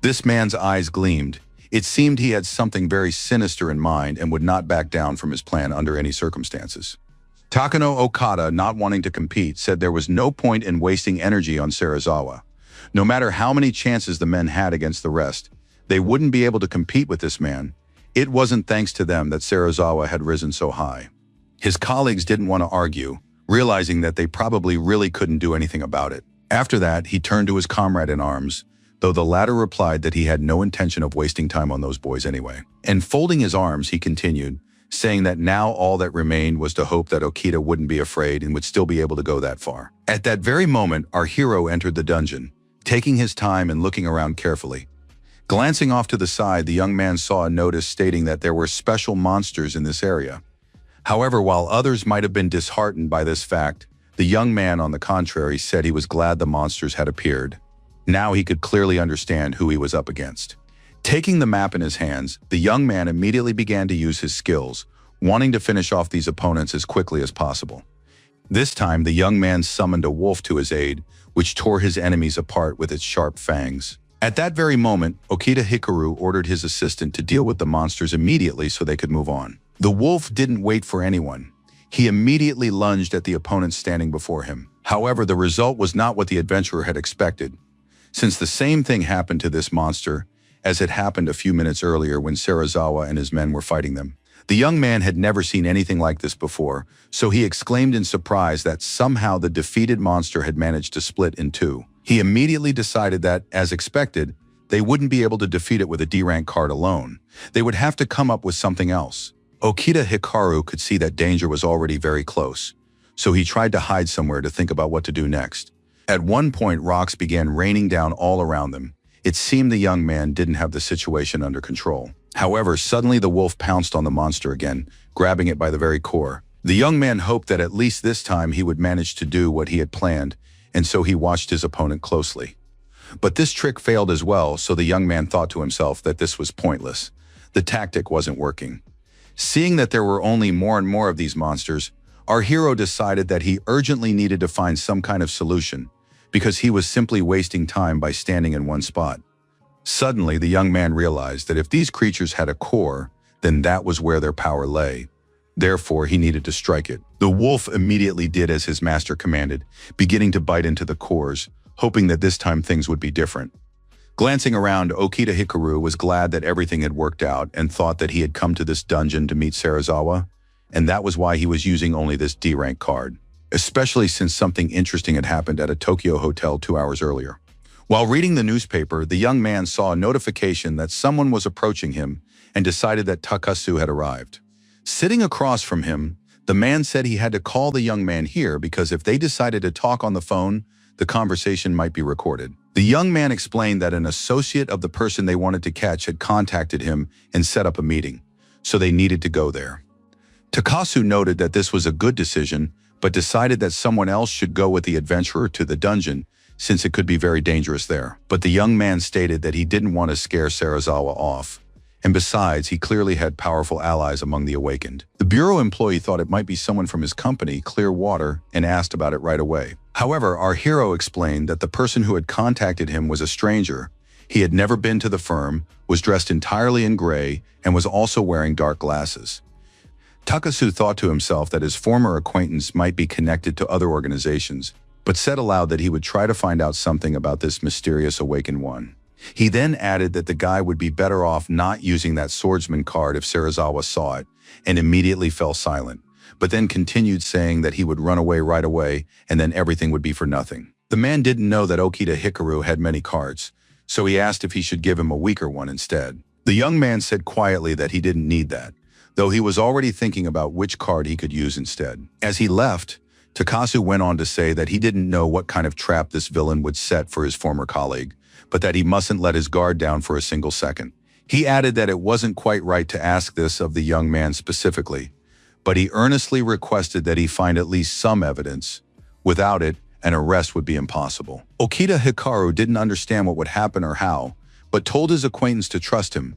This man's eyes gleamed. It seemed he had something very sinister in mind and would not back down from his plan under any circumstances. Takano Okada, not wanting to compete, said there was no point in wasting energy on Serizawa. No matter how many chances the men had against the rest, they wouldn't be able to compete with this man. It wasn't thanks to them that Serizawa had risen so high. His colleagues didn't want to argue, realizing that they probably really couldn't do anything about it. After that, he turned to his comrade in arms, though the latter replied that he had no intention of wasting time on those boys anyway. And folding his arms, he continued, saying that now all that remained was to hope that Okita wouldn't be afraid and would still be able to go that far. At that very moment, our hero entered the dungeon, taking his time and looking around carefully. Glancing off to the side, the young man saw a notice stating that there were special monsters in this area. However, while others might have been disheartened by this fact, the young man, on the contrary, said he was glad the monsters had appeared. Now he could clearly understand who he was up against. Taking the map in his hands, the young man immediately began to use his skills, wanting to finish off these opponents as quickly as possible. This time, the young man summoned a wolf to his aid, which tore his enemies apart with its sharp fangs. At that very moment, Okita Hikaru ordered his assistant to deal with the monsters immediately so they could move on. The wolf didn't wait for anyone. He immediately lunged at the opponent standing before him. However, the result was not what the adventurer had expected, since the same thing happened to this monster as had happened a few minutes earlier when Serizawa and his men were fighting them. The young man had never seen anything like this before, so he exclaimed in surprise that somehow the defeated monster had managed to split in two. He immediately decided that, as expected, they wouldn't be able to defeat it with a D-rank card alone. They would have to come up with something else. Okita Hikaru could see that danger was already very close, so he tried to hide somewhere to think about what to do next. At one point, rocks began raining down all around them. It seemed the young man didn't have the situation under control. However, suddenly the wolf pounced on the monster again, grabbing it by the very core. The young man hoped that at least this time he would manage to do what he had planned, and so he watched his opponent closely. But this trick failed as well, so the young man thought to himself that this was pointless. The tactic wasn't working. Seeing that there were only more and more of these monsters, our hero decided that he urgently needed to find some kind of solution, because he was simply wasting time by standing in one spot. Suddenly, the young man realized that if these creatures had a core, then that was where their power lay. Therefore, he needed to strike it. The wolf immediately did as his master commanded, beginning to bite into the cores, hoping that this time things would be different. Glancing around, Okita Hikaru was glad that everything had worked out and thought that he had come to this dungeon to meet Serizawa, and that was why he was using only this D-rank card, especially since something interesting had happened at a Tokyo hotel 2 hours earlier. While reading the newspaper, the young man saw a notification that someone was approaching him and decided that Takasu had arrived. Sitting across from him, the man said he had to call the young man here because if they decided to talk on the phone, the conversation might be recorded. The young man explained that an associate of the person they wanted to catch had contacted him and set up a meeting, so they needed to go there. Takasu noted that this was a good decision, but decided that someone else should go with the adventurer to the dungeon since it could be very dangerous there. But the young man stated that he didn't want to scare Serizawa off, and besides, he clearly had powerful allies among the awakened. The bureau employee thought it might be someone from his company, Clearwater, and asked about it right away. However, our hero explained that the person who had contacted him was a stranger. He had never been to the firm, was dressed entirely in gray, and was also wearing dark glasses. Takasu thought to himself that his former acquaintance might be connected to other organizations, but said aloud that he would try to find out something about this mysterious awakened one. He then added that the guy would be better off not using that swordsman card if Serizawa saw it, and immediately fell silent, but then continued saying that he would run away right away and then everything would be for nothing. The man didn't know that Okita Hikaru had many cards, so he asked if he should give him a weaker one instead. The young man said quietly that he didn't need that, though he was already thinking about which card he could use instead. As he left, Takasu went on to say that he didn't know what kind of trap this villain would set for his former colleague, but that he mustn't let his guard down for a single second. He added that it wasn't quite right to ask this of the young man specifically, but he earnestly requested that he find at least some evidence. Without it, an arrest would be impossible. Okita Hikaru didn't understand what would happen or how, but told his acquaintance to trust him.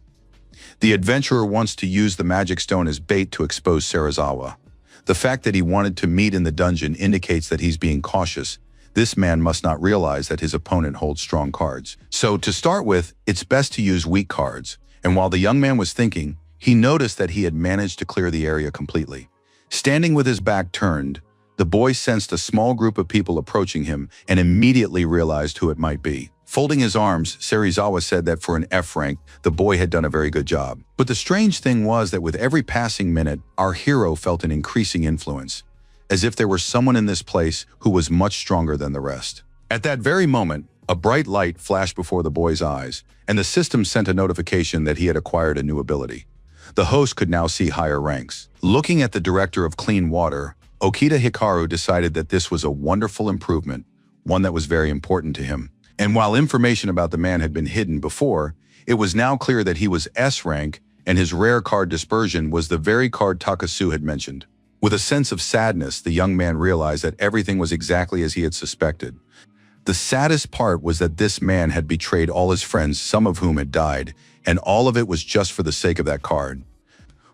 The adventurer wants to use the magic stone as bait to expose Serizawa. The fact that he wanted to meet in the dungeon indicates that he's being cautious. This man must not realize that his opponent holds strong cards. So to start with, it's best to use weak cards. And while the young man was thinking, he noticed that he had managed to clear the area completely. Standing with his back turned, the boy sensed a small group of people approaching him and immediately realized who it might be. Folding his arms, Serizawa said that for an F rank, the boy had done a very good job. But the strange thing was that with every passing minute, our hero felt an increasing influence, as if there were someone in this place who was much stronger than the rest. At that very moment, a bright light flashed before the boy's eyes, and the system sent a notification that he had acquired a new ability. The host could now see higher ranks. Looking at the director of clean water, Okita Hikaru decided that this was a wonderful improvement, one that was very important to him. And while information about the man had been hidden before, it was now clear that he was S rank, and his rare card dispersion was the very card Takasu had mentioned. With a sense of sadness, the young man realized that everything was exactly as he had suspected. The saddest part was that this man had betrayed all his friends, some of whom had died, and all of it was just for the sake of that card.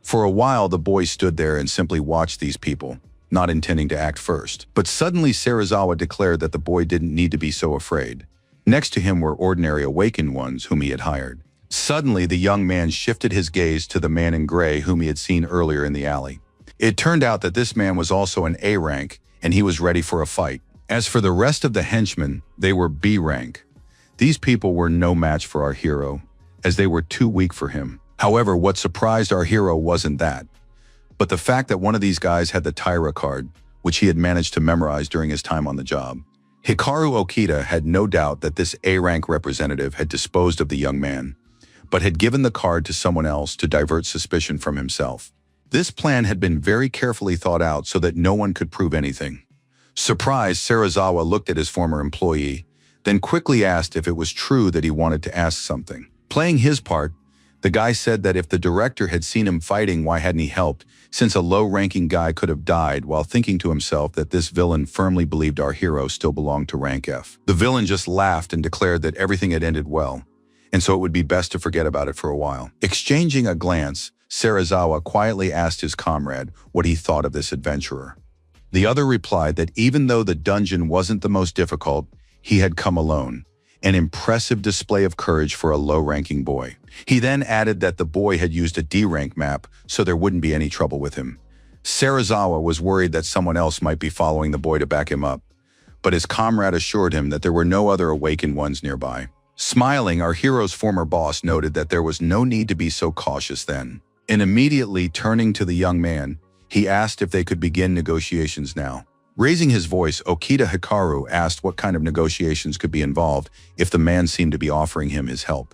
For a while, the boy stood there and simply watched these people, not intending to act first. But suddenly Serizawa declared that the boy didn't need to be so afraid. Next to him were ordinary awakened ones whom he had hired. Suddenly, the young man shifted his gaze to the man in gray whom he had seen earlier in the alley. It turned out that this man was also an A rank, and he was ready for a fight. As for the rest of the henchmen, they were B rank. These people were no match for our hero, as they were too weak for him. However, what surprised our hero wasn't that, but the fact that one of these guys had the Taira card, which he had managed to memorize during his time on the job. Hikaru Okita had no doubt that this A-rank representative had disposed of the young man, but had given the card to someone else to divert suspicion from himself. This plan had been very carefully thought out so that no one could prove anything. Surprised, Serizawa looked at his former employee, then quickly asked if it was true that he wanted to ask something. Playing his part, the guy said that if the director had seen him fighting, why hadn't he helped, since a low-ranking guy could have died, while thinking to himself that this villain firmly believed our hero still belonged to rank F. The villain just laughed and declared that everything had ended well, and so it would be best to forget about it for a while. Exchanging a glance, Serizawa quietly asked his comrade what he thought of this adventurer. The other replied that even though the dungeon wasn't the most difficult, he had come alone, an impressive display of courage for a low-ranking boy. He then added that the boy had used a D-rank map, so there wouldn't be any trouble with him. Serizawa was worried that someone else might be following the boy to back him up, but his comrade assured him that there were no other awakened ones nearby. Smiling, our hero's former boss noted that there was no need to be so cautious then. And immediately turning to the young man, he asked if they could begin negotiations now. Raising his voice, Okita Hikaru asked what kind of negotiations could be involved if the man seemed to be offering him his help.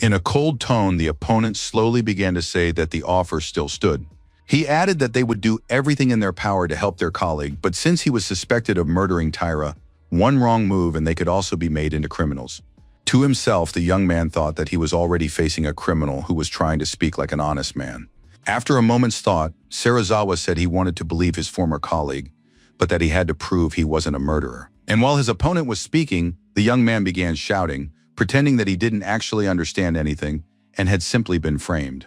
In a cold tone, the opponent slowly began to say that the offer still stood. He added that they would do everything in their power to help their colleague, but since he was suspected of murdering Taira, one wrong move and they could also be made into criminals. To himself, the young man thought that he was already facing a criminal who was trying to speak like an honest man. After a moment's thought, Serizawa said he wanted to believe his former colleague, but that he had to prove he wasn't a murderer. And while his opponent was speaking, the young man began shouting, pretending that he didn't actually understand anything and had simply been framed.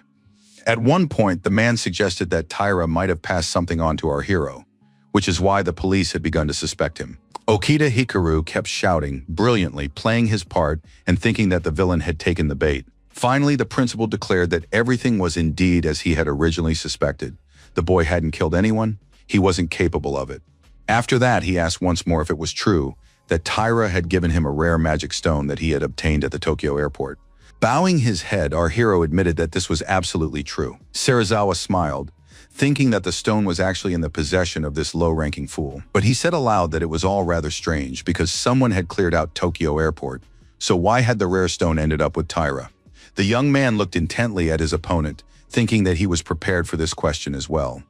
At one point, the man suggested that Taira might have passed something on to our hero, which is why the police had begun to suspect him. Okita Hikaru kept shouting, brilliantly playing his part and thinking that the villain had taken the bait. Finally, the principal declared that everything was indeed as he had originally suspected. The boy hadn't killed anyone, he wasn't capable of it. After that, he asked once more if it was true that Taira had given him a rare magic stone that he had obtained at the Tokyo airport. Bowing his head, our hero admitted that this was absolutely true. Serizawa smiled, thinking that the stone was actually in the possession of this low-ranking fool. But he said aloud that it was all rather strange because someone had cleared out Tokyo airport, so why had the rare stone ended up with Taira? The young man looked intently at his opponent, thinking that he was prepared for this question as well.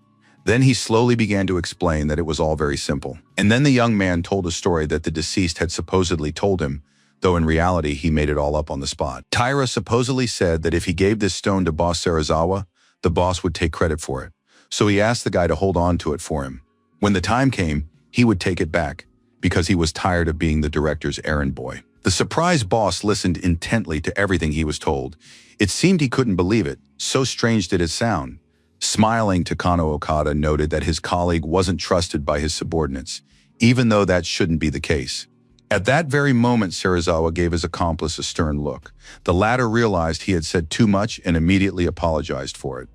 Then he slowly began to explain that it was all very simple. And then the young man told a story that the deceased had supposedly told him, though in reality he made it all up on the spot. Taira supposedly said that if he gave this stone to boss Serizawa, the boss would take credit for it. So he asked the guy to hold on to it for him. When the time came, he would take it back, because he was tired of being the director's errand boy. The surprised boss listened intently to everything he was told. It seemed he couldn't believe it, so strange did it sound. Smiling, Takano Okada noted that his colleague wasn't trusted by his subordinates, even though that shouldn't be the case. At that very moment, Serizawa gave his accomplice a stern look. The latter realized he had said too much and immediately apologized for it.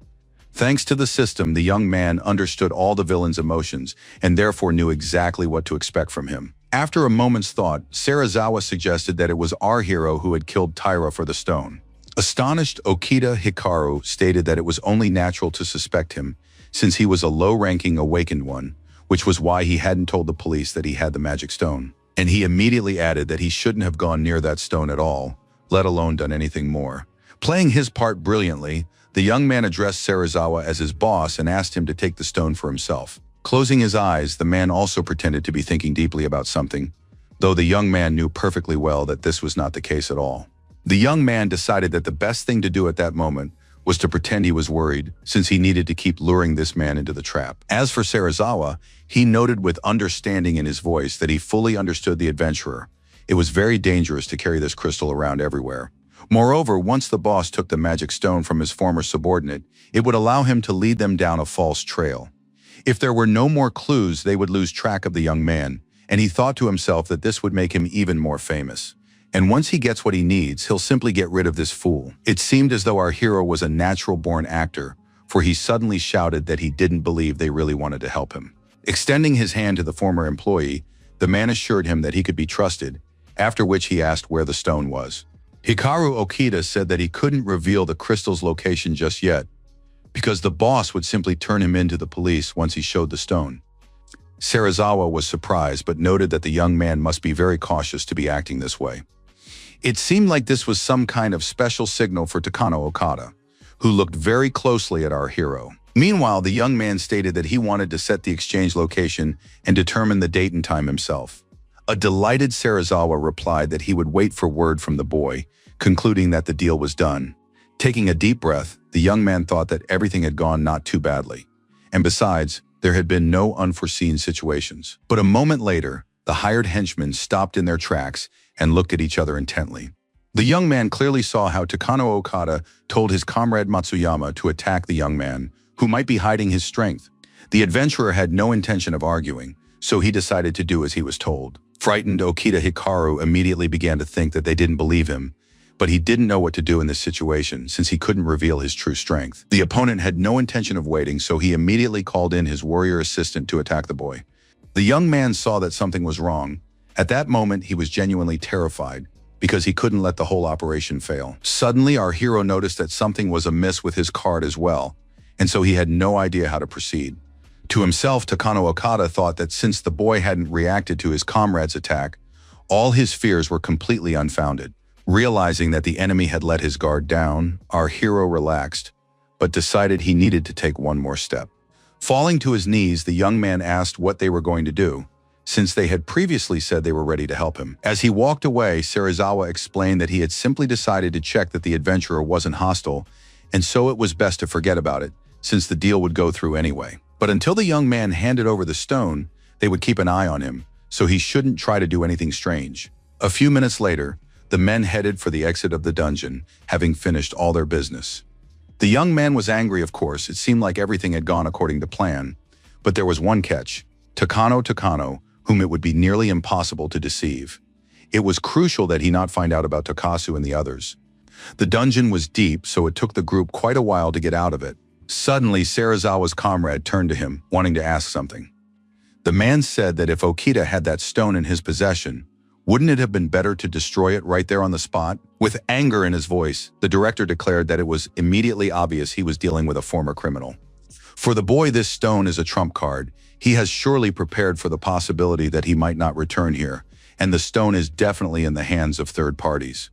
Thanks to the system, the young man understood all the villain's emotions and therefore knew exactly what to expect from him. After a moment's thought, Serizawa suggested that it was our hero who had killed Taira for the stone. Astonished, Okita Hikaru stated that it was only natural to suspect him, since he was a low-ranking awakened one, which was why he hadn't told the police that he had the magic stone. And he immediately added that he shouldn't have gone near that stone at all, let alone done anything more. Playing his part brilliantly, the young man addressed Serizawa as his boss and asked him to take the stone for himself. Closing his eyes, the man also pretended to be thinking deeply about something, though the young man knew perfectly well that this was not the case at all. The young man decided that the best thing to do at that moment was to pretend he was worried, since he needed to keep luring this man into the trap. As for Serizawa, he noted with understanding in his voice that he fully understood the adventurer. It was very dangerous to carry this crystal around everywhere. Moreover, once the boss took the magic stone from his former subordinate, it would allow him to lead them down a false trail. If there were no more clues, they would lose track of the young man, and he thought to himself that this would make him even more famous. And once he gets what he needs, he'll simply get rid of this fool. It seemed as though our hero was a natural-born actor, for he suddenly shouted that he didn't believe they really wanted to help him. Extending his hand to the former employee, the man assured him that he could be trusted, after which he asked where the stone was. Hikaru Okita said that he couldn't reveal the crystal's location just yet, because the boss would simply turn him in to the police once he showed the stone. Serizawa was surprised but noted that the young man must be very cautious to be acting this way. It seemed like this was some kind of special signal for Takano Okada, who looked very closely at our hero. Meanwhile, the young man stated that he wanted to set the exchange location and determine the date and time himself. A delighted Serizawa replied that he would wait for word from the boy, concluding that the deal was done. Taking a deep breath, the young man thought that everything had gone not too badly. And besides, there had been no unforeseen situations. But a moment later, the hired henchmen stopped in their tracks and looked at each other intently. The young man clearly saw how Takano Okada told his comrade Matsuyama to attack the young man, who might be hiding his strength. The adventurer had no intention of arguing, so he decided to do as he was told. Frightened, Okita Hikaru immediately began to think that they didn't believe him, but he didn't know what to do in this situation since he couldn't reveal his true strength. The opponent had no intention of waiting, so he immediately called in his warrior assistant to attack the boy. The young man saw that something was wrong. At that moment, he was genuinely terrified because he couldn't let the whole operation fail. Suddenly, our hero noticed that something was amiss with his card as well, and so he had no idea how to proceed. To himself, Takano Okada thought that since the boy hadn't reacted to his comrade's attack, all his fears were completely unfounded. Realizing that the enemy had let his guard down, our hero relaxed, but decided he needed to take one more step. Falling to his knees, the young man asked what they were going to do, since they had previously said they were ready to help him. As he walked away, Serizawa explained that he had simply decided to check that the adventurer wasn't hostile, and so it was best to forget about it, since the deal would go through anyway. But until the young man handed over the stone, they would keep an eye on him, so he shouldn't try to do anything strange. A few minutes later, the men headed for the exit of the dungeon, having finished all their business. The young man was angry, of course. It seemed like everything had gone according to plan. But there was one catch: Takano, whom it would be nearly impossible to deceive. It was crucial that he not find out about Takasu and the others. The dungeon was deep, so it took the group quite a while to get out of it. Suddenly, Serizawa's comrade turned to him, wanting to ask something. The man said that if Okita had that stone in his possession, wouldn't it have been better to destroy it right there on the spot? With anger in his voice, the director declared that it was immediately obvious he was dealing with a former criminal. For the boy, this stone is a trump card. He has surely prepared for the possibility that he might not return here, and the stone is definitely in the hands of third parties.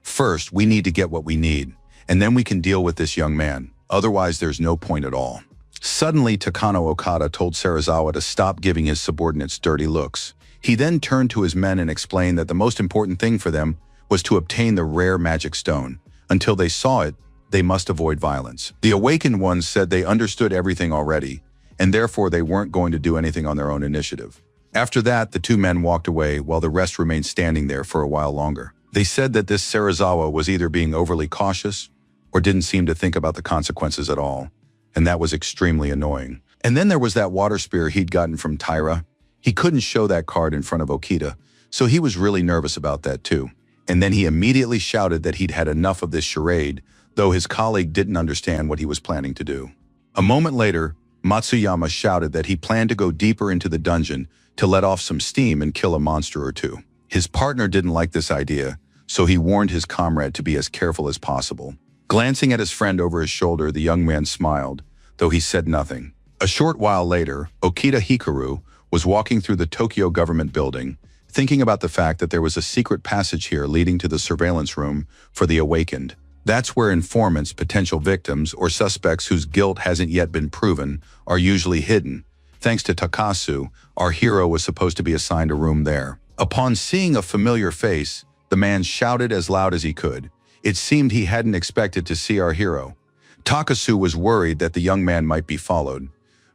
First, we need to get what we need, and then we can deal with this young man. Otherwise, there's no point at all. Suddenly, Takano Okada told Serizawa to stop giving his subordinates dirty looks. He then turned to his men and explained that the most important thing for them was to obtain the rare magic stone. Until they saw it, they must avoid violence. The awakened ones said they understood everything already, and therefore they weren't going to do anything on their own initiative. After that, the two men walked away while the rest remained standing there for a while longer. They said that this Serizawa was either being overly cautious or didn't seem to think about the consequences at all, and that was extremely annoying. And then there was that water spear he'd gotten from Taira. He couldn't show that card in front of Okita, so he was really nervous about that too. And then he immediately shouted that he'd had enough of this charade, though his colleague didn't understand what he was planning to do. A moment later, Matsuyama shouted that he planned to go deeper into the dungeon to let off some steam and kill a monster or two. His partner didn't like this idea, so he warned his comrade to be as careful as possible. Glancing at his friend over his shoulder, the young man smiled, though he said nothing. A short while later, Okita Hikaru was walking through the Tokyo government building, thinking about the fact that there was a secret passage here leading to the surveillance room for the awakened. That's where informants, potential victims, or suspects whose guilt hasn't yet been proven are usually hidden. Thanks to Takasu, our hero was supposed to be assigned a room there. Upon seeing a familiar face, the man shouted as loud as he could. It seemed he hadn't expected to see our hero. Takasu was worried that the young man might be followed,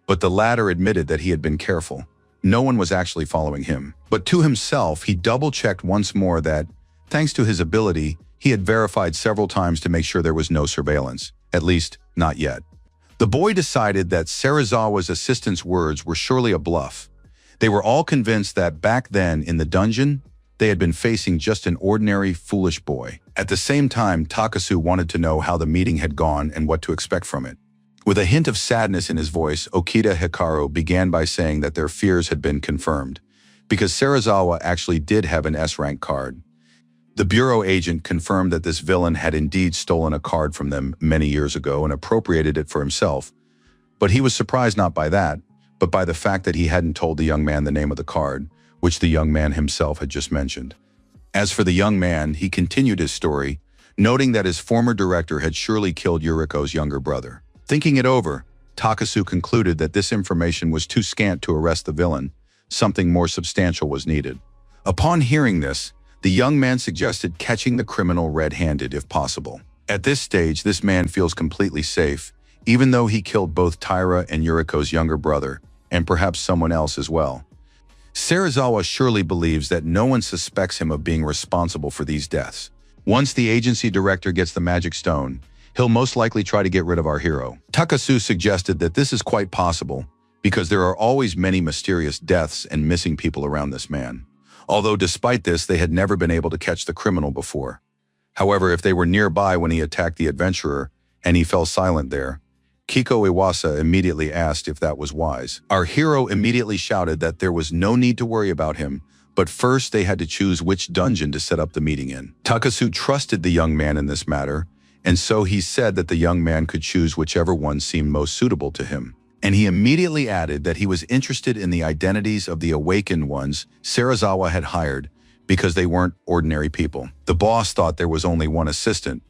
but the latter admitted that he had been careful. No one was actually following him. But to himself, he double-checked once more that, thanks to his ability, he had verified several times to make sure there was no surveillance, at least not yet. The boy decided that Serizawa's assistant's words were surely a bluff. They were all convinced that back then in the dungeon, they had been facing just an ordinary, foolish boy. At the same time, Takasu wanted to know how the meeting had gone and what to expect from it. With a hint of sadness in his voice, Okita Hikaru began by saying that their fears had been confirmed, because Serizawa actually did have an S-rank card. The bureau agent confirmed that this villain had indeed stolen a card from them many years ago and appropriated it for himself, but he was surprised not by that, but by the fact that he hadn't told the young man the name of the card, which the young man himself had just mentioned. As for the young man, he continued his story, noting that his former director had surely killed Yuriko's younger brother. Thinking it over, Takasu concluded that this information was too scant to arrest the villain. Something more substantial was needed. Upon hearing this, the young man suggested catching the criminal red-handed if possible. At this stage, this man feels completely safe, even though he killed both Taira and Yuriko's younger brother, and perhaps someone else as well. Serizawa surely believes that no one suspects him of being responsible for these deaths. Once the agency director gets the magic stone, he'll most likely try to get rid of our hero. Takasu suggested that this is quite possible, because there are always many mysterious deaths and missing people around this man. Although despite this, they had never been able to catch the criminal before. However, if they were nearby when he attacked the adventurer, and he fell silent there, Kiko Iwasa immediately asked if that was wise. Our hero immediately shouted that there was no need to worry about him, but first they had to choose which dungeon to set up the meeting in. Takasu trusted the young man in this matter, and so he said that the young man could choose whichever one seemed most suitable to him. And he immediately added that he was interested in the identities of the awakened ones Serizawa had hired because they weren't ordinary people. The boss thought there was only one assistant,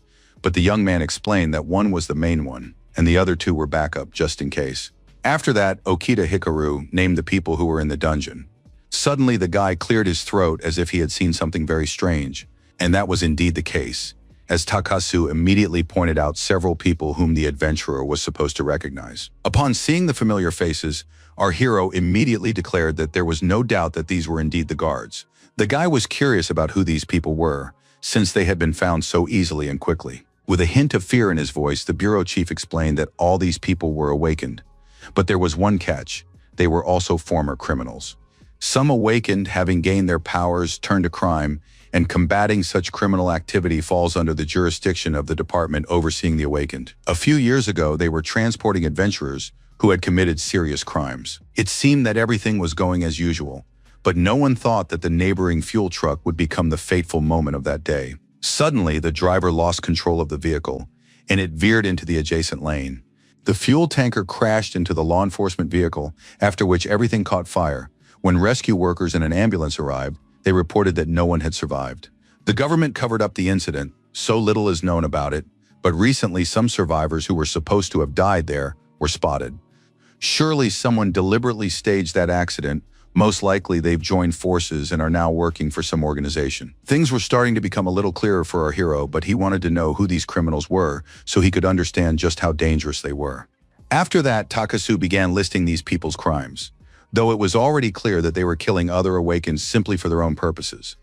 but the young man explained that one was the main one, and the other two were backup just in case. After that, Okita Hikaru named the people who were in the dungeon. Suddenly, the guy cleared his throat as if he had seen something very strange, and that was indeed the case, as Takasu immediately pointed out several people whom the adventurer was supposed to recognize. Upon seeing the familiar faces, our hero immediately declared that there was no doubt that these were indeed the guards. The guy was curious about who these people were, since they had been found so easily and quickly. With a hint of fear in his voice, the bureau chief explained that all these people were awakened. But there was one catch: they were also former criminals. Some awakened, having gained their powers, turned to crime, and combating such criminal activity falls under the jurisdiction of the department overseeing the awakened. A few years ago, they were transporting adventurers who had committed serious crimes. It seemed that everything was going as usual, but no one thought that the neighboring fuel truck would become the fateful moment of that day. Suddenly, the driver lost control of the vehicle, and it veered into the adjacent lane. The fuel tanker crashed into the law enforcement vehicle, after which everything caught fire. When rescue workers and an ambulance arrived, they reported that no one had survived. The government covered up the incident, so little is known about it, but recently some survivors who were supposed to have died there were spotted. Surely someone deliberately staged that accident. Most likely they've joined forces and are now working for some organization. Things were starting to become a little clearer for our hero, but he wanted to know who these criminals were so he could understand just how dangerous they were. After that, Takasu began listing these people's crimes, though it was already clear that they were killing other Awakens simply for their own purposes.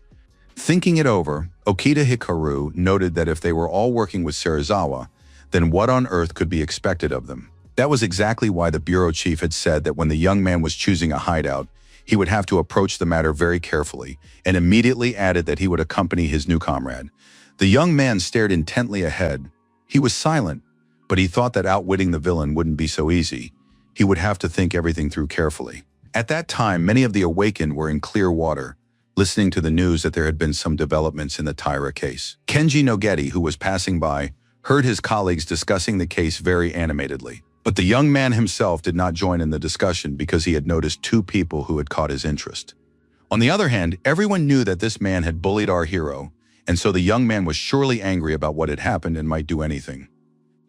Thinking it over, Okita Hikaru noted that if they were all working with Serizawa, then what on earth could be expected of them? That was exactly why the bureau chief had said that when the young man was choosing a hideout, he would have to approach the matter very carefully, and immediately added that he would accompany his new comrade. The young man stared intently ahead. He was silent, but he thought that outwitting the villain wouldn't be so easy. He would have to think everything through carefully. At that time, many of the awakened were in clear water, listening to the news that there had been some developments in the Taira case. Kenji Nogeti, who was passing by, heard his colleagues discussing the case very animatedly. But the young man himself did not join in the discussion because he had noticed two people who had caught his interest. On the other hand, everyone knew that this man had bullied our hero, and so the young man was surely angry about what had happened and might do anything.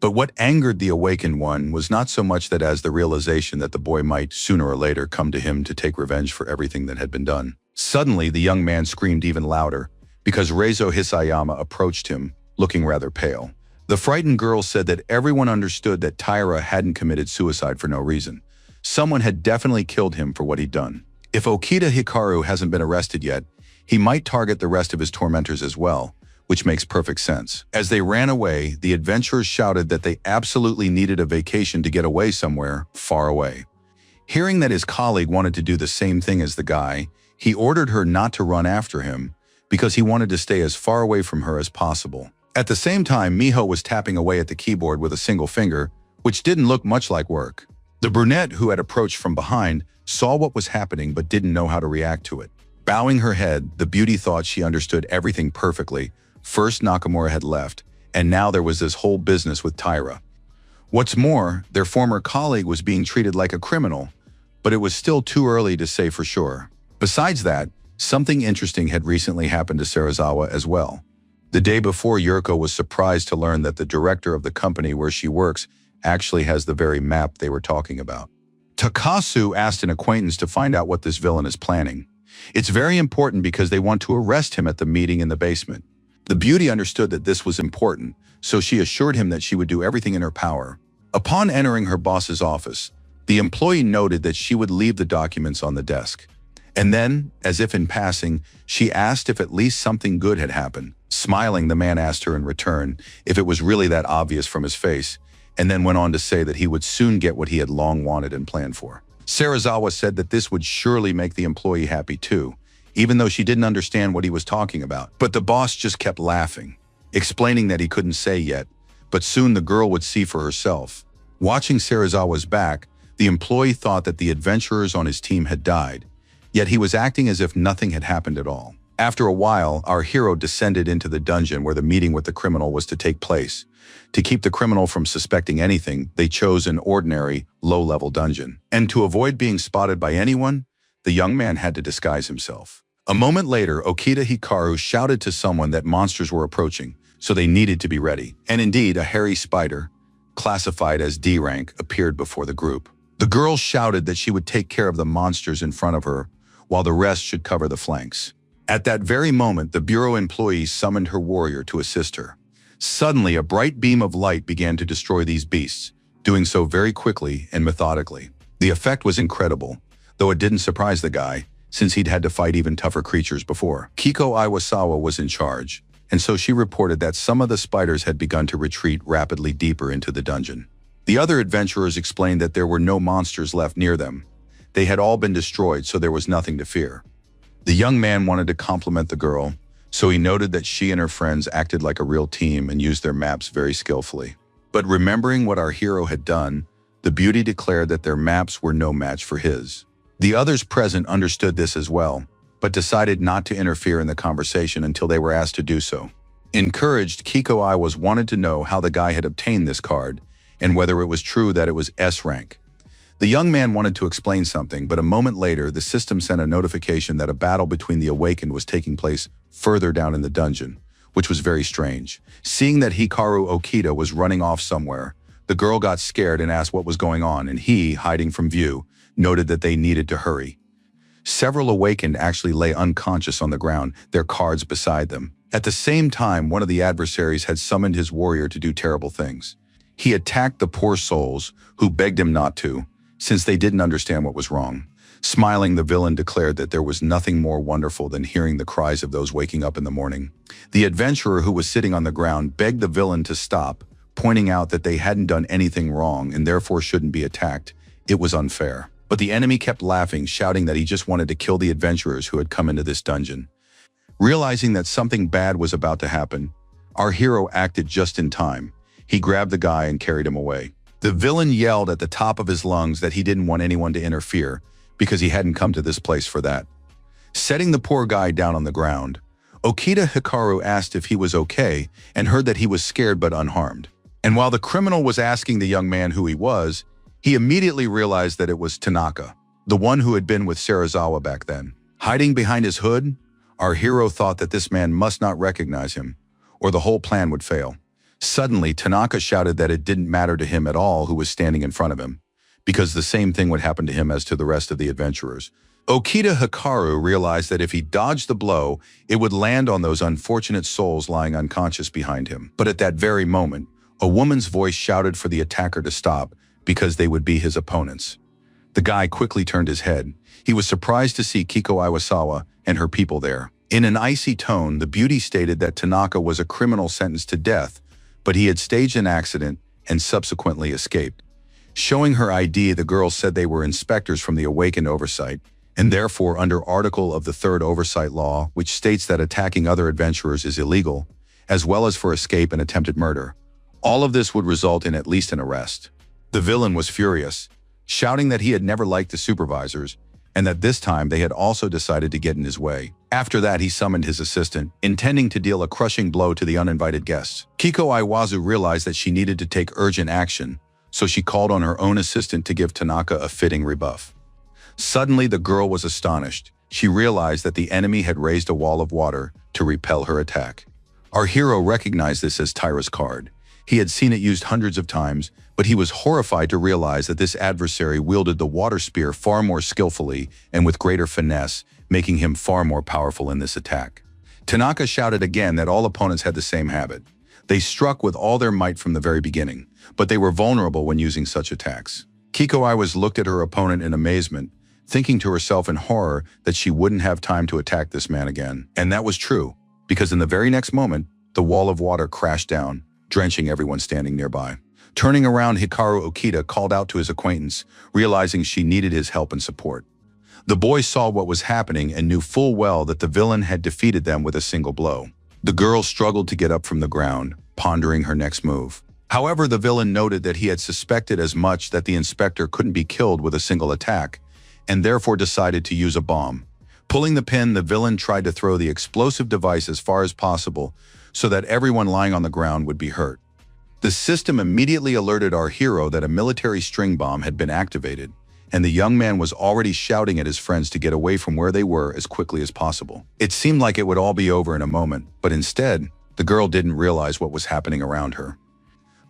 But what angered the awakened one was not so much that as the realization that the boy might, sooner or later, come to him to take revenge for everything that had been done. Suddenly, the young man screamed even louder because Reizo Hisayama approached him, looking rather pale. The frightened girl said that everyone understood that Taira hadn't committed suicide for no reason. Someone had definitely killed him for what he'd done. If Okita Hikaru hasn't been arrested yet, he might target the rest of his tormentors as well, which makes perfect sense. As they ran away, the adventurers shouted that they absolutely needed a vacation to get away somewhere far away. Hearing that his colleague wanted to do the same thing as the guy, he ordered her not to run after him because he wanted to stay as far away from her as possible. At the same time, Miho was tapping away at the keyboard with a single finger, which didn't look much like work. The brunette, who had approached from behind, saw what was happening but didn't know how to react to it. Bowing her head, the beauty thought she understood everything perfectly. First Nakamura had left, and now there was this whole business with Taira. What's more, their former colleague was being treated like a criminal, but it was still too early to say for sure. Besides that, something interesting had recently happened to Serizawa as well. The day before, Yuriko was surprised to learn that the director of the company where she works actually has the very map they were talking about. Takasu asked an acquaintance to find out what this villain is planning. It's very important because they want to arrest him at the meeting in the basement. The beauty understood that this was important, so she assured him that she would do everything in her power. Upon entering her boss's office, the employee noted that she would leave the documents on the desk. And then, as if in passing, she asked if at least something good had happened. Smiling, the man asked her in return if it was really that obvious from his face, and then went on to say that he would soon get what he had long wanted and planned for. Serizawa said that this would surely make the employee happy too, even though she didn't understand what he was talking about. But the boss just kept laughing, explaining that he couldn't say yet, but soon the girl would see for herself. Watching Serizawa's back, the employee thought that the adventurers on his team had died, yet he was acting as if nothing had happened at all. After a while, our hero descended into the dungeon where the meeting with the criminal was to take place. To keep the criminal from suspecting anything, they chose an ordinary, low-level dungeon. And to avoid being spotted by anyone, the young man had to disguise himself. A moment later, Okita Hikaru shouted to someone that monsters were approaching, so they needed to be ready. And indeed, a hairy spider, classified as D rank, appeared before the group. The girl shouted that she would take care of the monsters in front of her, while the rest should cover the flanks. At that very moment, the bureau employee summoned her warrior to assist her. Suddenly, a bright beam of light began to destroy these beasts, doing so very quickly and methodically. The effect was incredible, though it didn't surprise the guy, since he'd had to fight even tougher creatures before. Kiko Iwasawa was in charge, and so she reported that some of the spiders had begun to retreat rapidly deeper into the dungeon. The other adventurers explained that there were no monsters left near them. They had all been destroyed, so there was nothing to fear. The young man wanted to compliment the girl, so he noted that she and her friends acted like a real team and used their maps very skillfully. But remembering what our hero had done, the beauty declared that their maps were no match for his. The others present understood this as well, but decided not to interfere in the conversation until they were asked to do so. Encouraged, Kiko Iwas wanted to know how the guy had obtained this card and whether it was true that it was S rank. The young man wanted to explain something, but a moment later, the system sent a notification that a battle between the awakened was taking place further down in the dungeon, which was very strange. Seeing that Hikaru Okita was running off somewhere, The girl got scared and asked what was going on, and he, hiding from view, noted that they needed to hurry. Several awakened actually lay unconscious on the ground, their cards beside them. At the same time, one of the adversaries had summoned his warrior to do terrible things. He attacked the poor souls, who begged him not to, since they didn't understand what was wrong. Smiling, the villain declared that there was nothing more wonderful than hearing the cries of those waking up in the morning. The adventurer who was sitting on the ground begged the villain to stop, pointing out that they hadn't done anything wrong and therefore shouldn't be attacked. It was unfair. But the enemy kept laughing, shouting that he just wanted to kill the adventurers who had come into this dungeon. Realizing that something bad was about to happen, our hero acted just in time. He grabbed the guy and carried him away. The villain yelled at the top of his lungs that he didn't want anyone to interfere, because he hadn't come to this place for that. Setting the poor guy down on the ground, Okita Hikaru asked if he was okay and heard that he was scared but unharmed. And while the criminal was asking the young man who he was, he immediately realized that it was Tanaka, the one who had been with Serizawa back then. Hiding behind his hood, our hero thought that this man must not recognize him, or the whole plan would fail. Suddenly, Tanaka shouted that it didn't matter to him at all who was standing in front of him, because the same thing would happen to him as to the rest of the adventurers. Okita Hikaru realized that if he dodged the blow, it would land on those unfortunate souls lying unconscious behind him. But at that very moment, a woman's voice shouted for the attacker to stop, because they would be his opponents. The guy quickly turned his head. He was surprised to see Kiko Iwasawa and her people there. In an icy tone, the beauty stated that Tanaka was a criminal sentenced to death, but he had staged an accident and subsequently escaped. Showing her ID, the girl said they were inspectors from the Awakened Oversight, and therefore under Article of the Third Oversight Law, which states that attacking other adventurers is illegal, as well as for escape and attempted murder. All of this would result in at least an arrest. The villain was furious, shouting that he had never liked the supervisors, and that this time they had also decided to get in his way. After that, he summoned his assistant, intending to deal a crushing blow to the uninvited guests. Kiko Iwazu realized that she needed to take urgent action, so she called on her own assistant to give Tanaka a fitting rebuff. Suddenly, the girl was astonished. She realized that the enemy had raised a wall of water to repel her attack. Our hero recognized this as Tyra's card. He had seen it used hundreds of times, but he was horrified to realize that this adversary wielded the water spear far more skillfully and with greater finesse, making him far more powerful in this attack. Tanaka shouted again that all opponents had the same habit. They struck with all their might from the very beginning, but they were vulnerable when using such attacks. Kiko Iwasa looked at her opponent in amazement, thinking to herself in horror that she wouldn't have time to attack this man again. And that was true, because in the very next moment, the wall of water crashed down, drenching everyone standing nearby. Turning around, Hikaru Okita called out to his acquaintance, realizing she needed his help and support. The boy saw what was happening and knew full well that the villain had defeated them with a single blow. The girl struggled to get up from the ground, pondering her next move. However, the villain noted that he had suspected as much that the inspector couldn't be killed with a single attack, and therefore decided to use a bomb. Pulling the pin, the villain tried to throw the explosive device as far as possible so that everyone lying on the ground would be hurt. The system immediately alerted our hero that a military string bomb had been activated, and the young man was already shouting at his friends to get away from where they were as quickly as possible. It seemed like it would all be over in a moment, but instead, the girl didn't realize what was happening around her.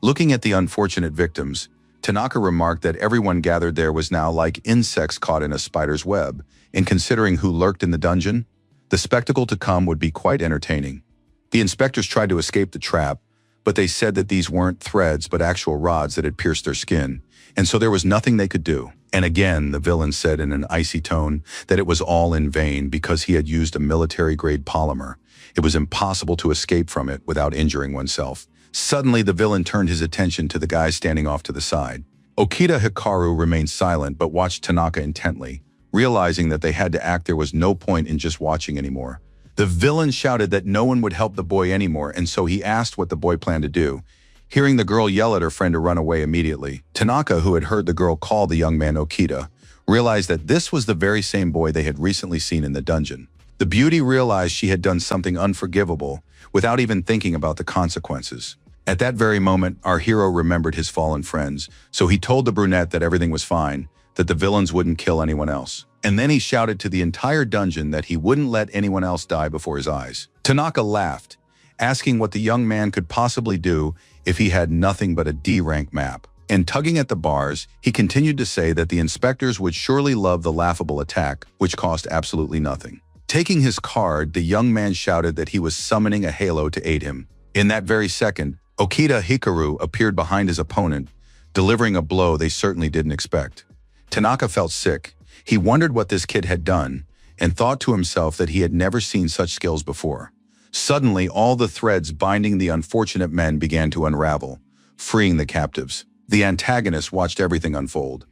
Looking at the unfortunate victims, Tanaka remarked that everyone gathered there was now like insects caught in a spider's web, and considering who lurked in the dungeon, the spectacle to come would be quite entertaining. The inspectors tried to escape the trap, but they said that these weren't threads but actual rods that had pierced their skin, and so there was nothing they could do. And again, the villain said in an icy tone that it was all in vain because he had used a military-grade polymer. It was impossible to escape from it without injuring oneself. Suddenly, the villain turned his attention to the guy standing off to the side. Okita Hikaru remained silent but watched Tanaka intently, realizing that they had to act. There was no point in just watching anymore. The villain shouted that no one would help the boy anymore, and so he asked what the boy planned to do. Hearing the girl yell at her friend to run away immediately, Tanaka, who had heard the girl call the young man Okita, realized that this was the very same boy they had recently seen in the dungeon. The beauty realized she had done something unforgivable without even thinking about the consequences. At that very moment, our hero remembered his fallen friends, so he told the brunette that everything was fine, that the villains wouldn't kill anyone else. And then he shouted to the entire dungeon that he wouldn't let anyone else die before his eyes. Tanaka laughed, asking what the young man could possibly do if he had nothing but a D-rank map. And tugging at the bars, he continued to say that the inspectors would surely love the laughable attack, which cost absolutely nothing. Taking his card, the young man shouted that he was summoning a halo to aid him. In that very second, Okita Hikaru appeared behind his opponent, delivering a blow they certainly didn't expect. Tanaka felt sick. He wondered what this kid had done, and thought to himself that he had never seen such skills before. Suddenly, all the threads binding the unfortunate men began to unravel, freeing the captives. The antagonist watched everything unfold,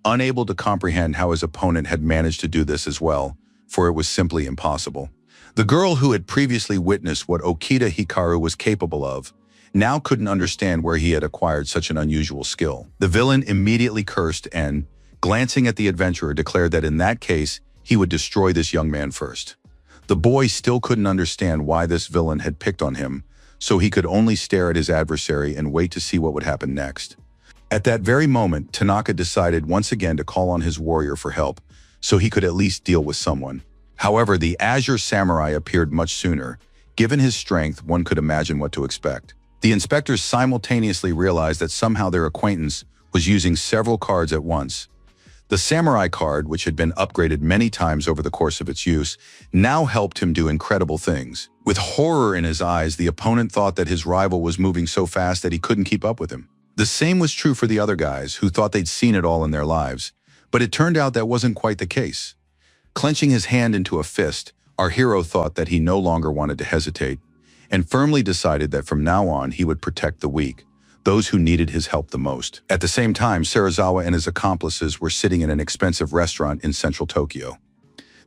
unable to comprehend how his opponent had managed to do this as well, for it was simply impossible. The girl who had previously witnessed what Okita Hikaru was capable of now couldn't understand where he had acquired such an unusual skill. The villain immediately cursed and, glancing at the adventurer, declared that in that case, he would destroy this young man first. The boy still couldn't understand why this villain had picked on him, so he could only stare at his adversary and wait to see what would happen next. At that very moment, Tanaka decided once again to call on his warrior for help, so he could at least deal with someone. However, the Azure Samurai appeared much sooner. Given his strength, one could imagine what to expect. The inspectors simultaneously realized that somehow their acquaintance was using several cards at once. The Samurai card, which had been upgraded many times over the course of its use, now helped him do incredible things. With horror in his eyes, the opponent thought that his rival was moving so fast that he couldn't keep up with him. The same was true for the other guys, who thought they'd seen it all in their lives, but it turned out that wasn't quite the case. Clenching his hand into a fist, our hero thought that he no longer wanted to hesitate, and firmly decided that from now on he would protect the weak, those who needed his help the most. At the same time, Serizawa and his accomplices were sitting in an expensive restaurant in central Tokyo.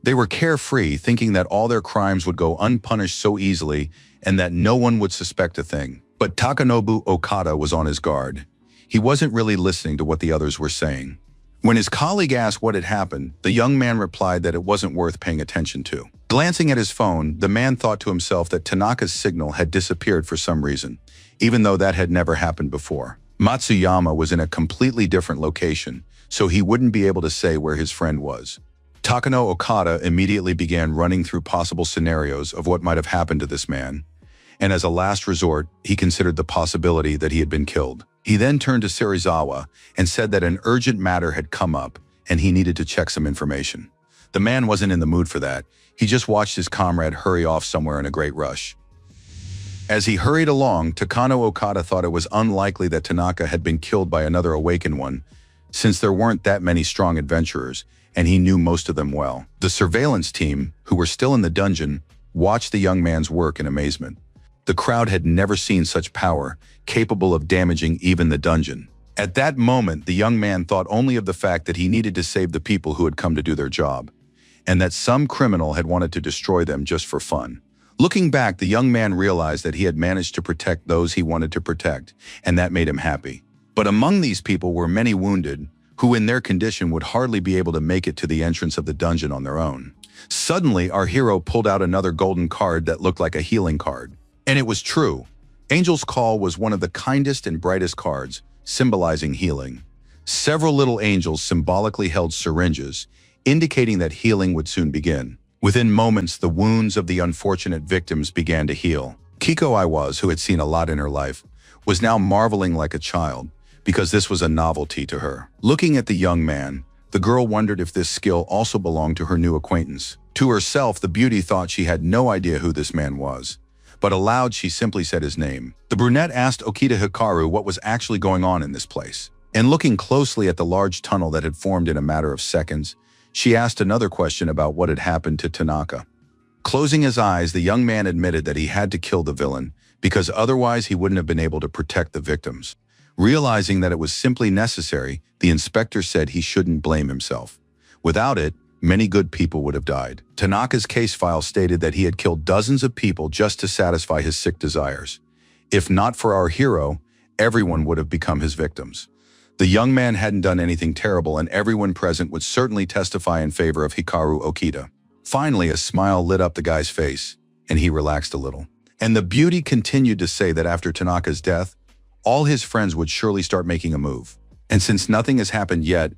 They were carefree, thinking that all their crimes would go unpunished so easily and that no one would suspect a thing. But Takanobu Okada was on his guard. He wasn't really listening to what the others were saying. When his colleague asked what had happened, the young man replied that it wasn't worth paying attention to. Glancing at his phone, the man thought to himself that Tanaka's signal had disappeared for some reason, even though that had never happened before. Matsuyama was in a completely different location, so he wouldn't be able to say where his friend was. Takano Okada immediately began running through possible scenarios of what might have happened to this man, and as a last resort, he considered the possibility that he had been killed. He then turned to Serizawa and said that an urgent matter had come up and he needed to check some information. The man wasn't in the mood for that. He just watched his comrade hurry off somewhere in a great rush. As he hurried along, Takano Okada thought it was unlikely that Tanaka had been killed by another awakened one, since there weren't that many strong adventurers, and he knew most of them well. The surveillance team, who were still in the dungeon, watched the young man's work in amazement. The crowd had never seen such power, capable of damaging even the dungeon. At that moment, the young man thought only of the fact that he needed to save the people who had come to do their job, and that some criminal had wanted to destroy them just for fun. Looking back, the young man realized that he had managed to protect those he wanted to protect, and that made him happy. But among these people were many wounded, who in their condition would hardly be able to make it to the entrance of the dungeon on their own. Suddenly, our hero pulled out another golden card that looked like a healing card. And it was true. Angel's Call was one of the kindest and brightest cards, symbolizing healing. Several little angels symbolically held syringes, indicating that healing would soon begin. Within moments, the wounds of the unfortunate victims began to heal. Kiko Iwaz, who had seen a lot in her life, was now marveling like a child, because this was a novelty to her. Looking at the young man, the girl wondered if this skill also belonged to her new acquaintance. To herself, the beauty thought she had no idea who this man was, but aloud she simply said his name. The brunette asked Okita Hikaru what was actually going on in this place, and looking closely at the large tunnel that had formed in a matter of seconds, she asked another question about what had happened to Tanaka. Closing his eyes, the young man admitted that he had to kill the villain, because otherwise he wouldn't have been able to protect the victims. Realizing that it was simply necessary, the inspector said he shouldn't blame himself. Without it, many good people would have died. Tanaka's case file stated that he had killed dozens of people just to satisfy his sick desires. If not for our hero, everyone would have become his victims. The young man hadn't done anything terrible, and everyone present would certainly testify in favor of Hikaru Okita. Finally, a smile lit up the guy's face, and he relaxed a little. And the beauty continued to say that after Tanaka's death, all his friends would surely start making a move. And since nothing has happened yet,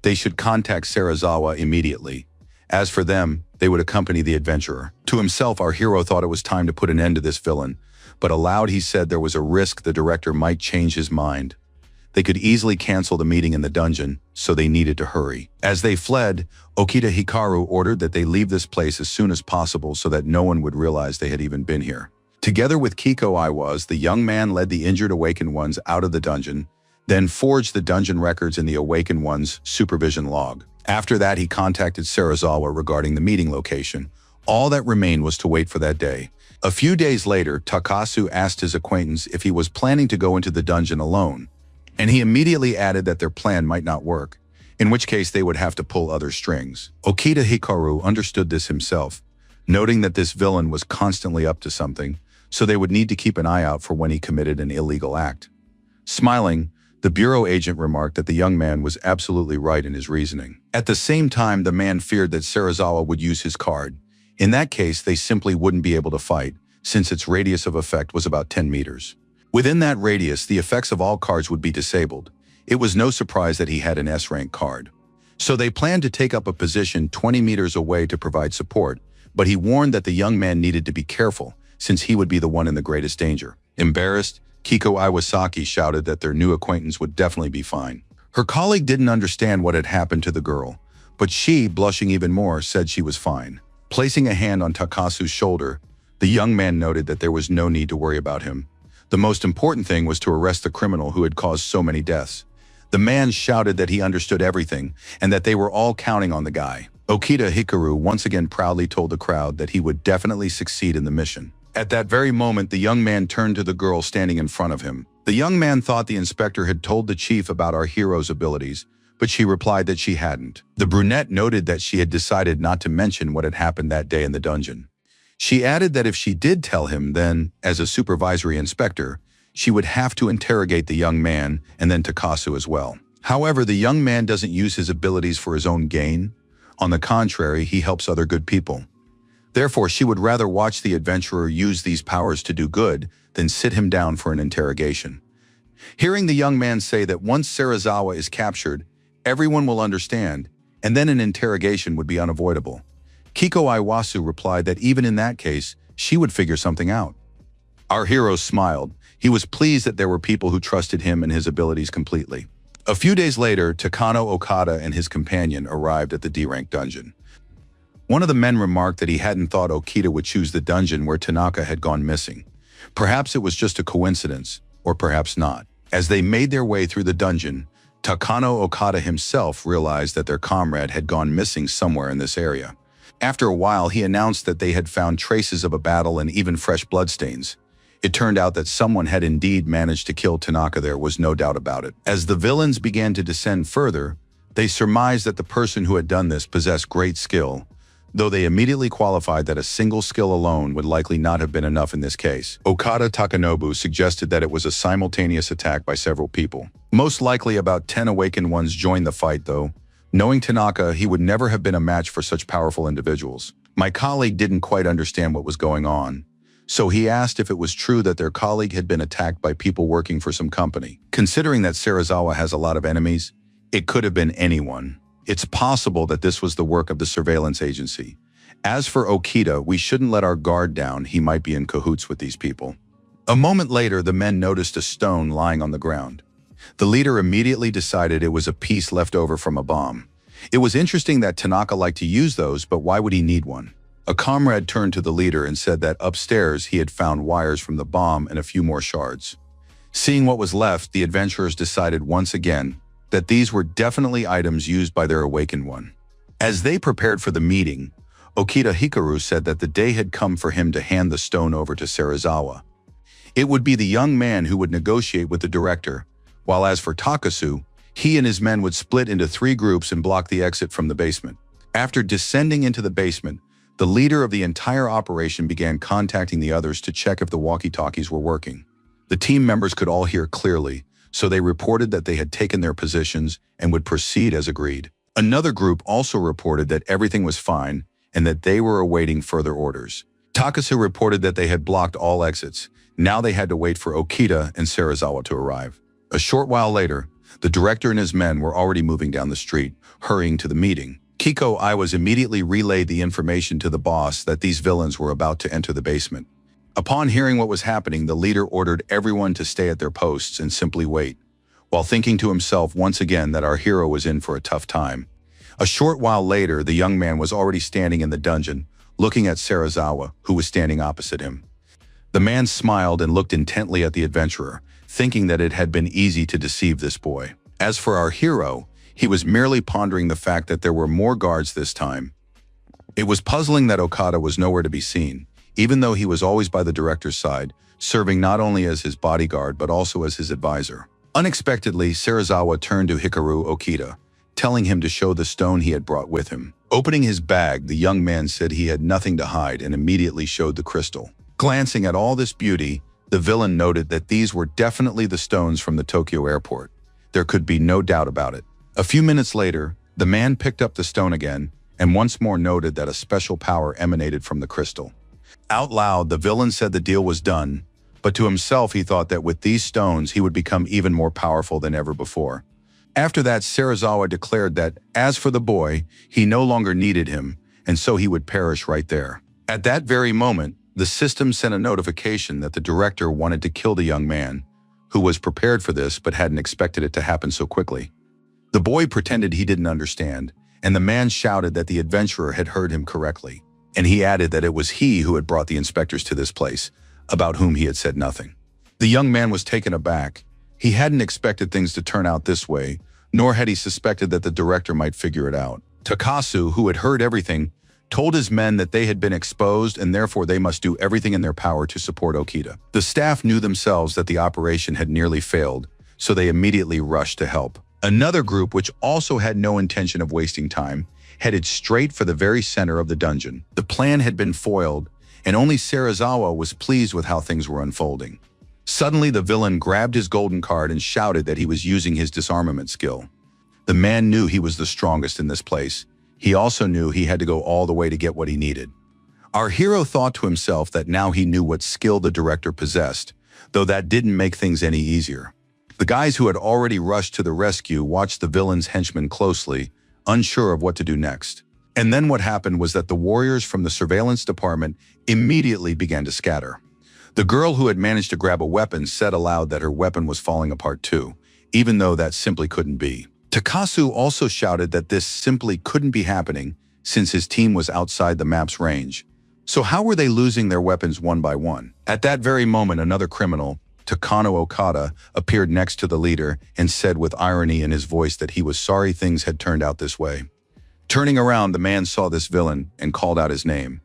they should contact Serizawa immediately. As for them, they would accompany the adventurer. To himself, our hero thought it was time to put an end to this villain, but aloud he said there was a risk the director might change his mind. They could easily cancel the meeting in the dungeon, so they needed to hurry. As they fled, Okita Hikaru ordered that they leave this place as soon as possible so that no one would realize they had even been here. Together with Kiko Iwaz, the young man led the injured Awakened Ones out of the dungeon, then forged the dungeon records in the Awakened One's supervision log. After that, he contacted Serizawa regarding the meeting location. All that remained was to wait for that day. A few days later, Takasu asked his acquaintance if he was planning to go into the dungeon alone, and he immediately added that their plan might not work, in which case they would have to pull other strings. Okita Hikaru understood this himself, noting that this villain was constantly up to something, so they would need to keep an eye out for when he committed an illegal act. Smiling, the bureau agent remarked that the young man was absolutely right in his reasoning. At the same time, the man feared that Serizawa would use his card. In that case, they simply wouldn't be able to fight, since its radius of effect was about 10 meters. Within that radius, the effects of all cards would be disabled. It was no surprise that he had an S-rank card. So they planned to take up a position 20 meters away to provide support, but he warned that the young man needed to be careful, since he would be the one in the greatest danger. Embarrassed, Kiko Iwasaki shouted that their new acquaintance would definitely be fine. Her colleague didn't understand what had happened to the girl, but she, blushing even more, said she was fine. Placing a hand on Takasu's shoulder, the young man noted that there was no need to worry about him. The most important thing was to arrest the criminal who had caused so many deaths. The man shouted that he understood everything and that they were all counting on the guy. Okita Hikaru once again proudly told the crowd that he would definitely succeed in the mission. At that very moment, the young man turned to the girl standing in front of him. The young man thought the inspector had told the chief about our hero's abilities, but she replied that she hadn't. The brunette noted that she had decided not to mention what had happened that day in the dungeon. She added that if she did tell him, then, as a supervisory inspector, she would have to interrogate the young man and then Takasu as well. However, the young man doesn't use his abilities for his own gain. On the contrary, he helps other good people. Therefore, she would rather watch the adventurer use these powers to do good than sit him down for an interrogation. Hearing the young man say that once Serizawa is captured, everyone will understand, and then an interrogation would be unavoidable, Kiko Iwasu replied that even in that case, she would figure something out. Our hero smiled. He was pleased that there were people who trusted him and his abilities completely. A few days later, Takano Okada and his companion arrived at the D-rank dungeon. One of the men remarked that he hadn't thought Okita would choose the dungeon where Tanaka had gone missing. Perhaps it was just a coincidence, or perhaps not. As they made their way through the dungeon, Takano Okada himself realized that their comrade had gone missing somewhere in this area. After a while, he announced that they had found traces of a battle and even fresh bloodstains. It turned out that someone had indeed managed to kill Tanaka, there was no doubt about it. As the villains began to descend further, they surmised that the person who had done this possessed great skill, though they immediately qualified that a single skill alone would likely not have been enough in this case. Okada Takanobu suggested that it was a simultaneous attack by several people. Most likely about 10 Awakened Ones joined the fight, though. Knowing Tanaka, he would never have been a match for such powerful individuals. My colleague didn't quite understand what was going on, so he asked if it was true that their colleague had been attacked by people working for some company. Considering that Serizawa has a lot of enemies, it could have been anyone. It's possible that this was the work of the surveillance agency. As for Okita, we shouldn't let our guard down. He might be in cahoots with these people. A moment later, the men noticed a stone lying on the ground. The leader immediately decided it was a piece left over from a bomb. It was interesting that Tanaka liked to use those, but why would he need one? A comrade turned to the leader and said that upstairs he had found wires from the bomb and a few more shards. Seeing what was left, the adventurers decided once again that these were definitely items used by their Awakened One. As they prepared for the meeting, Okita Hikaru said that the day had come for him to hand the stone over to Serizawa. It would be the young man who would negotiate with the director, while as for Takasu, he and his men would split into 3 groups and block the exit from the basement. After descending into the basement, the leader of the entire operation began contacting the others to check if the walkie-talkies were working. The team members could all hear clearly, so they reported that they had taken their positions and would proceed as agreed. Another group also reported that everything was fine and that they were awaiting further orders. Takasu reported that they had blocked all exits. Now they had to wait for Okita and Serizawa to arrive. A short while later, the director and his men were already moving down the street, hurrying to the meeting. Kiko Iwaz immediately relayed the information to the boss that these villains were about to enter the basement. Upon hearing what was happening, the leader ordered everyone to stay at their posts and simply wait, while thinking to himself once again that our hero was in for a tough time. A short while later, the young man was already standing in the dungeon, looking at Serizawa, who was standing opposite him. The man smiled and looked intently at the adventurer, thinking that it had been easy to deceive this boy. As for our hero, he was merely pondering the fact that there were more guards this time. It was puzzling that Okada was nowhere to be seen, even though he was always by the director's side, serving not only as his bodyguard but also as his advisor. Unexpectedly, Serizawa turned to Hikaru Okita, telling him to show the stone he had brought with him. Opening his bag, the young man said he had nothing to hide and immediately showed the crystal. Glancing at all this beauty, the villain noted that these were definitely the stones from the Tokyo airport. There could be no doubt about it. A few minutes later, the man picked up the stone again and once more noted that a special power emanated from the crystal. Out loud, the villain said the deal was done, but to himself he thought that with these stones he would become even more powerful than ever before. After that, Serizawa declared that, as for the boy, he no longer needed him, and so he would perish right there. At that very moment, the system sent a notification that the director wanted to kill the young man, who was prepared for this but hadn't expected it to happen so quickly. The boy pretended he didn't understand, and the man shouted that the adventurer had heard him correctly, and he added that it was he who had brought the inspectors to this place, about whom he had said nothing. The young man was taken aback. He hadn't expected things to turn out this way, nor had he suspected that the director might figure it out. Takasu, who had heard everything, told his men that they had been exposed and therefore they must do everything in their power to support Okita. The staff knew themselves that the operation had nearly failed, so they immediately rushed to help. Another group, which also had no intention of wasting time, headed straight for the very center of the dungeon. The plan had been foiled, and only Serizawa was pleased with how things were unfolding. Suddenly, the villain grabbed his golden card and shouted that he was using his disarmament skill. The man knew he was the strongest in this place. He also knew he had to go all the way to get what he needed. Our hero thought to himself that now he knew what skill the director possessed, though that didn't make things any easier. The guys who had already rushed to the rescue watched the villain's henchmen closely, unsure of what to do next. And then what happened was that the warriors from the surveillance department immediately began to scatter. The girl who had managed to grab a weapon said aloud that her weapon was falling apart too, even though that simply couldn't be. Takasu also shouted that this simply couldn't be happening since his team was outside the map's range. So how were they losing their weapons one by one? At that very moment, another criminal, Takano Okada, appeared next to the leader and said with irony in his voice that he was sorry things had turned out this way. Turning around, the man saw this villain and called out his name.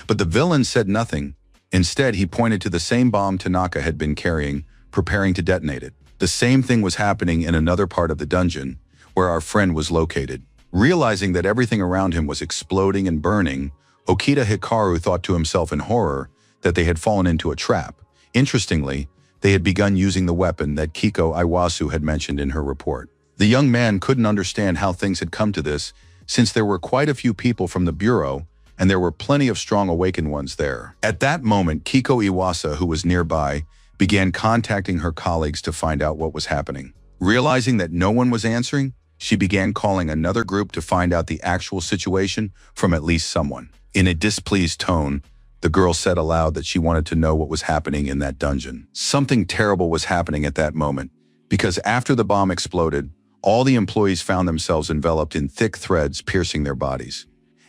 But the villain said nothing. Instead, he pointed to the same bomb Tanaka had been carrying, preparing to detonate it. The same thing was happening in another part of the dungeon, where our friend was located. Realizing that everything around him was exploding and burning, Okita Hikaru thought to himself in horror that they had fallen into a trap. Interestingly, they had begun using the weapon that Kiko Iwasu had mentioned in her report. The young man couldn't understand how things had come to this, since there were quite a few people from the bureau, and there were plenty of strong awakened ones there. At that moment, Kiko Iwasa, who was nearby, began contacting her colleagues to find out what was happening. Realizing that no one was answering, she began calling another group to find out the actual situation from at least someone. In a displeased tone, the girl said aloud that she wanted to know what was happening in that dungeon. Something terrible was happening at that moment, because after the bomb exploded, all the employees found themselves enveloped in thick threads piercing their bodies.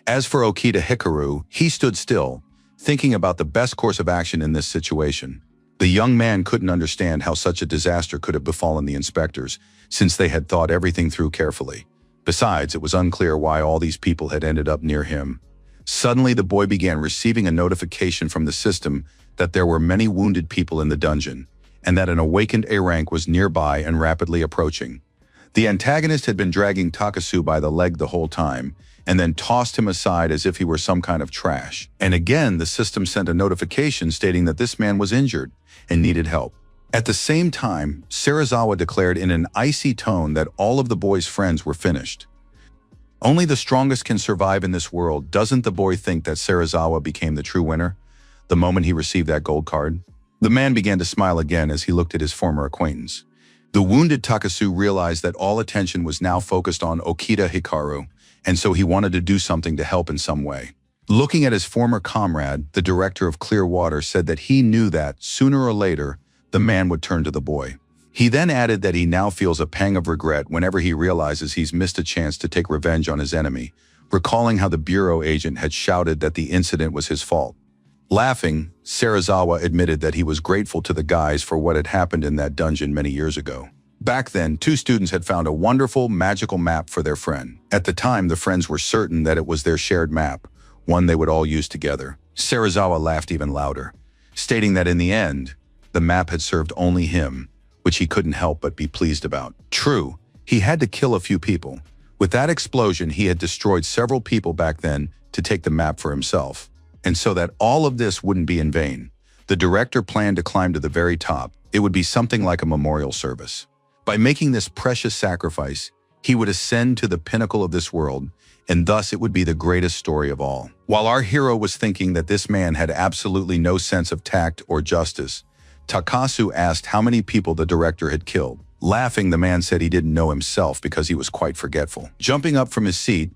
As for Okita Hikaru, he stood still, thinking about the best course of action in this situation. The young man couldn't understand how such a disaster could have befallen the inspectors, since they had thought everything through carefully. Besides, it was unclear why all these people had ended up near him. Suddenly, the boy began receiving a notification from the system that there were many wounded people in the dungeon, and that an awakened A-rank was nearby and rapidly approaching. The antagonist had been dragging Takasu by the leg the whole time, and then tossed him aside as if he were some kind of trash. And again, the system sent a notification stating that this man was injured and needed help. At the same time, Serizawa declared in an icy tone that all of the boy's friends were finished. Only the strongest can survive in this world. Doesn't the boy think that Serizawa became the true winner the moment he received that gold card? The man began to smile again as he looked at his former acquaintance. The wounded Takasu realized that all attention was now focused on Okita Hikaru, and so he wanted to do something to help in some way. Looking at his former comrade, the director of Clearwater said that he knew that, sooner or later, the man would turn to the boy. He then added that he now feels a pang of regret whenever he realizes he's missed a chance to take revenge on his enemy, recalling how the bureau agent had shouted that the incident was his fault. Laughing, Serizawa admitted that he was grateful to the guys for what had happened in that dungeon many years ago. Back then, two students had found a wonderful, magical map for their friend. At the time, the friends were certain that it was their shared map, one they would all use together. Serizawa laughed even louder, stating that in the end, the map had served only him, which he couldn't help but be pleased about. True, he had to kill a few people. With that explosion, he had destroyed several people back then to take the map for himself. And so that all of this wouldn't be in vain, the director planned to climb to the very top. It would be something like a memorial service. By making this precious sacrifice, he would ascend to the pinnacle of this world, and thus it would be the greatest story of all. While our hero was thinking that this man had absolutely no sense of tact or justice, Takasu asked how many people the director had killed. Laughing, the man said he didn't know himself because he was quite forgetful. Jumping up from his seat,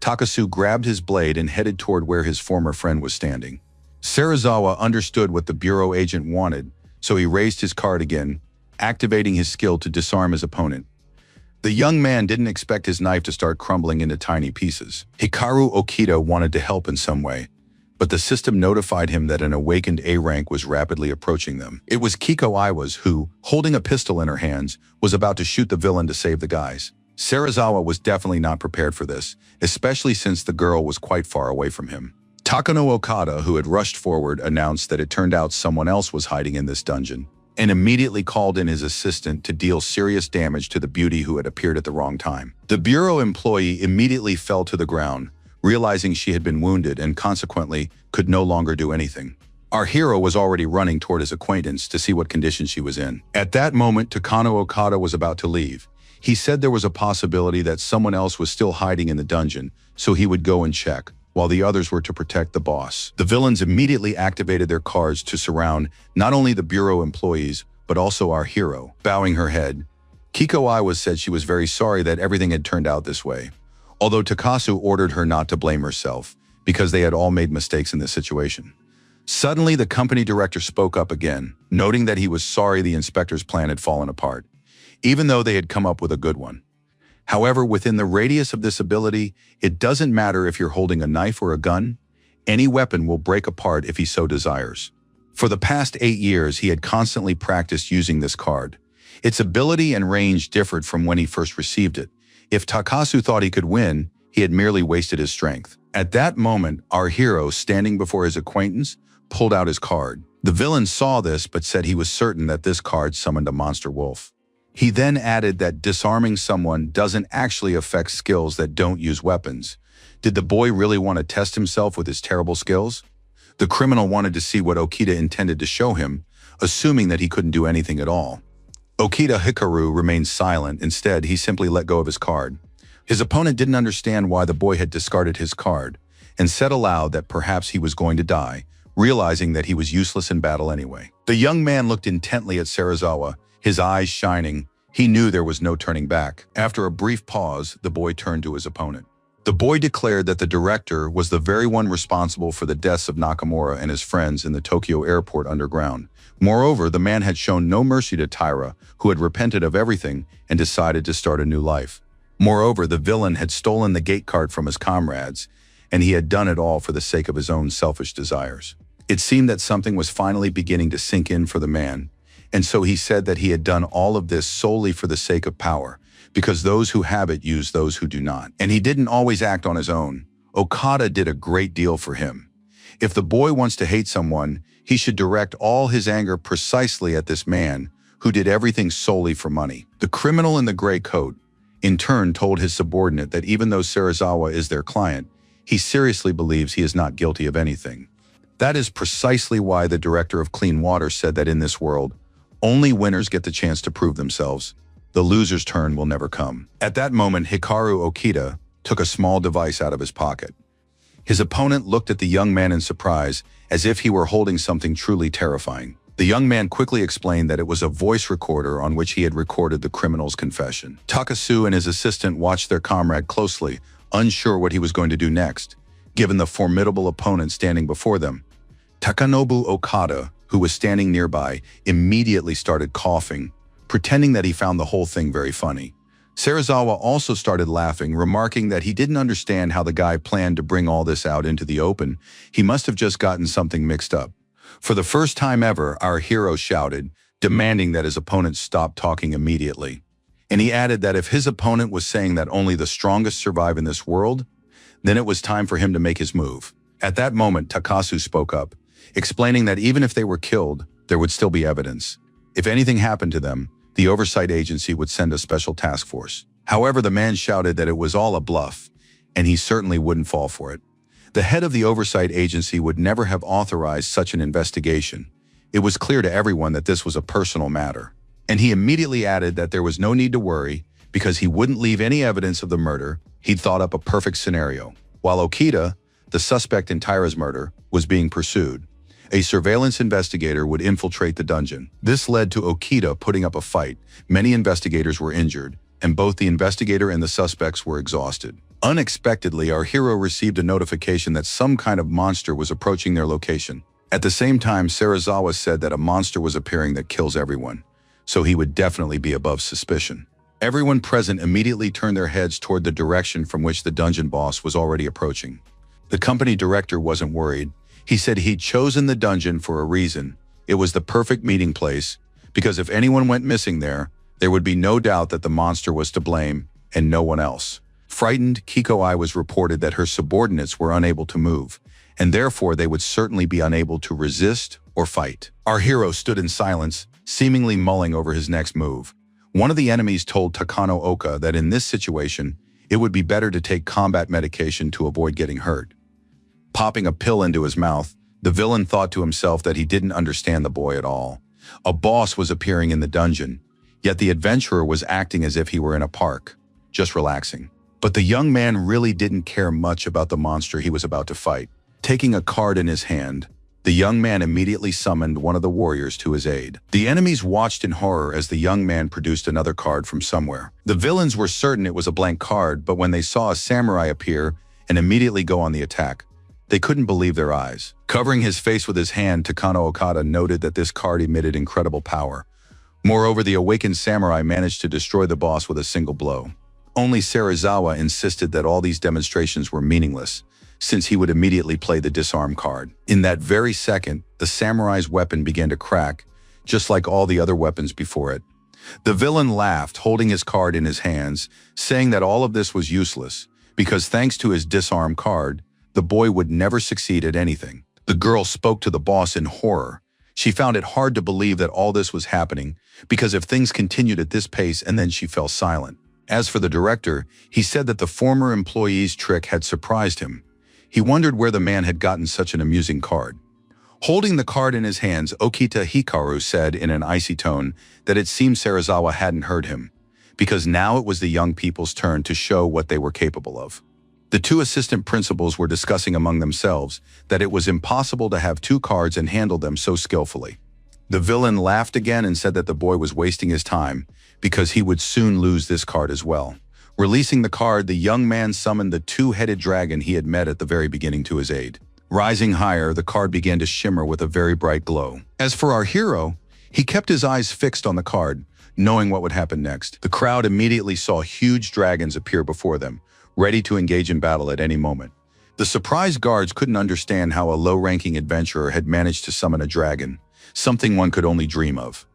Takasu grabbed his blade and headed toward where his former friend was standing. Serizawa understood what the bureau agent wanted, so he raised his card again, activating his skill to disarm his opponent. The young man didn't expect his knife to start crumbling into tiny pieces. Hikaru Okita wanted to help in some way, but the system notified him that an awakened A-rank was rapidly approaching them. It was Kiko Iwas who, holding a pistol in her hands, was about to shoot the villain to save the guys. Serizawa was definitely not prepared for this, especially since the girl was quite far away from him. Takano Okada, who had rushed forward, announced that it turned out someone else was hiding in this dungeon, and immediately called in his assistant to deal serious damage to the beauty who had appeared at the wrong time. The bureau employee immediately fell to the ground, realizing she had been wounded and consequently could no longer do anything. Our hero was already running toward his acquaintance to see what condition she was in. At that moment, Takano Okada was about to leave. He said there was a possibility that someone else was still hiding in the dungeon, so he would go and check, while the others were to protect the boss. The villains immediately activated their cards to surround not only the bureau employees, but also our hero. Bowing her head, Kiko Iwas said she was very sorry that everything had turned out this way, although Takasu ordered her not to blame herself, because they had all made mistakes in this situation. Suddenly, the company director spoke up again, noting that he was sorry the inspector's plan had fallen apart, even though they had come up with a good one. However, within the radius of this ability, it doesn't matter if you're holding a knife or a gun. Any weapon will break apart if he so desires. For the past 8 years, he had constantly practiced using this card. Its ability and range differed from when he first received it. If Takasu thought he could win, he had merely wasted his strength. At that moment, our hero, standing before his acquaintance, pulled out his card. The villain saw this but said he was certain that this card summoned a monster wolf. He then added that disarming someone doesn't actually affect skills that don't use weapons. Did the boy really want to test himself with his terrible skills? The criminal wanted to see what Okita intended to show him, assuming that he couldn't do anything at all. Okita Hikaru remained silent. Instead, he simply let go of his card. His opponent didn't understand why the boy had discarded his card, and said aloud that perhaps he was going to die, realizing that he was useless in battle anyway. The young man looked intently at Serizawa, his eyes shining. He knew there was no turning back. After a brief pause, the boy turned to his opponent. The boy declared that the director was the very one responsible for the deaths of Nakamura and his friends in the Tokyo airport underground. Moreover, the man had shown no mercy to Taira, who had repented of everything and decided to start a new life. Moreover, the villain had stolen the gate card from his comrades, and he had done it all for the sake of his own selfish desires. It seemed that something was finally beginning to sink in for the man, and so he said that he had done all of this solely for the sake of power, because those who have it use those who do not. And he didn't always act on his own. Okada did a great deal for him. If the boy wants to hate someone, he should direct all his anger precisely at this man, who did everything solely for money. The criminal in the gray coat, in turn, told his subordinate that even though Serizawa is their client, he seriously believes he is not guilty of anything. That is precisely why the director of Clean Water said that in this world, only winners get the chance to prove themselves. The loser's turn will never come. At that moment, Hikaru Okita took a small device out of his pocket. His opponent looked at the young man in surprise, as if he were holding something truly terrifying. The young man quickly explained that it was a voice recorder on which he had recorded the criminal's confession. Takasu and his assistant watched their comrade closely, unsure what he was going to do next. given the formidable opponent standing before them. Takanobu Okada, who was standing nearby, immediately started coughing, pretending that he found the whole thing very funny. Serizawa also started laughing, remarking that he didn't understand how the guy planned to bring all this out into the open. He must have just gotten something mixed up. For the first time ever, our hero shouted, demanding that his opponent stop talking immediately. And he added that if his opponent was saying that only the strongest survive in this world, then it was time for him to make his move. At that moment, Takasu spoke up, explaining that even if they were killed, there would still be evidence. If anything happened to them, the oversight agency would send a special task force. However, the man shouted that it was all a bluff, and he certainly wouldn't fall for it. The head of the oversight agency would never have authorized such an investigation. It was clear to everyone that this was a personal matter. And he immediately added that there was no need to worry because he wouldn't leave any evidence of the murder. He'd thought up a perfect scenario. While Okita, the suspect in Taira's murder, was being pursued, a surveillance investigator would infiltrate the dungeon. This led to Okita putting up a fight. Many investigators were injured, and both the investigator and the suspects were exhausted. Unexpectedly, our hero received a notification that some kind of monster was approaching their location. At the same time, Serizawa said that a monster was appearing that kills everyone, so he would definitely be above suspicion. Everyone present immediately turned their heads toward the direction from which the dungeon boss was already approaching. The company director wasn't worried. He said he'd chosen the dungeon for a reason. It was the perfect meeting place, because if anyone went missing there would be no doubt that the monster was to blame and no one else. Frightened, Kiko-ai was reported that her subordinates were unable to move, and therefore they would certainly be unable to resist or fight. Our hero stood in silence, seemingly mulling over his next move. One of the enemies told Takano Oka that in this situation, it would be better to take combat medication to avoid getting hurt. Popping a pill into his mouth, the villain thought to himself that he didn't understand the boy at all. A boss was appearing in the dungeon, yet the adventurer was acting as if he were in a park, just relaxing. But the young man really didn't care much about the monster he was about to fight. Taking a card in his hand, the young man immediately summoned one of the warriors to his aid. The enemies watched in horror as the young man produced another card from somewhere. The villains were certain it was a blank card, but when they saw a samurai appear and immediately go on the attack, they couldn't believe their eyes. Covering his face with his hand, Takano Okada noted that this card emitted incredible power. Moreover, the awakened samurai managed to destroy the boss with a single blow. Only Serizawa insisted that all these demonstrations were meaningless, since he would immediately play the disarm card. In that very second, the samurai's weapon began to crack, just like all the other weapons before it. The villain laughed, holding his card in his hands, saying that all of this was useless, because thanks to his disarm card, the boy would never succeed at anything. The girl spoke to the boss in horror. She found it hard to believe that all this was happening, because if things continued at this pace, and then she fell silent. As for the director, he said that the former employee's trick had surprised him. He wondered where the man had gotten such an amusing card. Holding the card in his hands, Okita Hikaru said in an icy tone that it seemed Serizawa hadn't heard him, because now it was the young people's turn to show what they were capable of. The two assistant principals were discussing among themselves that it was impossible to have two cards and handle them so skillfully. The villain laughed again and said that the boy was wasting his time because he would soon lose this card as well. Releasing the card, the young man summoned the two-headed dragon he had met at the very beginning to his aid. Rising higher, the card began to shimmer with a very bright glow. As for our hero, he kept his eyes fixed on the card, knowing what would happen next. The crowd immediately saw huge dragons appear before them, ready to engage in battle at any moment. The surprised guards couldn't understand how a low-ranking adventurer had managed to summon a dragon, something one could only dream of.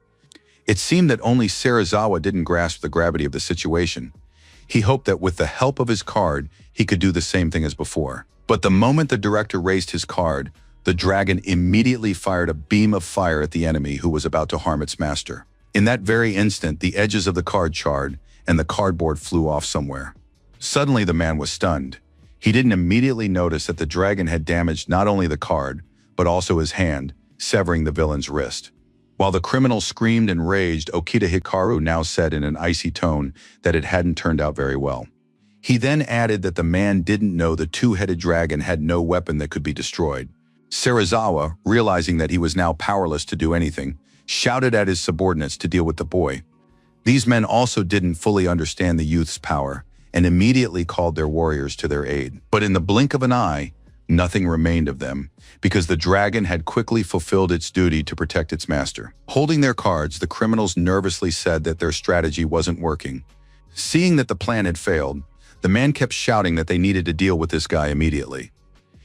It seemed that only Serizawa didn't grasp the gravity of the situation. He hoped that with the help of his card, he could do the same thing as before. But the moment the director raised his card, the dragon immediately fired a beam of fire at the enemy who was about to harm its master. In that very instant, the edges of the card charred, and the cardboard flew off somewhere. Suddenly, the man was stunned. He didn't immediately notice that the dragon had damaged not only the card, but also his hand, severing the villain's wrist. While the criminal screamed and raged, Okita Hikaru now said in an icy tone that it hadn't turned out very well. He then added that the man didn't know the two-headed dragon had no weapon that could be destroyed. Serizawa, realizing that he was now powerless to do anything, shouted at his subordinates to deal with the boy. These men also didn't fully understand the youth's power, and immediately called their warriors to their aid. But in the blink of an eye, Nothing remained of them, because the dragon had quickly fulfilled its duty to protect its master. Holding their cards, the criminals nervously said that their strategy wasn't working. Seeing that the plan had failed, the man kept shouting that they needed to deal with this guy immediately.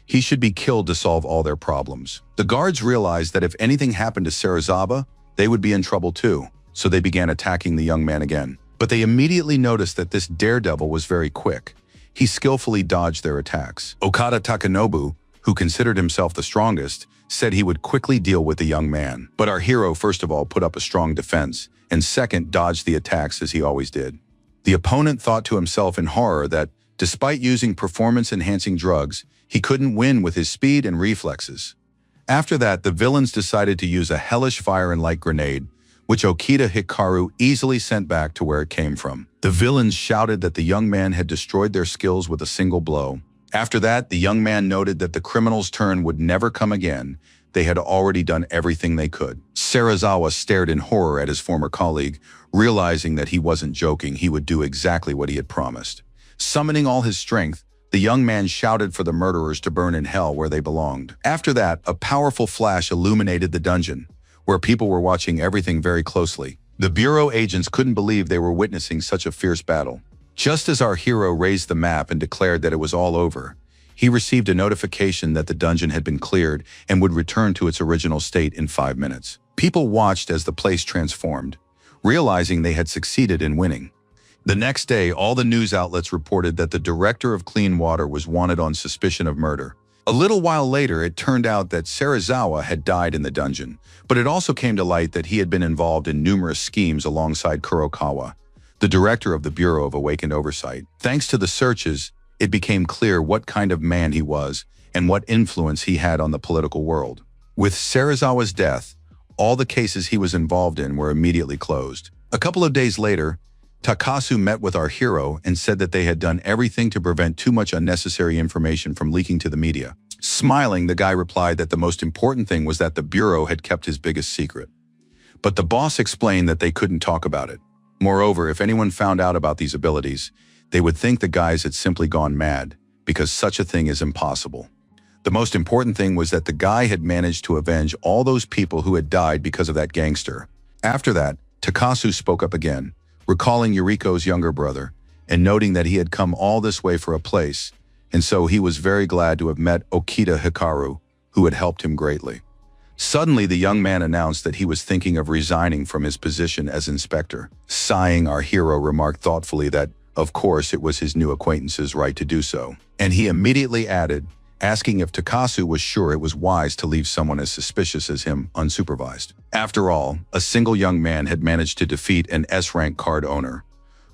He should be killed to solve all their problems. The guards realized that if anything happened to Serizawa, they would be in trouble too, so they began attacking the young man again. But they immediately noticed that this daredevil was very quick. He skillfully dodged their attacks. Okada Takanobu, who considered himself the strongest, said he would quickly deal with the young man. But our hero first of all put up a strong defense, and second dodged the attacks as he always did. The opponent thought to himself in horror that, despite using performance-enhancing drugs, he couldn't win with his speed and reflexes. After that, the villains decided to use a hellish fire and light grenade, which Okita Hikaru easily sent back to where it came from. The villains shouted that the young man had destroyed their skills with a single blow. After that, the young man noted that the criminal's turn would never come again. They had already done everything they could. Serizawa stared in horror at his former colleague, realizing that he wasn't joking. He would do exactly what he had promised. Summoning all his strength, the young man shouted for the murderers to burn in hell where they belonged. After that, a powerful flash illuminated the dungeon, where people were watching everything very closely. The Bureau agents couldn't believe they were witnessing such a fierce battle. Just as our hero raised the map and declared that it was all over, he received a notification that the dungeon had been cleared and would return to its original state in 5 minutes. People watched as the place transformed, realizing they had succeeded in winning. The next day, all the news outlets reported that the director of clean water was wanted on suspicion of murder. A little while later, it turned out that Serizawa had died in the dungeon, but it also came to light that he had been involved in numerous schemes alongside Kurokawa, the director of the Bureau of Awakened Oversight. Thanks to the searches, it became clear what kind of man he was and what influence he had on the political world. With Serizawa's death, all the cases he was involved in were immediately closed. A couple of days later, Takasu met with our hero and said that they had done everything to prevent too much unnecessary information from leaking to the media. Smiling, the guy replied that the most important thing was that the Bureau had kept his biggest secret. But the boss explained that they couldn't talk about it. Moreover, if anyone found out about these abilities, they would think the guys had simply gone mad, because such a thing is impossible. The most important thing was that the guy had managed to avenge all those people who had died because of that gangster. After that, Takasu spoke up again, recalling Yuriko's younger brother, and noting that he had come all this way for a place, and so he was very glad to have met Okita Hikaru, who had helped him greatly. Suddenly, the young man announced that he was thinking of resigning from his position as inspector. Sighing, our hero remarked thoughtfully that, of course, it was his new acquaintance's right to do so. And he immediately added, asking if Takasu was sure it was wise to leave someone as suspicious as him unsupervised. After all, a single young man had managed to defeat an S-rank card owner.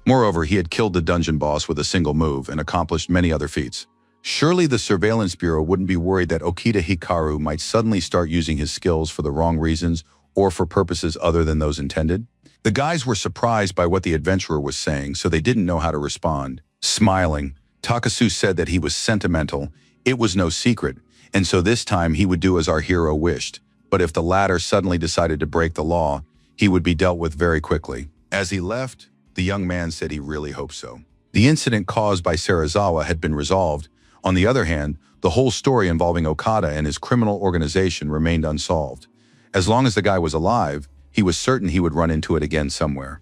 Moreover, he had killed the dungeon boss with a single move and accomplished many other feats. Surely the Surveillance Bureau wouldn't be worried that Okita Hikaru might suddenly start using his skills for the wrong reasons or for purposes other than those intended? The guys were surprised by what the adventurer was saying, so they didn't know how to respond. Smiling, Takasu said that he was sentimental. It was no secret, and so this time he would do as our hero wished. But if the latter suddenly decided to break the law, he would be dealt with very quickly. As he left, the young man said he really hoped so. The incident caused by Serizawa had been resolved. On the other hand, the whole story involving Okada and his criminal organization remained unsolved. As long as the guy was alive, he was certain he would run into it again somewhere.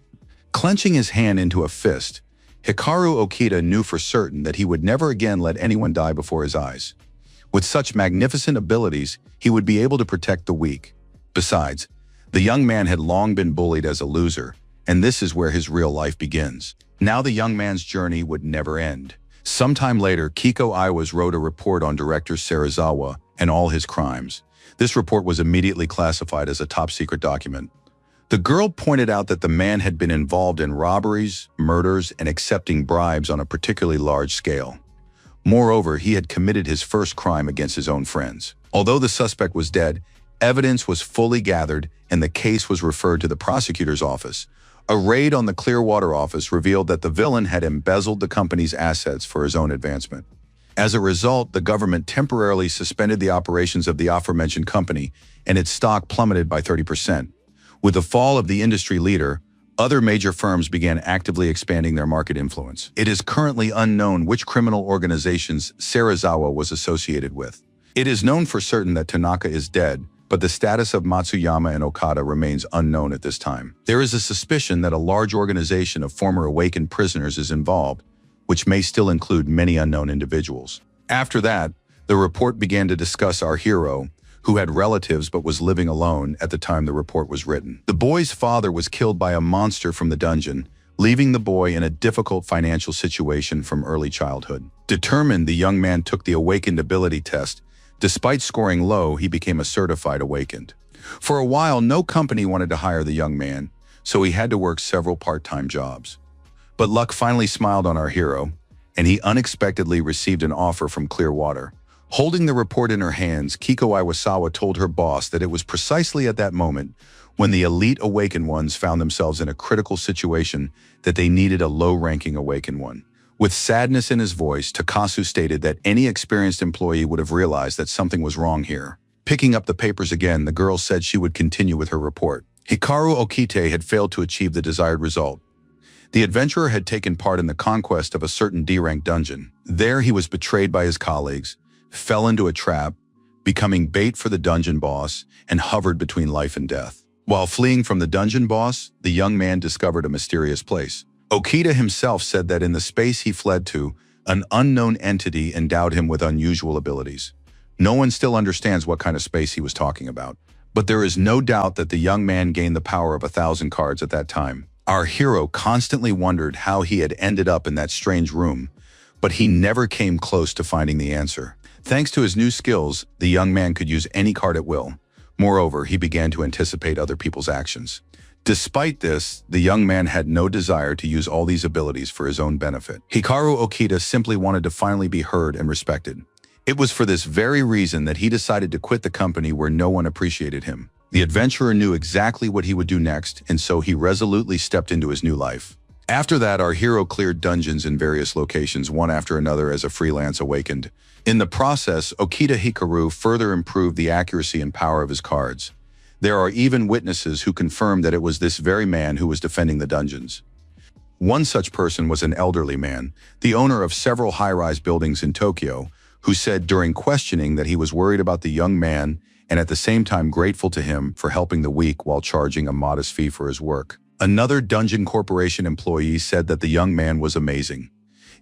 Clenching his hand into a fist, Hikaru Okita knew for certain that he would never again let anyone die before his eyes. With such magnificent abilities, he would be able to protect the weak. Besides, the young man had long been bullied as a loser, and this is where his real life begins. Now the young man's journey would never end. Sometime later, Kiko Iwas wrote a report on Director Serizawa and all his crimes. This report was immediately classified as a top-secret document. The girl pointed out that the man had been involved in robberies, murders, and accepting bribes on a particularly large scale. Moreover, he had committed his first crime against his own friends. Although the suspect was dead, evidence was fully gathered and the case was referred to the prosecutor's office. A raid on the Clearwater office revealed that the villain had embezzled the company's assets for his own advancement. As a result, the government temporarily suspended the operations of the aforementioned company, and its stock plummeted by 30%. With the fall of the industry leader, Other major firms began actively expanding their market influence. It is currently unknown which criminal organizations Serizawa was associated with. It is known for certain that Tanaka is dead, but the status of Matsuyama and Okada remains unknown at this time. There is a suspicion that a large organization of former awakened prisoners is involved, which may still include many unknown individuals. After that, the report began to discuss our hero, who had relatives but was living alone at the time the report was written. The boy's father was killed by a monster from the dungeon, leaving the boy in a difficult financial situation from early childhood. Determined, the young man took the awakened ability test. Despite scoring low, he became a certified awakened. For a while, no company wanted to hire the young man, so he had to work several part-time jobs. But luck finally smiled on our hero, and he unexpectedly received an offer from Clearwater. Holding the report in her hands, Kiko Iwasawa told her boss that it was precisely at that moment when the elite awakened ones found themselves in a critical situation that they needed a low-ranking awakened one. With sadness in his voice, Takasu stated that any experienced employee would have realized that something was wrong here. Picking up the papers again, the girl said she would continue with her report. Hikaru Okite had failed to achieve the desired result. The adventurer had taken part in the conquest of a certain D-rank dungeon. There he was betrayed by his colleagues, fell into a trap, becoming bait for the dungeon boss, and hovered between life and death. While fleeing from the dungeon boss, the young man discovered a mysterious place. Okita himself said that in the space he fled to, an unknown entity endowed him with unusual abilities. No one still understands what kind of space he was talking about. But there is no doubt that the young man gained the power of 1,000 cards at that time. Our hero constantly wondered how he had ended up in that strange room, but he never came close to finding the answer. Thanks to his new skills, the young man could use any card at will. Moreover, he began to anticipate other people's actions. Despite this, the young man had no desire to use all these abilities for his own benefit. Hikaru Okita simply wanted to finally be heard and respected. It was for this very reason that he decided to quit the company where no one appreciated him. The adventurer knew exactly what he would do next, and so he resolutely stepped into his new life. After that, our hero cleared dungeons in various locations, one after another as a freelance awakened. In the process, Okita Hikaru further improved the accuracy and power of his cards. There are even witnesses who confirm that it was this very man who was defending the dungeons. One such person was an elderly man, the owner of several high-rise buildings in Tokyo, who said during questioning that he was worried about the young man and at the same time grateful to him for helping the weak while charging a modest fee for his work. Another Dungeon Corporation employee said that the young man was amazing.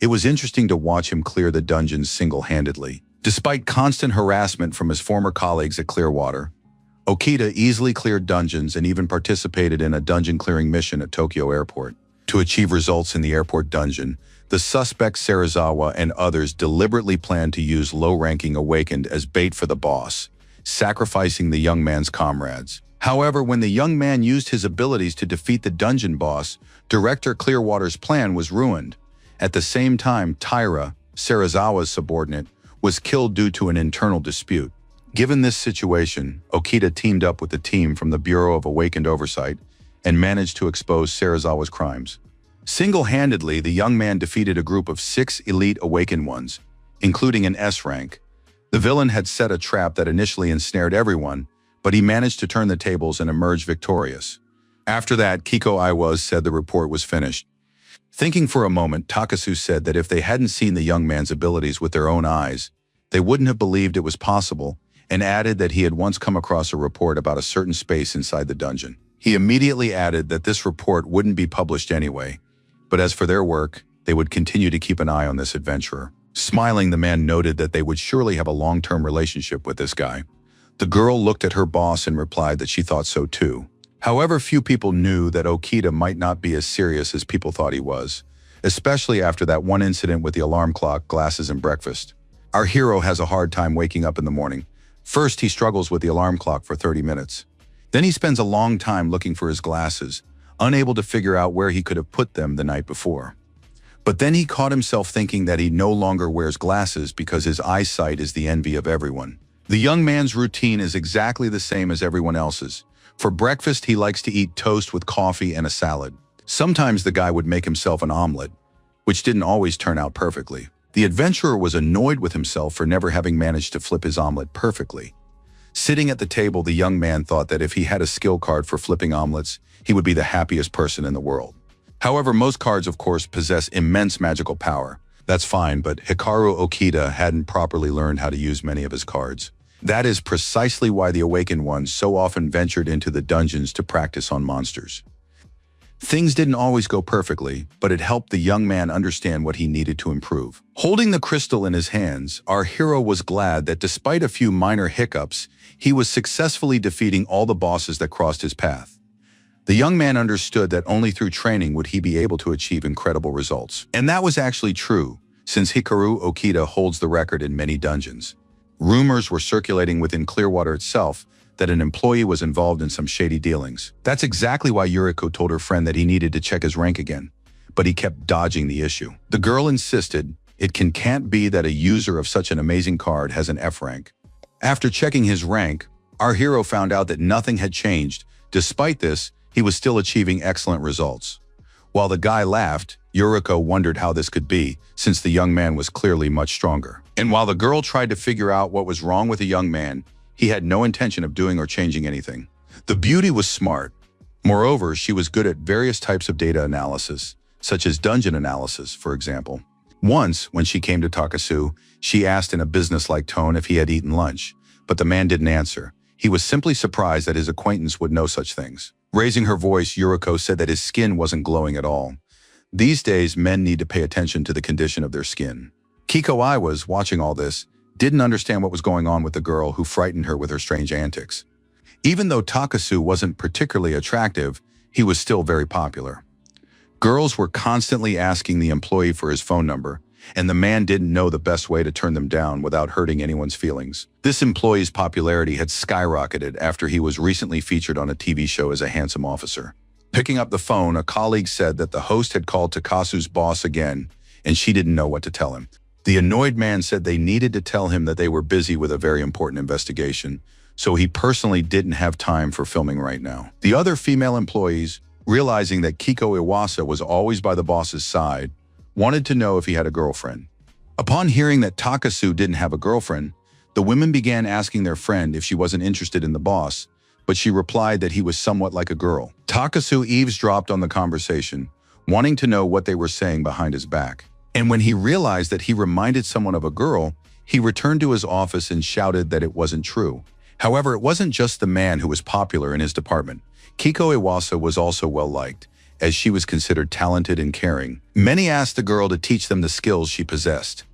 It was interesting to watch him clear the dungeons single-handedly. Despite constant harassment from his former colleagues at Clearwater, Okita easily cleared dungeons and even participated in a dungeon clearing mission at Tokyo Airport. To achieve results in the airport dungeon, the suspect Serizawa and others deliberately planned to use low-ranking awakened as bait for the boss, sacrificing the young man's comrades. However, when the young man used his abilities to defeat the dungeon boss, Director Clearwater's plan was ruined. At the same time, Taira, Serizawa's subordinate, was killed due to an internal dispute. Given this situation, Okita teamed up with the team from the Bureau of Awakened Oversight and managed to expose Serizawa's crimes. Single-handedly, the young man defeated a group of 6 elite awakened ones, including an S rank. The villain had set a trap that initially ensnared everyone, but he managed to turn the tables and emerge victorious. After that, Kiko Iwas said the report was finished. Thinking for a moment, Takasu said that if they hadn't seen the young man's abilities with their own eyes, they wouldn't have believed it was possible, and added that he had once come across a report about a certain space inside the dungeon. He immediately added that this report wouldn't be published anyway, but as for their work, they would continue to keep an eye on this adventurer. Smiling, the man noted that they would surely have a long-term relationship with this guy. The girl looked at her boss and replied that she thought so too. However, few people knew that Okita might not be as serious as people thought he was, especially after that one incident with the alarm clock, glasses, and breakfast. Our hero has a hard time waking up in the morning. First, he struggles with the alarm clock for 30 minutes. Then he spends a long time looking for his glasses, unable to figure out where he could have put them the night before. But then he caught himself thinking that he no longer wears glasses because his eyesight is the envy of everyone. The young man's routine is exactly the same as everyone else's. For breakfast, he likes to eat toast with coffee and a salad. Sometimes the guy would make himself an omelet, which didn't always turn out perfectly. The adventurer was annoyed with himself for never having managed to flip his omelet perfectly. Sitting at the table, the young man thought that if he had a skill card for flipping omelets, he would be the happiest person in the world. However, most cards, of course, possess immense magical power. That's fine, but Hikaru Okita hadn't properly learned how to use many of his cards. That is precisely why the Awakened Ones so often ventured into the dungeons to practice on monsters. Things didn't always go perfectly, but it helped the young man understand what he needed to improve. Holding the crystal in his hands, our hero was glad that despite a few minor hiccups, he was successfully defeating all the bosses that crossed his path. The young man understood that only through training would he be able to achieve incredible results. And that was actually true, since Hikaru Okita holds the record in many dungeons. Rumors were circulating within Clearwater itself that an employee was involved in some shady dealings. That's exactly why Yuriko told her friend that he needed to check his rank again, but he kept dodging the issue. The girl insisted it can't be that a user of such an amazing card has an F rank. After checking his rank, our hero found out that nothing had changed. Despite this, he was still achieving excellent results. While the guy laughed, Yuriko wondered how this could be, since the young man was clearly much stronger. And while the girl tried to figure out what was wrong with the young man, he had no intention of doing or changing anything. The beauty was smart. Moreover, she was good at various types of data analysis, such as dungeon analysis, for example. Once, when she came to Takasu, she asked in a business-like tone if he had eaten lunch, but the man didn't answer. He was simply surprised that his acquaintance would know such things. Raising her voice, Yuriko said that his skin wasn't glowing at all. These days, men need to pay attention to the condition of their skin. Kiko I was, watching all this, didn't understand what was going on with the girl who frightened her with her strange antics. Even though Takasu wasn't particularly attractive, he was still very popular. Girls were constantly asking the employee for his phone number, and the man didn't know the best way to turn them down without hurting anyone's feelings. This employee's popularity had skyrocketed after he was recently featured on a TV show as a handsome officer. Picking up the phone, a colleague said that the host had called Takasu's boss again, and she didn't know what to tell him. The annoyed man said they needed to tell him that they were busy with a very important investigation, so he personally didn't have time for filming right now. The other female employees, realizing that Kiko Iwasa was always by the boss's side, wanted to know if he had a girlfriend. Upon hearing that Takasu didn't have a girlfriend, the women began asking their friend if she wasn't interested in the boss, but she replied that he was somewhat like a girl. Takasu eavesdropped on the conversation, wanting to know what they were saying behind his back. And when he realized that he reminded someone of a girl, he returned to his office and shouted that it wasn't true. However, it wasn't just the man who was popular in his department. Kiko Iwasa was also well-liked, as she was considered talented and caring. Many asked the girl to teach them the skills she possessed.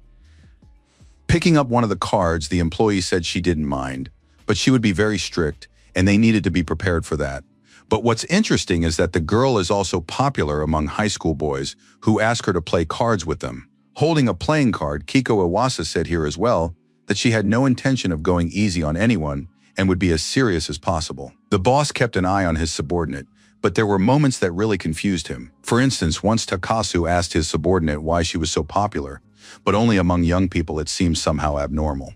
Picking up one of the cards, the employee said she didn't mind, but she would be very strict, and they needed to be prepared for that. But what's interesting is that the girl is also popular among high school boys who ask her to play cards with them. Holding a playing card, Kiko Iwasa said here as well that she had no intention of going easy on anyone and would be as serious as possible. The boss kept an eye on his subordinate, but there were moments that really confused him. For instance, once Takasu asked his subordinate why she was so popular, but only among young people it seemed somehow abnormal.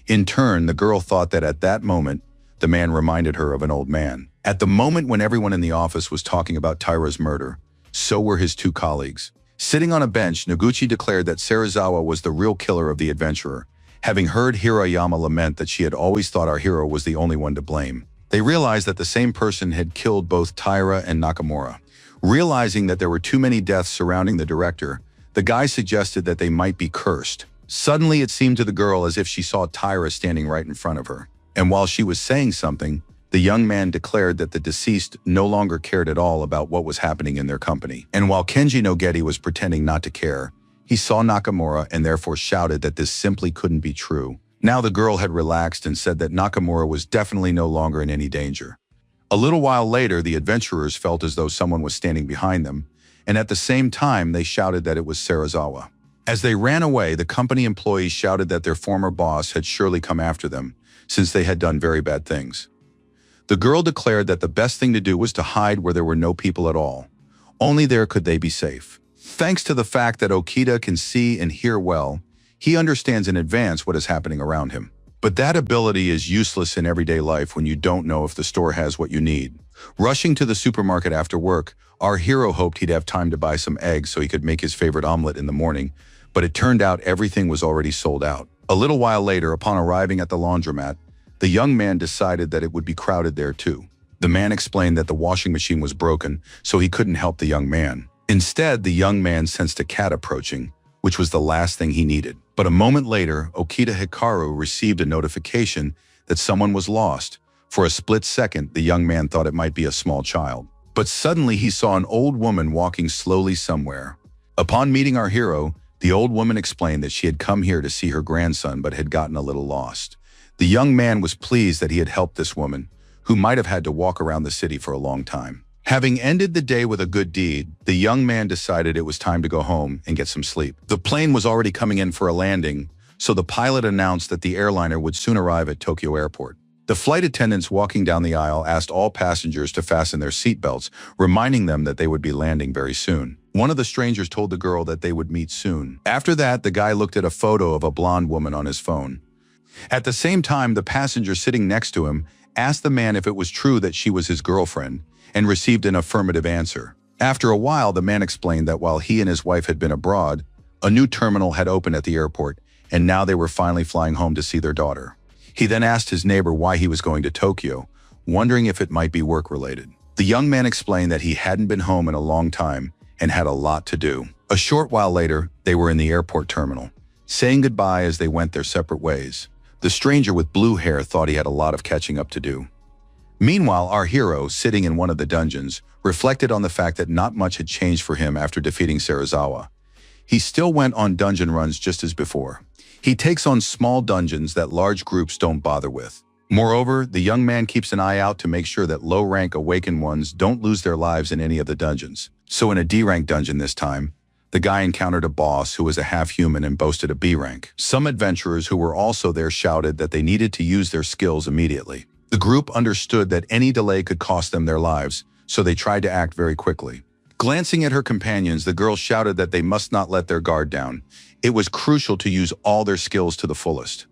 In turn, the girl thought that at that moment, the man reminded her of an old man. At the moment when everyone in the office was talking about Taira's murder, so were his two colleagues. Sitting on a bench, Noguchi declared that Serizawa was the real killer of the adventurer, having heard Hirayama lament that she had always thought our hero was the only one to blame. They realized that the same person had killed both Taira and Nakamura. Realizing that there were too many deaths surrounding the director, the guy suggested that they might be cursed. Suddenly, it seemed to the girl as if she saw Taira standing right in front of her. And while she was saying something, the young man declared that the deceased no longer cared at all about what was happening in their company. And while Kenji Nogeti was pretending not to care, he saw Nakamura and therefore shouted that this simply couldn't be true. Now the girl had relaxed and said that Nakamura was definitely no longer in any danger. A little while later, the adventurers felt as though someone was standing behind them, and at the same time they shouted that it was Serizawa. As they ran away, the company employees shouted that their former boss had surely come after them, since they had done very bad things. The girl declared that the best thing to do was to hide where there were no people at all. Only there could they be safe. Thanks to the fact that Okita can see and hear well, he understands in advance what is happening around him. But that ability is useless in everyday life when you don't know if the store has what you need. Rushing to the supermarket after work, our hero hoped he'd have time to buy some eggs so he could make his favorite omelet in the morning, but it turned out everything was already sold out. A little while later, upon arriving at the laundromat, the young man decided that it would be crowded there too. The man explained that the washing machine was broken, so he couldn't help the young man. Instead, the young man sensed a cat approaching, which was the last thing he needed. But a moment later, Okita Hikaru received a notification that someone was lost. For a split second, the young man thought it might be a small child. But suddenly he saw an old woman walking slowly somewhere. Upon meeting our hero, the old woman explained that she had come here to see her grandson but had gotten a little lost. The young man was pleased that he had helped this woman, who might have had to walk around the city for a long time. Having ended the day with a good deed, the young man decided it was time to go home and get some sleep. The plane was already coming in for a landing, so the pilot announced that the airliner would soon arrive at Tokyo Airport. The flight attendants walking down the aisle asked all passengers to fasten their seatbelts, reminding them that they would be landing very soon. One of the strangers told the girl that they would meet soon. After that, the guy looked at a photo of a blonde woman on his phone. At the same time, the passenger sitting next to him asked the man if it was true that she was his girlfriend, and received an affirmative answer. After a while, the man explained that while he and his wife had been abroad, a new terminal had opened at the airport, and now they were finally flying home to see their daughter. He then asked his neighbor why he was going to Tokyo, wondering if it might be work-related. The young man explained that he hadn't been home in a long time and had a lot to do. A short while later, they were in the airport terminal, saying goodbye as they went their separate ways. The stranger with blue hair thought he had a lot of catching up to do. Meanwhile, our hero, sitting in one of the dungeons, reflected on the fact that not much had changed for him after defeating Serizawa. He still went on dungeon runs just as before. He takes on small dungeons that large groups don't bother with. Moreover, the young man keeps an eye out to make sure that low-rank awakened ones don't lose their lives in any of the dungeons. So in a D-rank dungeon this time, the guy encountered a boss who was a half-human and boasted a B rank. Some adventurers who were also there shouted that they needed to use their skills immediately. The group understood that any delay could cost them their lives, so they tried to act very quickly. Glancing at her companions, the girl shouted that they must not let their guard down. It was crucial to use all their skills to the fullest.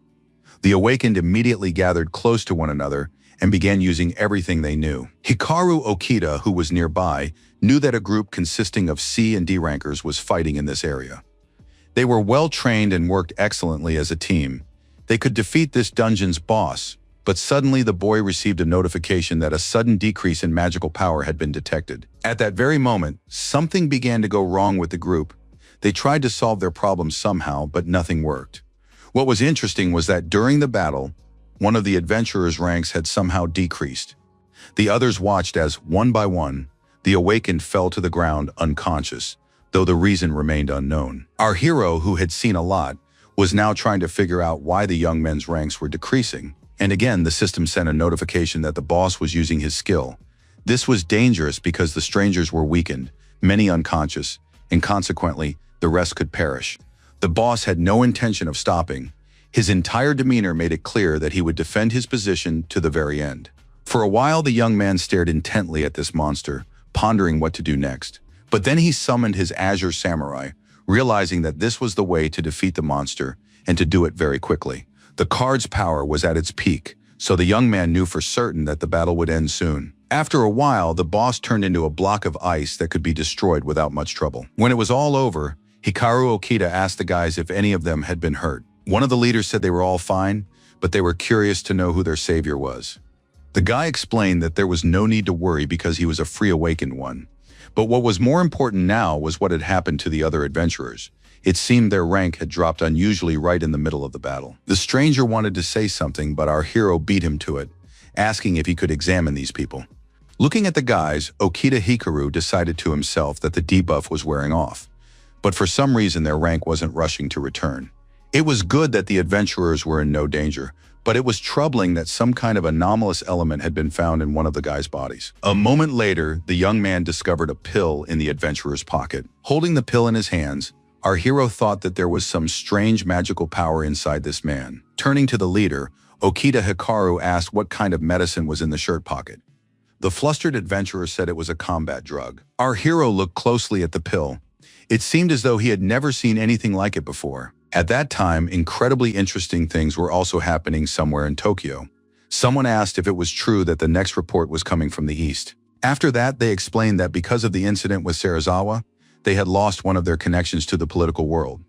The awakened immediately gathered close to one another and began using everything they knew. Hikaru Okita, who was nearby, knew that a group consisting of C and D rankers was fighting in this area. They were well trained and worked excellently as a team. They could defeat this dungeon's boss, but suddenly the boy received a notification that a sudden decrease in magical power had been detected. At that very moment, something began to go wrong with the group. They tried to solve their problems somehow, but nothing worked. What was interesting was that during the battle, one of the adventurers' ranks had somehow decreased. The others watched as, one by one, the awakened fell to the ground unconscious, though the reason remained unknown. Our hero, who had seen a lot, was now trying to figure out why the young men's ranks were decreasing. And again, the system sent a notification that the boss was using his skill. This was dangerous because the strangers were weakened, many unconscious, and consequently, the rest could perish. The boss had no intention of stopping. His entire demeanor made it clear that he would defend his position to the very end. For a while, the young man stared intently at this monster, pondering what to do next. But then he summoned his Azure Samurai, realizing that this was the way to defeat the monster and to do it very quickly. The card's power was at its peak, so the young man knew for certain that the battle would end soon. After a while, the boss turned into a block of ice that could be destroyed without much trouble. When it was all over, Hikaru Okita asked the guys if any of them had been hurt. One of the leaders said they were all fine, but they were curious to know who their savior was. The guy explained that there was no need to worry because he was a free awakened one. But what was more important now was what had happened to the other adventurers. It seemed their rank had dropped unusually right in the middle of the battle. The stranger wanted to say something, but our hero beat him to it, asking if he could examine these people. Looking at the guys, Okita Hikaru decided to himself that the debuff was wearing off, but for some reason their rank wasn't rushing to return. It was good that the adventurers were in no danger, but it was troubling that some kind of anomalous element had been found in one of the guys' bodies. A moment later, the young man discovered a pill in the adventurer's pocket. Holding the pill in his hands, our hero thought that there was some strange magical power inside this man. Turning to the leader, Okita Hikaru asked what kind of medicine was in the shirt pocket. The flustered adventurer said it was a combat drug. Our hero looked closely at the pill. It seemed as though he had never seen anything like it before. At that time, incredibly interesting things were also happening somewhere in Tokyo. Someone asked if it was true that the next report was coming from the east. After that, they explained that because of the incident with Serizawa, they had lost one of their connections to the political world.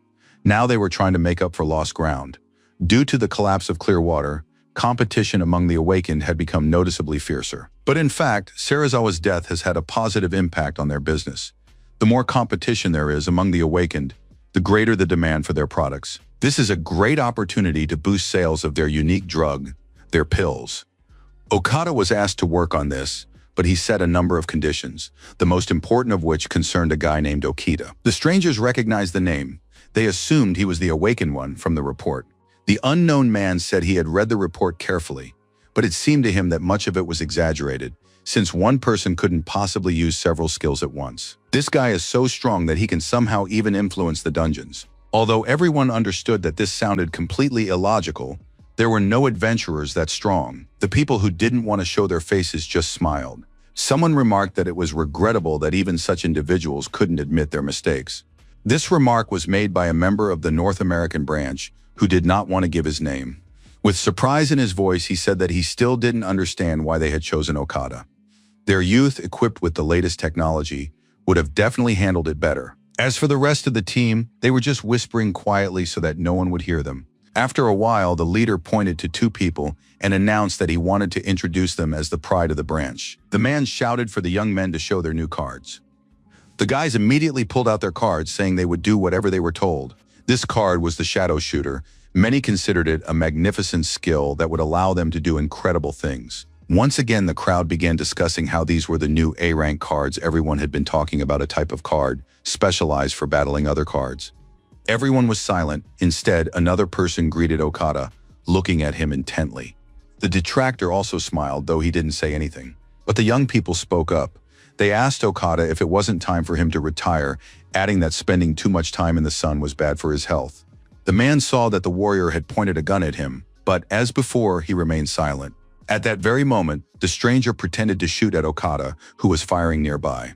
Now they were trying to make up for lost ground. Due to the collapse of Clearwater, competition among the awakened had become noticeably fiercer. But in fact, Serizawa's death has had a positive impact on their business. The more competition there is among the awakened, the greater the demand for their products. This is a great opportunity to boost sales of their unique drug, their pills. Okada was asked to work on this, but he set a number of conditions, the most important of which concerned a guy named Okita. The strangers recognized the name. They assumed he was the awakened one from the report. The unknown man said he had read the report carefully, but it seemed to him that much of it was exaggerated, since one person couldn't possibly use several skills at once. This guy is so strong that he can somehow even influence the dungeons. Although everyone understood that this sounded completely illogical, there were no adventurers that strong. The people who didn't want to show their faces just smiled. Someone remarked that it was regrettable that even such individuals couldn't admit their mistakes. This remark was made by a member of the North American branch who did not want to give his name. With surprise in his voice, he said that he still didn't understand why they had chosen Okada. Their youth, equipped with the latest technology, would have definitely handled it better. As for the rest of the team, they were just whispering quietly so that no one would hear them. After a while, the leader pointed to two people and announced that he wanted to introduce them as the pride of the branch. The man shouted for the young men to show their new cards. The guys immediately pulled out their cards, saying they would do whatever they were told. This card was the Shadow Shooter. Many considered it a magnificent skill that would allow them to do incredible things. Once again, the crowd began discussing how these were the new A-rank cards. Everyone had been talking about a type of card specialized for battling other cards. Everyone was silent. Instead, another person greeted Okada, looking at him intently. The detractor also smiled, though he didn't say anything. But the young people spoke up. They asked Okada if it wasn't time for him to retire, adding that spending too much time in the sun was bad for his health. The man saw that the warrior had pointed a gun at him, but as before, he remained silent. At that very moment, the stranger pretended to shoot at Okada, who was firing nearby.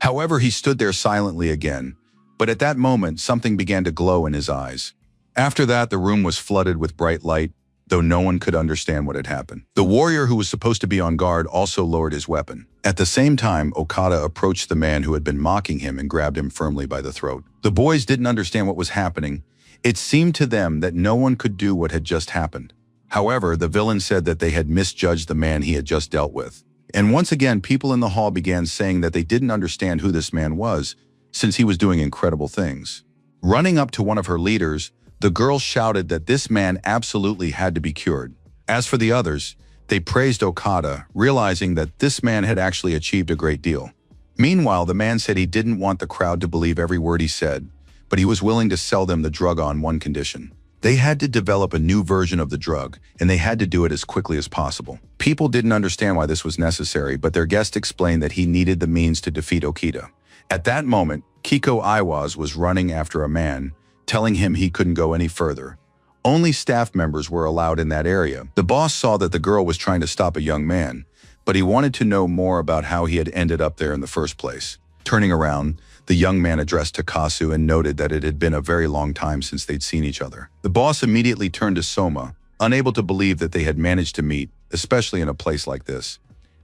However, he stood there silently again, but at that moment, something began to glow in his eyes. After that, the room was flooded with bright light, though no one could understand what had happened. The warrior who was supposed to be on guard also lowered his weapon. At the same time, Okada approached the man who had been mocking him and grabbed him firmly by the throat. The boys didn't understand what was happening. It seemed to them that no one could do what had just happened. However, the villain said that they had misjudged the man he had just dealt with. And once again, people in the hall began saying that they didn't understand who this man was, since he was doing incredible things. Running up to one of her leaders, the girl shouted that this man absolutely had to be cured. As for the others, they praised Okada, realizing that this man had actually achieved a great deal. Meanwhile, the man said he didn't want the crowd to believe every word he said, but he was willing to sell them the drug on one condition. They had to develop a new version of the drug, and they had to do it as quickly as possible. People didn't understand why this was necessary, but their guest explained that he needed the means to defeat Okita. At that moment, Kiko Iwaz was running after a man, telling him he couldn't go any further. Only staff members were allowed in that area. The boss saw that the girl was trying to stop a young man, but he wanted to know more about how he had ended up there in the first place. Turning around, the young man addressed Takasu and noted that it had been a very long time since they'd seen each other. The boss immediately turned to Soma, unable to believe that they had managed to meet, especially in a place like this.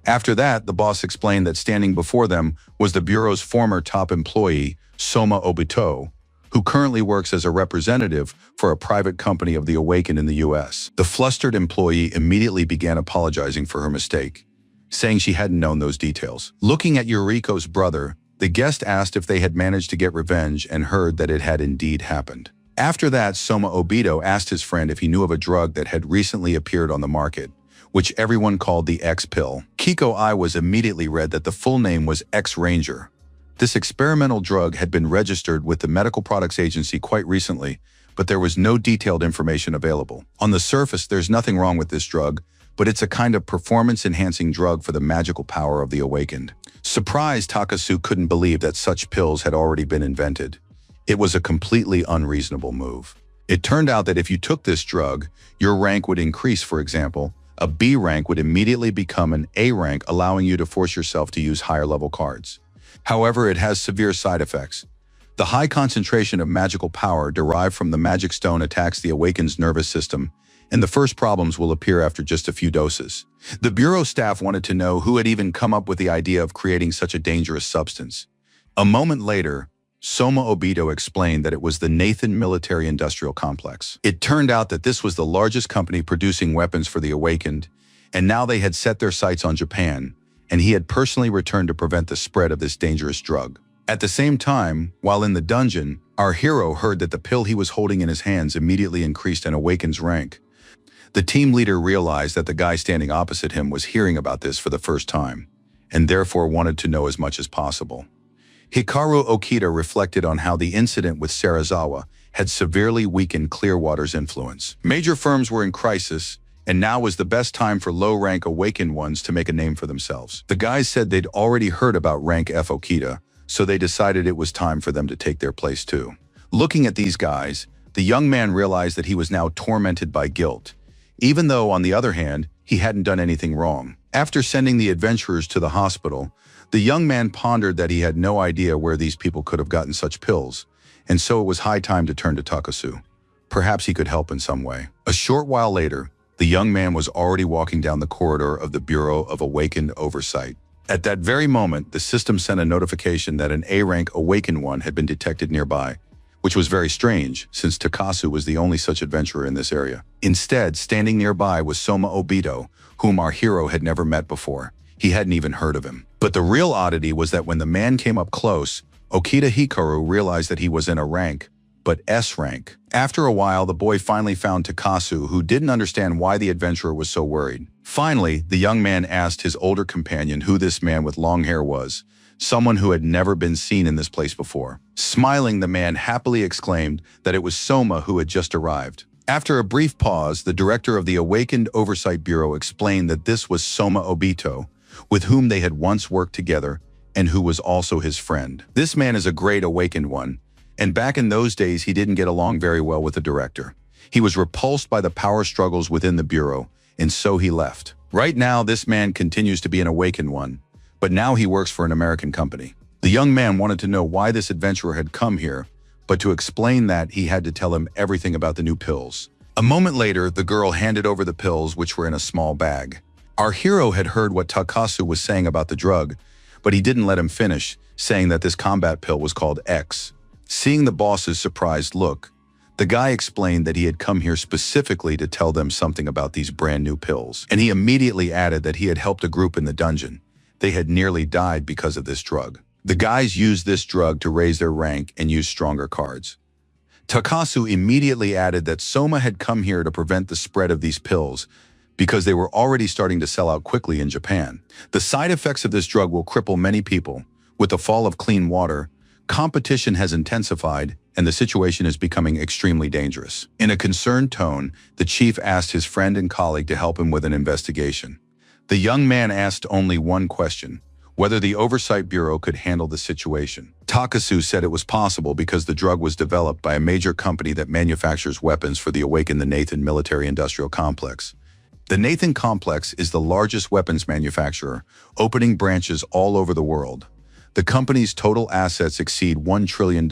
After that, the boss explained that standing before them was the bureau's former top employee, Soma Obito, who currently works as a representative for a private company of the Awakened in the US. The flustered employee immediately began apologizing for her mistake, saying she hadn't known those details. Looking at Yuriko's brother, the guest asked if they had managed to get revenge and heard that it had indeed happened. After that, Soma Obito asked his friend if he knew of a drug that had recently appeared on the market, which everyone called the X-Pill. Kiko Iwaz immediately read that the full name was X-Ranger. This experimental drug had been registered with the Medical Products Agency quite recently, but there was no detailed information available. On the surface, there's nothing wrong with this drug, but it's a kind of performance-enhancing drug for the magical power of the Awakened. Surprised, Takasu couldn't believe that such pills had already been invented. It was a completely unreasonable move. It turned out that if you took this drug, your rank would increase. For example, a B rank would immediately become an A rank, allowing you to force yourself to use higher-level cards. However, it has severe side effects. The high concentration of magical power derived from the magic stone attacks the Awakened's nervous system, and the first problems will appear after just a few doses. The bureau staff wanted to know who had even come up with the idea of creating such a dangerous substance. A moment later, Soma Obito explained that it was the Nathan Military Industrial Complex. It turned out that this was the largest company producing weapons for the Awakened, and now they had set their sights on Japan, and he had personally returned to prevent the spread of this dangerous drug. At the same time, while in the dungeon, our hero heard that the pill he was holding in his hands immediately increased an Awakened's rank. The team leader realized that the guy standing opposite him was hearing about this for the first time, and therefore wanted to know as much as possible. Hikaru Okita reflected on how the incident with Serizawa had severely weakened Clearwater's influence. Major firms were in crisis, and now was the best time for low-rank Awakened ones to make a name for themselves. The guys said they'd already heard about Rank F Okita, so they decided it was time for them to take their place too. Looking at these guys, the young man realized that he was now tormented by guilt, even though, on the other hand, he hadn't done anything wrong. After sending the adventurers to the hospital, the young man pondered that he had no idea where these people could have gotten such pills, and so it was high time to turn to Takasu. Perhaps he could help in some way. A short while later, the young man was already walking down the corridor of the Bureau of Awakened Oversight. At that very moment, the system sent a notification that an A-rank Awakened one had been detected nearby, which was very strange, since Takasu was the only such adventurer in this area. Instead, standing nearby was Soma Obito, whom our hero had never met before. He hadn't even heard of him. But the real oddity was that when the man came up close, Okita Hikaru realized that he was in a rank, but S rank. After a while, the boy finally found Takasu, who didn't understand why the adventurer was so worried. Finally, the young man asked his older companion who this man with long hair was, someone who had never been seen in this place before. Smiling, the man happily exclaimed that it was Soma who had just arrived. After a brief pause, the director of the Awakened Oversight Bureau explained that this was Soma Obito, with whom they had once worked together and who was also his friend. This man is a great Awakened one, and back in those days he didn't get along very well with the director. He was repulsed by the power struggles within the Bureau, and so he left. Right now, this man continues to be an Awakened one, but now he works for an American company. The young man wanted to know why this adventurer had come here, but to explain that, he had to tell him everything about the new pills. A moment later, the girl handed over the pills, which were in a small bag. Our hero had heard what Takasu was saying about the drug, but he didn't let him finish, saying that this combat pill was called X. Seeing the boss's surprised look, the guy explained that he had come here specifically to tell them something about these brand new pills, and he immediately added that he had helped a group in the dungeon. They had nearly died because of this drug. The guys used this drug to raise their rank and use stronger cards. Takasu immediately added that Soma had come here to prevent the spread of these pills because they were already starting to sell out quickly in Japan. The side effects of this drug will cripple many people. With the fall of clean water, competition has intensified and the situation is becoming extremely dangerous. In a concerned tone, the chief asked his friend and colleague to help him with an investigation. The young man asked only one question: whether the Oversight Bureau could handle the situation. Takasu said it was possible because the drug was developed by a major company that manufactures weapons for the Awakened, the Nathan Military Industrial Complex. The Nathan Complex is the largest weapons manufacturer, opening branches all over the world. The company's total assets exceed $1 trillion,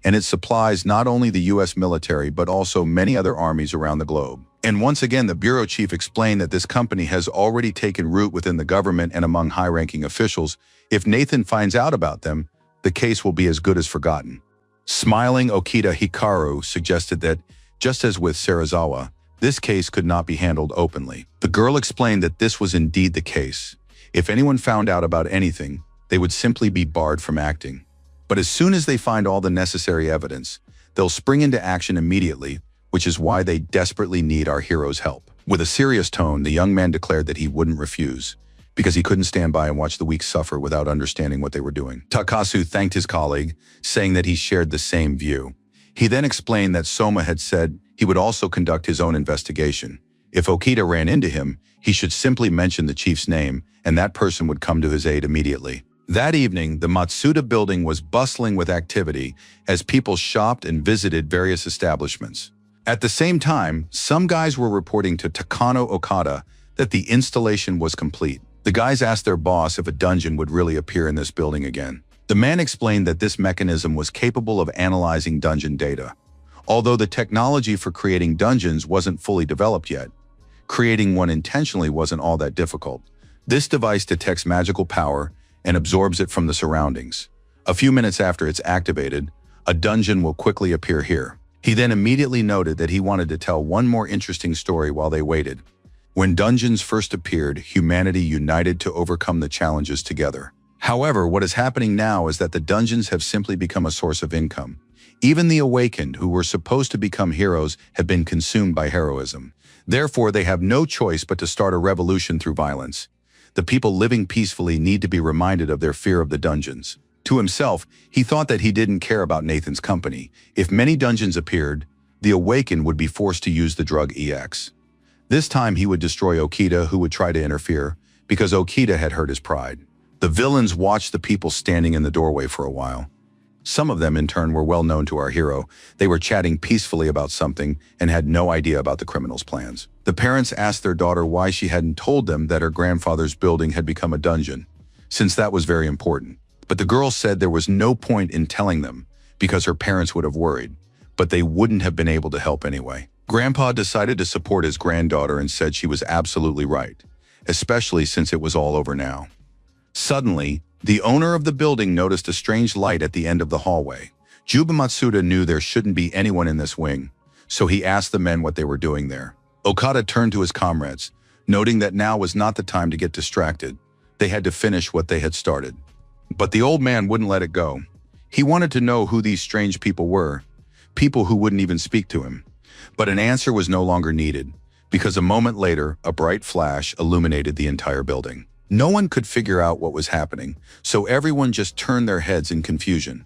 and it supplies not only the U.S. military but also many other armies around the globe. And once again, the bureau chief explained that this company has already taken root within the government and among high-ranking officials. If Nathan finds out about them, the case will be as good as forgotten. Smiling, Okita Hikaru suggested that, just as with Serizawa, this case could not be handled openly. The girl explained that this was indeed the case. If anyone found out about anything, they would simply be barred from acting. But as soon as they find all the necessary evidence, they'll spring into action immediately, which is why they desperately need our hero's help. With a serious tone, the young man declared that he wouldn't refuse, because he couldn't stand by and watch the weak suffer without understanding what they were doing. Takasu thanked his colleague, saying that he shared the same view. He then explained that Soma had said he would also conduct his own investigation. If Okita ran into him, he should simply mention the chief's name, and that person would come to his aid immediately. That evening, the Matsuda building was bustling with activity as people shopped and visited various establishments. At the same time, some guys were reporting to Takano Okada that the installation was complete. The guys asked their boss if a dungeon would really appear in this building again. The man explained that this mechanism was capable of analyzing dungeon data. Although the technology for creating dungeons wasn't fully developed yet, creating one intentionally wasn't all that difficult. This device detects magical power and absorbs it from the surroundings. A few minutes after it's activated, a dungeon will quickly appear here. He then immediately noted that he wanted to tell one more interesting story while they waited. When dungeons first appeared, humanity united to overcome the challenges together. However, what is happening now is that the dungeons have simply become a source of income. Even the awakened, who were supposed to become heroes, have been consumed by heroism. Therefore, they have no choice but to start a revolution through violence. The people living peacefully need to be reminded of their fear of the dungeons. To himself, he thought that he didn't care about Nathan's company. If many dungeons appeared, the awakened would be forced to use the drug EX. This time he would destroy Okita, who would try to interfere, because Okita had hurt his pride. The villains watched the people standing in the doorway for a while. Some of them, in turn, were well known to our hero. They were chatting peacefully about something and had no idea about the criminals' plans. The parents asked their daughter why she hadn't told them that her grandfather's building had become a dungeon, since that was very important. But the girl said there was no point in telling them because her parents would have worried, but they wouldn't have been able to help anyway. Grandpa decided to support his granddaughter and said she was absolutely right, especially since it was all over now. Suddenly, the owner of the building noticed a strange light at the end of the hallway. Juba Matsuda knew there shouldn't be anyone in this wing, so he asked the men what they were doing there. Okada turned to his comrades, noting that now was not the time to get distracted. They had to finish what they had started. But the old man wouldn't let it go. He wanted to know who these strange people were, people who wouldn't even speak to him. But an answer was no longer needed, because a moment later, a bright flash illuminated the entire building. No one could figure out what was happening, so everyone just turned their heads in confusion.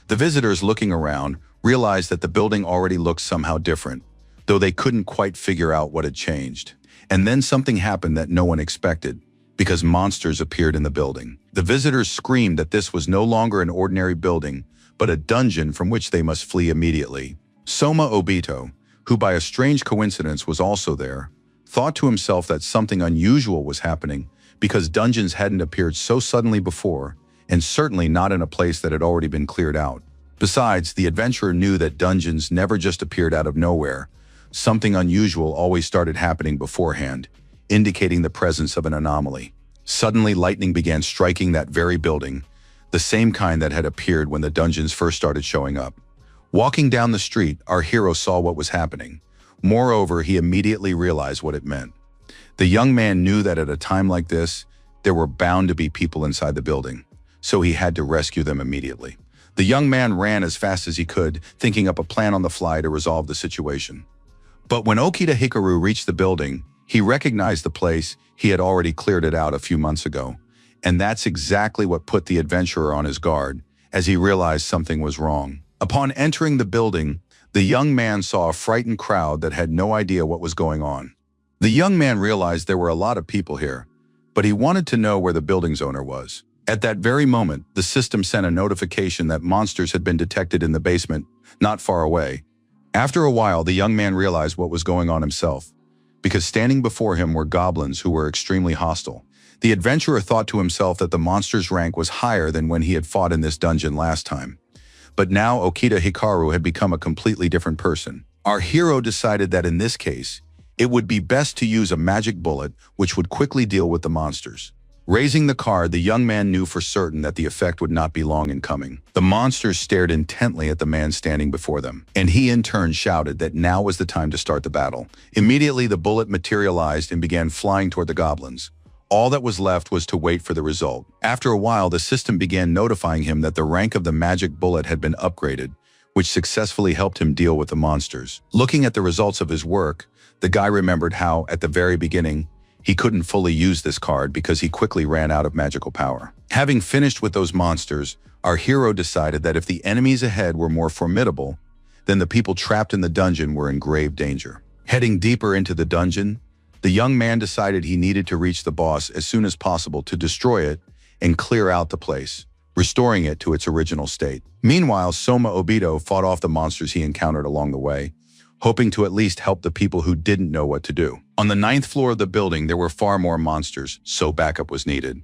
The visitors, looking around, realized that the building already looked somehow different, though they couldn't quite figure out what had changed. And then something happened that no one expected, because monsters appeared in the building. The visitors screamed that this was no longer an ordinary building, but a dungeon from which they must flee immediately. Soma Obito, who by a strange coincidence was also there, thought to himself that something unusual was happening because dungeons hadn't appeared so suddenly before, and certainly not in a place that had already been cleared out. Besides, the adventurer knew that dungeons never just appeared out of nowhere. Something unusual always started happening beforehand, indicating the presence of an anomaly. Suddenly, lightning began striking that very building, the same kind that had appeared when the dungeons first started showing up. Walking down the street, our hero saw what was happening. Moreover, he immediately realized what it meant. The young man knew that at a time like this, there were bound to be people inside the building, so he had to rescue them immediately. The young man ran as fast as he could, thinking up a plan on the fly to resolve the situation. But when Okita Hikaru reached the building, he recognized the place. He had already cleared it out a few months ago, and that's exactly what put the adventurer on his guard, as he realized something was wrong. Upon entering the building, the young man saw a frightened crowd that had no idea what was going on. The young man realized there were a lot of people here, but he wanted to know where the building's owner was. At that very moment, the system sent a notification that monsters had been detected in the basement, not far away. After a while, the young man realized what was going on himself, because standing before him were goblins who were extremely hostile. The adventurer thought to himself that the monster's rank was higher than when he had fought in this dungeon last time. But now Okita Hikaru had become a completely different person. Our hero decided that in this case, it would be best to use a magic bullet which would quickly deal with the monsters. Raising the card, the young man knew for certain that the effect would not be long in coming. The monsters stared intently at the man standing before them, and he in turn shouted that now was the time to start the battle. Immediately, the bullet materialized and began flying toward the goblins. All that was left was to wait for the result. After a while, the system began notifying him that the rank of the magic bullet had been upgraded, which successfully helped him deal with the monsters. Looking at the results of his work, the guy remembered how, at the very beginning, he couldn't fully use this card because he quickly ran out of magical power. Having finished with those monsters, our hero decided that if the enemies ahead were more formidable, then the people trapped in the dungeon were in grave danger. Heading deeper into the dungeon, the young man decided he needed to reach the boss as soon as possible to destroy it and clear out the place, restoring it to its original state. Meanwhile, Soma Obito fought off the monsters he encountered along the way, hoping to at least help the people who didn't know what to do. On the 9th floor of the building, there were far more monsters, so backup was needed.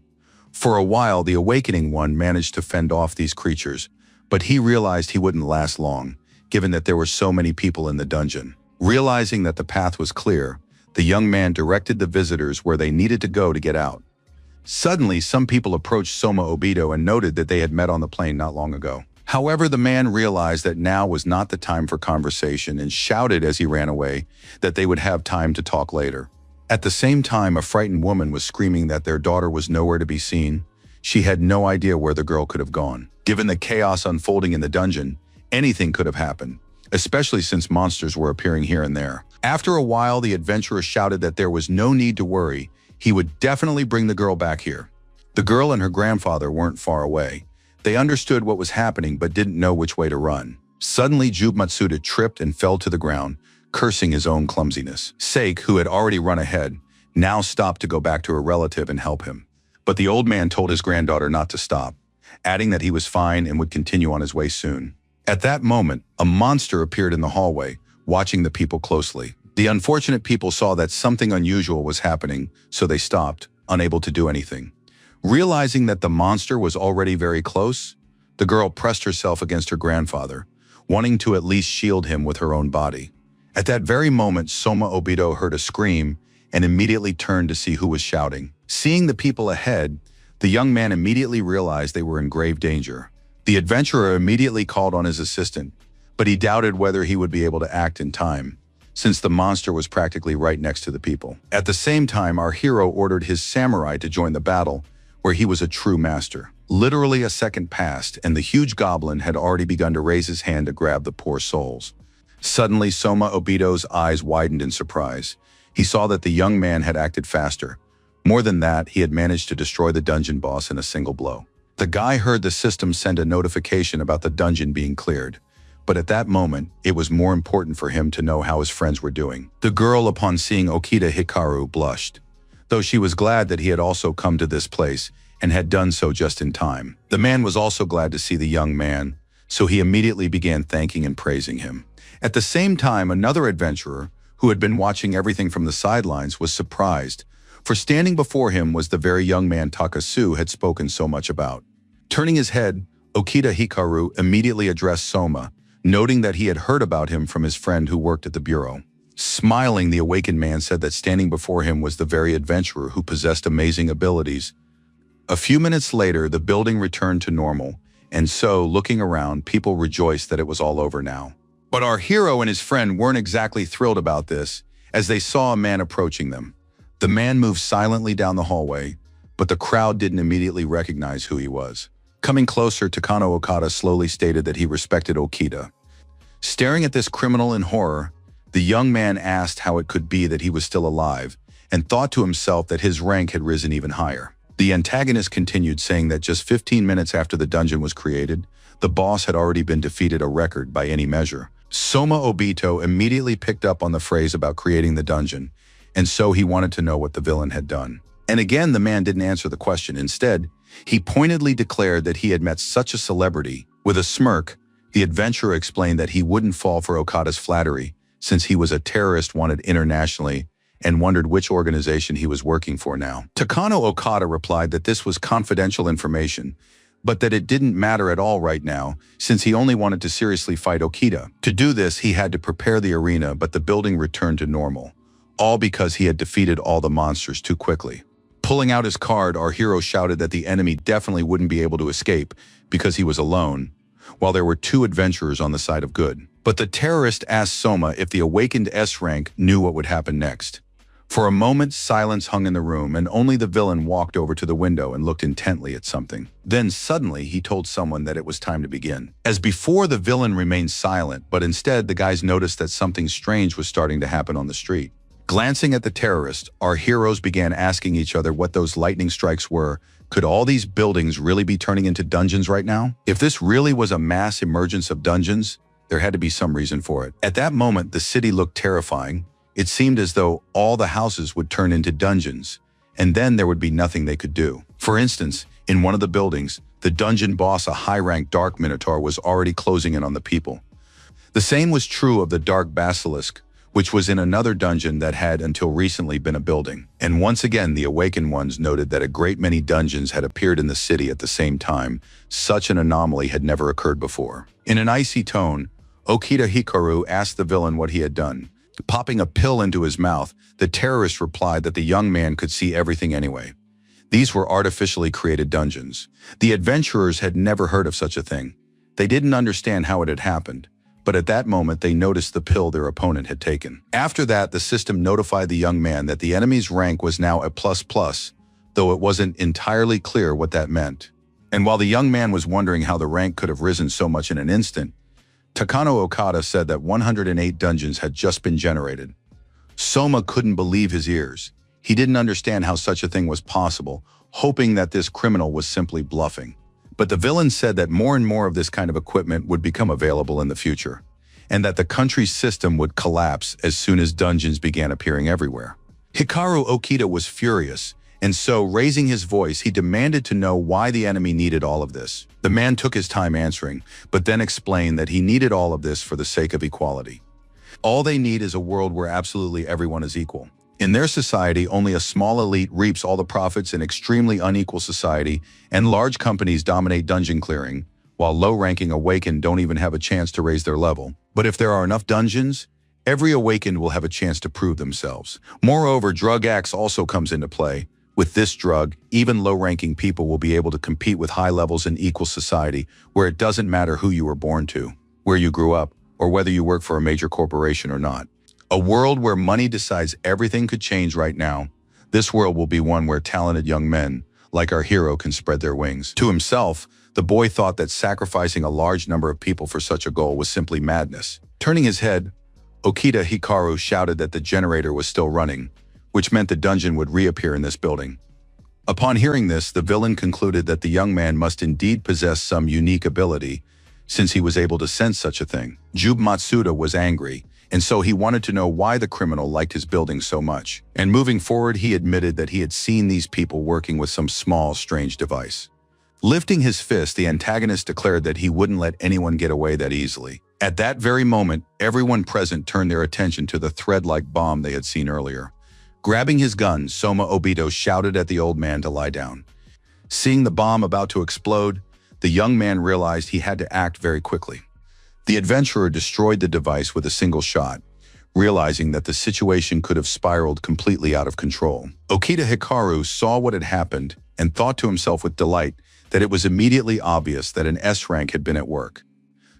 For a while, the Awakening One managed to fend off these creatures, but he realized he wouldn't last long, given that there were so many people in the dungeon. Realizing that the path was clear, the young man directed the visitors where they needed to go to get out. Suddenly, some people approached Soma Obito and noted that they had met on the plane not long ago. However, the man realized that now was not the time for conversation and shouted as he ran away that they would have time to talk later. At the same time, a frightened woman was screaming that their daughter was nowhere to be seen. She had no idea where the girl could have gone. Given the chaos unfolding in the dungeon, anything could have happened, especially since monsters were appearing here and there. After a while, the adventurer shouted that there was no need to worry. He would definitely bring the girl back here. The girl and her grandfather weren't far away. They understood what was happening but didn't know which way to run. Suddenly, Jube Matsuda tripped and fell to the ground, cursing his own clumsiness. Seik, who had already run ahead, now stopped to go back to her relative and help him. But the old man told his granddaughter not to stop, adding that he was fine and would continue on his way soon. At that moment, a monster appeared in the hallway, watching the people closely. The unfortunate people saw that something unusual was happening, so they stopped, unable to do anything. Realizing that the monster was already very close, the girl pressed herself against her grandfather, wanting to at least shield him with her own body. At that very moment, Soma Obito heard a scream and immediately turned to see who was shouting. Seeing the people ahead, the young man immediately realized they were in grave danger. The adventurer immediately called on his assistant, but he doubted whether he would be able to act in time, since the monster was practically right next to the people. At the same time, our hero ordered his samurai to join the battle, where he was a true master. Literally a second passed, and the huge goblin had already begun to raise his hand to grab the poor souls. Suddenly, Soma Obito's eyes widened in surprise. He saw that the young man had acted faster. More than that, he had managed to destroy the dungeon boss in a single blow. The guy heard the system send a notification about the dungeon being cleared, but at that moment, it was more important for him to know how his friends were doing. The girl, upon seeing Okita Hikaru, blushed, though she was glad that he had also come to this place and had done so just in time. The man was also glad to see the young man, so he immediately began thanking and praising him. At the same time, another adventurer, who had been watching everything from the sidelines, was surprised, for standing before him was the very young man Takasu had spoken so much about. Turning his head, Okita Hikaru immediately addressed Soma, noting that he had heard about him from his friend who worked at the bureau. Smiling, the awakened man said that standing before him was the very adventurer who possessed amazing abilities. A few minutes later, the building returned to normal, and so, looking around, people rejoiced that it was all over now. But our hero and his friend weren't exactly thrilled about this, as they saw a man approaching them. The man moved silently down the hallway, but the crowd didn't immediately recognize who he was. Coming closer, Takano Okada slowly stated that he respected Okita. Staring at this criminal in horror, the young man asked how it could be that he was still alive, and thought to himself that his rank had risen even higher. The antagonist continued, saying that just 15 minutes after the dungeon was created, the boss had already been defeated, a record by any measure. Soma Obito immediately picked up on the phrase about creating the dungeon, and so he wanted to know what the villain had done. And again, the man didn't answer the question. Instead, he pointedly declared that he had met such a celebrity. With a smirk, the adventurer explained that he wouldn't fall for Okada's flattery, since he was a terrorist wanted internationally, and wondered which organization he was working for now. Takano Okada replied that this was confidential information, but that it didn't matter at all right now, since he only wanted to seriously fight Okita. To do this, he had to prepare the arena, but the building returned to normal, all because he had defeated all the monsters too quickly. Pulling out his card, our hero shouted that the enemy definitely wouldn't be able to escape because he was alone, while there were two adventurers on the side of good. But the terrorist asked Soma if the awakened S-rank knew what would happen next. For a moment, silence hung in the room, and only the villain walked over to the window and looked intently at something. Then suddenly, he told someone that it was time to begin. As before, the villain remained silent, but instead the guys noticed that something strange was starting to happen on the street. Glancing at the terrorist, our heroes began asking each other what those lightning strikes were. Could all these buildings really be turning into dungeons right now? If this really was a mass emergence of dungeons, there had to be some reason for it. At that moment, the city looked terrifying. It seemed as though all the houses would turn into dungeons, and then there would be nothing they could do. For instance, in one of the buildings, the dungeon boss, a high-ranked dark minotaur, was already closing in on the people. The same was true of the dark basilisk, which was in another dungeon that had until recently been a building. And once again, the awakened ones noted that a great many dungeons had appeared in the city at the same time. Such an anomaly had never occurred before. In an icy tone, Okita Hikaru asked the villain what he had done. Popping a pill into his mouth, the terrorist replied that the young man could see everything anyway. These were artificially created dungeons. The adventurers had never heard of such a thing. They didn't understand how it had happened, but at that moment they noticed the pill their opponent had taken. After that, the system notified the young man that the enemy's rank was now a ++, though it wasn't entirely clear what that meant. And while the young man was wondering how the rank could have risen so much in an instant, Takano Okada said that 108 dungeons had just been generated. Soma couldn't believe his ears. He didn't understand how such a thing was possible, hoping that this criminal was simply bluffing. But the villain said that more and more of this kind of equipment would become available in the future, and that the country's system would collapse as soon as dungeons began appearing everywhere. Hikaru Okita was furious, and so, raising his voice, he demanded to know why the enemy needed all of this. The man took his time answering, but then explained that he needed all of this for the sake of equality. All they need is a world where absolutely everyone is equal. In their society, only a small elite reaps all the profits in extremely unequal society, and large companies dominate dungeon clearing, while low-ranking awakened don't even have a chance to raise their level. But if there are enough dungeons, every awakened will have a chance to prove themselves. Moreover, drug X also comes into play. With this drug, even low-ranking people will be able to compete with high levels in equal society, where it doesn't matter who you were born to, where you grew up, or whether you work for a major corporation or not. A world where money decides everything could change right now. This world will be one where talented young men, like our hero, can spread their wings. To himself, the boy thought that sacrificing a large number of people for such a goal was simply madness. Turning his head, Okita Hikaru shouted that the generator was still running, which meant the dungeon would reappear in this building. Upon hearing this, the villain concluded that the young man must indeed possess some unique ability, since he was able to sense such a thing. Jube Matsuda was angry, and so he wanted to know why the criminal liked his building so much. And moving forward, he admitted that he had seen these people working with some small, strange device. Lifting his fist, the antagonist declared that he wouldn't let anyone get away that easily. At that very moment, everyone present turned their attention to the thread-like bomb they had seen earlier. Grabbing his gun, Soma Obito shouted at the old man to lie down. Seeing the bomb about to explode, the young man realized he had to act very quickly. The adventurer destroyed the device with a single shot, realizing that the situation could have spiraled completely out of control. Okita Hikaru saw what had happened and thought to himself with delight that it was immediately obvious that an S rank had been at work.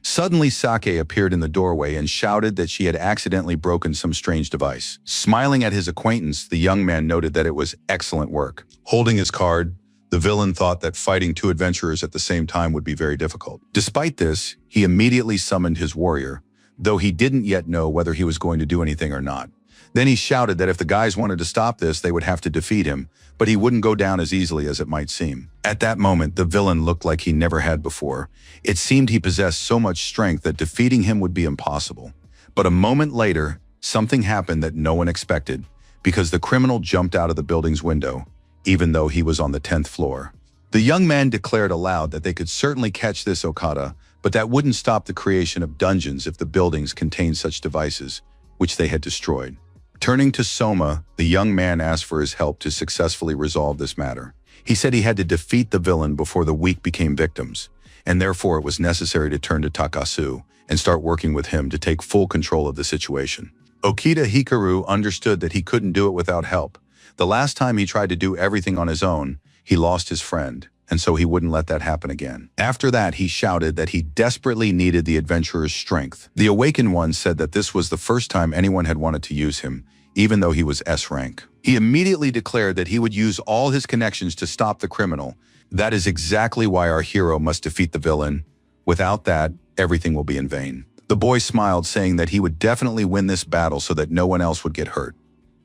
Suddenly, Sake appeared in the doorway and shouted that she had accidentally broken some strange device. Smiling at his acquaintance, the young man noted that it was excellent work. Holding his card, the villain thought that fighting two adventurers at the same time would be very difficult. Despite this, he immediately summoned his warrior, though he didn't yet know whether he was going to do anything or not. Then he shouted that if the guys wanted to stop this, they would have to defeat him, but he wouldn't go down as easily as it might seem. At that moment, the villain looked like he never had before. It seemed he possessed so much strength that defeating him would be impossible. But a moment later, something happened that no one expected, because the criminal jumped out of the building's window, even though he was on the 10th floor. The young man declared aloud that they could certainly catch this Okada, but that wouldn't stop the creation of dungeons if the buildings contained such devices, which they had destroyed. Turning to Soma, the young man asked for his help to successfully resolve this matter. He said he had to defeat the villain before the weak became victims, and therefore it was necessary to turn to Takasu and start working with him to take full control of the situation. Okita Hikaru understood that he couldn't do it without help. The last time he tried to do everything on his own, he lost his friend, and so he wouldn't let that happen again. After that, he shouted that he desperately needed the adventurer's strength. The awakened one said that this was the first time anyone had wanted to use him, even though he was S rank. He immediately declared that he would use all his connections to stop the criminal. That is exactly why our hero must defeat the villain. Without that, everything will be in vain. The boy smiled, saying that he would definitely win this battle so that no one else would get hurt.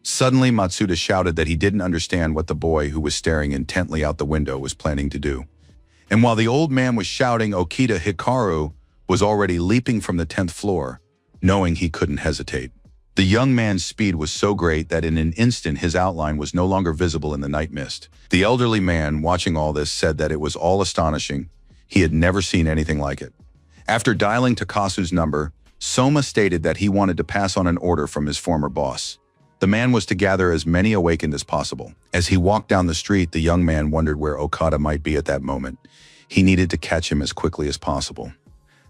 Suddenly, Matsuda shouted that he didn't understand what the boy, who was staring intently out the window, was planning to do. And while the old man was shouting, Okita Hikaru was already leaping from the 10th floor, knowing he couldn't hesitate. The young man's speed was so great that in an instant his outline was no longer visible in the night mist. The elderly man, watching all this, said that it was all astonishing. He had never seen anything like it. After dialing Takasu's number, Soma stated that he wanted to pass on an order from his former boss. The man was to gather as many awakened as possible. As he walked down the street, the young man wondered where Okada might be at that moment. He needed to catch him as quickly as possible.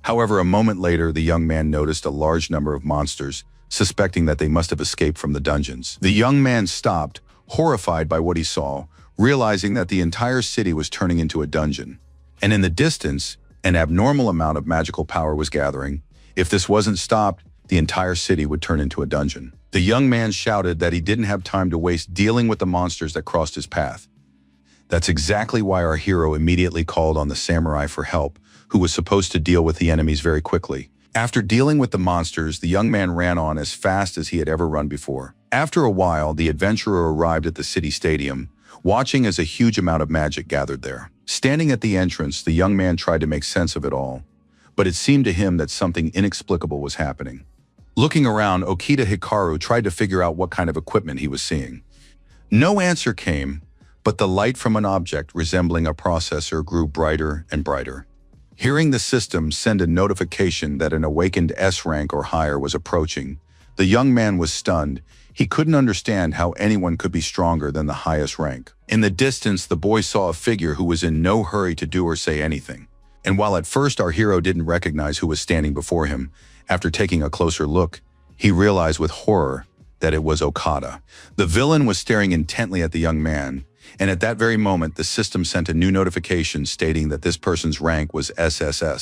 However, a moment later, the young man noticed a large number of monsters, suspecting that they must have escaped from the dungeons. The young man stopped, horrified by what he saw, realizing that the entire city was turning into a dungeon. And in the distance, an abnormal amount of magical power was gathering. If this wasn't stopped, the entire city would turn into a dungeon. The young man shouted that he didn't have time to waste dealing with the monsters that crossed his path. That's exactly why our hero immediately called on the samurai for help, who was supposed to deal with the enemies very quickly. After dealing with the monsters, the young man ran on as fast as he had ever run before. After a while, the adventurer arrived at the city stadium, watching as a huge amount of magic gathered there. Standing at the entrance, the young man tried to make sense of it all, but it seemed to him that something inexplicable was happening. Looking around, Okita Hikaru tried to figure out what kind of equipment he was seeing. No answer came, but the light from an object resembling a processor grew brighter and brighter. Hearing the system send a notification that an awakened S rank or higher was approaching, the young man was stunned. He couldn't understand how anyone could be stronger than the highest rank. In the distance, the boy saw a figure who was in no hurry to do or say anything. And while at first our hero didn't recognize who was standing before him, after taking a closer look, he realized with horror that it was Okada. The villain was staring intently at the young man, and at that very moment, the system sent a new notification stating that this person's rank was SSS.